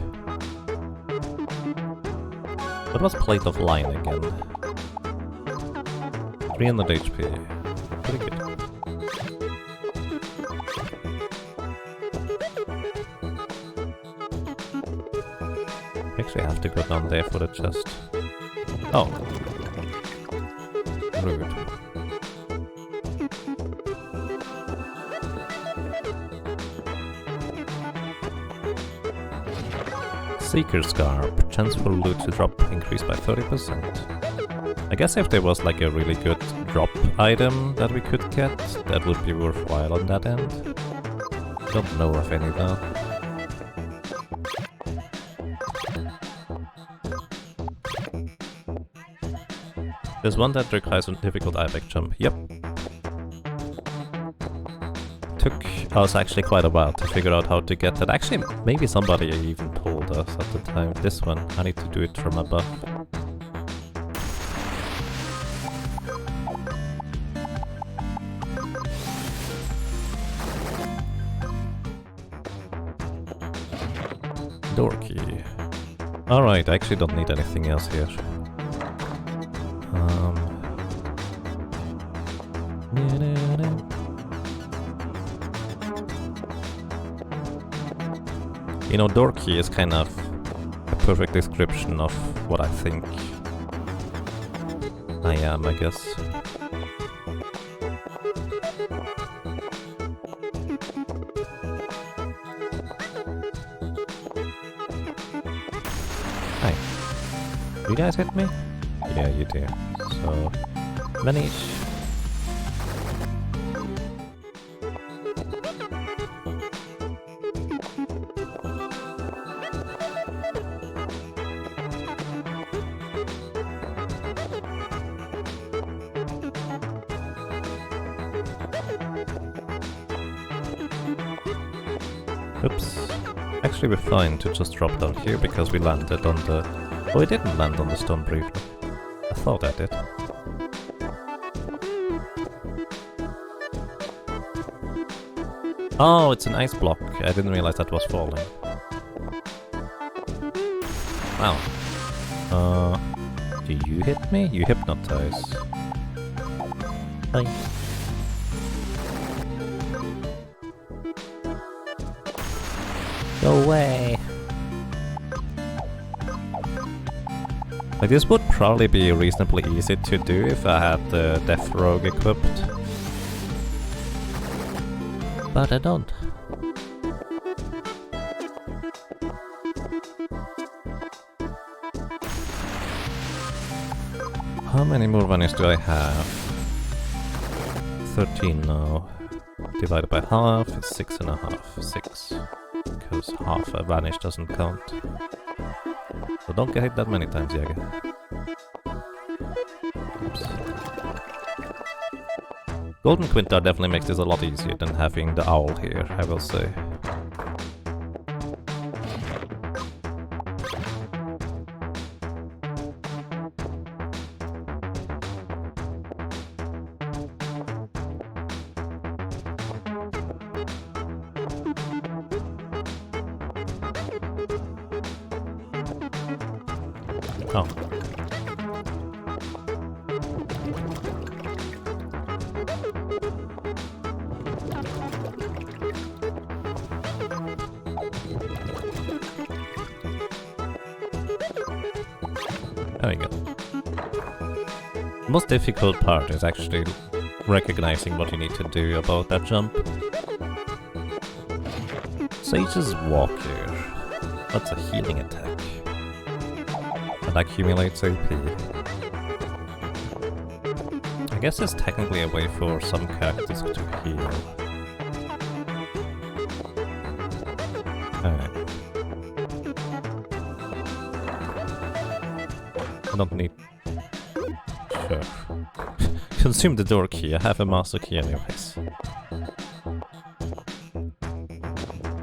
What was Plate of Lion again? 300 HP. Pretty good. Actually, I have to go down there for the chest. Oh. Rude. Seeker Scarp. Chance for loot to drop increased by 30%. I guess if there was like a really good drop item that we could get, that would be worthwhile on that end. Don't know of any though. There's one that requires a difficult epic jump. Yep. Took us actually quite a while to figure out how to get that. Actually, maybe somebody even told us at the time. This one, I need to do it from above. Door key. Alright, I actually don't need anything else here. You know, door key is kind of a perfect description of what I think I am, I guess. Hi. You guys hit me? Yeah, you do. So, vanish. Oops. Actually, we're fine to just drop down here because we landed on the... Oh, we didn't land on the stone briefly. I thought I did. Oh, it's an ice block. I didn't realize that was falling. Wow. Do you hit me? You hypnotize. Hi. Go away! Like, this would probably be reasonably easy to do if I had the Death Rogue equipped. But I don't. How many more vanish do I have? 13 now. Divided by half is 6.5. 6. Because half a vanish doesn't count. So don't get hit that many times, Jäger. Oops. Golden Quintar definitely makes this a lot easier than having the owl here, I will say. Oh. There we go. The most difficult part is actually recognizing what you need to do about that jump. So you just walk here. That's a healing attack. And accumulates AP. I guess there's technically a way for some characters to heal. Alright. I don't need... Sure. Consume the door key, I have a master key anyways.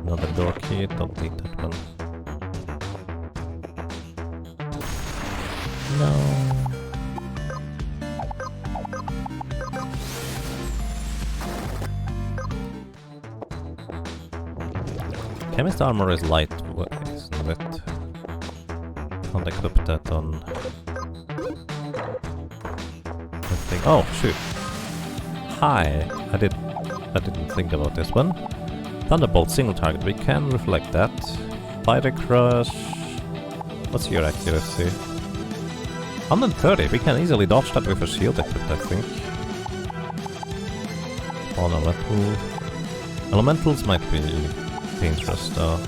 Another door key, don't need that one. No. Chemist armor is light, isn't it? Can't equip that on... that thing. Oh, shoot. Hi. I didn't think about this one. Thunderbolt single target. We can reflect that. Fighter crush. What's your accuracy? 130. We can easily dodge that with a shield equipped, I think. Elemental. Elementals might be dangerous though.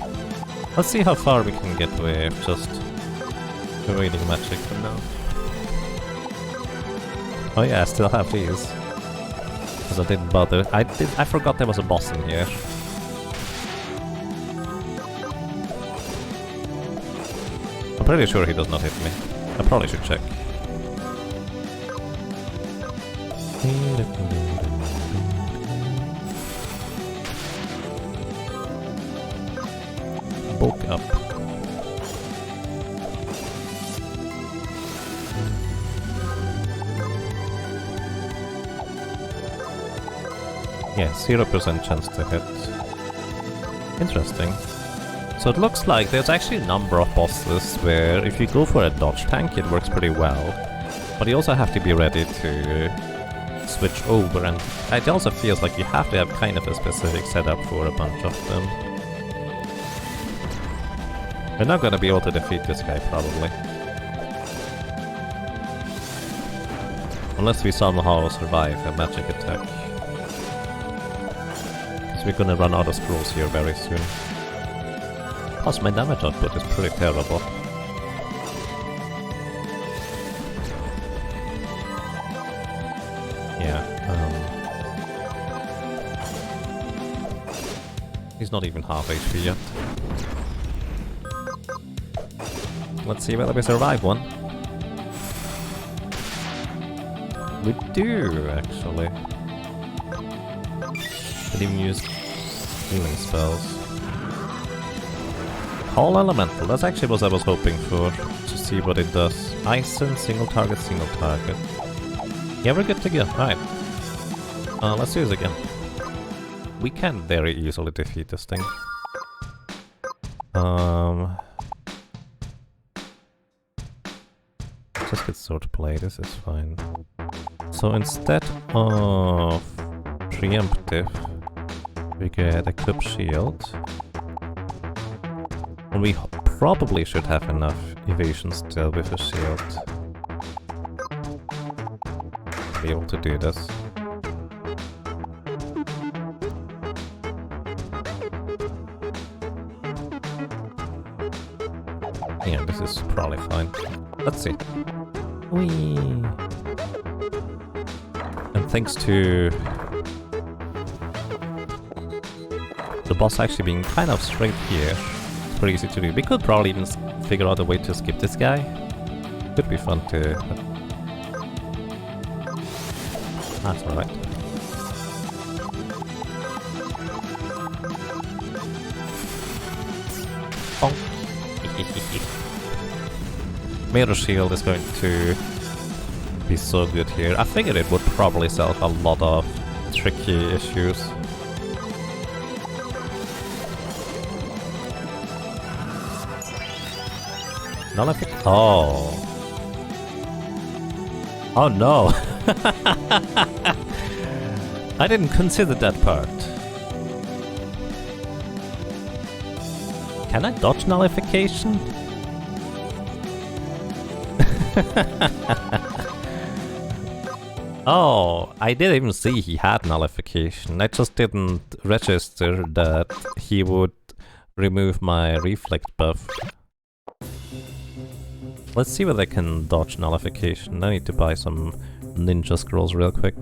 Let's see how far we can get with just evading magic for now. Oh yeah, I still have these. Because I didn't bother. I forgot there was a boss in here. I'm pretty sure he does not hit me. I probably should check. Book up. Yeah, 0% chance to hit. Interesting. So it looks like there's actually a number of bosses where if you go for a dodge tank it works pretty well. But you also have to be ready to switch over, and it also feels like you have to have kind of a specific setup for a bunch of them. We're not gonna be able to defeat this guy probably. Unless we somehow survive a magic attack. So we're gonna run out of scrolls here very soon. Plus my damage output is pretty terrible. Yeah, he's not even half HP yet. Let's see whether we survive one. We do, actually. Could even use healing spells. Whole Elemental, that's actually what I was hoping for, to see what it does. Ison, single target, single target. Yeah, we're good to go. Alright. Let's do this again. We can very easily defeat this thing. Just get swordplay, this is fine. So instead of preemptive, we get equip shield. And we probably should have enough evasion still with a shield to be able to do this. Yeah, this is probably fine. Let's see. Whee! And thanks to the boss actually being kind of straight here, it's pretty easy to do. We could probably even figure out a way to skip this guy. Could be fun to... That's alright. Mirror Shield is going to be so good here. I figured it would probably solve a lot of tricky issues. Oh. Oh no. I didn't consider that part. Can I dodge nullification? Oh, I didn't even see he had nullification. I just didn't register that he would remove my reflect buff. Let's see whether I can dodge nullification. I need to buy some ninja scrolls real quick.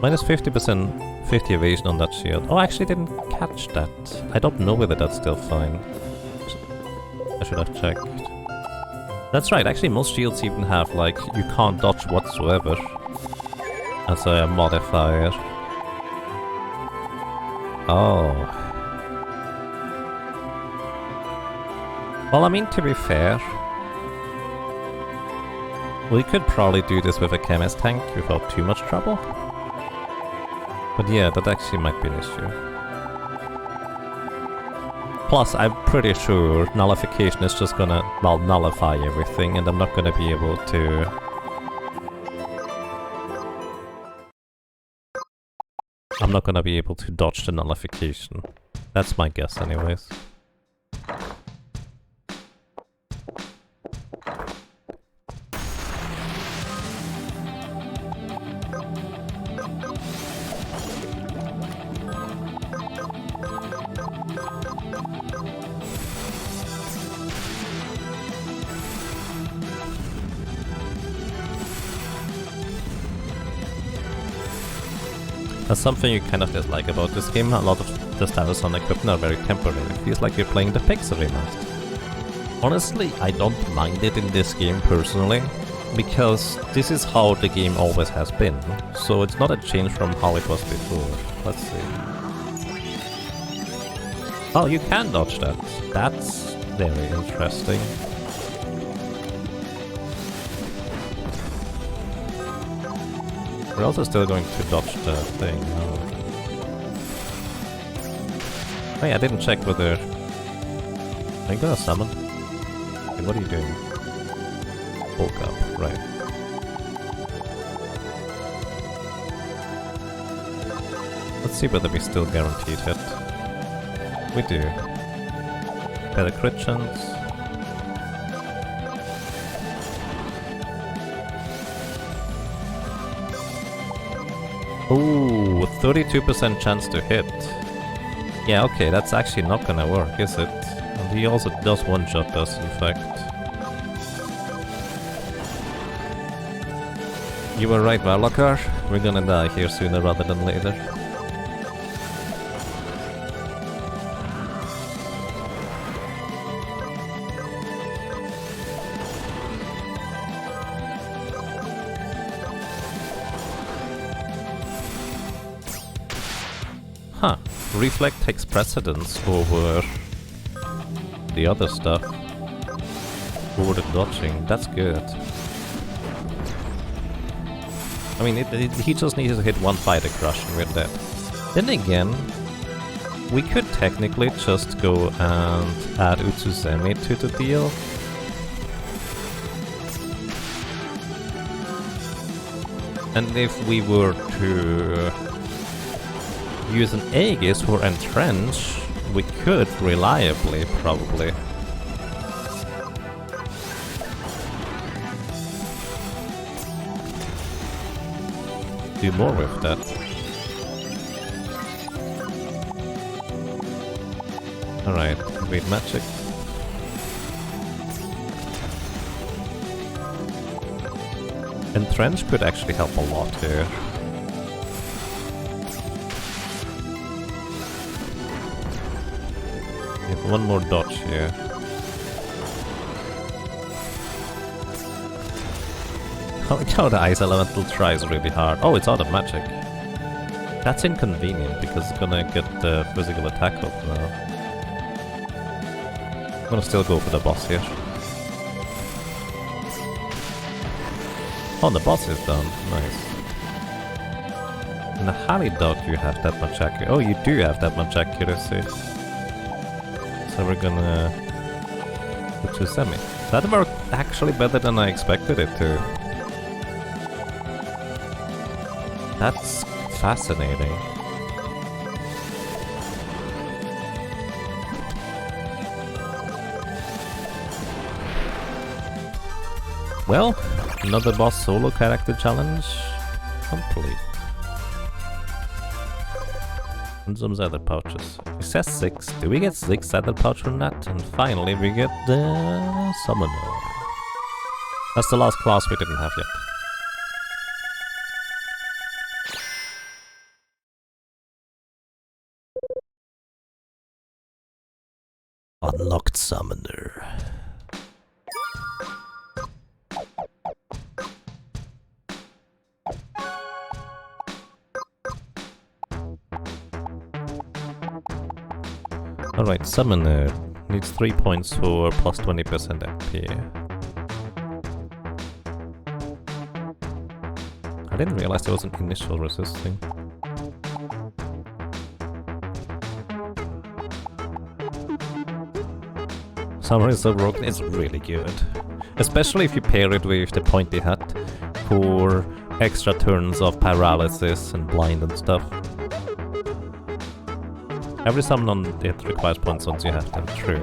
Minus 50%, 50 evasion on that shield. Oh, I actually didn't catch that. I don't know whether that's still fine. I should have checked. That's right, actually most shields even have, like, you can't dodge whatsoever as a modifier. Oh. Well, I mean, to be fair, we could probably do this with a chemist tank without too much trouble. But yeah, that actually might be an issue. Plus, I'm pretty sure nullification is just gonna, well, nullify everything, and I'm not gonna be able to... I'm not gonna be able to dodge the nullification. That's my guess anyways. That's something you kind of dislike about this game. A lot of the status on equipment are very temporary. It feels like you're playing the Pixel remaster. Honestly, I don't mind it in this game personally, because this is how the game always has been. So it's not a change from how it was before. Let's see. Oh, you can dodge that. That's very interesting. We're also still going to dodge the thing. Hey, I didn't check whether... Are you gonna summon? Okay, what are you doing? Bulk up, right. Let's see whether we still guaranteed hit. We do. Better crit chance. Ooh, 32% chance to hit. Yeah, okay, that's actually not gonna work, is it? And he also does one-shot us, in fact. You were right, Valakar. We're gonna die here sooner rather than later. Huh. Reflect takes precedence over the other stuff. Over the dodging. That's good. I mean, he just needs to hit one fighter crush and we're dead. Then again, we could technically just go and add Utsuzemi to the deal. And if we were to use an Aegis for Entrench, we could reliably, probably. Do more with that. Alright, read magic. Entrench could actually help a lot here. Get one more dodge here. Oh, now the Ice Elemental tries really hard. Oh, it's out of magic. That's inconvenient because it's gonna get the physical attack up now. I'm gonna still go for the boss here. Oh, the boss is done. Nice. And how do you have that much accuracy? Oh, you do have that much accuracy. So we're gonna... Which is semi. That worked actually better than I expected it to. That's fascinating. Well, another boss solo character challenge complete. And some other pouches. It says 6. Do we get 6 other pouch from that? And finally we get the Summoner. That's the last class we didn't have yet. Unlocked Summoner. Alright, Summoner needs 3 points for plus 20% MP. I didn't realize there was an initial resisting. Summoner is so broken, it's really good. Especially if you pair it with the pointy hat for extra turns of paralysis and blind and stuff. Every summon on it requires points once you have them, true.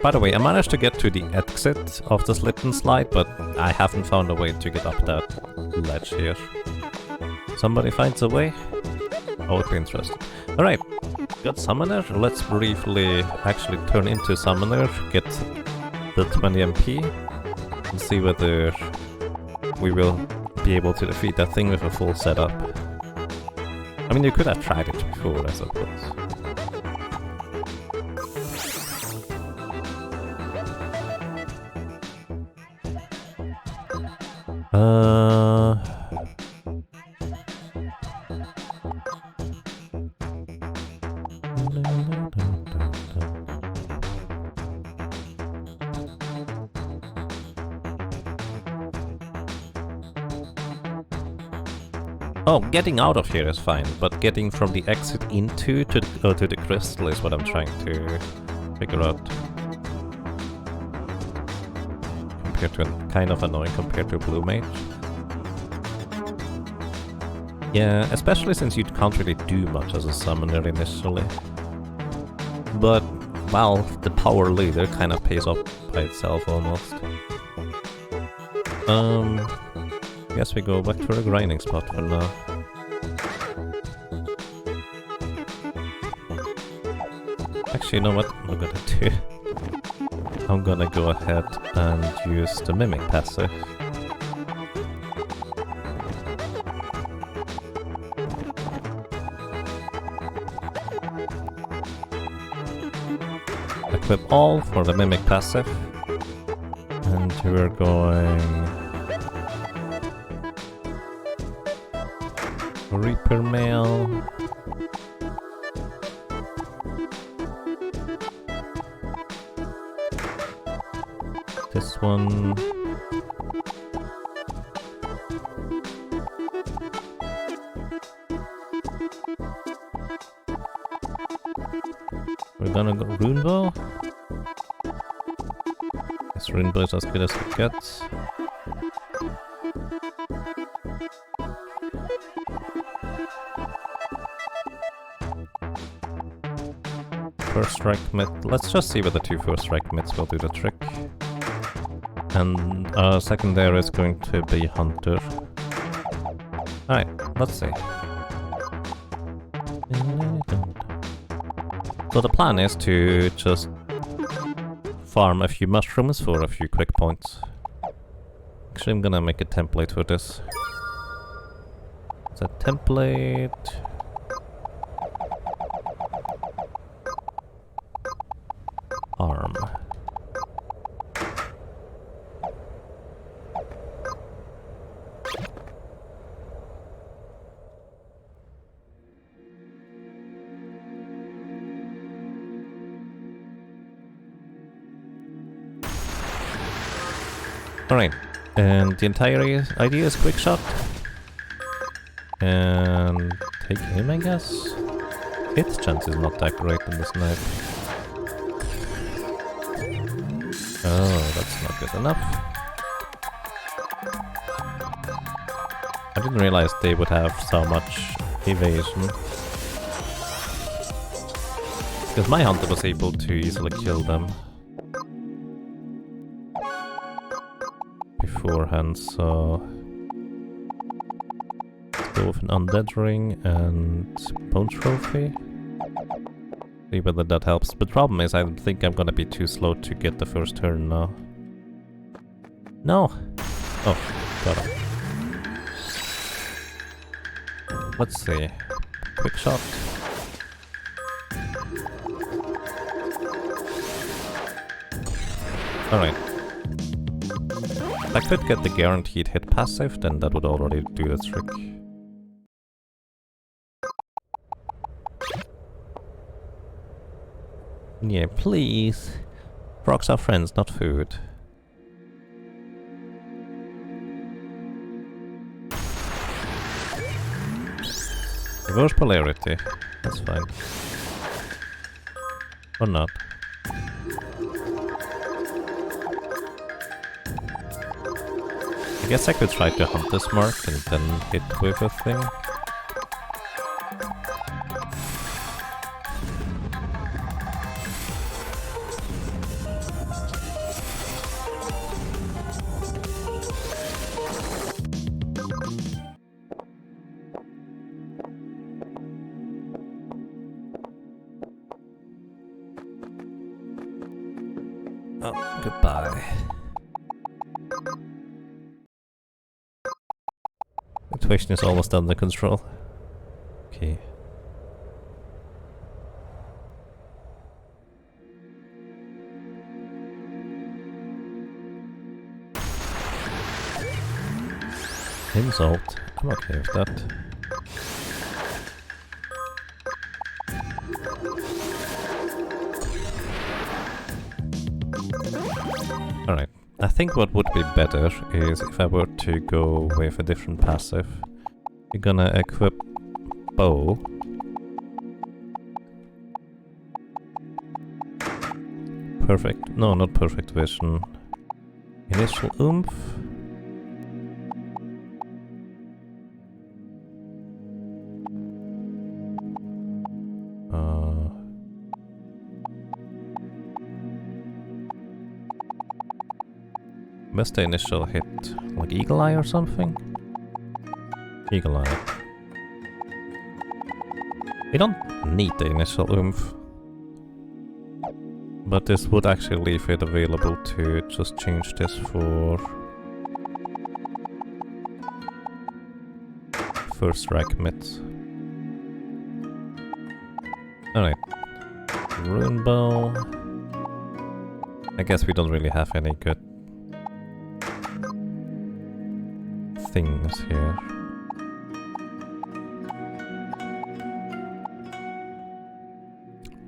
By the way, I managed to get to the exit of the slip and slide, but I haven't found a way to get up that ledge here. Somebody finds a way? I would be interested. Alright, got Summoner. Let's briefly actually turn into Summoner, get the 20 MP, and see whether we will be able to defeat that thing with a full setup. I mean, you could have tried it before, I suppose. Oh, getting out of here is fine, but getting from the exit into to the crystal is what I'm trying to figure out. Compared to kind of annoying compared to Blue Mage. Yeah, especially since you can't really do much as a summoner initially. But, well, the power leader kind of pays off by itself almost. Guess we go back to the grinding spot for now. Actually, you know what I'm gonna do? I'm gonna go ahead and use the Mimic passive. Equip all for the Mimic passive. And we're going... Reaper Mail. This one. We're gonna go Runebow. This Runebow is as good as it gets. First strike mitt. Let's just see whether 2 first strike mitts will do the trick. And secondary is going to be Hunter. Alright, let's see. So the plan is to just farm a few mushrooms for a few quick points. Actually, I'm gonna make a template for this. It's a template... Arm. Alright, and the entire idea is quick shot. And take him, I guess. Hit chance is not that great in this knife. Oh, that's not good enough. I didn't realize they would have so much evasion. Because my hunter was able to easily kill them beforehand, so... Let's go with an Undead Ring and Bone Trophy. See whether that helps. But the problem is I think I'm gonna be too slow to get the first turn now. No! Oh, got it. Let's see. Quick shot. Alright. If I could get the guaranteed hit passive, then that would already do the trick. Yeah, please. Frogs are friends, not food. Reverse polarity. That's fine. Or not. I guess I could try to hunt this mark and then hit with a thing. Oh, goodbye. Situation is almost under control. Okay. Insult. I'm okay with that. Alright. I think what would be better is if I were to go with a different passive. We're gonna equip bow. Perfect. No, not perfect vision. Initial oomph. Missed the initial hit. Like Eagle Eye or something? Eagle Eye. We don't need the initial oomph. But this would actually leave it available to just change this for first strike mitt. Alright. Rune bow. I guess we don't really have any good things here.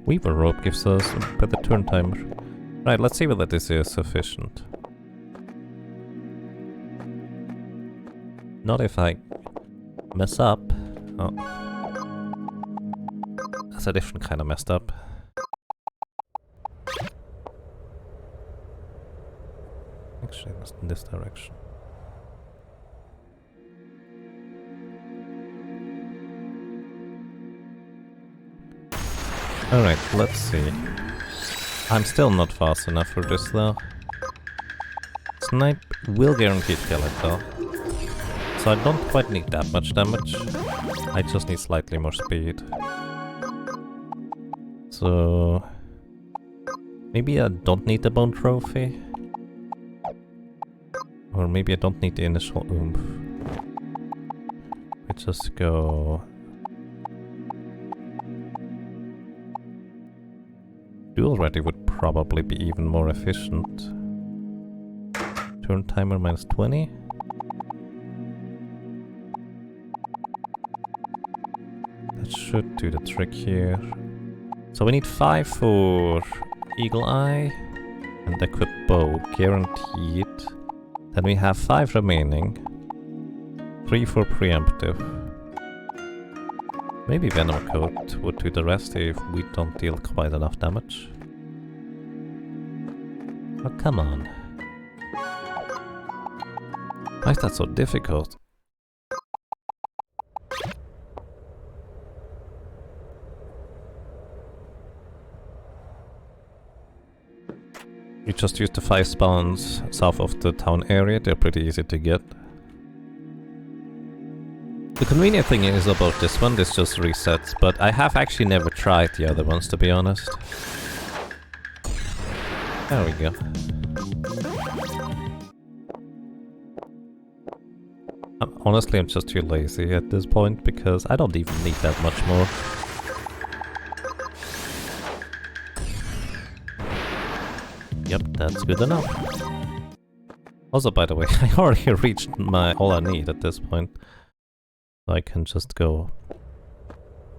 Weaver rope gives us a better turn timer. Right, let's see whether this is sufficient. Not if I mess up. Oh. That's a different kind of messed up. Actually, it's in this direction. Alright, let's see. I'm still not fast enough for this though. Snipe will guarantee kill it though. So I don't quite need that much damage. I just need slightly more speed. So... maybe I don't need the bone trophy. Or maybe I don't need the initial oomph. We just go... dual ready would probably be even more efficient. Turn timer minus 20. That should do the trick here. So we need 5 for Eagle Eye and equip bow, guaranteed. Then we have 5 remaining. 3 for preemptive. Maybe Venom Coat would do the rest if we don't deal quite enough damage. Oh, come on. Why is that so difficult? You just use the 5 spawns south of the town area, they're pretty easy to get. The convenient thing is about this one, this just resets, but I have actually never tried the other ones, to be honest. There we go. Honestly, I'm just too lazy at this point, because I don't even need that much more. Yep, that's good enough. Also, by the way, I already reached all I need at this point. So I can just go...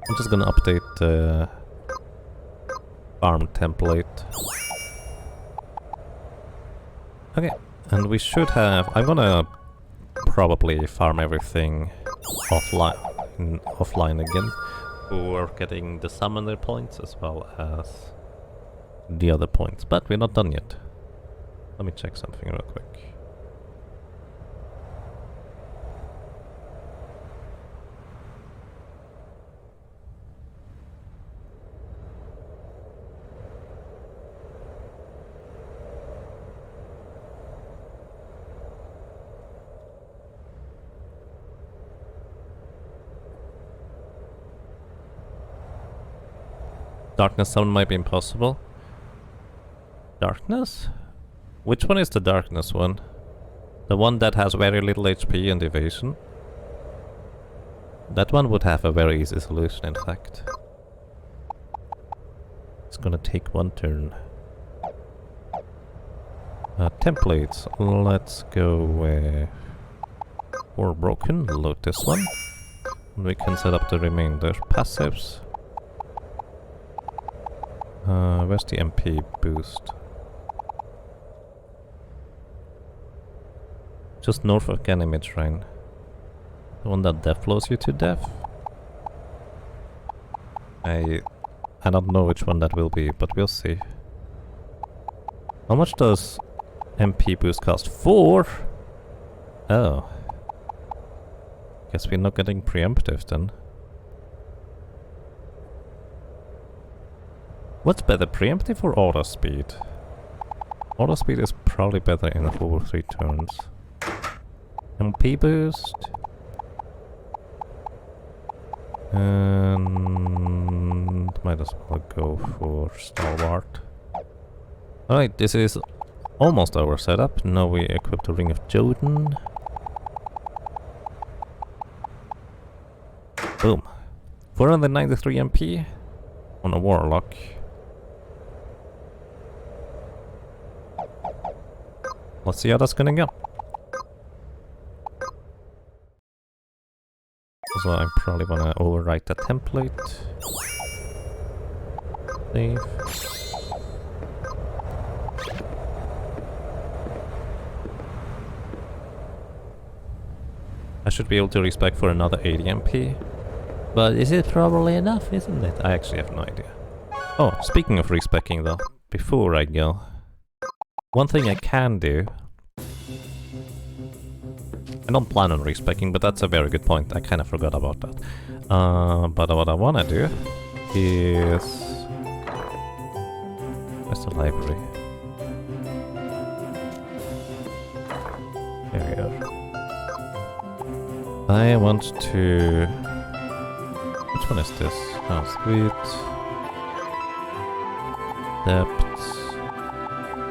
I'm just gonna update the farm template. Okay, and we should have... I'm gonna probably farm everything offline again. For getting the summoner points as well as the other points. But we're not done yet. Let me check something real quick. Darkness summon might be impossible. Darkness? Which one is the darkness one? The one that has very little HP and evasion? That one would have a very easy solution, in fact. It's gonna take one turn. Templates. Let's go with... War Broken. Load this one. And we can set up the remainder. Passives. Where's the MP boost? Just north of Ganymede Shrine. The one that death blows you to death? I don't know which one that will be, but we'll see. How much does MP boost cost? 4? Oh. Guess we're not getting preemptive then. What's better, preemptive or auto speed? Auto speed is probably better in over 3 turns. MP boost. And might as well go for Stalwart. Alright, this is almost our setup. Now we equip the Ring of Jotun. Boom. 493 MP on a Warlock. Let's see how that's gonna go. So I probably wanna overwrite the template. Save. I should be able to respec for another 80 MP. But is it probably enough, isn't it? I actually have no idea. Oh, speaking of respecing though, before I go, one thing I can do. I don't plan on respecing, but that's a very good point. I kind of forgot about that. But what I want to do is... Where's the library? There we go. I want to... Which one is this? Oh, sweet. Depth.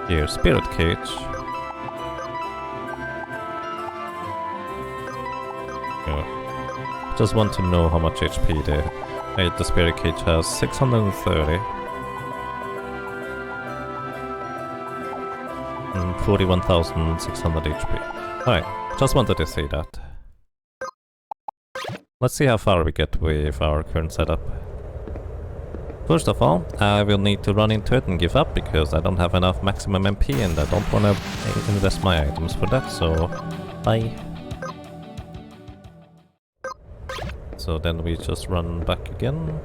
Here, Spirit Cage. Just want to know how much HP the Spirit Cage has. 630. And 41,600 HP. Alright, just wanted to say that. Let's see how far we get with our current setup. First of all, I will need to run into it and give up because I don't have enough maximum MP and I don't want to invest my items for that, so bye. So then we just run back again.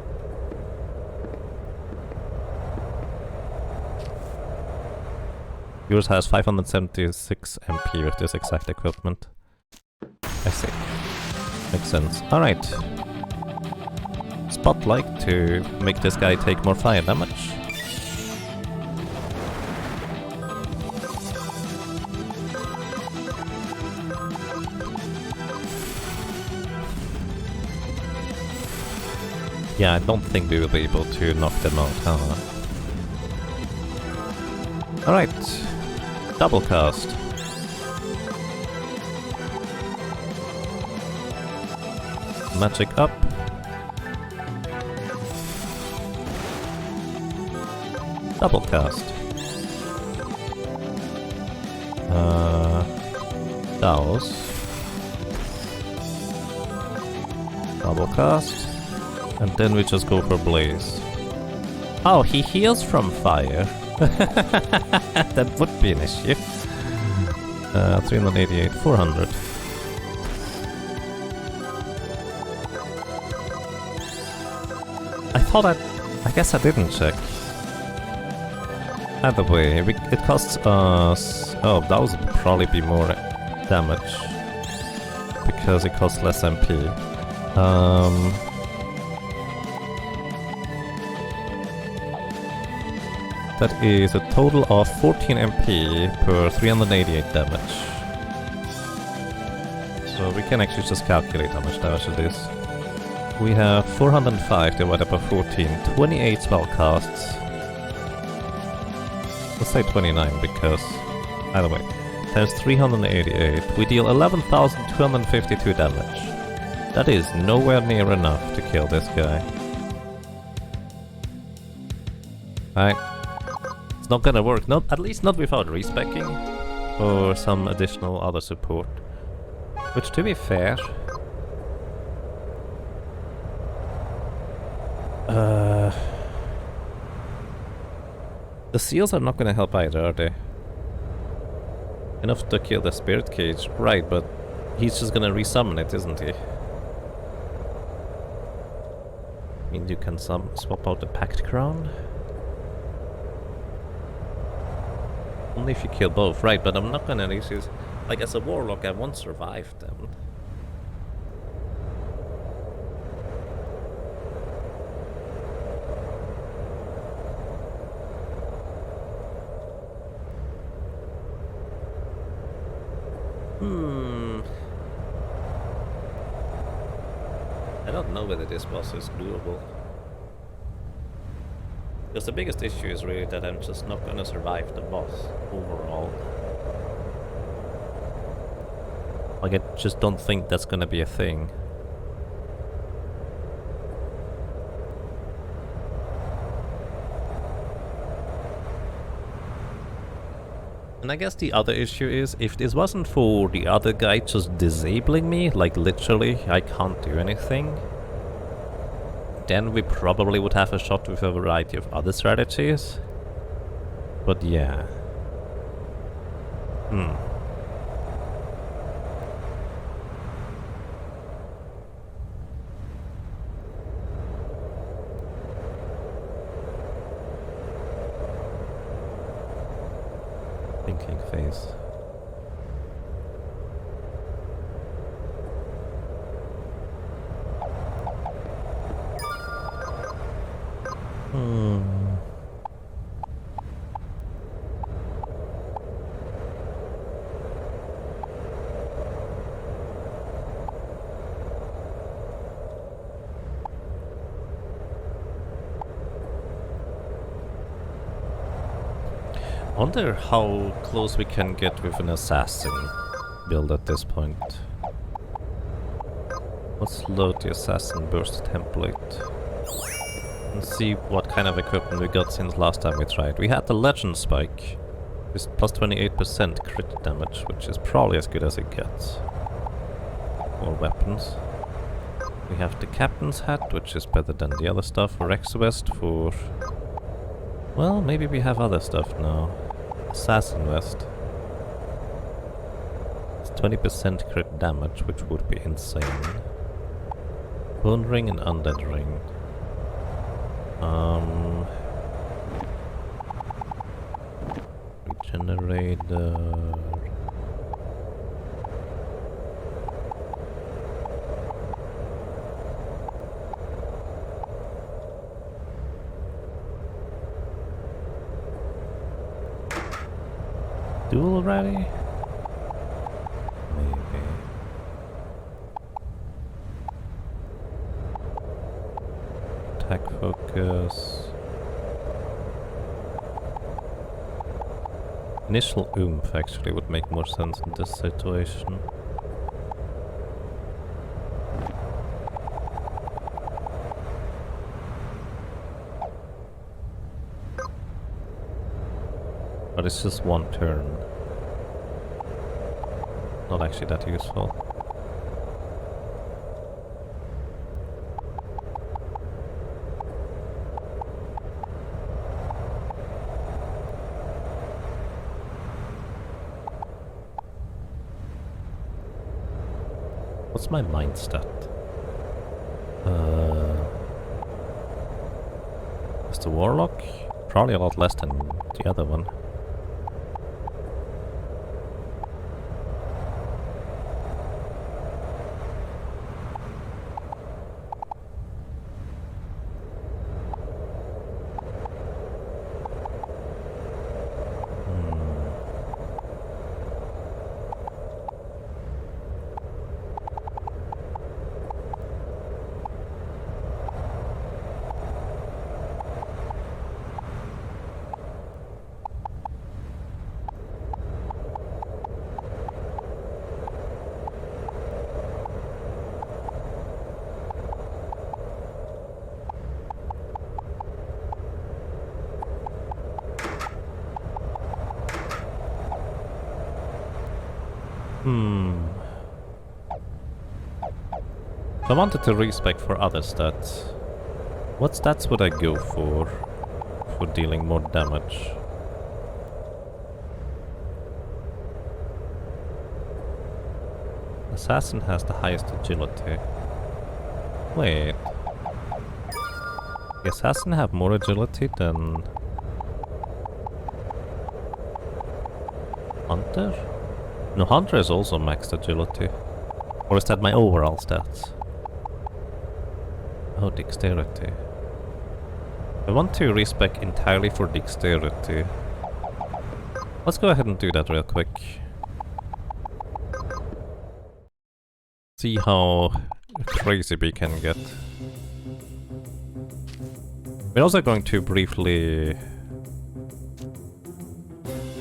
Yours has 576 MP with this exact equipment. I see. Makes sense. Alright. Spotlight to make this guy take more fire damage. Yeah, I don't think we will be able to knock them out, huh? Alright. Double cast. Magic up. Double cast. Douse. Double cast. And then we just go for Blaze. Oh, he heals from fire. That would be an issue. 388, 400. I guess I didn't check. Either way, it costs us... Oh, that would probably be more damage. Because it costs less MP. That is a total of 14 MP per 388 damage. So we can actually just calculate how much damage it is. We have 405 divided by 14, 28 spell casts. Let's say 29 because, either way, times 388, we deal 11,252 damage. That is nowhere near enough to kill this guy. Alright. It's not gonna work, at least not without respecking or some additional other support. Which, to be fair... the seals are not gonna help either, are they? Enough to kill the Spirit Cage, right, but he's just gonna resummon it, isn't he? And you can swap out the Pact Crown. Only if you kill both, right, but I'm not gonna use... Like, as a warlock, I won't survive them. I don't know whether this boss is doable. Because the biggest issue is really that I'm just not gonna survive the boss overall. Like, I just don't think that's gonna be a thing. And I guess the other issue is, if this wasn't for the other guy just disabling me, like literally, I can't do anything, then we probably would have a shot with a variety of other strategies. But yeah. Thinking phase. I wonder how close we can get with an assassin build at this point. Let's load the assassin burst template and see what kind of equipment we got since last time we tried. We had the legend spike with plus 28% crit damage, which is probably as good as it gets. More weapons. We have the captain's hat, which is better than the other stuff. Rex vest for... Well, maybe we have other stuff now. Assassin vest. It's 20% crit damage, which would be insane. Bone ring and undead ring. Regenerator. Duel already? Maybe. Attack focus. Initial oomph actually would make more sense in this situation. But it's just one turn. Not actually that useful. What's my mind stat? Is the warlock? Probably a lot less than the other one. If I wanted to respec for other stats, what stats would I go for dealing more damage? Assassin has the highest agility. Wait. The assassin have more agility than Hunter? No, Hunter is also maxed agility. Or is that my overall stats? Oh, dexterity. I want to respec entirely for dexterity. Let's go ahead and do that real quick. See how crazy we can get. We're also going to briefly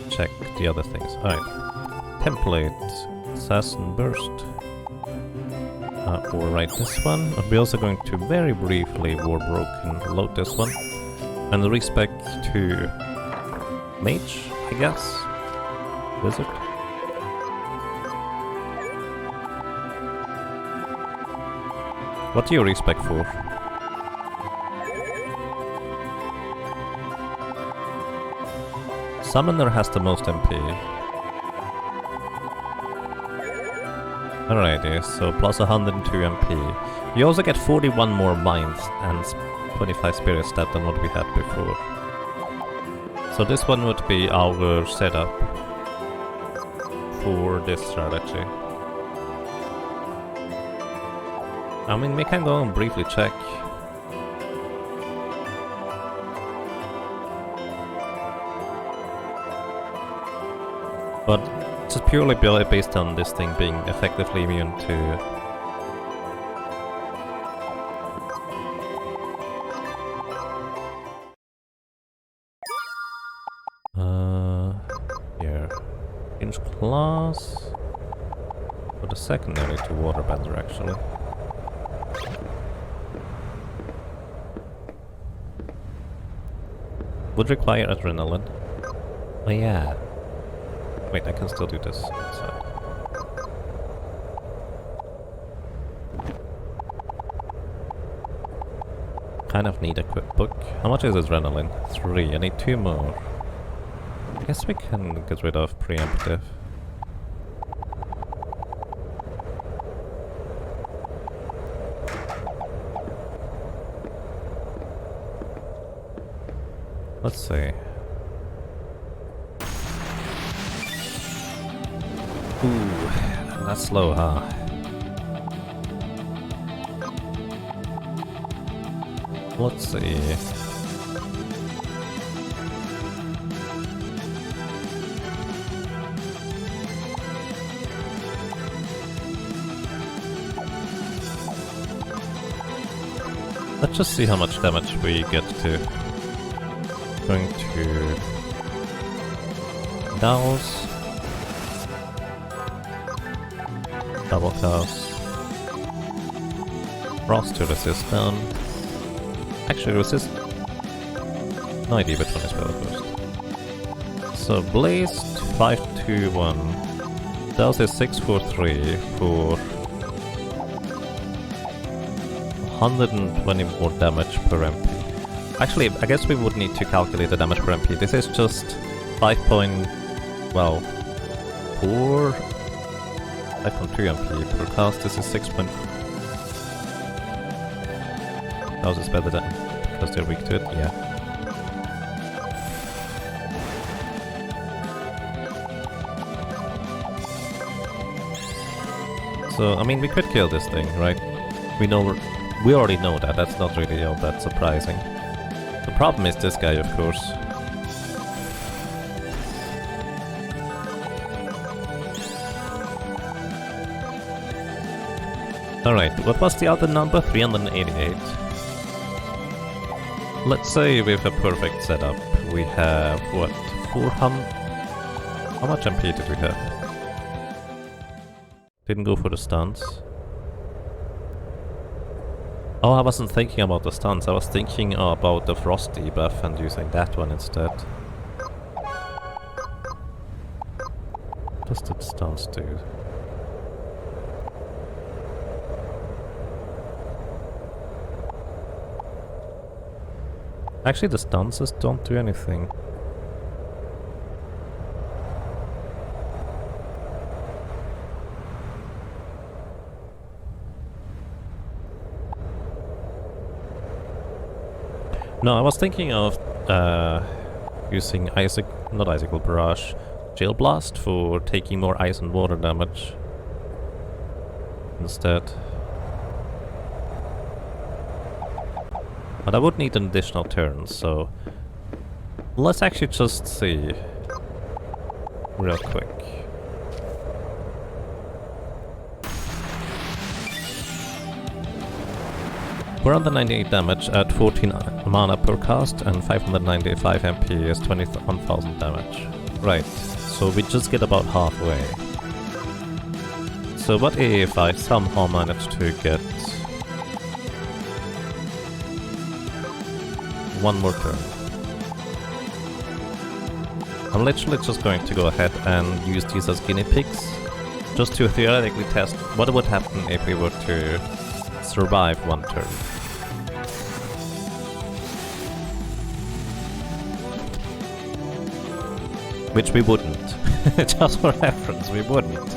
check the other things. Alright. Template. Assassin Burst. Overwrite this one. We're also going to very briefly Warbroken load this one. And respec to Mage, I guess. Wizard. What do you respec for? Summoner has the most MP. Alrighty, so plus 102 MP. You also get 41 more minds and 25 spirit stat than what we had before. So this one would be our setup for this strategy. I mean, we can go and briefly check. But just purely based on this thing being effectively immune to... here. Change class... For the secondary to Waterbender, actually. Would require adrenaline. Oh yeah. Wait, I can still do this inside. Kind of need a quick book. How much is adrenaline? 3. I need 2 more. I guess we can get rid of preemptive. Let's see. Ooh, that's slow, huh? Let's see. Let's just see how much damage we get to. Going to Douse. Double cast. Frost to resist down. Actually resist. No idea which one is better first. So Blazed 521. Douse is 643 for 120 more damage per MP. Actually, I guess we would need to calculate the damage per MP. This is just 5.4 5.2 MP per cast. This is 6. Douse is better than because they're weak to it, yeah. So, I mean, we could kill this thing, right? We already know that. That's not really all that surprising. The problem is this guy, of course. Alright, what was the other number? 388. Let's say with a perfect setup, we have, what, 400... How much MP did we have? Didn't go for the stuns. Oh, I wasn't thinking about the stuns, I was thinking about the frost debuff and using that one instead. What does the stuns do? Actually, the stances don't do anything. No, I was thinking of using not icicle barrage, Gale Blast for taking more ice and water damage instead. But I would need an additional turn, so let's actually just see real quick. We're on the 98 damage at 14 mana per cast and 595 MP is 21,000 damage. Right, so we just get about halfway. So what if I somehow manage to get one more turn? I'm literally just going to go ahead and use these as guinea pigs, just to theoretically test what would happen if we were to survive one turn. Which we wouldn't. Just for reference, we wouldn't.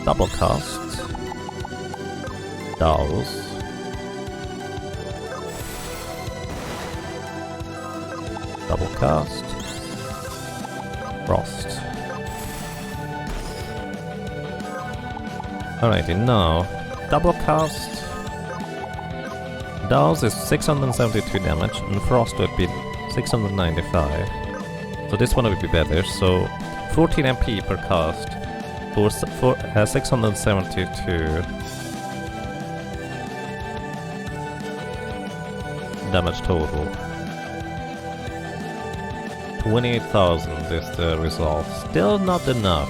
Double cast. Dolls. Double cast. Frost. Alrighty, now double cast. Dolls is 672 damage and Frost would be 695. So this one would be better, so 14 MP per cast for 672 damage total. 28,000 is the result. Still not enough.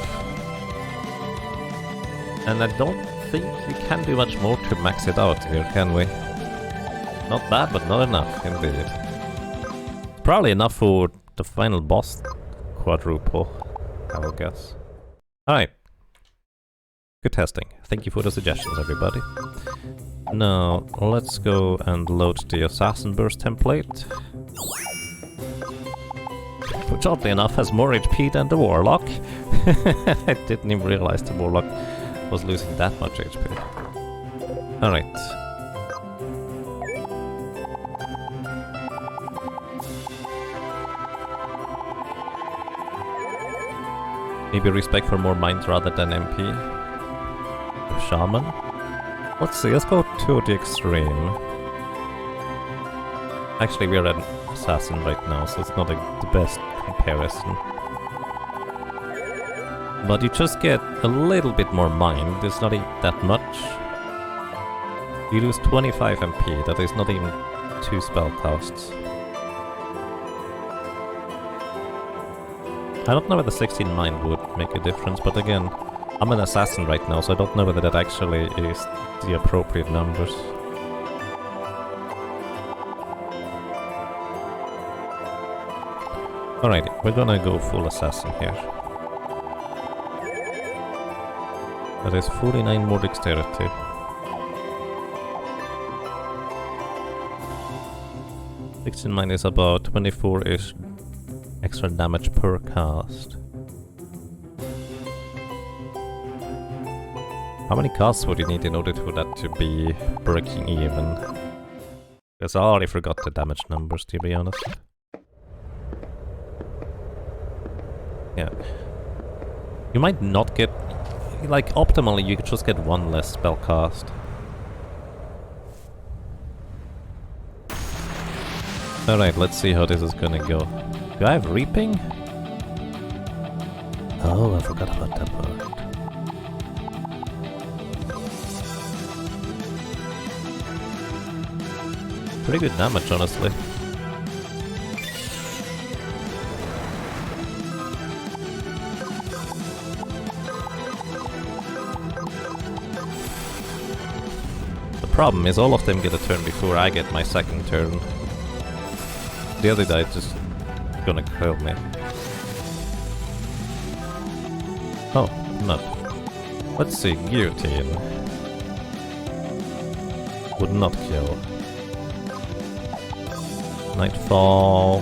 And I don't think we can do much more to max it out here, can we? Not bad, but not enough, indeed. Probably enough for the final boss quadruple, I will guess. Alright. Good testing. Thank you for the suggestions, everybody. Now, let's go and load the Assassin Burst template. Which oddly enough has more HP than the Warlock. I didn't even realize the Warlock was losing that much HP. Alright. Maybe respect for more mind rather than MP. Shaman. Let's see, let's go to the extreme. Actually, we're an assassin right now, so it's not the best comparison. But you just get a little bit more mind, it's not that much. You lose 25 MP, that is not even 2 spell casts. I don't know whether 16 mind would make a difference, but again, I'm an assassin right now, so I don't know whether that actually is the appropriate numbers. Alrighty, we're gonna go full assassin here. That is 49 more dexterity. Sixteen mind is about 24-ish extra damage per cast. How many casts would you need in order for that to be breaking even? Because I already forgot the damage numbers, to be honest. Yeah. You might not get... Like, optimally, you could just get one less spell cast. Alright, let's see how this is gonna go. Do I have Reaping? Oh, I forgot about that part. Pretty good damage, honestly. The problem is all of them get a turn before I get my second turn. The other guy just gonna kill me. Oh, not. Let's see, Guillotine. Would not kill. Nightfall.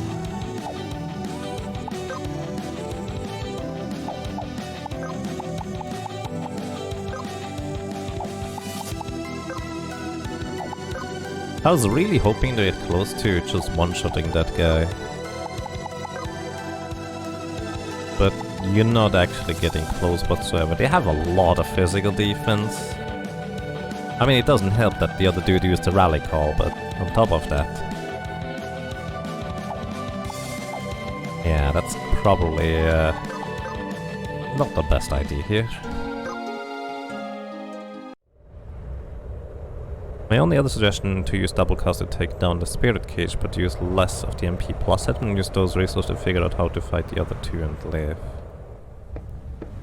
I was really hoping to get close to just one-shotting that guy. But you're not actually getting close whatsoever. They have a lot of physical defense. I mean, it doesn't help that the other dude used the rally call, but on top of that... Yeah, that's probably not the best idea here. My only other suggestion to use double cast to take down the spirit cage, but to use less of the MP plus it and use those resources to figure out how to fight the other two and live.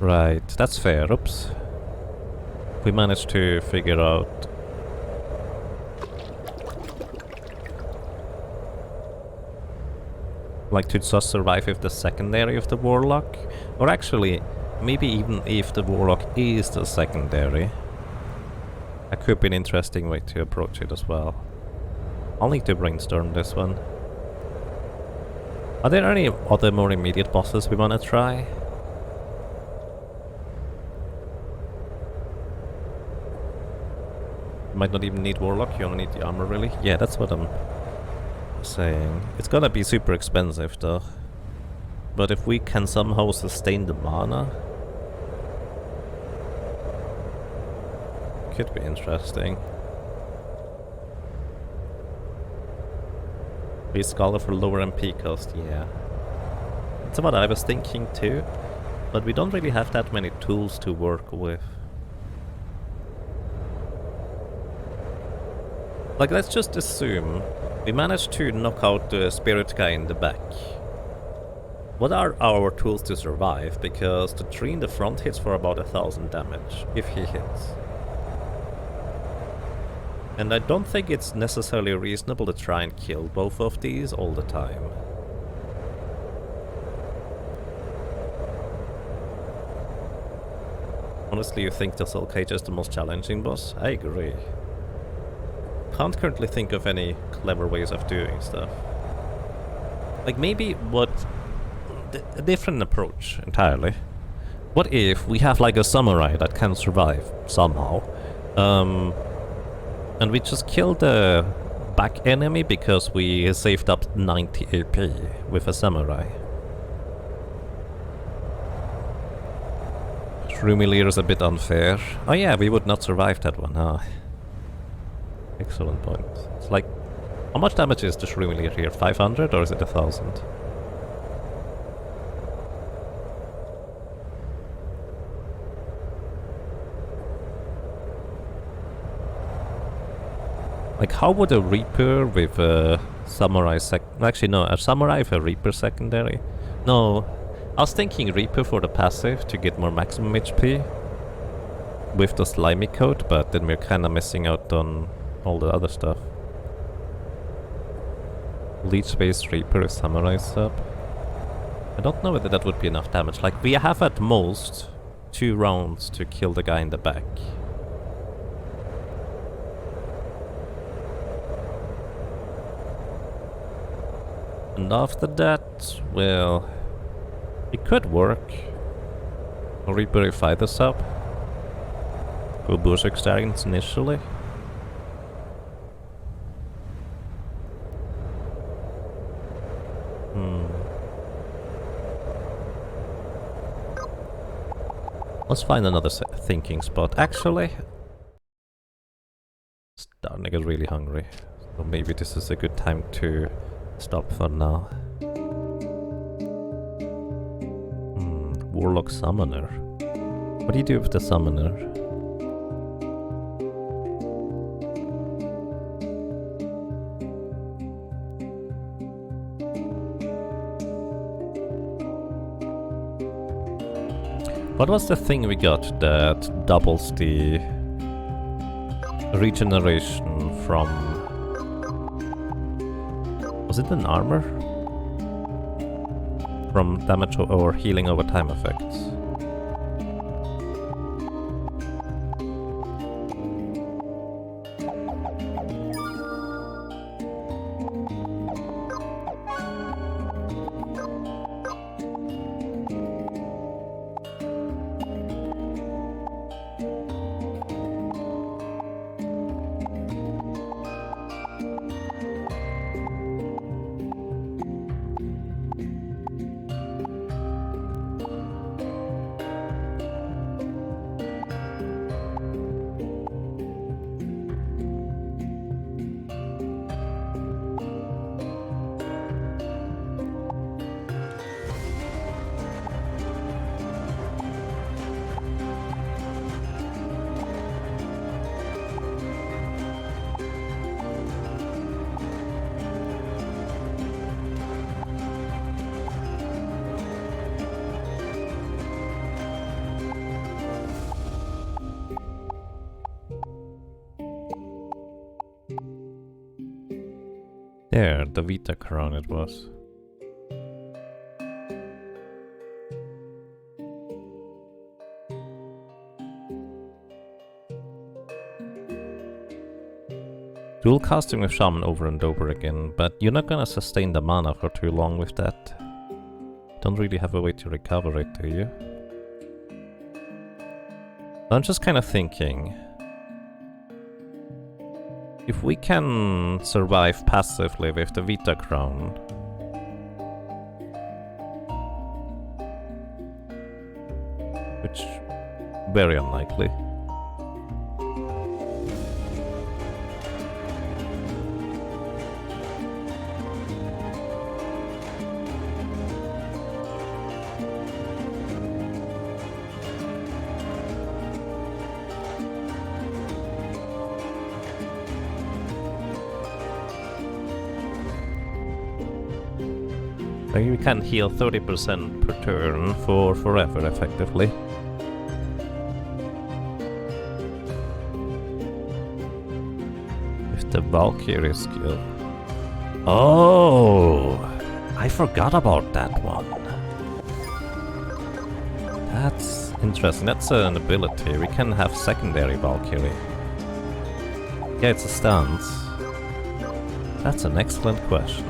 Right, that's fair. Oops. We managed to figure out... like to just survive with the secondary of the Warlock. Or actually, maybe even if the Warlock is the secondary. That could be an interesting way to approach it as well. I'll need to brainstorm this one. Are there any other more immediate bosses we wanna try? You might not even need Warlock, you only need the armor really. Yeah, that's what I'm saying. It's gonna be super expensive though. But if we can somehow sustain the mana, could be interesting. Be Scholar for lower MP cost, yeah. That's what I was thinking too. But we don't really have that many tools to work with. Like, let's just assume we managed to knock out the spirit guy in the back. What are our tools to survive? Because the tree in the front hits for about 1000 damage, if he hits. And I don't think it's necessarily reasonable to try and kill both of these all the time. Honestly, you think the Soul Cage is the most challenging boss? I agree. Can't currently think of any clever ways of doing stuff. Like maybe a different approach entirely. What if we have like a samurai that can survive somehow? And we just kill the back enemy because we saved up 90 AP with a samurai. Shroomilir is a bit unfair. Oh yeah, we would not survive that one, huh? Excellent point. It's like, how much damage is the Shroomilir here? 500 or is it 1000? Like, how would a Reaper with a Samurai actually, no, a Samurai with a Reaper secondary? No, I was thinking Reaper for the passive to get more maximum HP with the Slimy Coat, but then we're kinda missing out on all the other stuff. Leech-based Reaper with Samurai sub. I don't know whether that would be enough damage. Like, we have at most 2 rounds to kill the guy in the back. And after that, well, it could work. I'll re-purify this up. Go Berserk Starions initially. Let's find another thinking spot. Actually, starting to get really hungry. So maybe this is a good time to stop for now. Warlock Summoner. What do you do with the Summoner? What was the thing we got that doubles the regeneration from... Was it an armor? From damage or healing over time effects. There, the Vita crown it was. Dual casting with Shaman over and over again, but you're not gonna sustain the mana for too long with that. Don't really have a way to recover it, do you? I'm just kind of thinking, if we can survive passively with the Vita crown, which very unlikely. You can heal 30% per turn for forever, effectively. With the Valkyrie skill. Oh! I forgot about that one. That's interesting. That's an ability. We can have secondary Valkyrie. Yeah, it's a stance. That's an excellent question.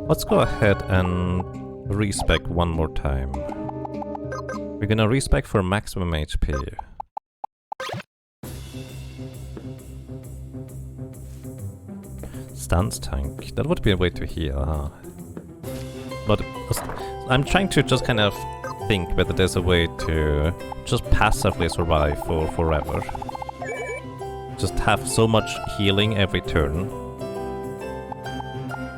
Let's go ahead and respec one more time. We're gonna respec for maximum HP. Stance tank. That would be a way to heal, huh? But I'm trying to just kind of think whether there's a way to just passively survive for forever. Just have so much healing every turn.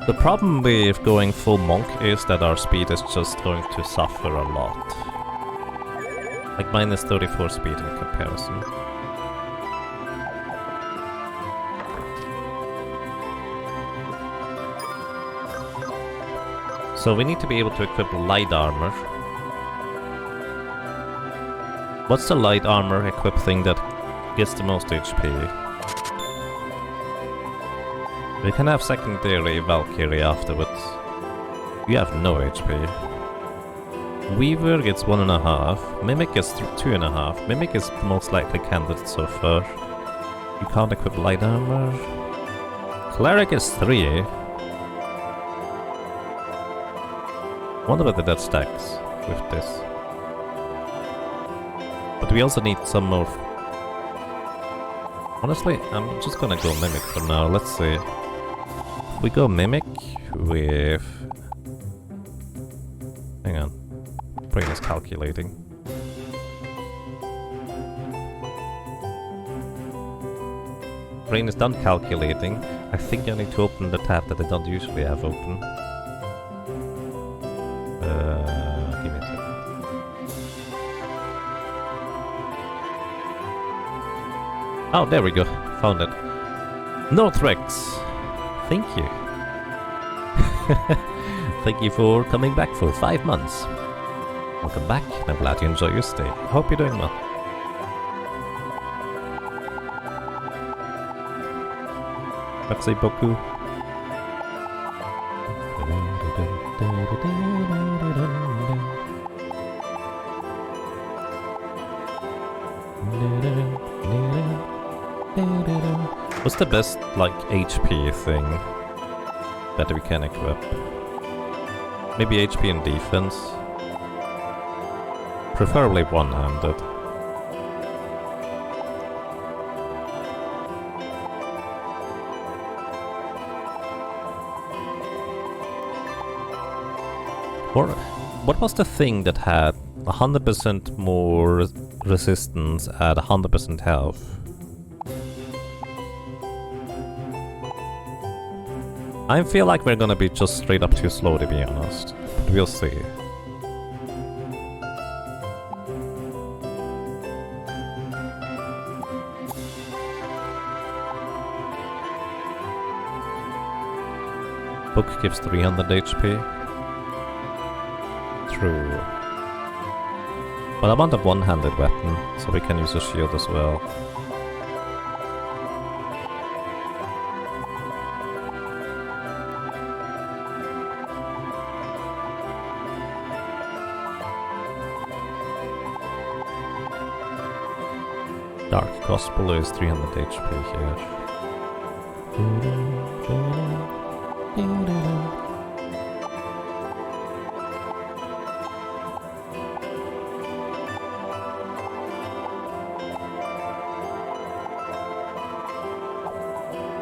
The problem with going full monk is that our speed is just going to suffer a lot. Like minus 34 speed in comparison. So we need to be able to equip light armor. What's the light armor equip thing that gets the most HP? We can have secondary Valkyrie afterwards. You have no HP. Weaver gets 1.5. Mimic gets 2.5. Mimic is the most likely candidate so far. You can't equip light armor. Cleric is 3. Wonder whether that stacks with this. But we also need some more. Honestly, I'm just gonna go Mimic for now. Let's see. We go Mimic with... Hang on. Brain is calculating. Brain is done calculating. I think I need to open the tab that I don't usually have open. Give me a second. Oh, there we go. Found it. Northrex! Thank you. Thank you for coming back for 5 months. Welcome back. I'm glad you enjoy your stay. Hope you're doing well. Merci beaucoup. What's the best, like, HP thing that we can equip? Maybe HP and defense? Preferably one-handed. Or what was the thing that had 100% more resistance at 100% health? I feel like we're gonna be just straight up too slow, to be honest. But we'll see. Book gives 300 HP. True. But I want a one-handed weapon, so we can use a shield as well. Dark Gospel is 300 HP here.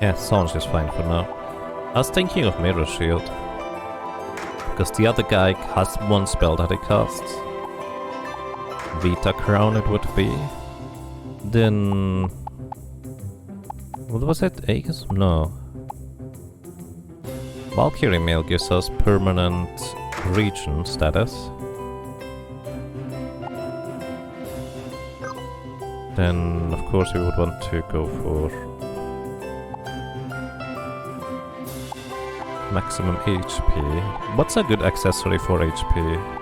Yeah, Sange is fine for now. I was thinking of Mirror Shield, because the other guy has one spell that he casts. Vita Crown it would be. Then... what was it? Aegis? No. Valkyrie Mail gives us permanent region status. Then, of course, we would want to go for maximum HP. What's a good accessory for HP?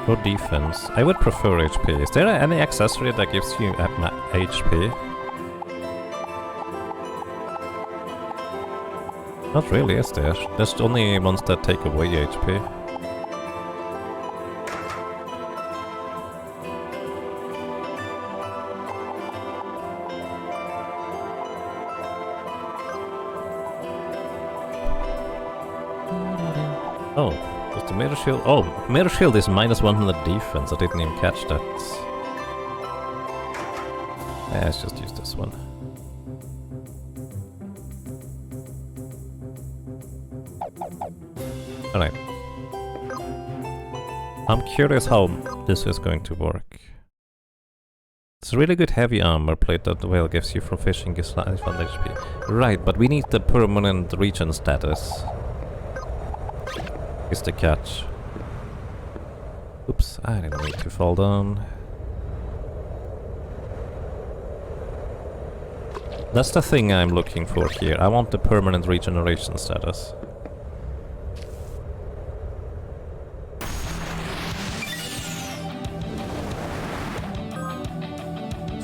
For defense, I would prefer HP. Is there any accessory that gives you HP? Not really, is there? There's only ones that take away HP. Oh, does the Mirror Shield... oh, Mirror Shield is minus 100 defense, I didn't even catch that. Yeah, let's just use this one. Alright. I'm curious how this is going to work. It's a really good heavy armor plate that the whale gives you from fishing gives 1 HP. Right, but we need the permanent region status. Is the catch. Oops, I didn't need to fall down. That's the thing I'm looking for here. I want the permanent regeneration status.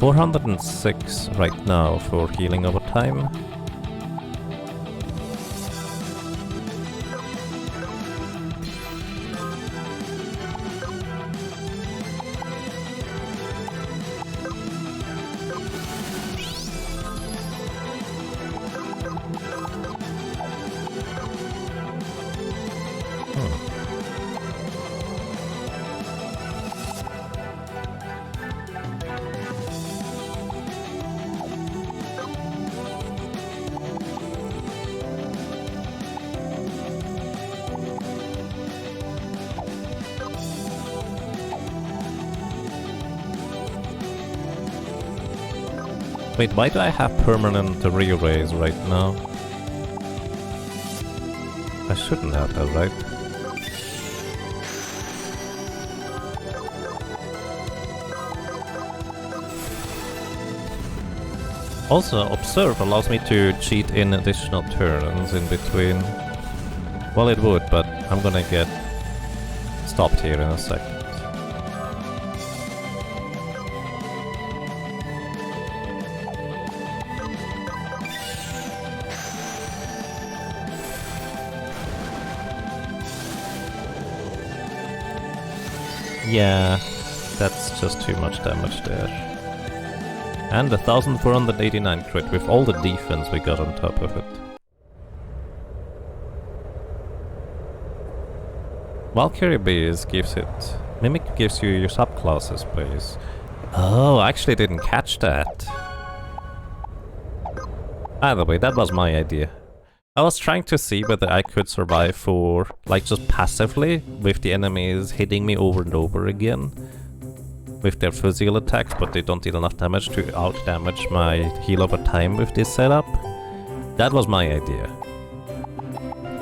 $406 right now for healing over time. Wait, why do I have permanent re-raise right now? I shouldn't have, right? Also, Observe allows me to cheat in additional turns in between. Well, it would, but I'm gonna get stopped here in a second. Yeah, that's just too much damage there. And 1489 crit with all the defense we got on top of it. Valkyrie base gives it... Mimic gives you your subclasses base. Oh, I actually didn't catch that. Either way, that was my idea. I was trying to see whether I could survive for, like, just passively, with the enemies hitting me over and over again. With their physical attacks, but they don't deal enough damage to out-damage my heal over time with this setup. That was my idea.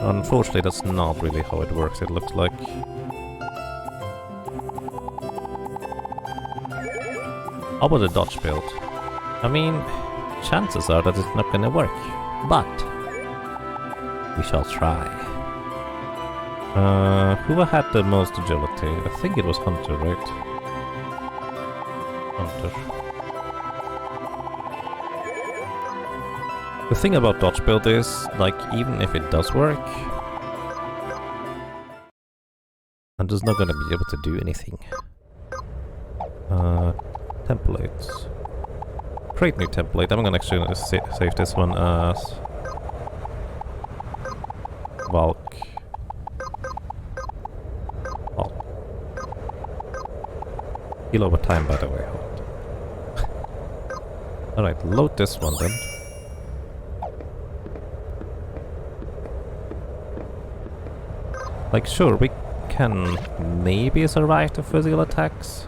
Unfortunately, that's not really how it works, it looks like. How about the dodge build? I mean, chances are that it's not gonna work, but we shall try. Who had the most agility? I think it was Hunter, right? Hunter. The thing about dodge build is, like, even if it does work, I'm just not gonna be able to do anything. Templates. Create new template. I'm gonna actually save this one as Valk. Oh. Heal over time, by the way. Alright, load this one then. Like, sure, we can maybe survive the physical attacks.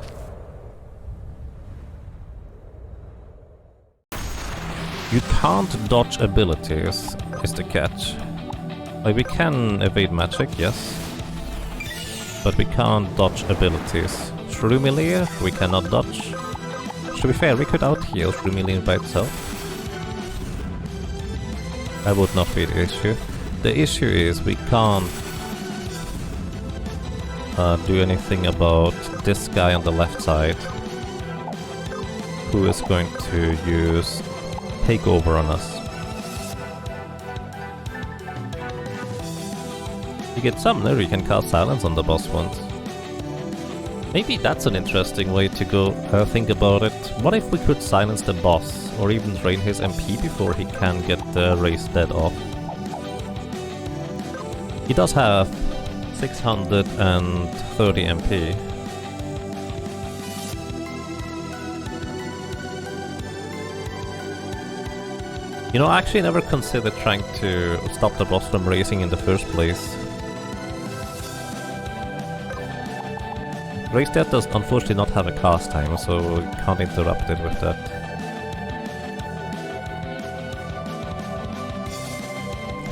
You can't dodge abilities, is the catch. Like, we can evade magic, yes. But we can't dodge abilities. Shrew melee, we cannot dodge. To be fair, we could out-heal Shrew melee by itself. That would not be the issue. The issue is we can't do anything about this guy on the left side, who is going to use takeover on us. You get Summoner, you can cast Silence on the boss once. Maybe that's an interesting way to go think about it. What if we could silence the boss, or even drain his MP before he can get the raised dead off? He does have 630 MP. You know, I actually never considered trying to stop the boss from raising in the first place. Raised Dead does unfortunately not have a cast time, so we can't interrupt it with that.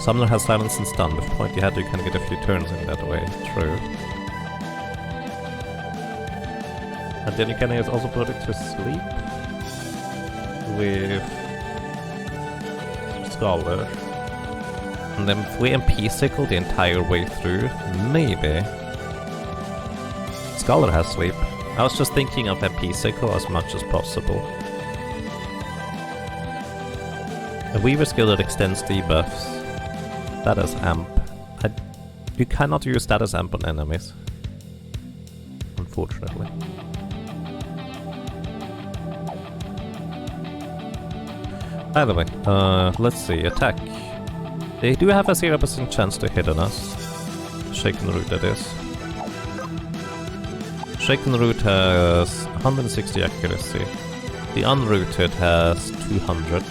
Summoner has Silence and Stun. With Point you had, you can get a few turns in that way. True. And then you can also put it to sleep with Scholar. And then if we MP cycle the entire way through, maybe. Scholar has sleep. I was just thinking of MP cycle as much as possible. A Weaver skill that extends debuffs. That is amp. You cannot use that as amp on enemies. Unfortunately. By the way, let's see, attack. They do have a 0% chance to hit on us. Shaken Root, that is. Shaken Root has 160 accuracy. The Unrooted has 200.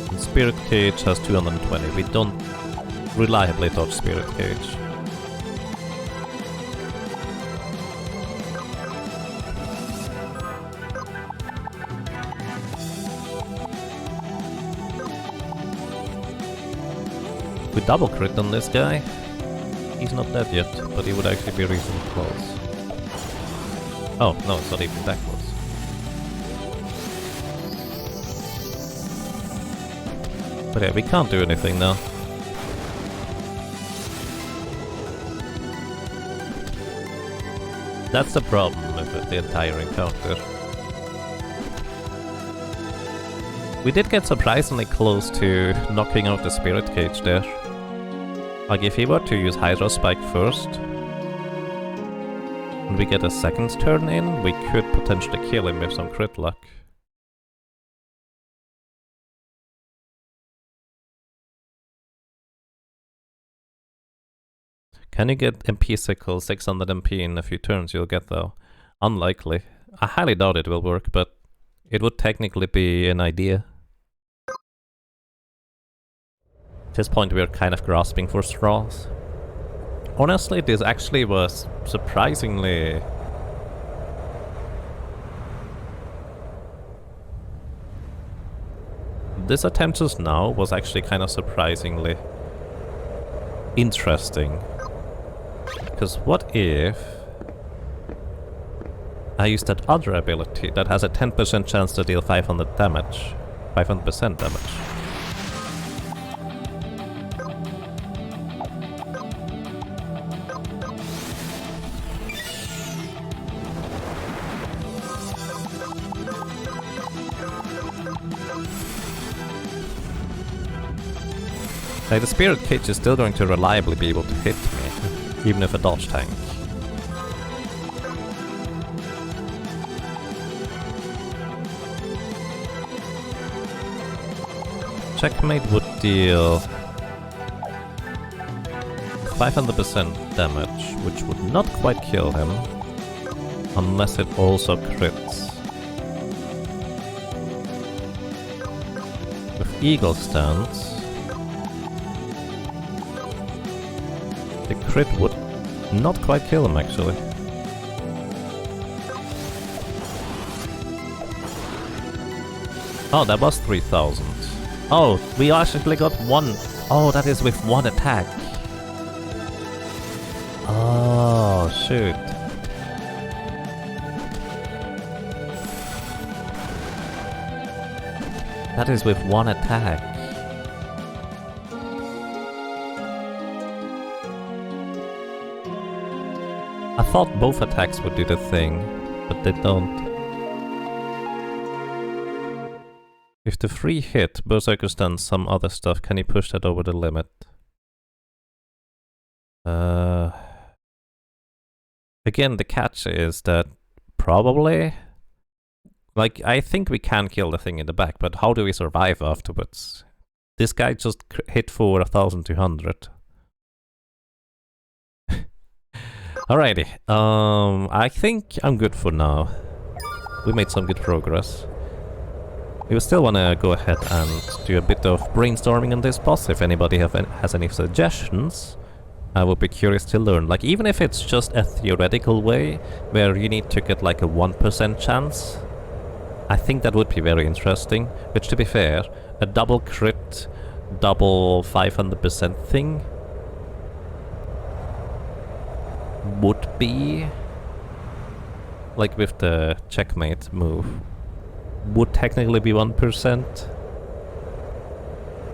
And Spirit Cage has 220. We don't reliably dodge Spirit Cage. We double crit on this guy. He's not dead yet, but he would actually be reasonably close. Oh, no, it's not even that close. But yeah, we can't do anything now. That's the problem with the entire encounter. We did get surprisingly close to knocking out the Spirit Cage there. Like, if he were to use Hydra Spike first, and we get a second turn in, we could potentially kill him with some crit luck. Can you get MP Sickle 600 MP in a few turns? You'll get though. Unlikely. I highly doubt it will work, but it would technically be an idea. At this point we are kind of grasping for straws. Honestly, this actually was surprisingly... This attempt just now was actually kind of surprisingly interesting. Because what if I use that other ability that has a 10% chance to deal 500 damage. 500% damage. Like, the Spirit Cage is still going to reliably be able to hit me, even if a dodge tank. Checkmate would deal 500% damage, which would not quite kill him, unless it also crits. With Eagle Stance, the crit would not quite kill him, actually. Oh, that was 3000. Oh, we actually got one. Oh, that is with one attack. Oh, shoot. That is with one attack. I thought both attacks would do the thing, but they don't. If the free hit, Berserker stuns some other stuff, can he push that over the limit? Again, the catch is that probably... Like, I think we can kill the thing in the back, but how do we survive afterwards? This guy just hit for 1200. Alrighty, I think I'm good for now. We made some good progress. We still want to go ahead and do a bit of brainstorming on this boss. If anybody has any suggestions, I would be curious to learn. Like, even if it's just a theoretical way where you need to get like a 1% chance, I think that would be very interesting. Which, to be fair, a double crit, double 500% thing would be, like with the checkmate move, would technically be 1%,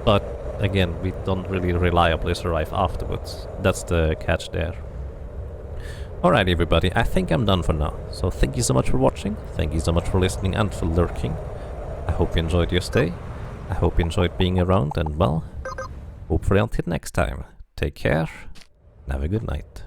but again, we don't really reliably survive afterwards. That's the catch there. Alright everybody, I think I'm done for now. So thank you so much for watching, thank you so much for listening and for lurking. I hope you enjoyed your stay, I hope you enjoyed being around, and well, hopefully until next time, take care and have a good night.